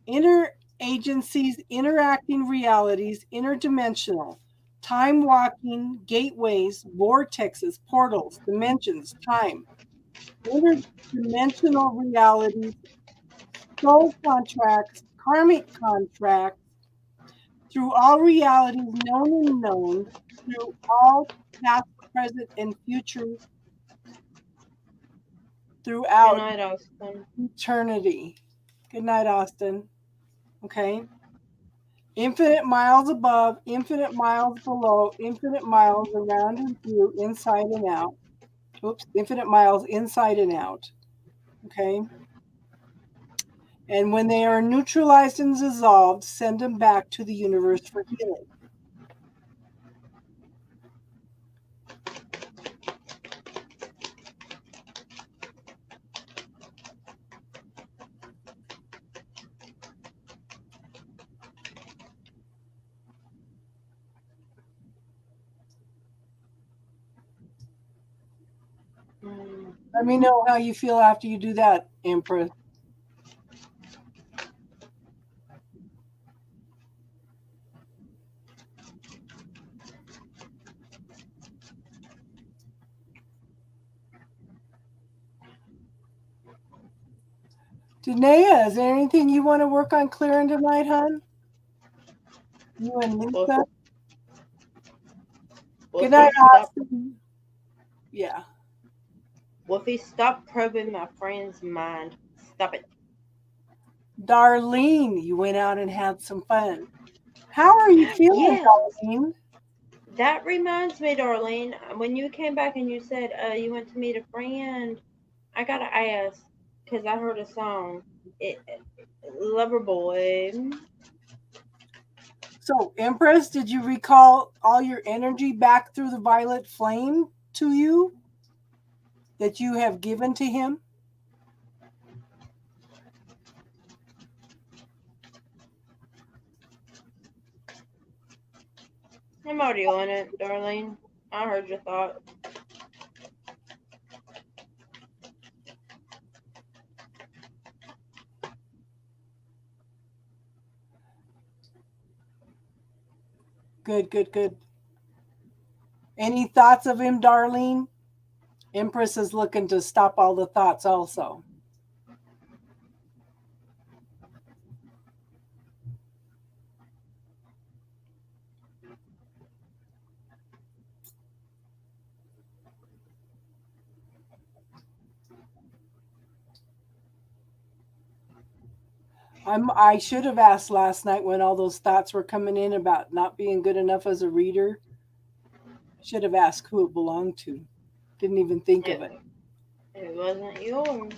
Speaker 1: inner agencies, interacting realities, interdimensional, time walking, gateways, vortexes, portals, dimensions, time, interdimensional realities, soul contracts, karmic contracts, through all realities known and unknown, through all past, present, and future,
Speaker 2: Good
Speaker 1: throughout
Speaker 2: night, Austin.
Speaker 1: eternity. Good night, Austin. Okay. Infinite miles above, infinite miles below, infinite miles around and through, inside and out. Oops, infinite miles inside and out. Okay. And when they are neutralized and dissolved, send them back to the universe for healing. Let me know how you feel after you do that, Empress. Danae, is there anything you want to work on clearing tonight, hon? You and Lisa? Good night, Austin. Yeah.
Speaker 2: Wolfie, stop probing my friend's mind. Stop it.
Speaker 1: Darlene, you went out and had some fun. How are you feeling, Darlene?
Speaker 2: That reminds me, Darlene, when you came back and you said you went to meet a friend, I gotta ask, because I heard a song. Loverboy.
Speaker 1: So, Empress, did you recall all your energy back through the violet flame to you that you have given to him?
Speaker 2: I'm already on it, Darlene. I heard your thought.
Speaker 1: Good, good, good. Any thoughts of him, Darlene? Empress is looking to stop all the thoughts also. I should have asked last night when all those thoughts were coming in about not being good enough as a reader. Should have asked who it belonged to. Didn't even think of it.
Speaker 2: It wasn't yours.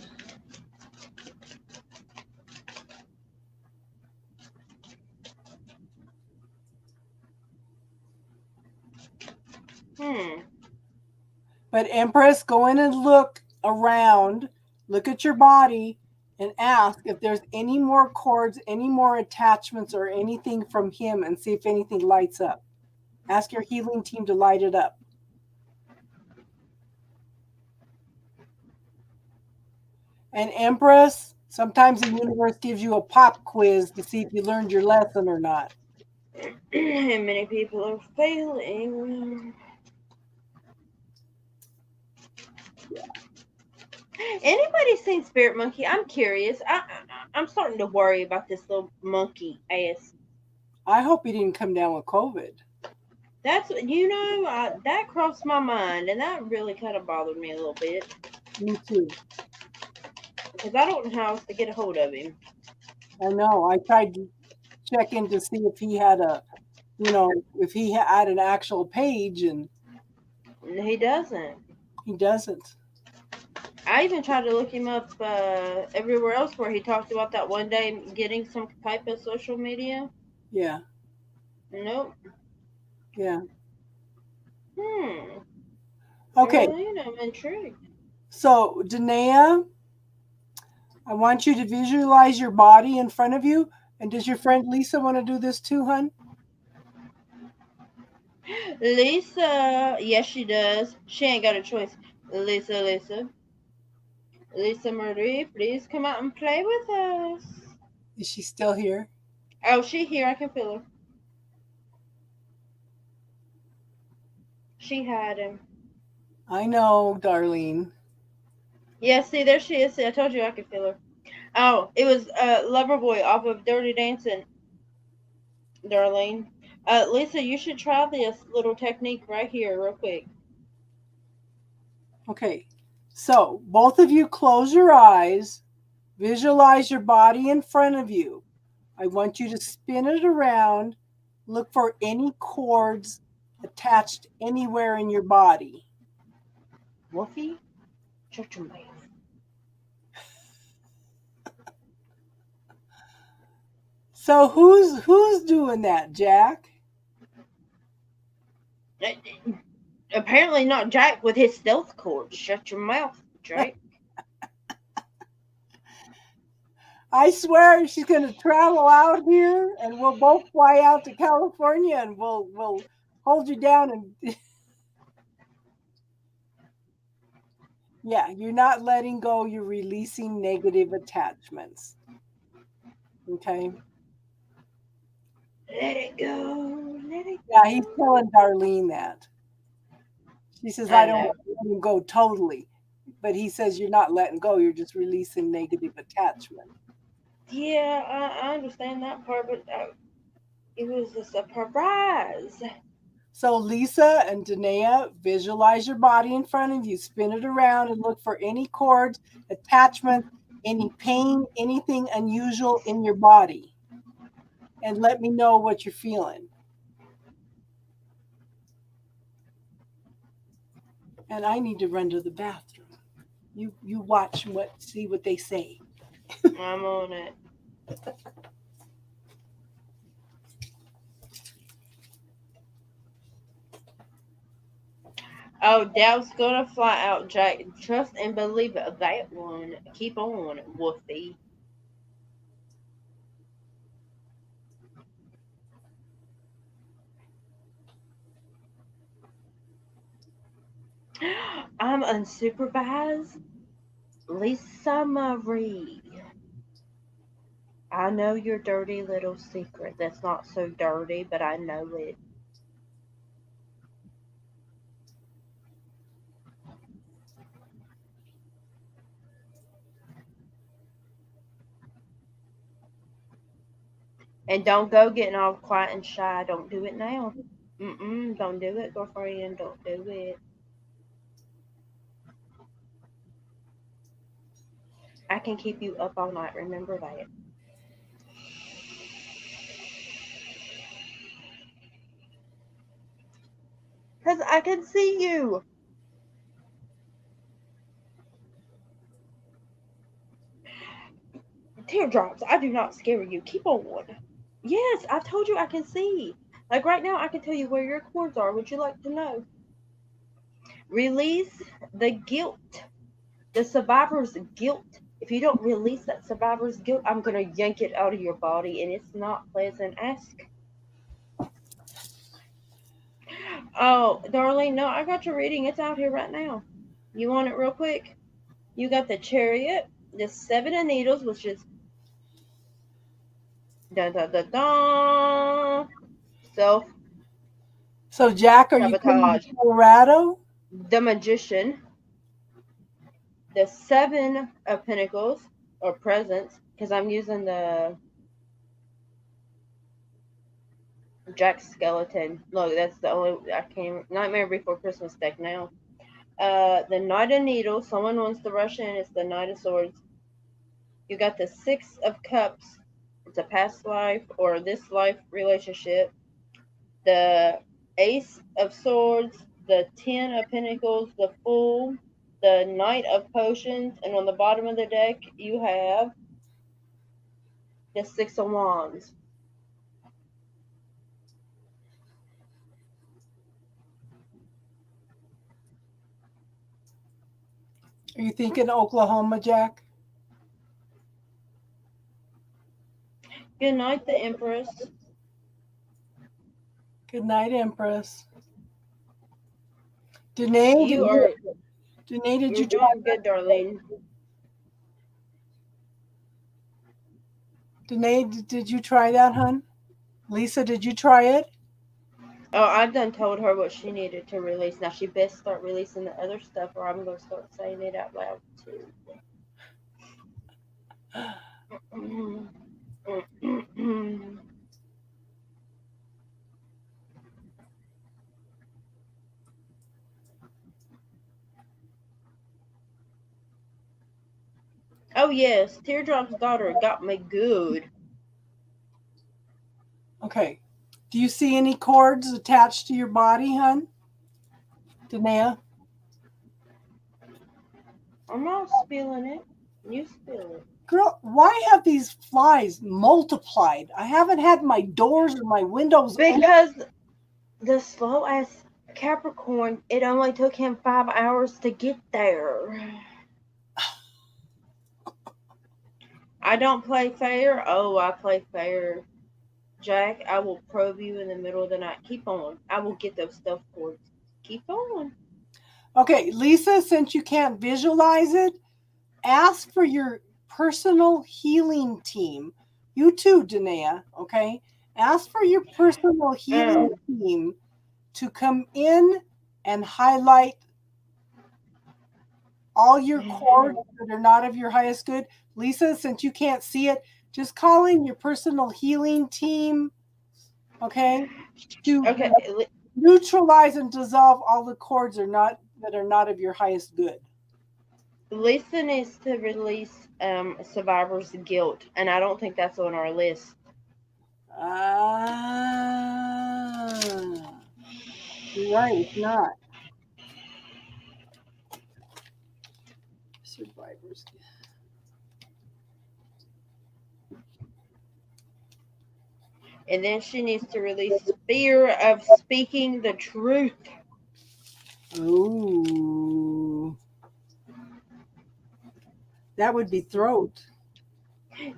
Speaker 1: But Empress, go in and look around, look at your body, and ask if there's any more cords, any more attachments, or anything from him, and see if anything lights up. Ask your healing team to light it up. And Empress, sometimes the universe gives you a pop quiz to see if you learned your lesson or not.
Speaker 2: And many people are failing.
Speaker 1: Yeah.
Speaker 2: Anybody seen Spirit Monkey? I'm curious. I'm starting to worry about this little monkey ass.
Speaker 1: I hope he didn't come down with COVID.
Speaker 2: That's, that crossed my mind, and that really kind of bothered me a little bit
Speaker 1: Me too.
Speaker 2: because I don't know how else to get a hold of him.
Speaker 1: I know. I tried to check in to see if he had if he had an actual page, and
Speaker 2: He doesn't.
Speaker 1: he doesn't.
Speaker 2: I even tried to look him up everywhere else where he talked about that one day getting some type of social media.
Speaker 1: Yeah.
Speaker 2: Nope.
Speaker 1: Yeah.
Speaker 2: Hmm.
Speaker 1: Okay.
Speaker 2: Really? I'm intrigued.
Speaker 1: So, Danae, I want you to visualize your body in front of you. And does your friend Lisa want to do this too, hun?
Speaker 2: Lisa, yes, she does. She ain't got a choice. Lisa Marie, please come out and play with us.
Speaker 1: Is she still here?
Speaker 2: Oh, she here. I can feel her. She had him.
Speaker 1: I know, Darlene.
Speaker 2: Yeah, see, there she is. See, I told you I could feel her. Oh, it was Loverboy off of Dirty Dancing, Darlene. Lisa, you should try this little technique right here, real quick.
Speaker 1: Okay. So, both of you close your eyes, visualize your body in front of you. I want you to spin it around, look for any cords attached anywhere in your body.
Speaker 2: Wolfie, shut your mouth.
Speaker 1: So who's doing that, Jack?
Speaker 2: Apparently not Jack with his stealth cord. Shut your mouth, Jack.
Speaker 1: I swear she's going to travel out here, and we'll both fly out to California, and we'll hold you down. And yeah, you're not letting go. You're releasing negative attachments. Okay.
Speaker 2: Let it go. Let it
Speaker 1: Yeah,
Speaker 2: go.
Speaker 1: he's telling Darlene that. She says, I don't let him go totally. But he says you're not letting go. You're just releasing negative attachment.
Speaker 2: Yeah, I understand that part, but it was a surprise.
Speaker 1: So Lisa and Danae, visualize your body in front of you. Spin it around and look for any cords, attachment, any pain, anything unusual in your body. And let me know what you're feeling. And I need to run to the bathroom. You watch see what they say.
Speaker 2: I'm on it. Oh, Dow's gonna fly out, Jack. Trust and believe it. That one. Keep on, Wolfie. I'm unsupervised. Lisa Marie. I know your dirty little secret. That's not so dirty, but I know it. And don't go getting all quiet and shy. Don't do it now. Don't do it, girlfriend. Don't do it. I can keep you up all night. Remember that. Because I can see you. Teardrops, I do not scare you. Keep on. Yes, I told you I can see. Like right now, I can tell you where your cords are. Would you like to know? Release the guilt, the survivor's guilt. If you don't release that survivor's guilt, I'm going to yank it out of your body, and it's not pleasant. Ask. Oh, darling, no, I got your reading. It's out here right now. You want it real quick? You got the Chariot, the Seven of Needles, which is da da da da. Self
Speaker 1: So Jack, are you coming
Speaker 2: sabotage.
Speaker 1: to Colorado?
Speaker 2: The Magician, the Seven of Pentacles or Presents, because I'm using the Jack Skeleton. Look, that's the only I can't. Nightmare Before Christmas deck now. The Knight of Needles. Someone wants to rush in. It's the Knight of Swords. You got the Six of Cups. It's a past life or this life relationship. The Ace of Swords. The Ten of Pentacles. The Fool. The Knight of Potions. And on the bottom of the deck, you have the Six of Wands.
Speaker 1: Are you thinking Oklahoma, Jack?
Speaker 2: Good night, the Empress.
Speaker 1: Good night, Empress. Danae,
Speaker 2: You're
Speaker 1: did you try
Speaker 2: doing good, Darlene.
Speaker 1: Danae, did you try that, hon? Lisa, did you try it?
Speaker 2: Oh, I've done told her what she needed to release. Now she best start releasing the other stuff, or I'm going to start saying it out loud too. Oh yes, Teardrop's daughter got me good.
Speaker 1: Okay. Do you see any cords attached to your body, hon? Danae?
Speaker 2: I'm not spilling it. You spill it.
Speaker 1: Girl, why have these flies multiplied? I haven't had my doors or my windows open.
Speaker 2: Because the slow ass Capricorn, it only took him 5 hours to get there. I don't play fair. Oh, I play fair. Jack, I will probe you in the middle of the night. Keep on. I will get those stuff cords. Keep on.
Speaker 1: Okay, Lisa, since you can't visualize it, ask for your personal healing team. You too, Danae, okay? Ask for your personal healing team to come in and highlight all your cords that are not of your highest good. Lisa, since you can't see it, just call in your personal healing team, okay? To neutralize and dissolve all the cords that are not of your highest good.
Speaker 2: Lisa needs to release Survivor's Guilt, and I don't think that's on our list.
Speaker 1: You're right, it's not. Survivor's Guilt.
Speaker 2: And then she needs to release Fear of Speaking the Truth.
Speaker 1: Ooh. That would be throat.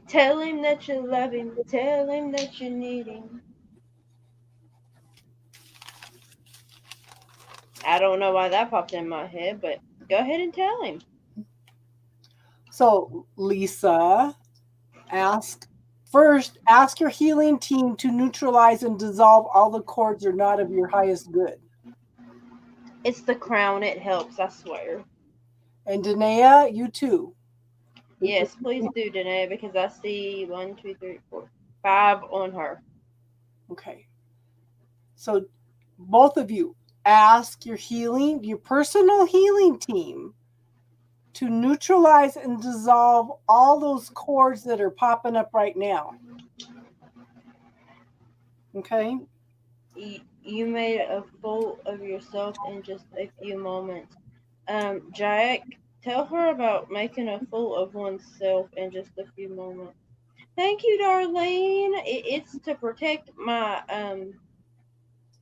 Speaker 2: Tell him that you love him. Tell him that you need him. I don't know why that popped in my head, but go ahead and tell him.
Speaker 1: So, Lisa, ask your healing team to neutralize and dissolve all the cords that are not of your highest good.
Speaker 2: It's the crown. It helps, I swear.
Speaker 1: And Danae, you too.
Speaker 2: Yes, please do, Danae, because I see 1, 2, 3, 4, 5 on her.
Speaker 1: Okay. So both of you ask your personal healing team to neutralize and dissolve all those cords that are popping up right now. Okay?
Speaker 2: You made a fool of yourself in just a few moments. Jack, tell her about making a fool of oneself in just a few moments. Thank you, Darlene. It's to protect my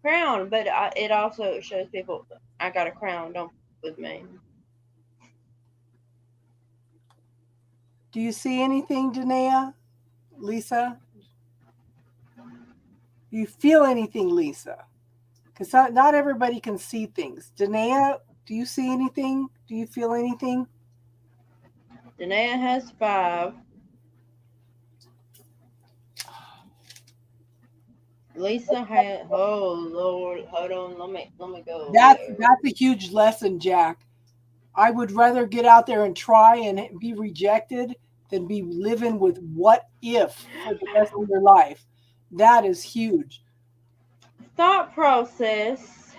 Speaker 2: crown, but it also shows people I got a crown. Don't with me.
Speaker 1: Do you see anything, Danae? Lisa? Do you feel anything, Lisa? Because not everybody can see things. Danae, do you see anything? Do you feel anything?
Speaker 2: Danae has 5. Lisa had. Oh Lord, hold on. Let me go.
Speaker 1: That's a huge lesson, Jack. I would rather get out there and try and be rejected than be living with what if for the rest of your life. That is huge.
Speaker 2: thought process.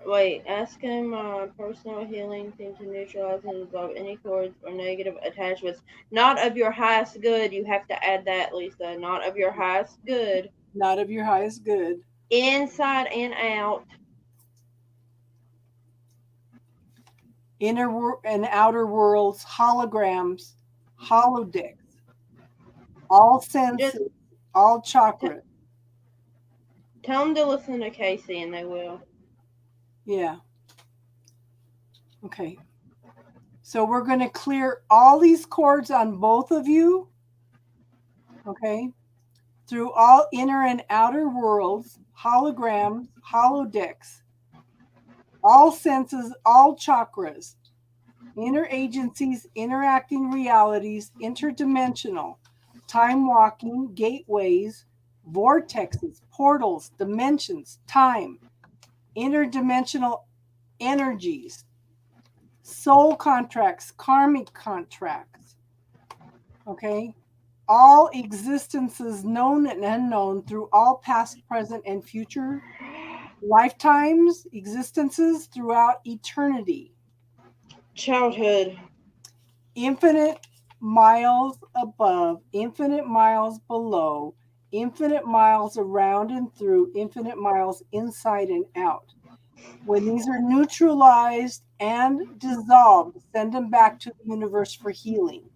Speaker 2: Wait, asking personal healing thing to neutralize and dissolve any cords or negative attachments. Not of your highest good. You have to add that, Lisa. Not of your highest good.
Speaker 1: Not of your highest good.
Speaker 2: Inside and out.
Speaker 1: Inner and outer worlds, holograms, holodecks, all senses, all chakras.
Speaker 2: Tell them to listen to Casey, and they will.
Speaker 1: Yeah. Okay. So we're going to clear all these cords on both of you. Okay. Through all inner and outer worlds, holograms, holodecks, all senses, all chakras, inner agencies, interacting realities, interdimensional, time walking, gateways, vortexes, portals, dimensions, time, interdimensional energies, soul contracts, karmic contracts. Okay? All existences known and unknown through all past, present, and future lifetimes, existences throughout eternity.
Speaker 2: Childhood.
Speaker 1: Infinite miles above, infinite miles below, infinite miles around and through, infinite miles inside and out. When these are neutralized and dissolved, send them back to the universe for healing.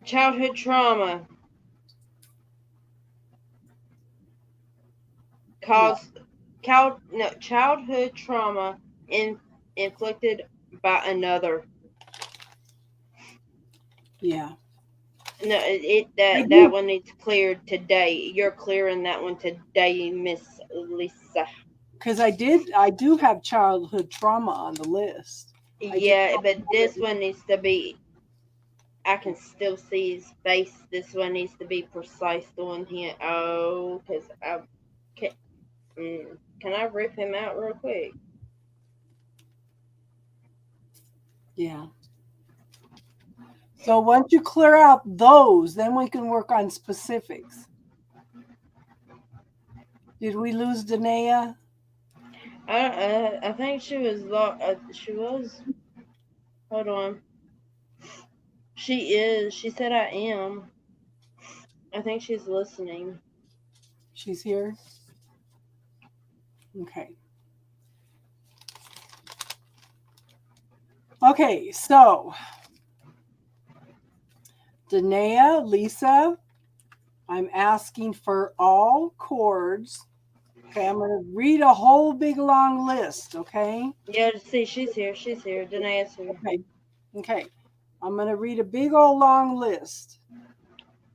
Speaker 2: Childhood trauma. Childhood trauma inflicted by another.
Speaker 1: Yeah.
Speaker 2: No, that one needs cleared today. You're clearing that one today, Miss Lisa.
Speaker 1: Because I do have childhood trauma on the list.
Speaker 2: Yeah, but this one needs to be. I can still see his face. This one needs to be precise. The one here. Oh, because I can I rip him out real quick?
Speaker 1: Yeah. So once you clear out those, then we can work on specifics. Did we lose Danae?
Speaker 2: I think she was. She was. Hold on. She is. She said I am. I think she's listening.
Speaker 1: She's here? Okay. Okay, so Danae, Lisa, I'm asking for all cords. Okay, I'm going to read a whole big long list, okay?
Speaker 2: Yeah, see, she's here. She's here. Danae's here.
Speaker 1: Okay. I'm going to read a big old long list.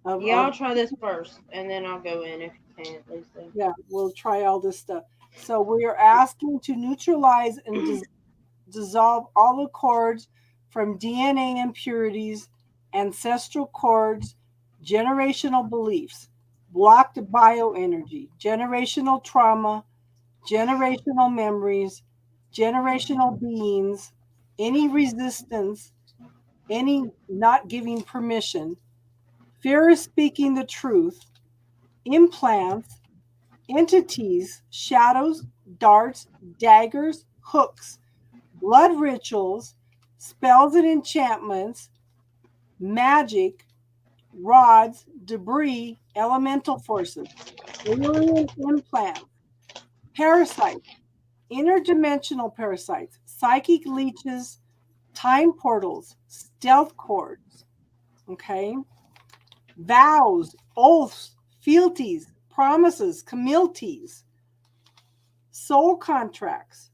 Speaker 2: I'll try this first, and then I'll go in if you can, Lisa.
Speaker 1: Yeah, we'll try all this stuff. So we are asking to neutralize and dissolve all the cords from DNA impurities, ancestral cords, generational beliefs, blocked bioenergy, generational trauma, generational memories, generational beings, any resistance, any not giving permission, fear of speaking the truth, implants, entities, shadows, darts, daggers, hooks, blood rituals, spells and enchantments, magic, rods, debris, elemental forces, alien implants, parasites, interdimensional parasites, psychic leeches, time portals, stealth cords, okay? Vows, oaths, fealties, promises, communities, soul contracts,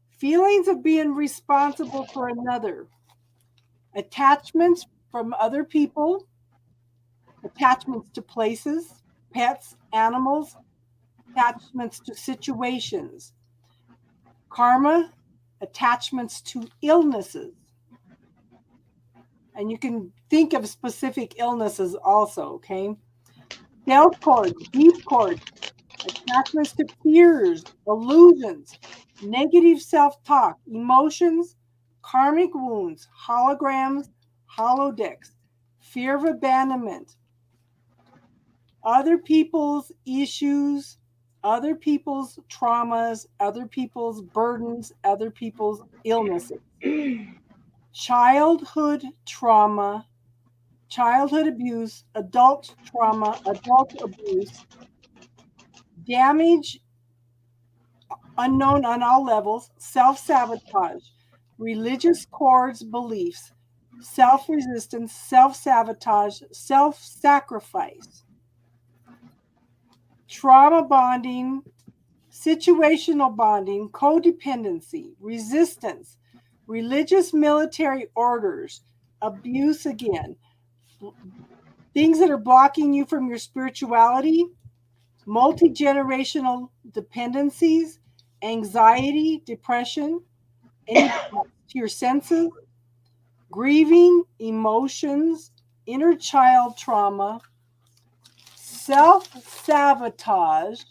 Speaker 1: feelings of being responsible for another, attachments from other people, attachments to places, pets, animals, attachments to situations, karma, attachments to illnesses. And you can think of specific illnesses also, okay? Stealth cords, deep cords, attachments to fears, illusions, negative self-talk, emotions, karmic wounds, holograms, holodecks, fear of abandonment, other people's issues, other people's traumas, other people's burdens, other people's illnesses. Childhood trauma, childhood abuse, adult trauma, adult abuse, damage unknown on all levels, self-sabotage, religious cords, beliefs, self-resistance, self-sabotage, self-sacrifice, trauma bonding, situational bonding, codependency, resistance, religious military orders, abuse again, things that are blocking you from your spirituality, multi-generational dependencies, anxiety, depression, any to your senses, grieving, emotions, inner child trauma, self-sabotage,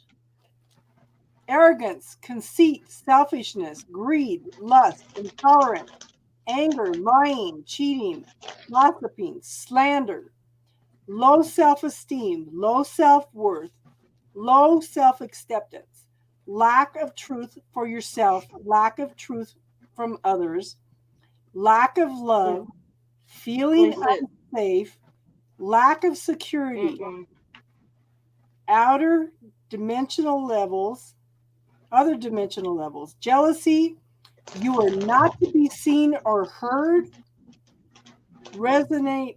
Speaker 1: arrogance, conceit, selfishness, greed, lust, intolerance, anger, lying, cheating, gossiping, slander, low self-esteem, low self-worth, low self-acceptance, lack of truth for yourself, lack of truth from others, lack of love, feeling unsafe, lack of security, outer dimensional levels, other dimensional levels, jealousy, you are not to be seen or heard, resonant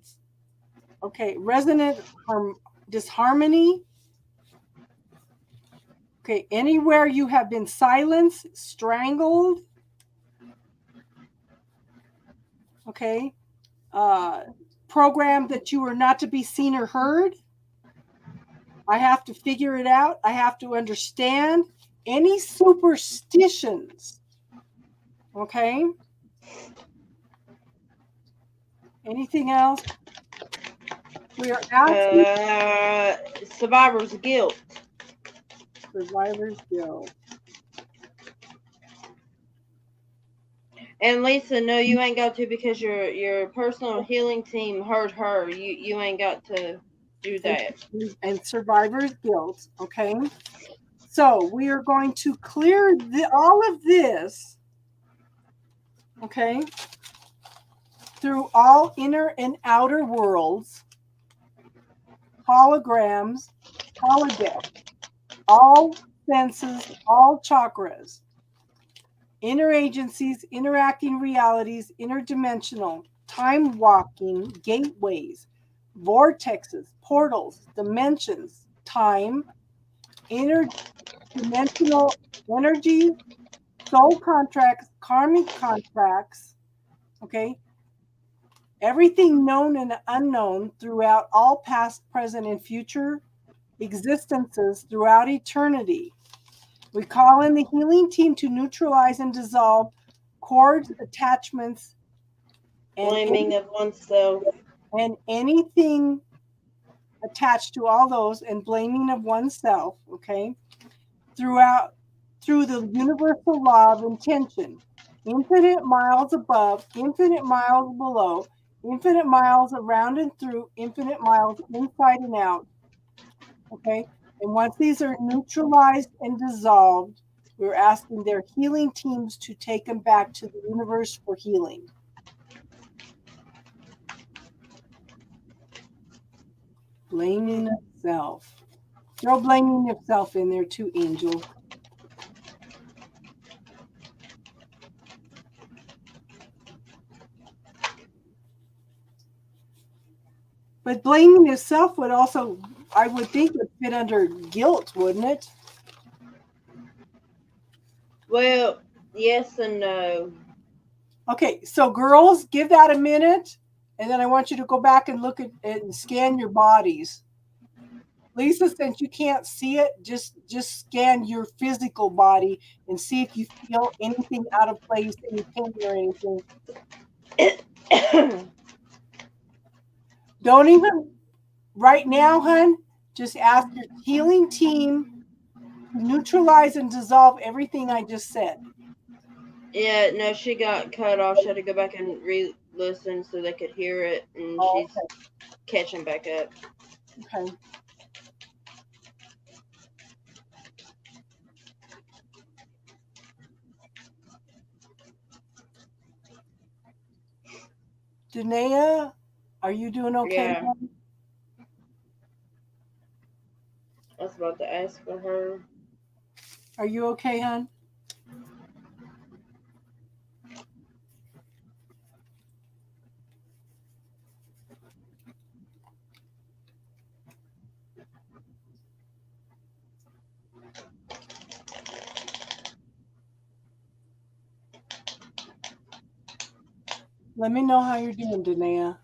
Speaker 1: disharmony. Okay, anywhere you have been silenced, strangled. Okay, program that you are not to be seen or heard. I have to figure it out. I have to understand any superstitions. Okay. Anything else? We are asking
Speaker 2: survivor's guilt.
Speaker 1: Survivor's guilt.
Speaker 2: And Lisa, no, you ain't got to, because your personal healing team heard her. You ain't got to do that.
Speaker 1: And survivor's guilt. Okay. So we are going to clear all of this. Okay. Through all inner and outer worlds, holograms, holodeck, all senses, all chakras, inner agencies, interacting realities, interdimensional, time walking, gateways, vortexes, portals, dimensions, time, interdimensional energy, soul contracts, karmic contracts, okay? Everything known and unknown throughout all past, present, and future existences throughout eternity. We call in the healing team to neutralize and dissolve cords, attachments, and
Speaker 2: blaming of oneself,
Speaker 1: and anything attached to all those, and blaming of oneself. Okay, through the universal law of intention, infinite miles above, infinite miles below, infinite miles around and through, infinite miles inside and out. Okay, and once these are neutralized and dissolved, we're asking their healing teams to take them back to the universe for healing. Blaming of self. Throw blaming of self in there too, Angel. But blaming yourself would also, I would think, would fit under guilt, wouldn't it?
Speaker 2: Well, yes and no.
Speaker 1: Okay, so girls, give that a minute, and then I want you to go back and look at it and scan your bodies. Lisa, since you can't see it, just scan your physical body and see if you feel anything out of place, any pain or anything. Don't even, right now, hun, just ask your healing team to neutralize and dissolve everything I just said.
Speaker 2: Yeah, no, she got cut off. She had to go back and re-listen so they could hear it, and she's catching back up.
Speaker 1: Okay. Danae, are you doing okay?
Speaker 2: Yeah. I was about to ask for her.
Speaker 1: Are you okay, hon? Let me know how you're doing, Danae,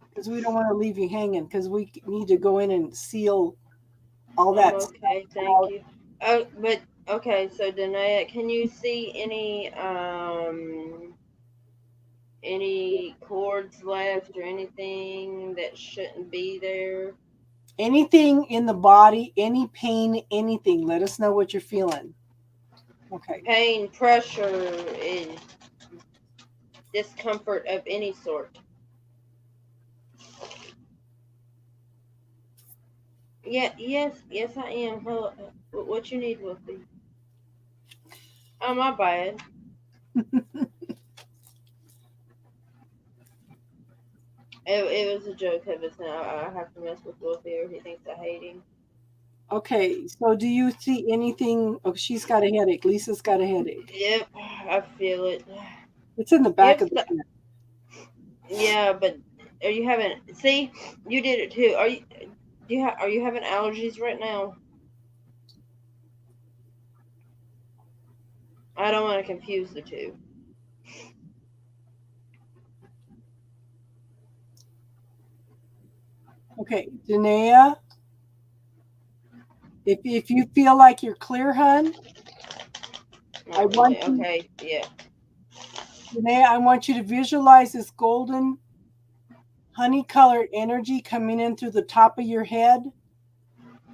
Speaker 1: because we don't want to leave you hanging, because we need to go in and seal all
Speaker 2: I'm
Speaker 1: that stuff
Speaker 2: okay, thank
Speaker 1: out.
Speaker 2: you. Oh, but okay, so Danae, can you see any cords left or anything that shouldn't be there?
Speaker 1: Anything in the body, any pain, anything, let us know what you're feeling. Okay.
Speaker 2: Pain, pressure, and discomfort of any sort. Yeah, yes, I am. Hello, what you need, Wolfie? Oh, my bad. It was a joke, Hevison. I have to mess with Wolfie or he thinks I hate him.
Speaker 1: Okay, so do you see anything? Oh, she's got a headache. Lisa's got a headache.
Speaker 2: Yep, I feel it.
Speaker 1: It's in the back
Speaker 2: Yep,
Speaker 1: of the head.
Speaker 2: yeah, but are you having? See, you did it too. Are you having allergies right now? I don't want to confuse the two.
Speaker 1: Okay, Danae, if you feel like you're clear, hun,
Speaker 2: Not
Speaker 1: I want
Speaker 2: really.
Speaker 1: you,
Speaker 2: Okay, yeah.
Speaker 1: Danae, I want you to visualize this golden honey-colored energy coming in through the top of your head,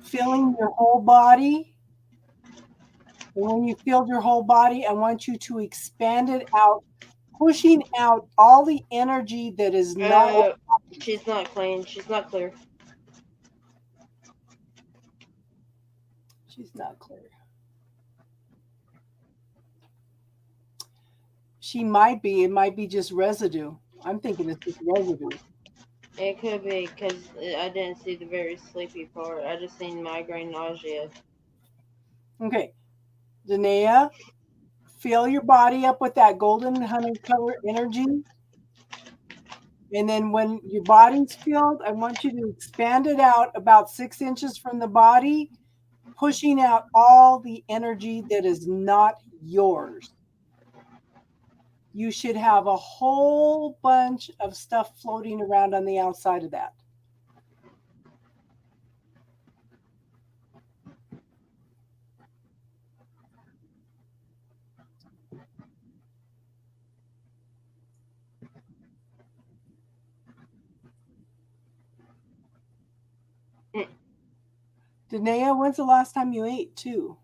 Speaker 1: filling your whole body. And when you filled your whole body, I want you to expand it out, pushing out all the energy that is not.
Speaker 2: She's not clean. She's not clear.
Speaker 1: She's not clear. She might be. It might be just residue. I'm thinking it's just residue.
Speaker 2: It could be because I didn't see the very sleepy part. I just seen migraine, nausea.
Speaker 1: Okay, Danae, fill your body up with that golden honey color energy. And then when your body's filled, I want you to expand it out about 6 inches from the body, pushing out all the energy that is not yours. You should have a whole bunch of stuff floating around on the outside of that. Danae, when's the last time you ate too?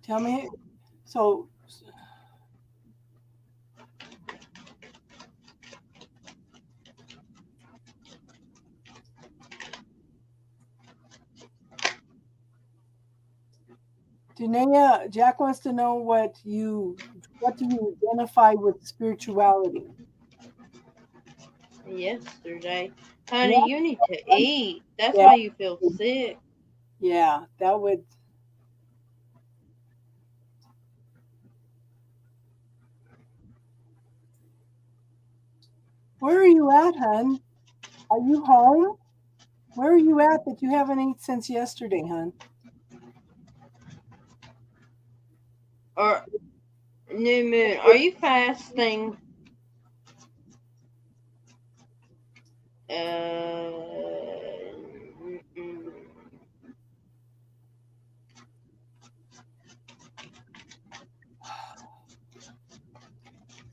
Speaker 1: Tell me. So Danae, Jack wants to know what do you identify with spirituality?
Speaker 2: Yesterday,
Speaker 1: Yeah,
Speaker 2: honey, you need to eat. That's
Speaker 1: yeah,
Speaker 2: why you feel sick.
Speaker 1: yeah. That would. Where are you at, hun? Are you home? Where are you at that you haven't eaten since yesterday, hun?
Speaker 2: Or new moon. Are you fasting? Mm-mm.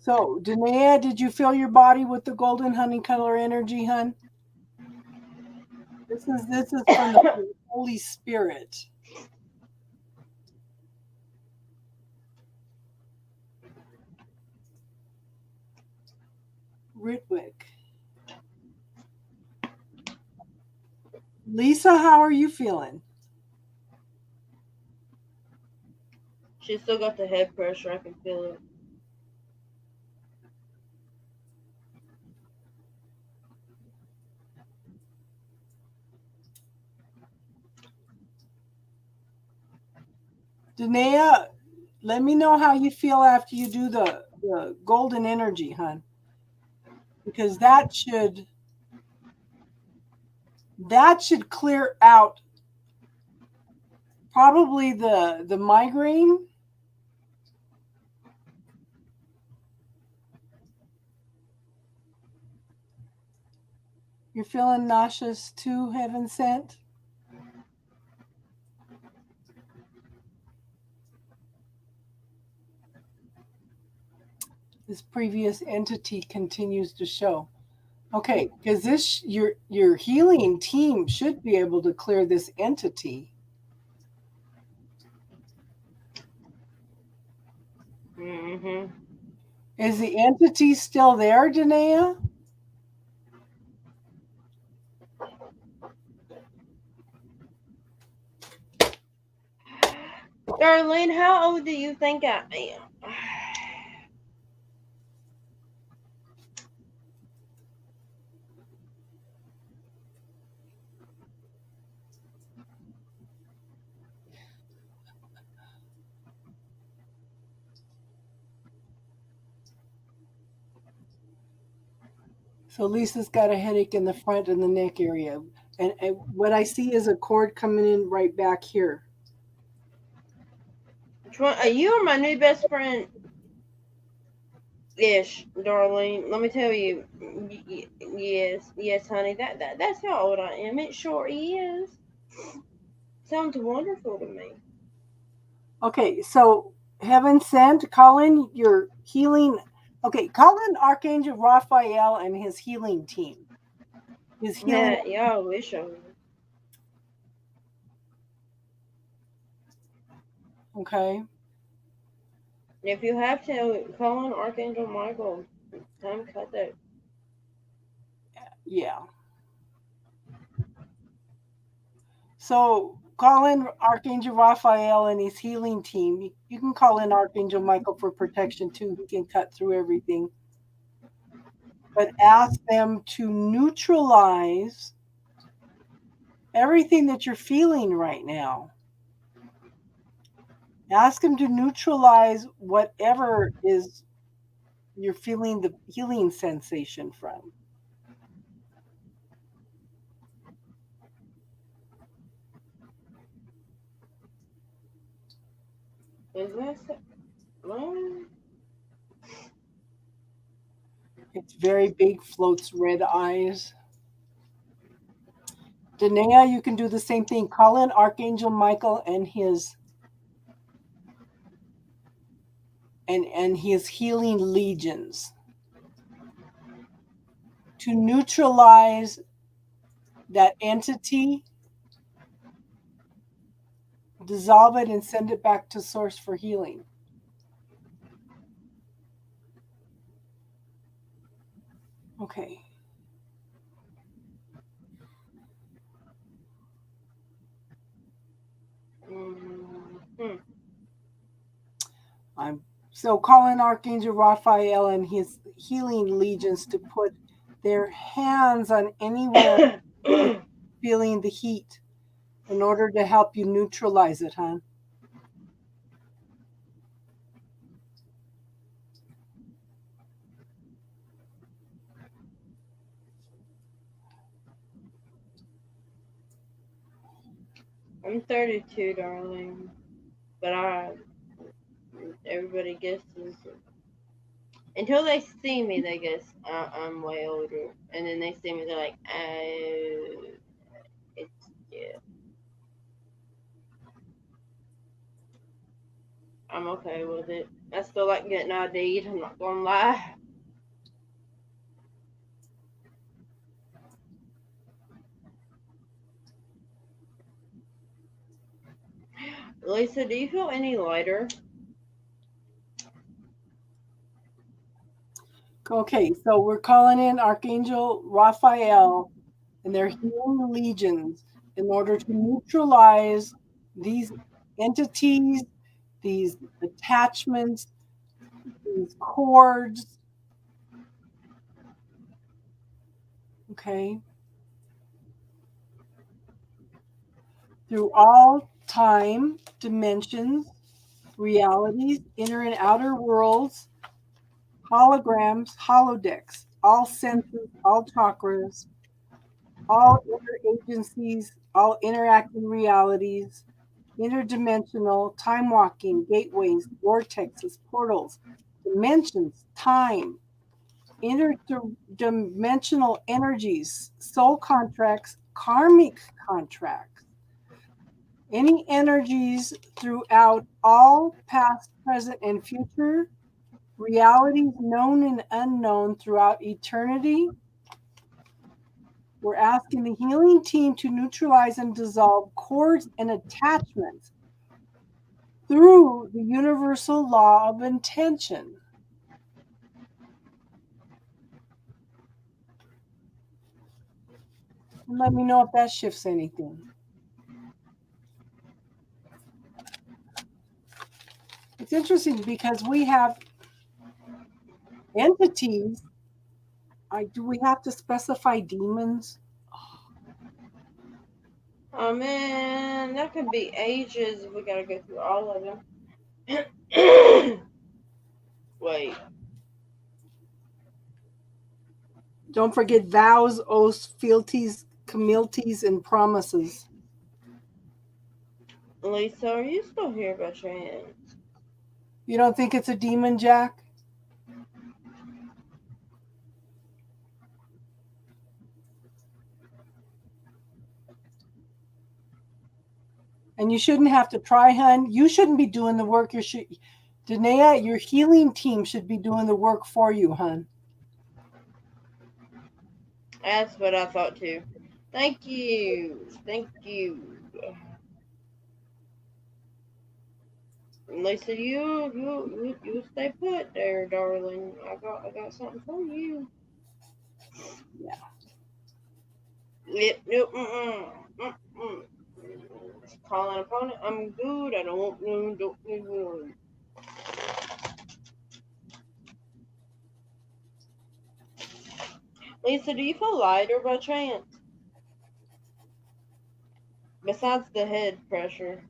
Speaker 1: So, Danae, did you fill your body with the golden honey color energy, hun? This is from the Holy Spirit. Ritwick. Lisa, how are you feeling?
Speaker 2: She's still got the head pressure. I can feel it.
Speaker 1: Danae, let me know how you feel after you do the golden energy, hon. Because that should clear out probably the migraine. You're feeling nauseous too, heaven sent? This previous entity continues to show. Okay, because this your healing team should be able to clear this entity.
Speaker 2: Mm-hmm.
Speaker 1: Is the entity still there, Danae?
Speaker 2: Darlene, how old do you think I am?
Speaker 1: So Lisa's got a headache in the front and the neck area. And what I see is a cord coming in right back here.
Speaker 2: Which one? Are you my new best friend? Ish, Darlene. Let me tell you. Yes, honey. That's how old I am. It sure is. Sounds wonderful to me.
Speaker 1: Okay, so heaven sent, call in your healing. Okay, call in Archangel Raphael and his healing team. His healing.
Speaker 2: Yeah, I wish I would.
Speaker 1: Okay.
Speaker 2: If you have to, call on Archangel Michael. Time to cut that.
Speaker 1: Yeah. So call in Archangel Raphael and his healing team. You can call in Archangel Michael for protection too. He can cut through everything. But ask them to neutralize everything that you're feeling right now. Ask them to neutralize whatever is you're feeling the healing sensation from.
Speaker 2: Is that well?
Speaker 1: It's very big, floats red eyes. Danae, you can do the same thing. Call in Archangel Michael and his healing legions to neutralize that entity, dissolve it, and send it back to source for healing. Okay.
Speaker 2: Mm-hmm.
Speaker 1: So call in Archangel Raphael and his healing legions to put their hands on anywhere feeling the heat in order to help you neutralize it, hon.
Speaker 2: I'm 32, darling. But everybody guesses. Until they see me, they guess I'm way older. And then they see me, they're like, oh, it's, yeah. I'm okay with it. I still like getting ID'd, I'm not gonna lie. Lisa, do you feel any lighter?
Speaker 1: Okay, so we're calling in Archangel Raphael and their healing legions in order to neutralize these entities, these attachments, these cords. Okay. Through all time, dimensions, realities, inner and outer worlds, holograms, holodecks, all senses, all chakras, all inner agencies, all interacting realities, interdimensional, time walking, gateways, vortexes, portals, dimensions, time, interdimensional energies, soul contracts, karmic contracts, any energies throughout all past, present, and future realities known and unknown throughout eternity. We're asking the healing team to neutralize and dissolve cords and attachments through the universal law of intention. And let me know if that shifts anything. It's interesting because we have entities. Do we have to specify demons?
Speaker 2: Oh man, that could be ages. We gotta go through all of them. Wait.
Speaker 1: Don't forget vows, oaths, fealties, communities, and promises.
Speaker 2: Lisa, are you still here by chance?
Speaker 1: You don't think it's a demon, Jack? And you shouldn't have to try, hun. You shouldn't be doing the work. Danae, your healing team should be doing the work for you, hun.
Speaker 2: That's what I thought too. Thank you. Thank you. Lisa, you stay put there, darling. I got something for you.
Speaker 1: Yeah.
Speaker 2: Yep. Calling upon it. I'm good. I don't need one. Lisa, do you feel lighter by chance? Besides the head pressure.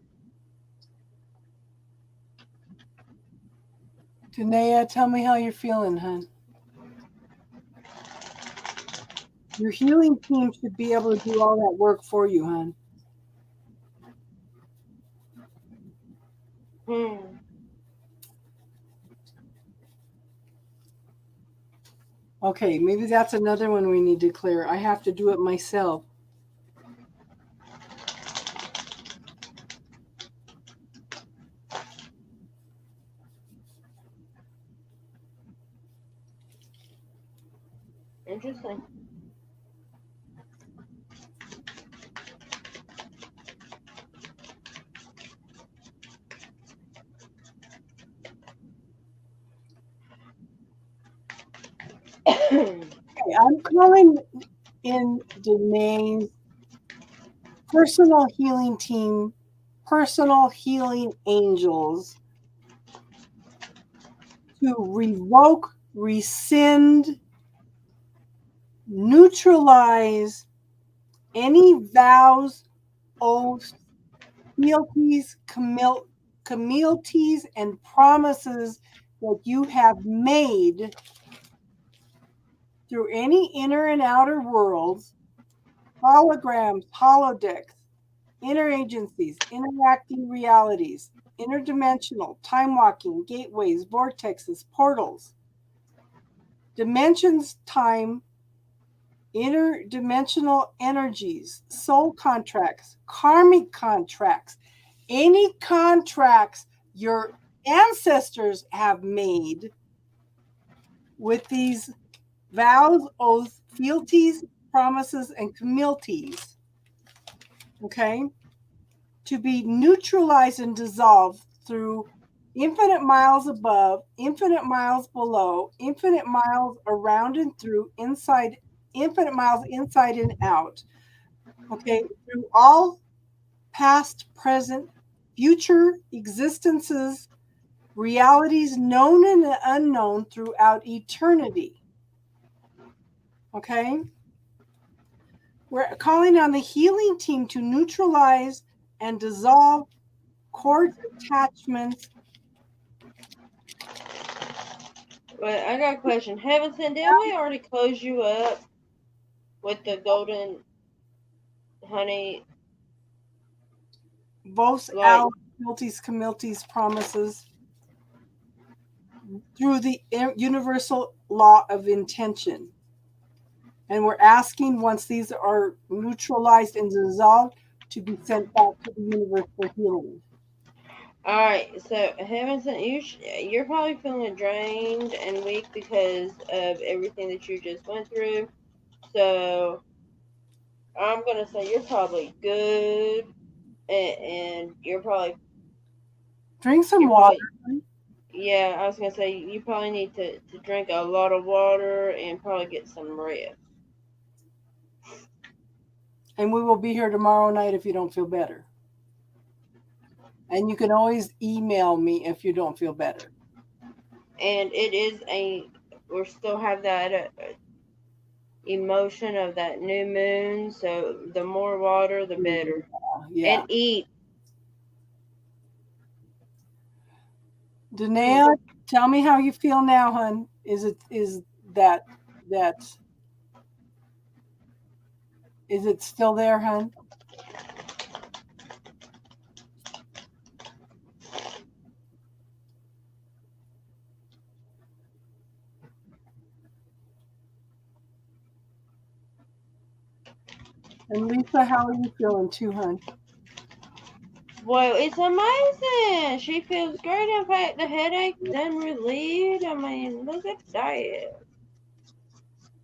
Speaker 1: Danae, tell me how you're feeling, hun. Your healing team should be able to do all that work for you, hun. Okay, maybe that's another one we need to clear. I have to do it myself.
Speaker 2: Interesting.
Speaker 1: Okay, I'm calling in Danae's personal healing team, personal healing angels, to revoke, rescind, neutralize any vows, oaths, fealties, communities, and promises that you have made through any inner and outer worlds, holograms, holodecks, interagencies, interacting realities, interdimensional, time walking, gateways, vortexes, portals, dimensions, time, interdimensional energies, soul contracts, karmic contracts, any contracts your ancestors have made with these vows, oaths, fealties, promises, and communities, okay, to be neutralized and dissolved through infinite miles above, infinite miles below, infinite miles around and through, inside, infinite miles inside and out, okay, through all past, present, future existences, realities known and unknown throughout eternity. Okay? We're calling on the healing team to neutralize and dissolve cord attachments.
Speaker 2: Wait, I got a question. Heaven sent, didn't we already close you up with the golden honey?
Speaker 1: Vos
Speaker 2: Like,
Speaker 1: al miltis camiltis promises through the universal law of intention. And we're asking, once these are neutralized and dissolved, to be sent back to the universe for healing.
Speaker 2: alright, so Heaven sent, you're probably feeling drained and weak because of everything that you just went through. So I'm gonna say you're probably good, and you're probably
Speaker 1: Drink some water.
Speaker 2: Yeah, I was gonna say you probably need to drink a lot of water and probably get some rest.
Speaker 1: And we will be here tomorrow night if you don't feel better. And you can always email me if you don't feel better.
Speaker 2: And we still have that emotion of that new moon, so the more water, the better.
Speaker 1: Yeah.
Speaker 2: And eat.
Speaker 1: Danae, tell me how you feel now, hon. Is it still there, hon? And Lisa, how are you feeling too, hon?
Speaker 2: Well, it's amazing. She feels great. In fact, the headache done relieved. I mean, look at that.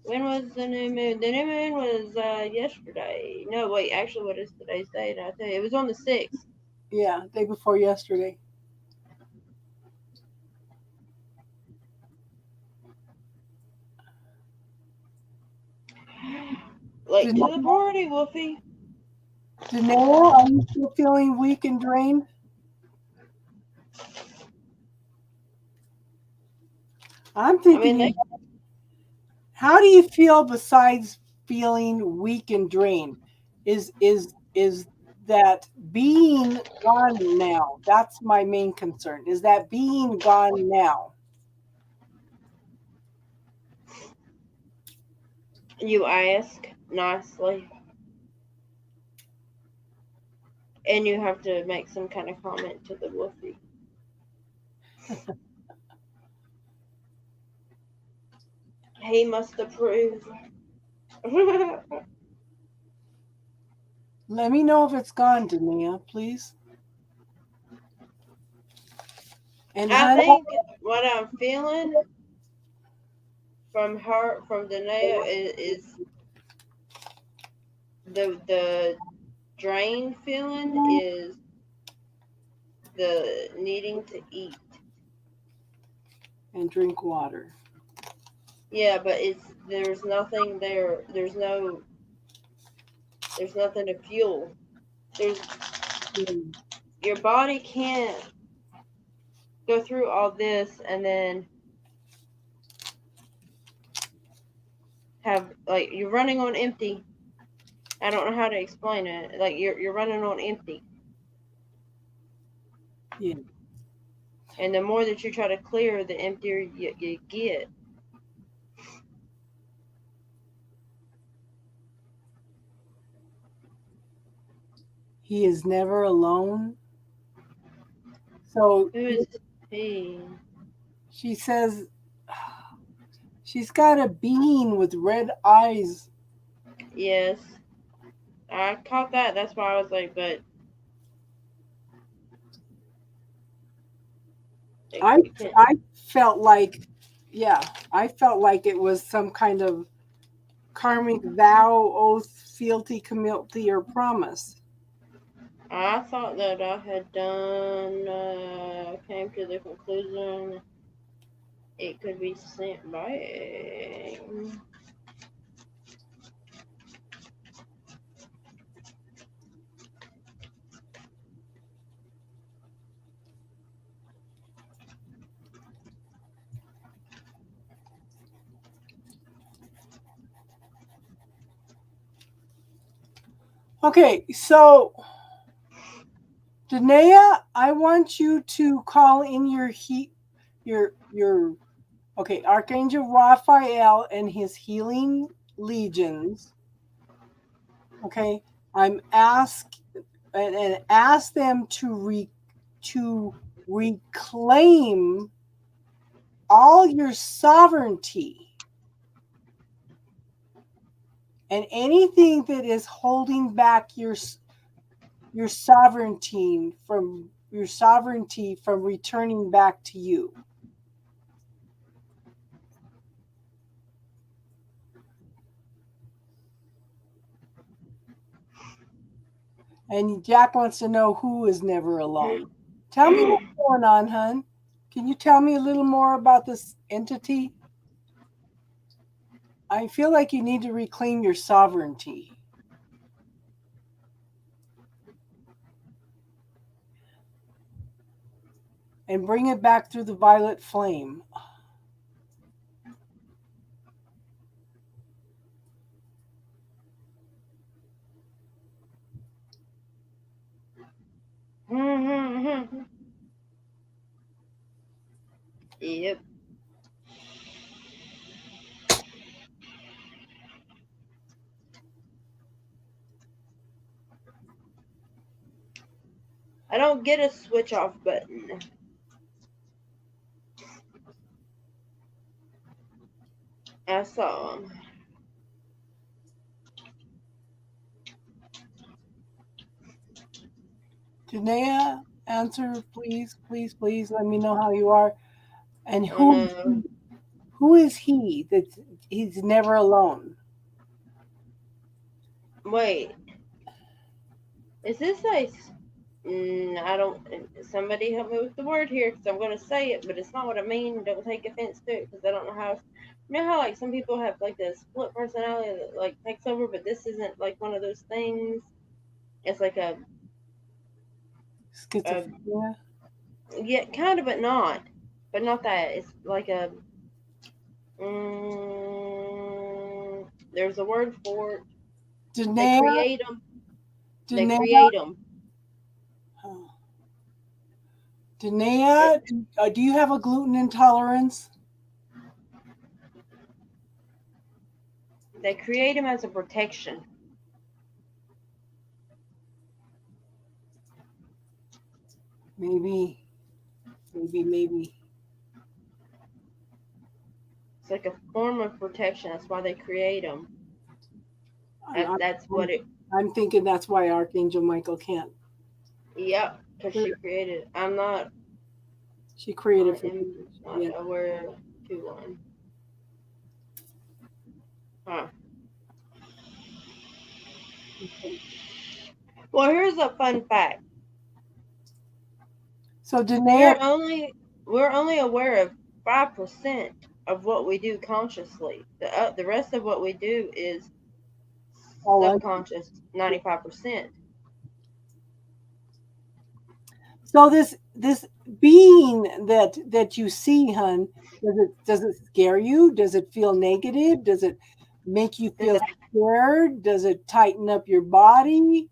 Speaker 2: When was the new moon? The new moon was yesterday. No, wait. Actually, what is today's date? I tell you, it was on the 6th.
Speaker 1: Yeah, day before yesterday.
Speaker 2: Late to the party, Wolfie.
Speaker 1: Danae, are you still feeling weak and drained? I'm thinking, how do you feel besides feeling weak and drained? Is that being gone now? That's my main concern. Is that being gone now?
Speaker 2: You ask nicely. And you have to make some kind of comment to the Wolfie. He must approve.
Speaker 1: Let me know if it's gone, Dania, please. And
Speaker 2: I think what I'm feeling from Danae is the drain feeling is the needing to eat
Speaker 1: and drink water.
Speaker 2: Yeah, but there's nothing there. There's nothing to fuel. Your body can't go through all this and then have, like, you're running on empty. I don't know how to explain it. Like, you're running on empty.
Speaker 1: Yeah.
Speaker 2: And the more that you try to clear, the emptier you get.
Speaker 1: He is never alone. So
Speaker 2: who is he?
Speaker 1: She says she's got a being with red eyes.
Speaker 2: Yes. I caught that. That's why I was like, but
Speaker 1: I felt like, yeah, I felt like it was some kind of karmic vow, oath, fealty, community, or promise.
Speaker 2: I thought that I had done, came to the conclusion it could be sent back.
Speaker 1: Okay, so Danae, I want you to call in your okay, Archangel Raphael and his healing legions. Okay, I'm and ask them to reclaim all your sovereignty and anything that is holding back your sovereignty from returning back to you. And Jack wants to know who is never alone. Tell me what's going on, hun. Can you tell me a little more about this entity? I feel like you need to reclaim your sovereignty. And bring it back through the violet flame.
Speaker 2: Yep. I don't get a switch off button. I saw him.
Speaker 1: Janaea, answer, please, please, please. Let me know how you are. And
Speaker 2: I
Speaker 1: who is he that he's never alone?
Speaker 2: Wait. Is this a... I don't... Somebody help me with the word here, because I'm going to say it, but it's not what I mean. Don't take offense to it, because I don't know how... You know how, like, some people have, like, the split personality that, like, takes over, but this isn't, like, one of those things. It's like a...
Speaker 1: Schizophrenia?
Speaker 2: Yeah, kind of, but not. But not that. It's like a... there's a word for it. They create them. They create them.
Speaker 1: Danaea, do you have a gluten intolerance?
Speaker 2: They create them as a protection.
Speaker 1: Maybe.
Speaker 2: It's like a form of protection. That's why they create them. That's what it...
Speaker 1: I'm thinking that's why Archangel Michael can't.
Speaker 2: Yep, because she created... I'm not...
Speaker 1: She created...
Speaker 2: I'm not aware to one. Huh. Well, here's a fun fact.
Speaker 1: So Danaea...
Speaker 2: We're only aware of 5% of what we do consciously. The rest of what we do is subconscious, 95%.
Speaker 1: So this being that you see, hun, does it scare you? Does it feel negative? Does it make you feel scared? Does it tighten up your body?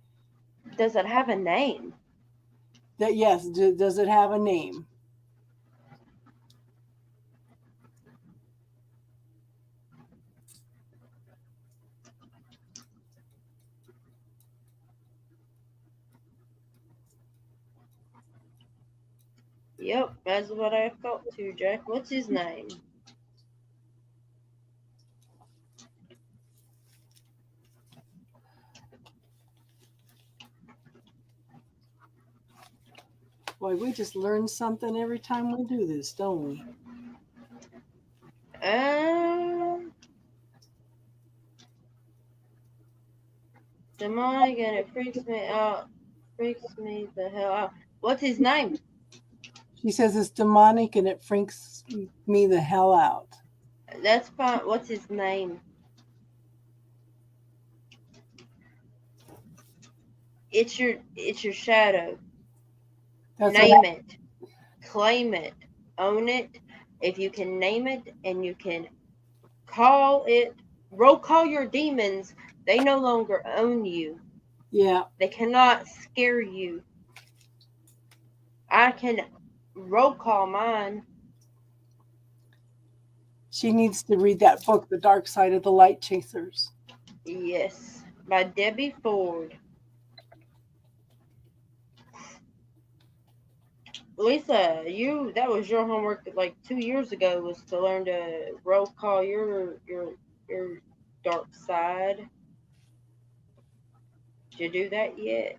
Speaker 2: Does it have a name?
Speaker 1: Yes. Does it have a name?
Speaker 2: Yep, that's what I thought too, Jack. What's his name?
Speaker 1: Boy, we just learn something every time we do this, don't we?
Speaker 2: Demonic, and it freaks me out. Freaks me the hell out. What's his name?
Speaker 1: She says it's demonic and it freaks me the hell out.
Speaker 2: That's fine. What's his name? It's your shadow. Name it. Claim it. Own it. If you can name it and you can call it, roll call your demons, they no longer own you.
Speaker 1: Yeah.
Speaker 2: They cannot scare you. I can roll call mine.
Speaker 1: She needs to read that book, The Dark Side of the Light Chasers.
Speaker 2: Yes, by Debbie Ford. Lisa, that was your homework like 2 years ago, was to learn to roll call your dark side. Did you do that yet?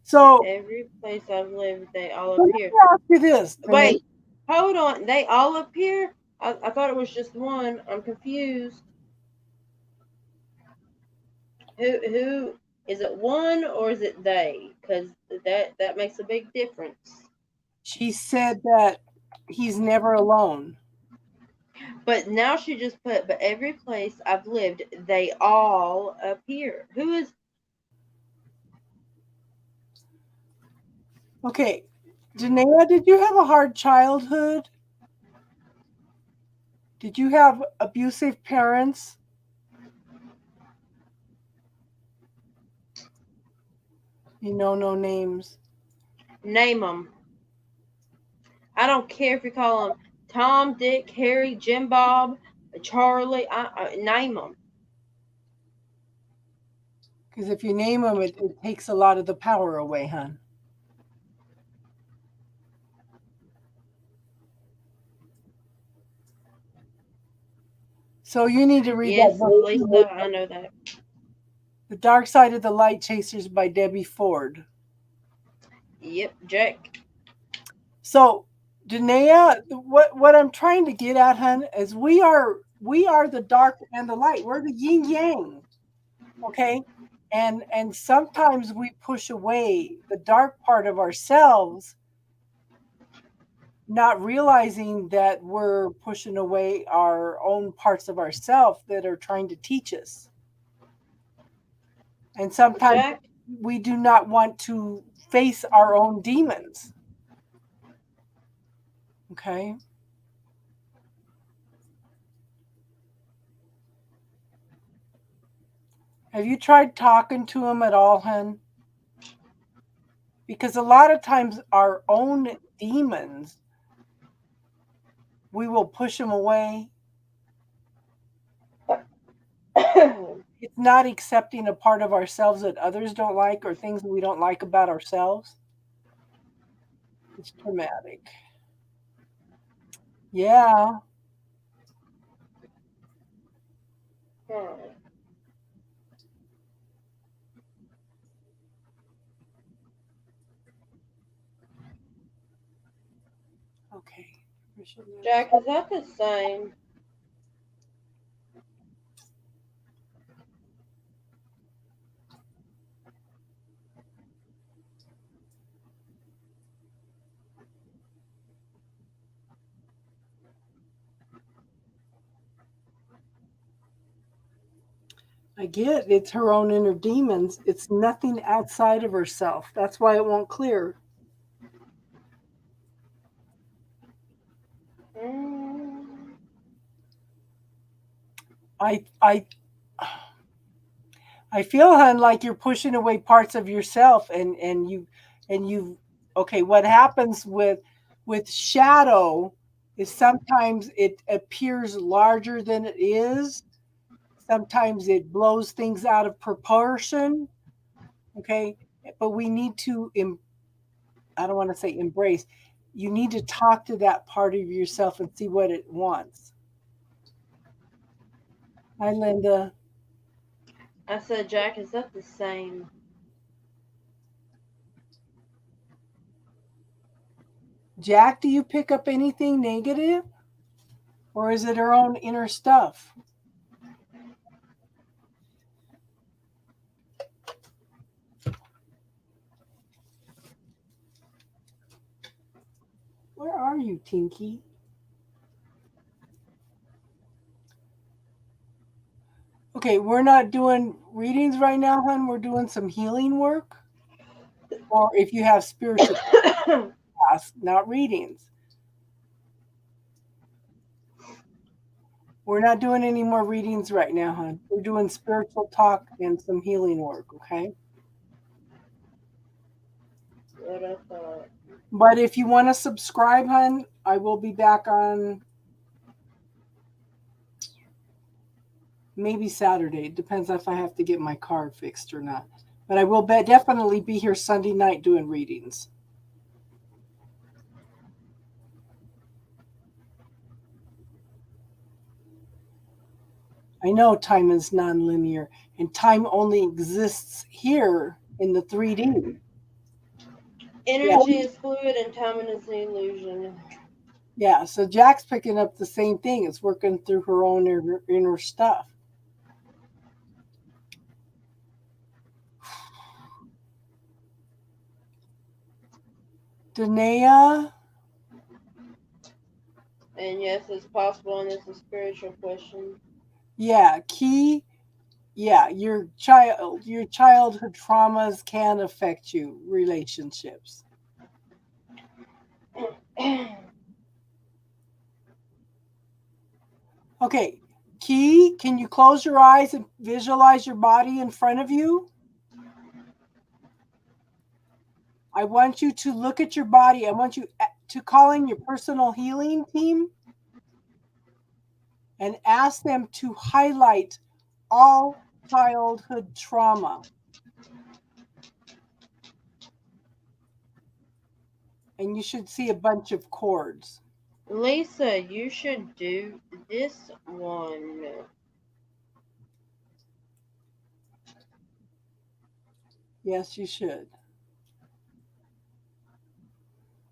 Speaker 1: So
Speaker 2: Every place I've lived, they all
Speaker 1: let me
Speaker 2: appear.
Speaker 1: ask you this.
Speaker 2: Wait, hold on. They all appear? I thought it was just one. I'm confused. Who is it? One or is it they? Because that makes a big difference.
Speaker 1: She said that he's never alone.
Speaker 2: But now she just put, but every place I've lived, they all appear. Who is?
Speaker 1: Okay. Janaea, did you have a hard childhood? Did you have abusive parents? You know no names.
Speaker 2: Name them. I don't care if you call them Tom, Dick, Harry, Jim, Bob, Charlie. Name them.
Speaker 1: Because if you name them, it takes a lot of the power away, hon. So you need to read
Speaker 2: Yes,
Speaker 1: that book,
Speaker 2: Lisa, I know that.
Speaker 1: The Dark Side of the Light Chasers by Debbie Ford.
Speaker 2: Yep, Jack.
Speaker 1: So, Janaea, what I'm trying to get at, hun, is we are the dark and the light. We're the yin yang. Okay? And sometimes we push away the dark part of ourselves, not realizing that we're pushing away our own parts of ourselves that are trying to teach us. And sometimes
Speaker 2: Jack,
Speaker 1: we do not want to face our own demons. Okay? Have you tried talking to him at all, hun? Because a lot of times our own demons, we will push them away. It's not accepting a part of ourselves that others don't like or things that we don't like about ourselves. It's traumatic. Yeah. Okay.
Speaker 2: Jack, is that the same?
Speaker 1: I get it's her own inner demons. It's nothing outside of herself. That's why it won't clear. I feel, hun, like you're pushing away parts of yourself, and you. Okay, what happens with shadow is sometimes it appears larger than it is. Sometimes it blows things out of proportion. Okay, but we need to. I don't want to say embrace. You need to talk to that part of yourself and see what it wants. Hi, Linda.
Speaker 2: I said, Jack, is that the same?
Speaker 1: Jack, do you pick up anything negative? Or is it her own inner stuff? Where are you, Tinky? Okay, we're not doing readings right now, hon. We're doing some healing work. Or if you have spiritual class, not readings. We're not doing any more readings right now, hon. We're doing spiritual talk and some healing work, okay?
Speaker 2: What I thought.
Speaker 1: But if you want to subscribe, hon, I will be back on maybe Saturday. It depends if I have to get my car fixed or not. But I will definitely be here Sunday night doing readings. I know time is nonlinear, and time only exists here in the 3D.
Speaker 2: Energy is fluid and time is the illusion.
Speaker 1: Yeah, so Jack's picking up the same thing. It's working through her own inner stuff. Danae?
Speaker 2: And yes, it's possible, and it's a spiritual question.
Speaker 1: Yeah, Key. Yeah, your childhood traumas can affect you, relationships. Okay, Key, can you close your eyes and visualize your body in front of you? I want you to look at your body. I want you to call in your personal healing team and ask them to highlight all childhood trauma. And you should see a bunch of cords.
Speaker 2: Lisa, you should do this one.
Speaker 1: Yes, you should.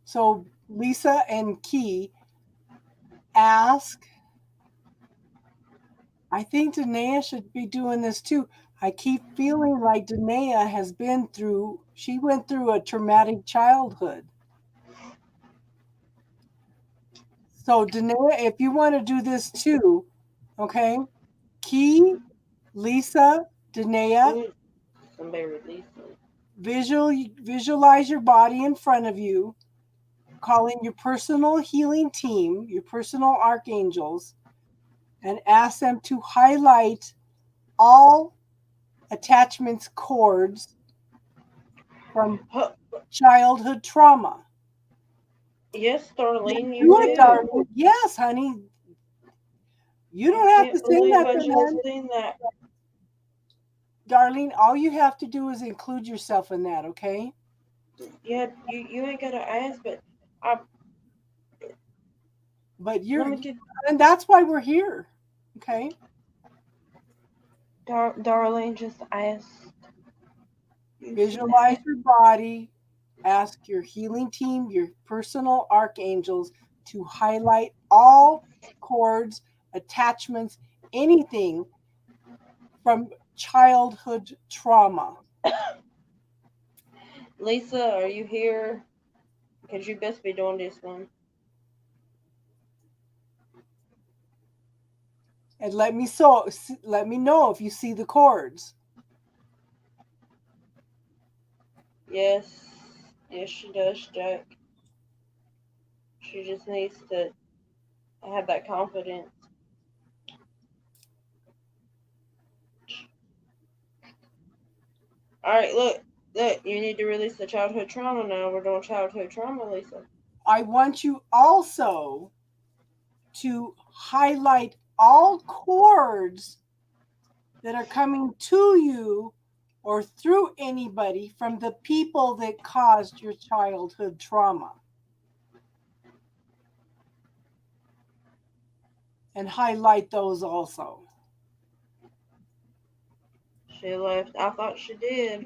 Speaker 1: So Lisa and Key ask. I think Danae should be doing this too. I keep feeling like Danae she went through a traumatic childhood. So Danae, if you want to do this too, okay? Key, Lisa, Danae,
Speaker 2: Somebody release it.
Speaker 1: visualize your body in front of you, call in your personal healing team, your personal archangels, and ask them to highlight all attachments cords from childhood trauma.
Speaker 2: Yes, Darlene, you
Speaker 1: Do it,
Speaker 2: do.
Speaker 1: darling. Yes, honey. You don't have to say nothing.
Speaker 2: That.
Speaker 1: Darlene, all you have to do is include yourself in that, okay?
Speaker 2: Yeah, you ain't gotta ask, but
Speaker 1: and that's why we're here, okay?
Speaker 2: Darlene just asked.
Speaker 1: Visualize your body. Ask your healing team, your personal archangels, to highlight all cords, attachments, anything from childhood trauma.
Speaker 2: Lisa, are you here? Because you best be doing this one.
Speaker 1: And let me know if you see the cords.
Speaker 2: Yes, she does, Jack. She just needs to have that confidence. All right, look, you need to release the childhood trauma now. We're doing childhood trauma, Lisa.
Speaker 1: I want you also to highlight all cords that are coming to you or through anybody from the people that caused your childhood trauma. And highlight those also.
Speaker 2: She left. I thought she did.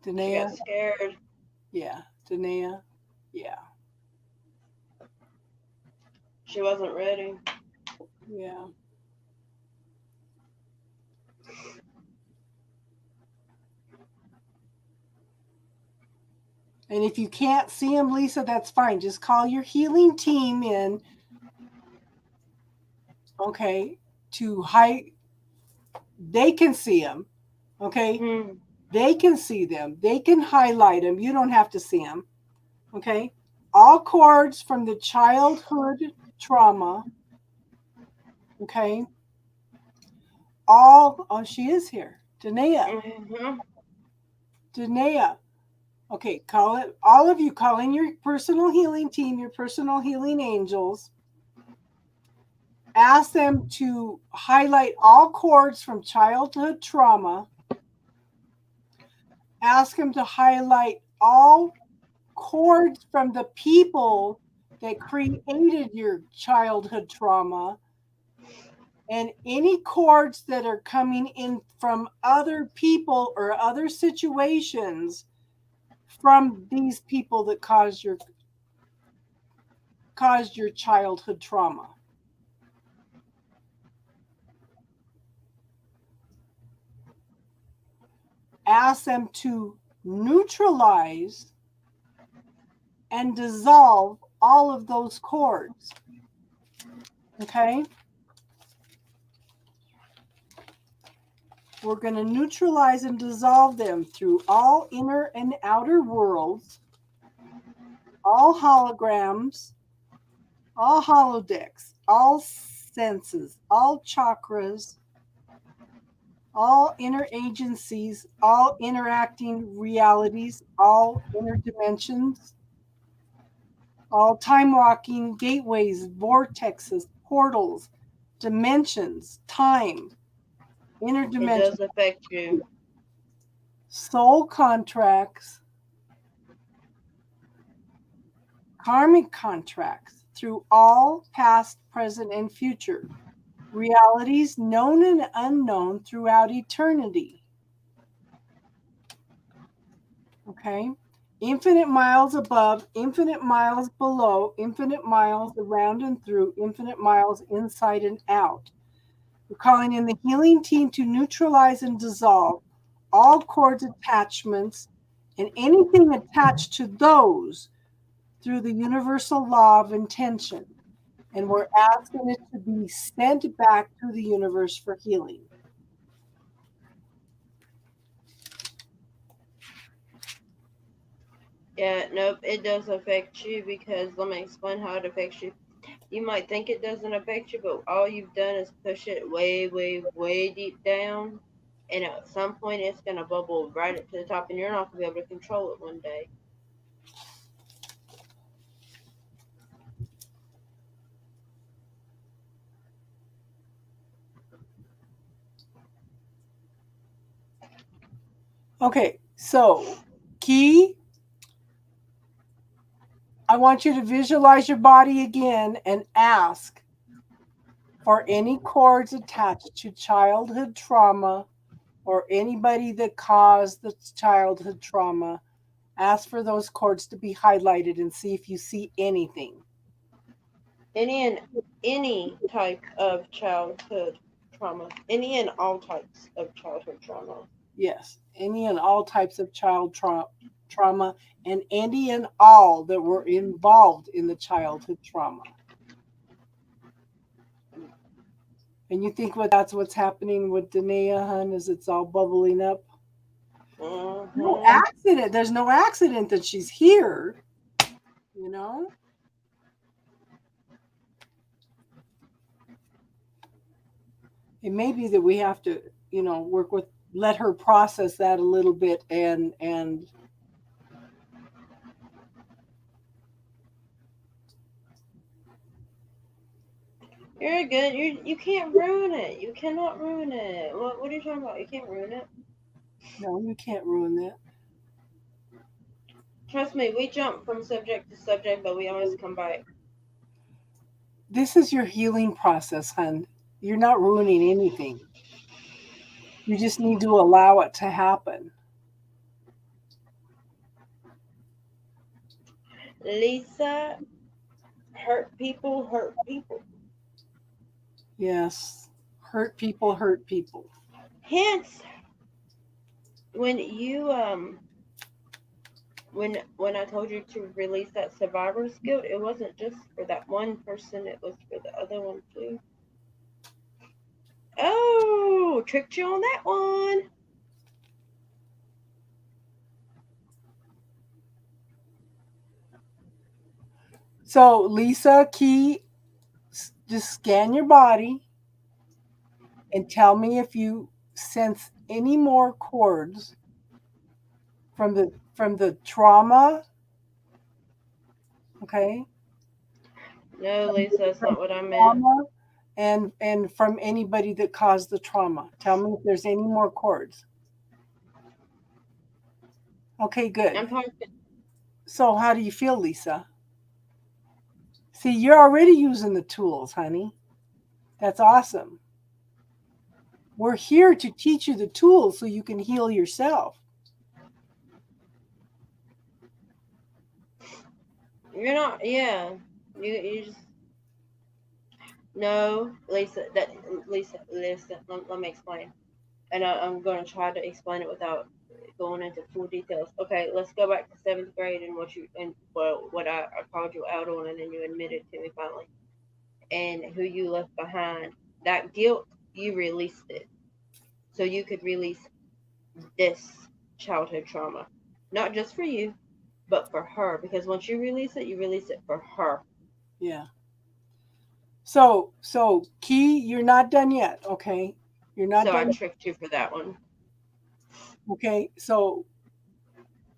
Speaker 1: Danae?
Speaker 2: She got scared.
Speaker 1: Yeah, Danae. Yeah.
Speaker 2: She wasn't ready.
Speaker 1: Yeah. And if you can't see them, Lisa, that's fine. Just call your healing team in. Okay. They can see them. Okay.
Speaker 2: Mm-hmm.
Speaker 1: They can see them. They can highlight them. You don't have to see them. Okay. All cords from the childhood trauma Okay. Oh, she is here. Danae.
Speaker 2: Mm-hmm.
Speaker 1: Danae. Okay, call it. All of you, call in your personal healing team, your personal healing angels. Ask them to highlight all cords from childhood trauma. Ask them to highlight all cords from the people that created your childhood trauma, and any cords that are coming in from other people or other situations from these people that caused your childhood trauma. Ask them to neutralize and dissolve all of those cords. Okay? We're going to neutralize and dissolve them through all inner and outer worlds, all holograms, all holodecks, all senses, all chakras, all inner agencies, all interacting realities, all inner dimensions, all time walking gateways, vortexes, portals, dimensions, time,
Speaker 2: It
Speaker 1: interdimensional,
Speaker 2: does affect you.
Speaker 1: soul contracts, karmic contracts through all past, present, and future realities known and unknown throughout eternity. Okay? Infinite miles above, infinite miles below, infinite miles around and through, infinite miles inside and out. We're calling in the healing team to neutralize and dissolve all cords attachments and anything attached to those through the universal law of intention. And we're asking it to be sent back to the universe for healing.
Speaker 2: Yeah, nope, it does affect you because let me explain how it affects you. You might think it doesn't affect you, but all you've done is push it way, way, way deep down. And at some point, it's going to bubble right up to the top, and you're not going to be able to control it one day.
Speaker 1: Okay, so Key, I want you to visualize your body again and ask for any cords attached to childhood trauma or anybody that caused the childhood trauma. Ask for those cords to be highlighted and see if you see anything.
Speaker 2: Any type of childhood trauma, any and all types of childhood trauma.
Speaker 1: Yes, any and all types of child trauma and any and all that were involved in the childhood trauma. And you think that's what's happening with Danae, hun, is it's all bubbling up?
Speaker 2: Mm-hmm.
Speaker 1: No accident. There's no accident that she's here, you know? It may be that we have to, work with, let her process that a little bit and
Speaker 2: You're good. You can't ruin it. You cannot ruin it. What are you talking about? You can't ruin it.
Speaker 1: no, you can't ruin that.
Speaker 2: Trust me, we jump from subject to subject, but we always come back.
Speaker 1: This is your healing process, hun. You're not ruining anything. You just need to allow it to happen.
Speaker 2: Lisa, hurt people hurt people.
Speaker 1: Yes. Hurt people hurt people.
Speaker 2: Hence, when you when I told you to release that survivor's guilt, it wasn't just for that one person, it was for the other one too. Oh, tricked you on that one.
Speaker 1: So, Lisa, Key, just scan your body and tell me if you sense any more cords from the trauma. Okay.
Speaker 2: No, Lisa, that's not what I meant.
Speaker 1: Trauma and from anybody that caused the trauma. Tell me if there's any more cords. Okay, good.
Speaker 2: I'm talking.
Speaker 1: So how do you feel, Lisa? See, you're already using the tools, honey. That's awesome. We're here to teach you the tools so you can heal yourself.
Speaker 2: You're not. Yeah. You just. No, Lisa. Lisa. Let me explain. And I'm going to try to explain it without going into full details. Okay, let's go back to 7th grade and what I called you out on, and then you admitted to me finally, and who you left behind. That guilt, you released it, so you could release this childhood trauma, not just for you, but for her. Because once you release it for her.
Speaker 1: Yeah. So Key, you're not done yet, okay? You're not
Speaker 2: So
Speaker 1: done.
Speaker 2: I tricked you for that one.
Speaker 1: Okay, so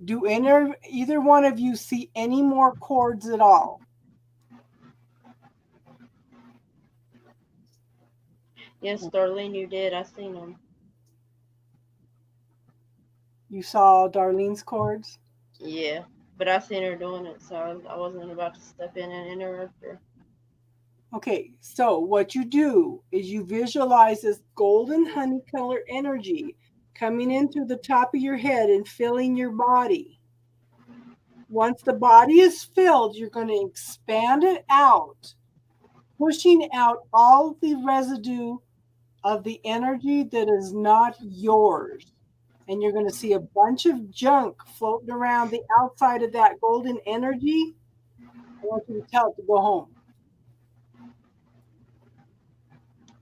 Speaker 1: do either one of you see any more cords at all?
Speaker 2: Yes, Darlene, you did. I seen them.
Speaker 1: You saw Darlene's cords?
Speaker 2: Yeah, but I seen her doing it, so I wasn't about to step in and interrupt her.
Speaker 1: Okay, so what you do is you visualize this golden honey color energy coming in through the top of your head and filling your body. Once the body is filled, you're going to expand it out, pushing out all the residue of the energy that is not yours. And you're going to see a bunch of junk floating around the outside of that golden energy. I want you to tell it to go home.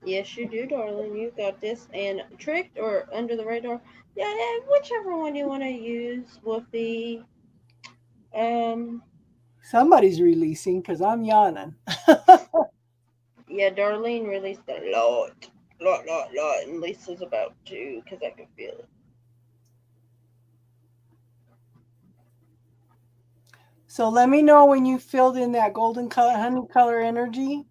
Speaker 2: Yes, you do, darling. You got this. And tricked or under the radar? Yeah, whichever one you want to use, Woofy.
Speaker 1: Somebody's releasing because I'm yawning.
Speaker 2: Yeah, Darlene released a lot, and Lisa's about to, because I can feel it.
Speaker 1: So let me know when you filled in that golden color, honey color energy,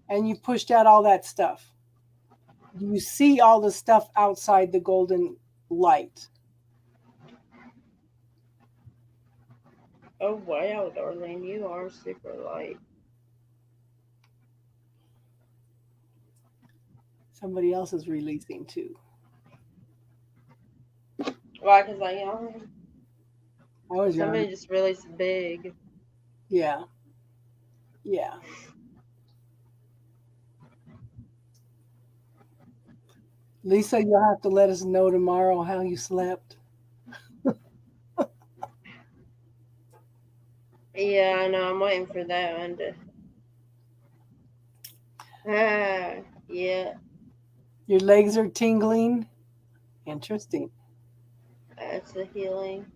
Speaker 1: and you pushed out all that stuff. Do you see all the stuff outside the golden light?
Speaker 2: Oh, wow, Darlene, you are super light.
Speaker 1: Somebody else is releasing too.
Speaker 2: Why? Because I yawn.
Speaker 1: I was
Speaker 2: Somebody
Speaker 1: yawning.
Speaker 2: just released big.
Speaker 1: Yeah. Yeah. Lisa, you'll have to let us know tomorrow how you slept.
Speaker 2: Yeah, I know. I'm waiting for that one to. Yeah.
Speaker 1: Your legs are tingling. Interesting.
Speaker 2: That's a healing.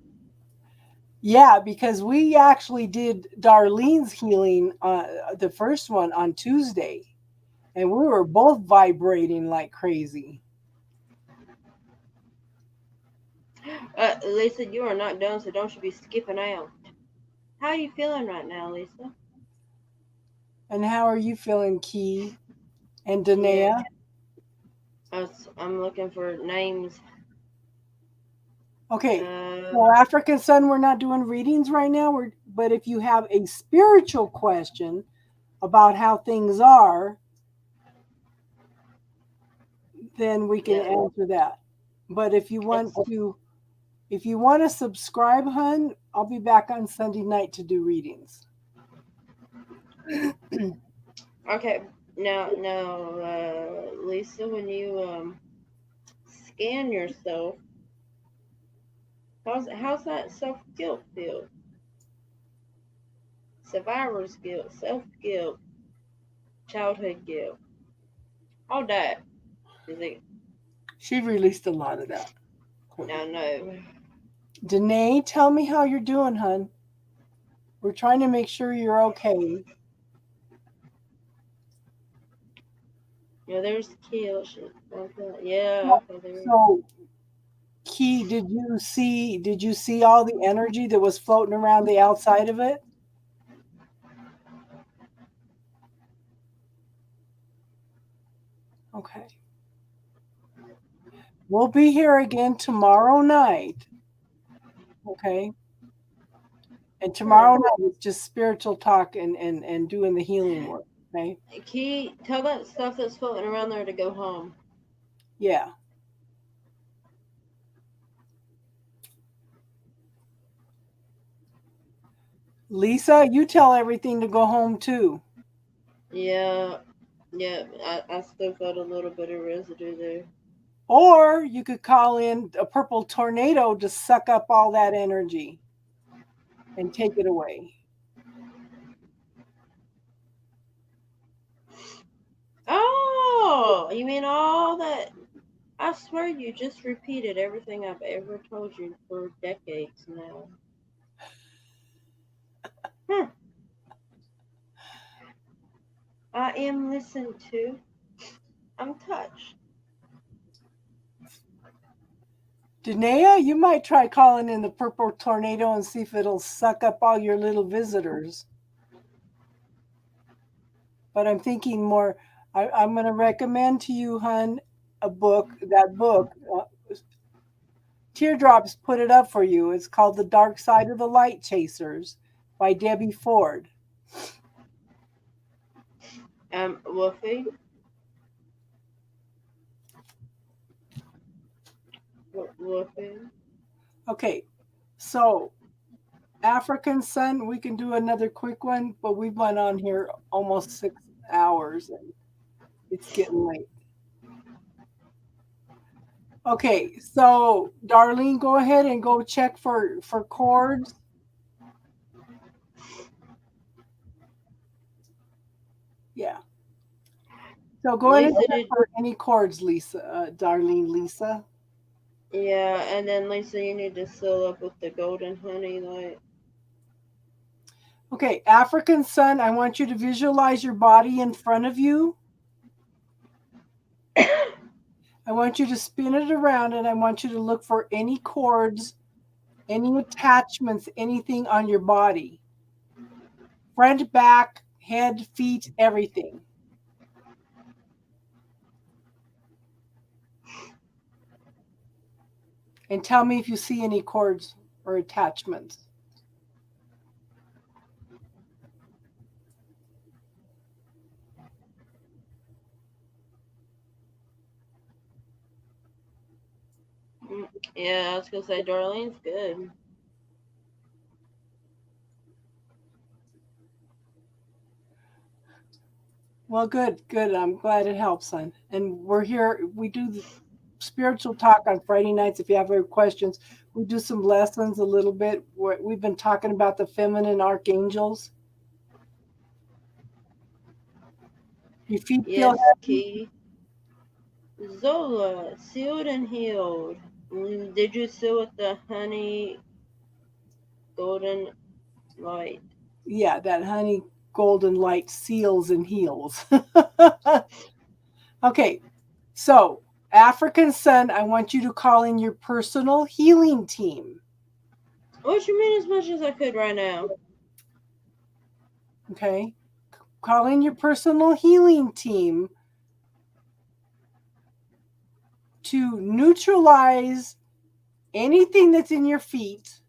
Speaker 1: Yeah, because we actually did Darlene's healing, the first one on Tuesday, and we were both vibrating like crazy.
Speaker 2: Lisa, you are not done, so don't you be skipping out. How are you feeling right now, Lisa?
Speaker 1: And how are you feeling, Key and Danae?
Speaker 2: Yeah. I'm looking for names.
Speaker 1: Okay, so African Sun, we're not doing readings right now. But if you have a spiritual question about how things are, then we can answer that. But if you want to subscribe, hun, I'll be back on Sunday night to do readings.
Speaker 2: Okay, now, Lisa, when you scan yourself, how's that self guilt feel? Survivor's guilt, self guilt, childhood guilt, all that. Is it?
Speaker 1: She released a lot of that.
Speaker 2: No.
Speaker 1: Danae, tell me how you're doing, hun. We're trying to make sure you're okay.
Speaker 2: Yeah, there's the key. Yeah,
Speaker 1: Yeah.
Speaker 2: okay, there.
Speaker 1: So, Key, did you see all the energy that was floating around the outside of it? Okay. We'll be here again tomorrow night. Okay. And tomorrow night is just spiritual talk and doing the healing work. Okay.
Speaker 2: Key, tell that stuff that's floating around there to go home.
Speaker 1: Yeah. Lisa, you tell everything to go home too.
Speaker 2: Yeah, yeah, I still got a little bit of residue there.
Speaker 1: Or you could call in a purple tornado to suck up all that energy and take it away.
Speaker 2: Oh, you mean all that? I swear you just repeated everything I've ever told you for decades now. I am listened to. I'm touched.
Speaker 1: Danae, you might try calling in the purple tornado and see if it'll suck up all your little visitors. But I'm thinking more, I'm going to recommend to you, hun, a book, that book. Teardrops put it up for you. It's called The Dark Side of the Light Chasers by Debbie Ford.
Speaker 2: Wolfie? Wolfie?
Speaker 1: Okay, so African Sun, we can do another quick one, but we've been on here almost 6 hours and it's getting late. Okay, so Darlene, go ahead and go check for chords. Yeah. So go ahead and check for any chords, Lisa, Darlene, Lisa.
Speaker 2: Yeah, and then Lisa, you need to seal up with the golden honey light.
Speaker 1: Okay, African Sun, I want you to visualize your body in front of you. I want you to spin it around and I want you to look for any cords, any attachments, anything on your body. Front, back, head, feet, everything. And tell me if you see any cords or attachments.
Speaker 2: Yeah, I was gonna say Darlene's good.
Speaker 1: Well, good. I'm glad it helps, son. And we're here. We do the spiritual talk on Friday nights. If you have any questions, we do some lessons a little bit. We've been talking about the feminine archangels. Your feet feel
Speaker 2: Yes,
Speaker 1: heavy?
Speaker 2: Key. Zola, sealed and healed. Did you seal with the honey golden light?
Speaker 1: Yeah, that honey golden light seals and heals. Okay, so African Sun, I want you to call in your personal healing team.
Speaker 2: What you mean as much as I could right now?
Speaker 1: Okay, call in your personal healing team to neutralize anything that's in your feet,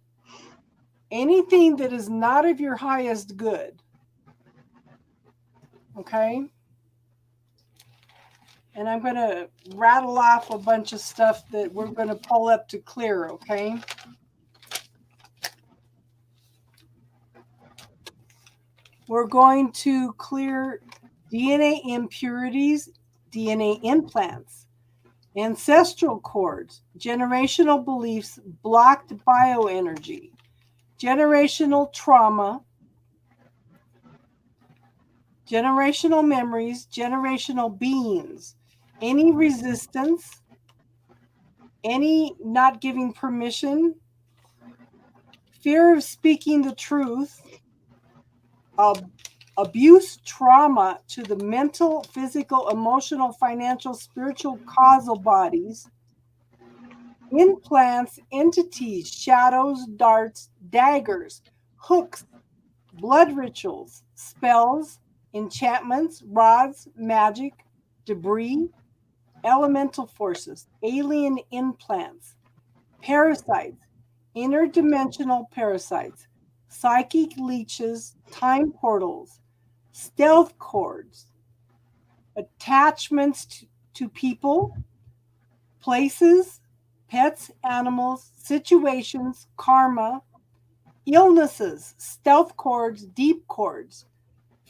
Speaker 1: anything that is not of your highest good. Okay? And I'm going to rattle off a bunch of stuff that we're going to pull up to clear, okay? We're going to clear DNA impurities, DNA implants, ancestral cords, generational beliefs, blocked bioenergy, generational trauma, generational memories, generational beings, any resistance, any not giving permission, fear of speaking the truth, abuse, trauma to the mental, physical, emotional, financial, spiritual, causal bodies, implants, entities, shadows, darts, daggers, hooks, blood rituals, spells, enchantments, rods, magic, debris, elemental forces, alien implants, parasites, interdimensional parasites, psychic leeches, time portals, stealth cords, attachments to people, places, pets, animals, situations, karma, illnesses, stealth cords, deep cords,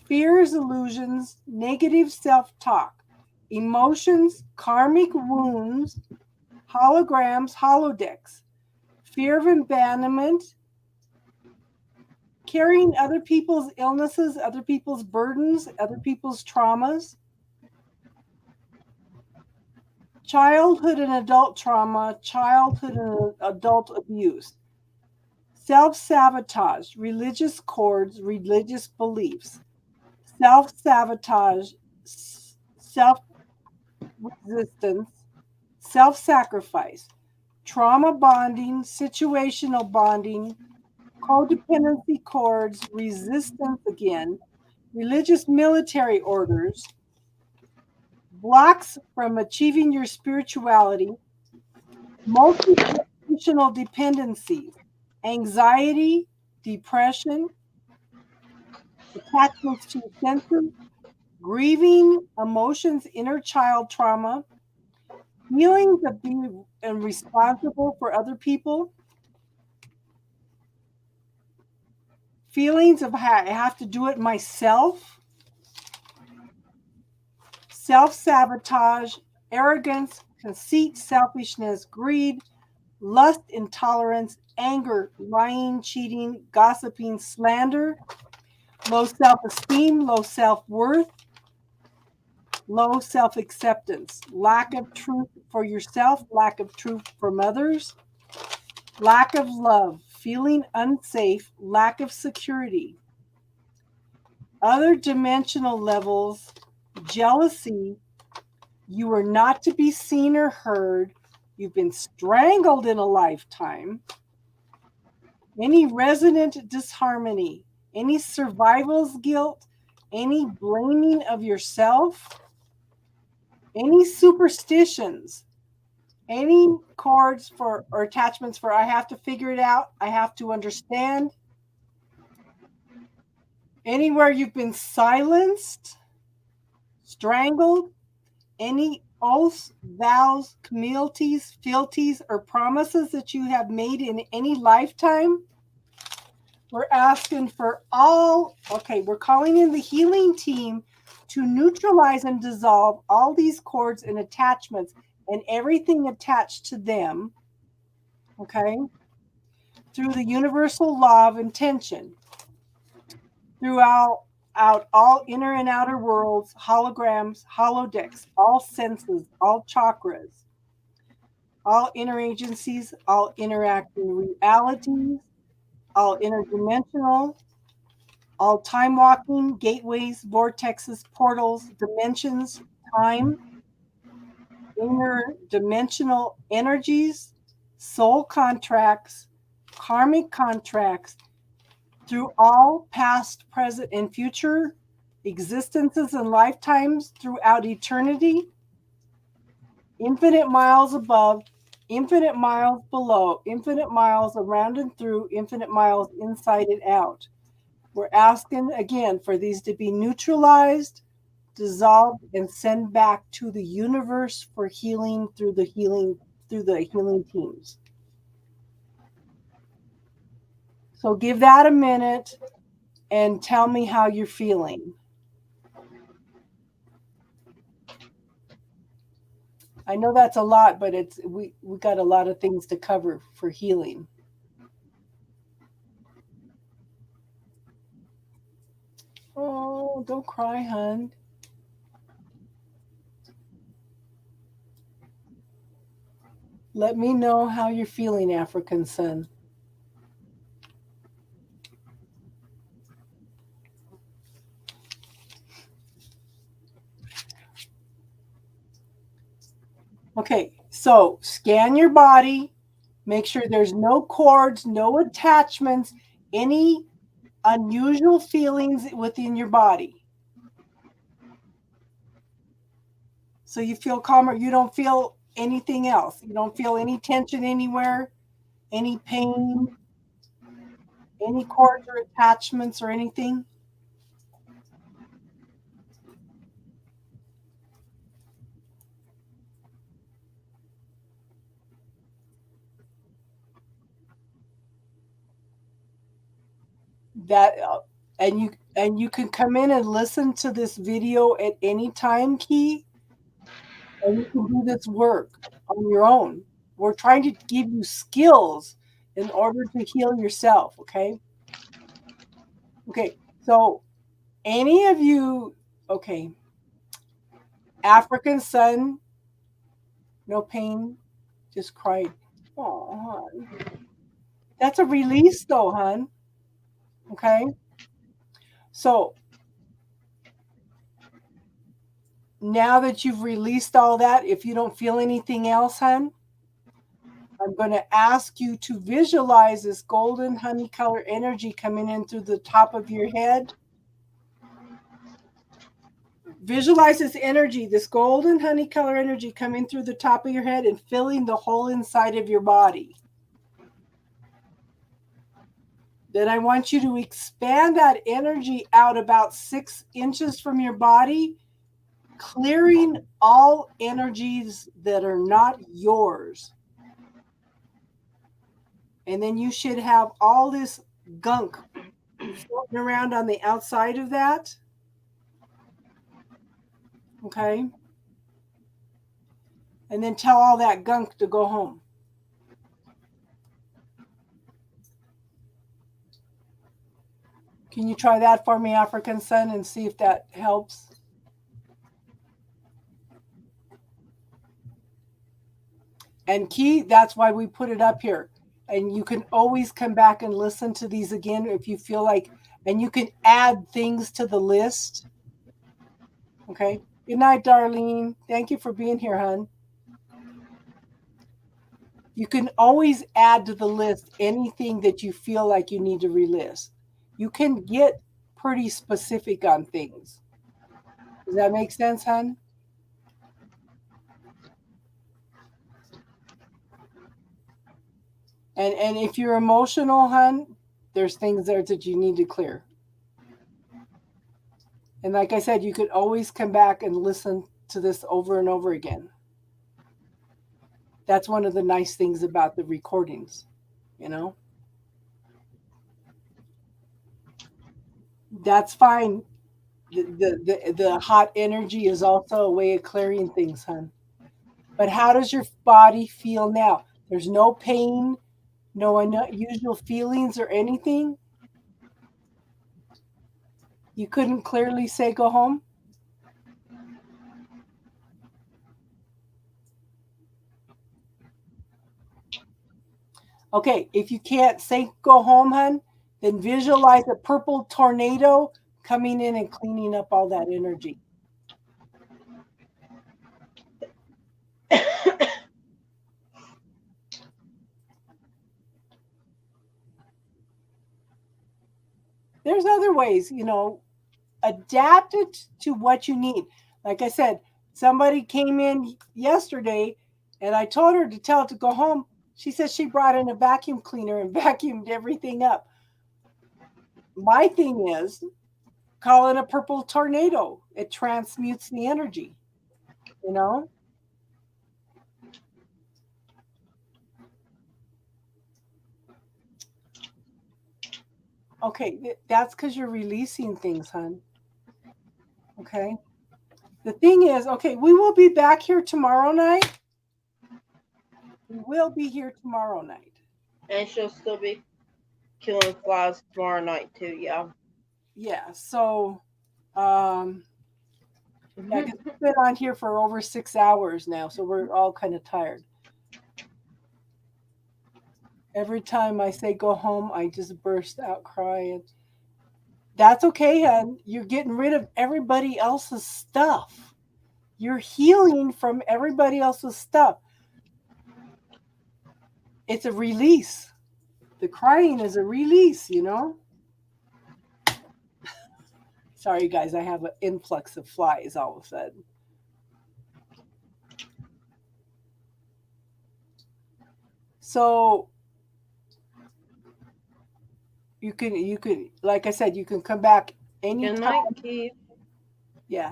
Speaker 1: fears, illusions, negative self talk, emotions, karmic wounds, holograms, holodecks, fear of abandonment, carrying other people's illnesses, other people's burdens, other people's traumas, childhood and adult trauma, childhood and adult abuse, self-sabotage, religious cords, religious beliefs, self-sabotage, self-resistance, self-sacrifice, trauma bonding, situational bonding, codependency cords, resistance again, religious military orders, blocks from achieving your spirituality, multi-generational dependencies, anxiety, depression, attachments to senses, grieving, emotions, inner child trauma, feelings of being responsible for other people, feelings of I have to do it myself, self-sabotage, arrogance, conceit, selfishness, greed, lust, intolerance, anger, lying, cheating, gossiping, slander, low self-esteem, low self-worth, low self-acceptance, lack of truth for yourself, lack of truth from others, lack of love, feeling unsafe, lack of security, other dimensional levels, jealousy, you are not to be seen or heard, you've been strangled in a lifetime, any resonant disharmony, any survival's guilt, any blaming of yourself, any superstitions, any cords for or attachments for I have to figure it out, I have to understand, anywhere you've been silenced, strangled, any oaths, vows, communities, fealties, or promises that you have made in any lifetime. We're asking for all, okay, we're calling in the healing team to neutralize and dissolve all these cords and attachments and everything attached to them, okay, through the universal law of intention, throughout all inner and outer worlds, holograms, holodecks, all senses, all chakras, all inner agencies, all interacting realities, all interdimensional, all time walking, gateways, vortexes, portals, dimensions, time, interdimensional energies, soul contracts, karmic contracts, through all past, present, and future existences and lifetimes throughout eternity, infinite miles above, infinite miles below, infinite miles around and through, infinite miles inside and out. We're asking again for these to be neutralized, dissolved, and sent back to the universe for healing through the healing teams. So give that a minute and tell me how you're feeling. I know that's a lot, but we got a lot of things to cover for healing. Oh, don't cry, hon. Let me know how you're feeling, African Sun. Okay, so scan your body. Make sure there's no cords, no attachments, any unusual feelings within your body. So you feel calmer. You don't feel anything else. You don't feel any tension anywhere, any pain, any cords or attachments or anything. That and you can come in and listen to this video at any time, Key, and you can do this work on your own. We're trying to give you skills in order to heal yourself, okay? Okay, so any of you, okay, African sun, no pain, just cried. Oh, hon. That's a release though, hon. Okay, so now that you've released all that, if you don't feel anything else, hon, I'm going to ask you to visualize this golden honey color energy coming in through the top of your head. Visualize this energy, this golden honey color energy coming through the top of your head and filling the whole inside of your body. Then I want you to expand that energy out about 6 inches from your body, clearing all energies that are not yours. And then you should have all this gunk floating around on the outside of that. Okay. And then tell all that gunk to go home. Can you try that for me, African Sun, and see if that helps? And Key, that's why we put it up here. And you can always come back and listen to these again if you feel like, and you can add things to the list. Okay. Good night, Darlene. Thank you for being here, hon. You can always add to the list anything that you feel like you need to relist. You can get pretty specific on things. Does that make sense, hon? And if you're emotional, hon, there's things there that you need to clear. And like I said, you could always come back and listen to this over and over again. That's one of the nice things about the recordings, you know? That's fine. The hot energy is also a way of clearing things, hon. But how does your body feel now? There's no pain, no unusual feelings or anything? You couldn't clearly say go home? Okay, if you can't say go home, hon, then visualize a purple tornado coming in and cleaning up all that energy. There's other ways, you know, adapt it to what you need. Like I said, somebody came in yesterday and I told her to tell it to go home. She said she brought in a vacuum cleaner and vacuumed everything up. My thing is, call it a purple tornado. It transmutes the energy, you know? Okay, that's because you're releasing things, hon. Okay. The thing is, okay, we will be back here tomorrow night. We will be here tomorrow night.
Speaker 2: And she'll still be killing flies tomorrow night too, yeah.
Speaker 1: Yeah, so yeah, 'cause we've been on here for over 6 hours now, so we're all kind of tired. Every time I say go home, I just burst out crying. That's okay, hon. You're getting rid of everybody else's stuff. You're healing from everybody else's stuff. It's a release. The crying is a release, you know? Sorry, guys, I have an influx of flies all of a sudden. So you can, like I said, you can come back
Speaker 2: Good
Speaker 1: anytime.
Speaker 2: night, Keith.
Speaker 1: Yeah.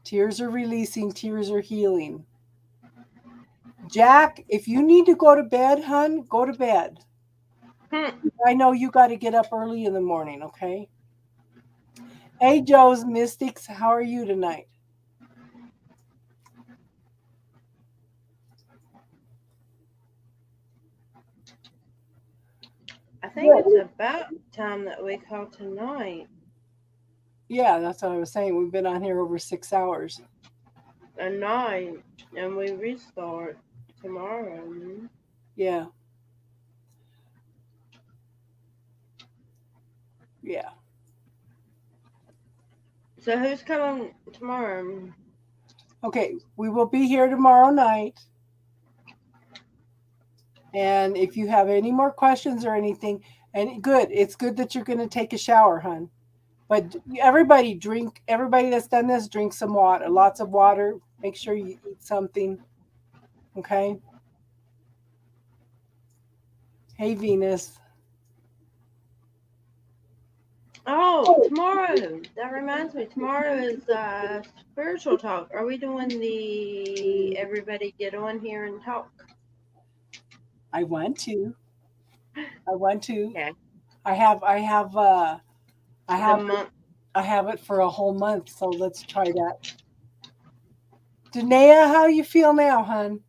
Speaker 1: Tears are releasing, tears are healing. Jack, if you need to go to bed, hun, go to bed. I know you got to get up early in the morning, okay? Hey, Joe's Mystics, how are you tonight?
Speaker 2: I think it's about time that we call tonight.
Speaker 1: Yeah, that's what I was saying. We've been on here over 6 hours.
Speaker 2: At 9, and we restart tomorrow.
Speaker 1: Yeah. Yeah.
Speaker 2: So who's coming tomorrow?
Speaker 1: Okay, we will be here tomorrow night. And if you have any more questions or anything, and good, it's good that you're going to take a shower, hun. But everybody that's done this, drink some water, lots of water. Make sure you eat something. Okay. Hey, Venus.
Speaker 2: Oh, tomorrow. That reminds me. Tomorrow is spiritual talk. Are we doing the everybody get on here and talk?
Speaker 1: I want to.
Speaker 2: Okay.
Speaker 1: I have
Speaker 2: The month.
Speaker 1: I have it for a whole month, so let's try that. Danae, how you feel now, hun?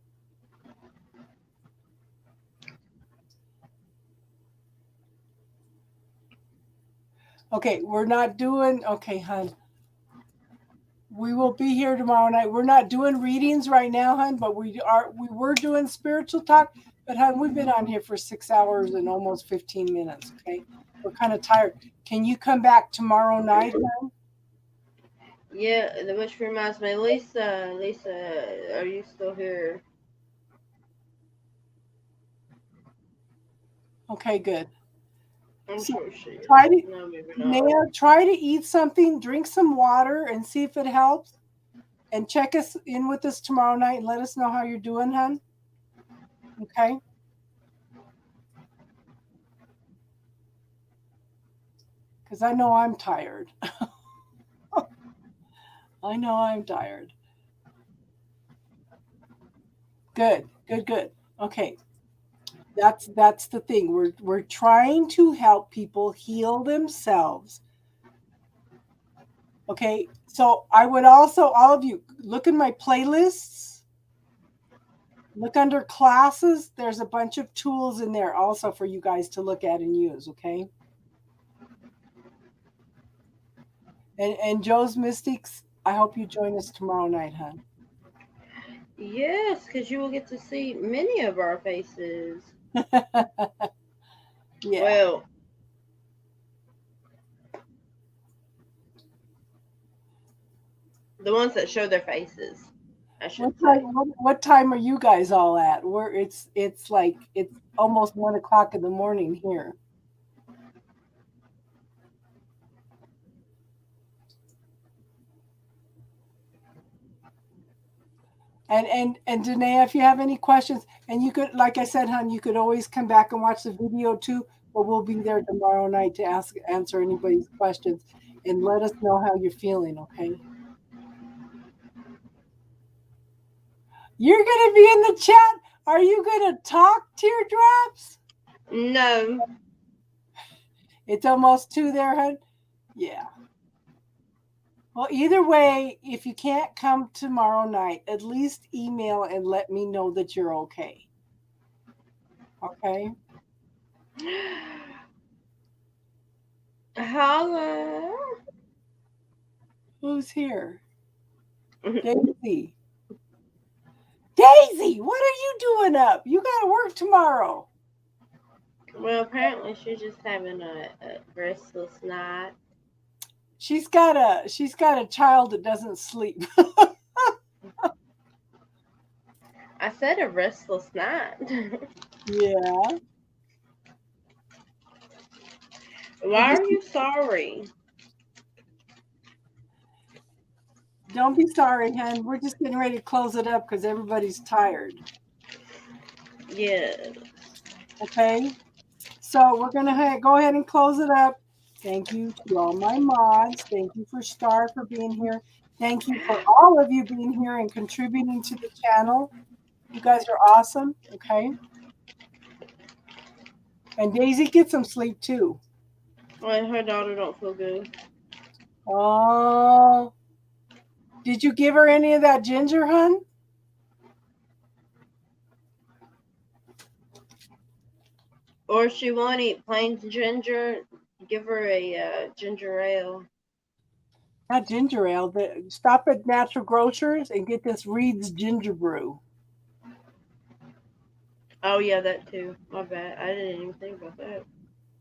Speaker 1: Okay, we're not doing okay, hun. We will be here tomorrow night. We're not doing readings right now, hun, but we were doing spiritual talk. But hun, we've been on here for 6 hours and almost 15 minutes. Okay, we're kind of tired. Can you come back tomorrow night, hun?
Speaker 2: Yeah, which reminds me, Lisa, are you still here?
Speaker 1: Okay, good.
Speaker 2: I'm sure she is.
Speaker 1: Try to,
Speaker 2: No, maybe
Speaker 1: Naya,
Speaker 2: not.
Speaker 1: try to eat something, drink some water, and see if it helps. And check us in with us tomorrow night and let us know how you're doing, hun. Okay. Because I know I'm tired. I know I'm tired. Good. Okay. That's the thing. We're trying to help people heal themselves. Okay. So I would also, all of you, look in my playlists. Look under classes. There's a bunch of tools in there also for you guys to look at and use. Okay. And Joe's Mystics, I hope you join us tomorrow night, hun.
Speaker 2: Yes, because you will get to see many of our faces.
Speaker 1: Yeah.
Speaker 2: Well, the ones that show their faces, I should say.
Speaker 1: What time are you guys all at? It's like it's almost 1 o'clock in the morning here. And Danae, if you have any questions, and you could, like I said, hon, you could always come back and watch the video too. But we'll be there tomorrow night to answer anybody's questions and let us know how you're feeling. Okay. You're gonna be in the chat. Are you gonna talk, Teardrops?
Speaker 2: No.
Speaker 1: It's almost 2 there, hun. Yeah. Well, either way, if you can't come tomorrow night, at least email and let me know that you're okay. Okay?
Speaker 2: Hello.
Speaker 1: Who's here? Daisy. Daisy, what are you doing up? You got to work tomorrow.
Speaker 2: Well, apparently she's just having a restless night.
Speaker 1: she's got a child that doesn't sleep.
Speaker 2: I said a restless night.
Speaker 1: Yeah.
Speaker 2: Why are you sorry?
Speaker 1: Don't be sorry, hon. We're just getting ready to close it up because everybody's tired.
Speaker 2: Yeah.
Speaker 1: Okay. So we're gonna go ahead and close it up. Thank you to all my mods. Thank you for Star for being here. Thank you for all of you being here and contributing to the channel. You guys are awesome. Okay. And Daisy, get some sleep too.
Speaker 2: Well, her daughter don't feel good.
Speaker 1: Oh. Did you give her any of that ginger, hun?
Speaker 2: Or if she won't eat plain ginger, give her a ginger ale.
Speaker 1: Not ginger ale. Stop at Natural Grocers and get this Reed's Ginger Brew.
Speaker 2: Oh yeah, that too. My bad. I didn't even think about that.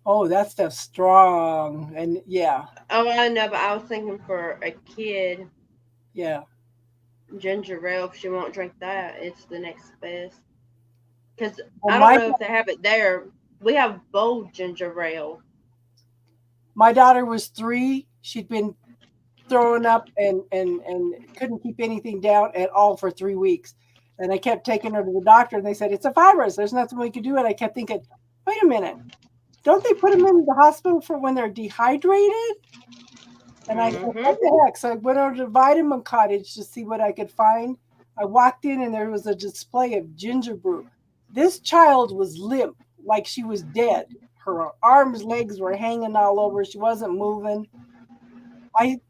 Speaker 1: Oh, that stuff's strong. And yeah,
Speaker 2: Oh, I know, but I was thinking for a kid,
Speaker 1: yeah.
Speaker 2: ginger ale. If she won't drink that, it's the next best. Because
Speaker 1: Well,
Speaker 2: I don't know if they have it there. We have bold ginger ale.
Speaker 1: my daughter was 3. She'd been throwing up and couldn't keep anything down at all for 3 weeks. And I kept taking her to the doctor, and they said, it's a virus. There's nothing we can do. And I kept thinking, wait a minute. Don't they put them in the hospital for when they're dehydrated? And I said, what the heck? So I went over to Vitamin Cottage to see what I could find. I walked in, and there was a display of ginger brew. This child was limp, like she was dead. Her arms, legs were hanging all over. She wasn't moving. I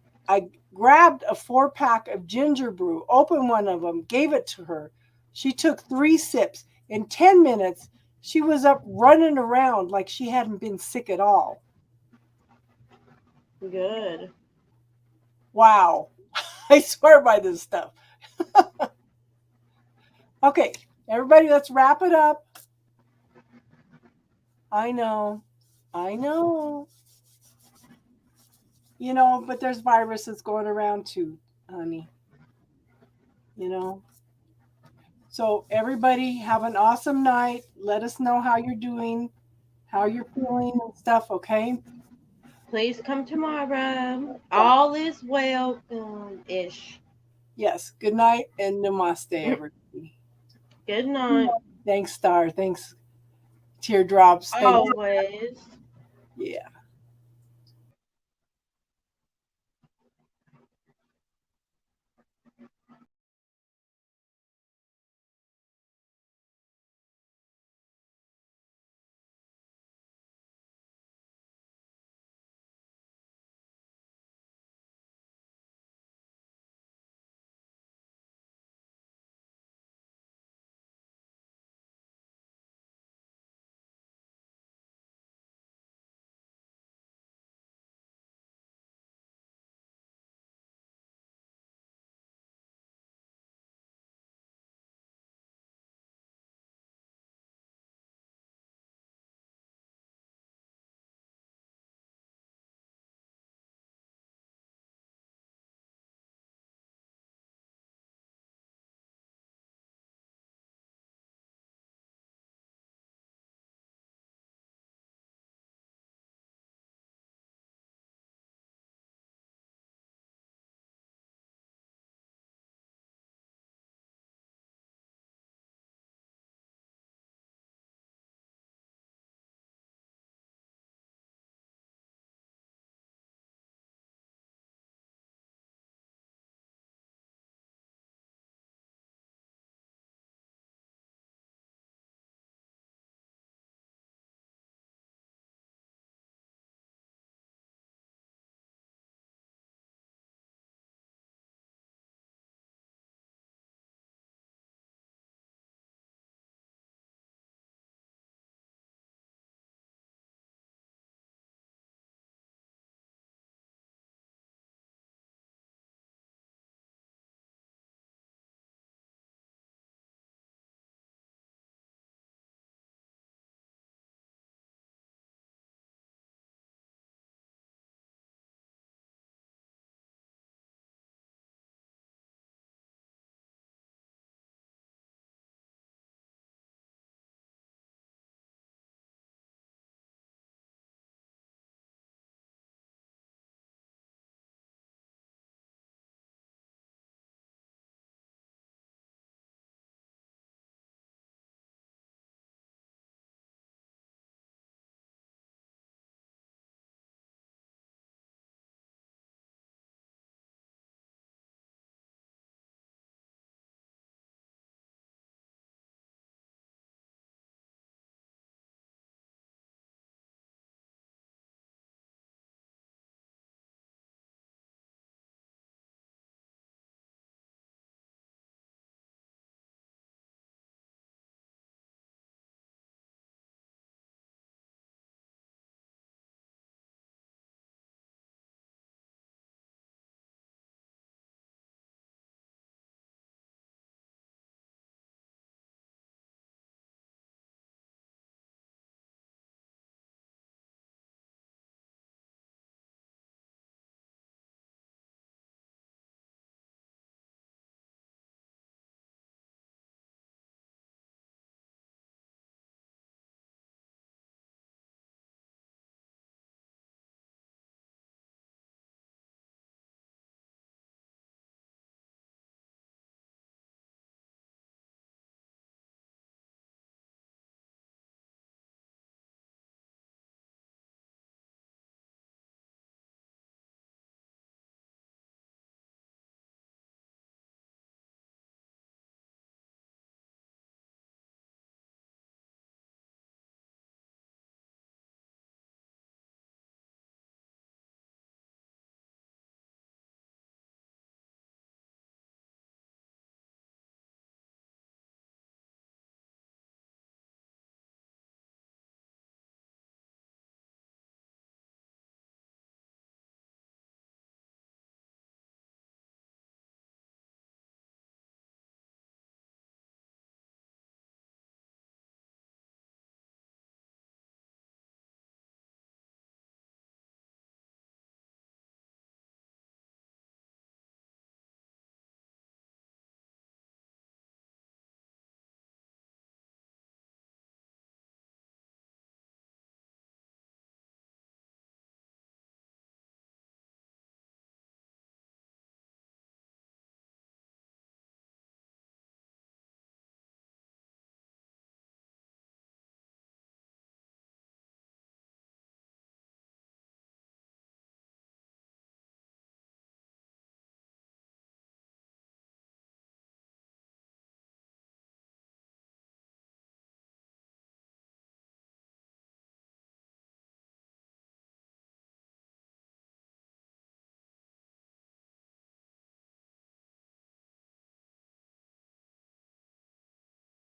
Speaker 1: grabbed a 4-pack of ginger brew, opened one of them, gave it to her. She took 3 sips. In 10 minutes, she was up running around like she hadn't been sick at all.
Speaker 2: Good.
Speaker 1: Wow. I swear by this stuff. Okay, everybody, let's wrap it up. I know. You know, but there's viruses going around too, honey. You know. So everybody have an awesome night. Let us know how you're doing, how you're feeling and stuff, okay?
Speaker 2: Please come tomorrow. All is welcome-ish.
Speaker 1: Yes. Good night and namaste, everybody.
Speaker 2: Good night.
Speaker 1: Thanks, Star. Thanks, Teardrops. Thanks.
Speaker 2: Always.
Speaker 1: Yeah.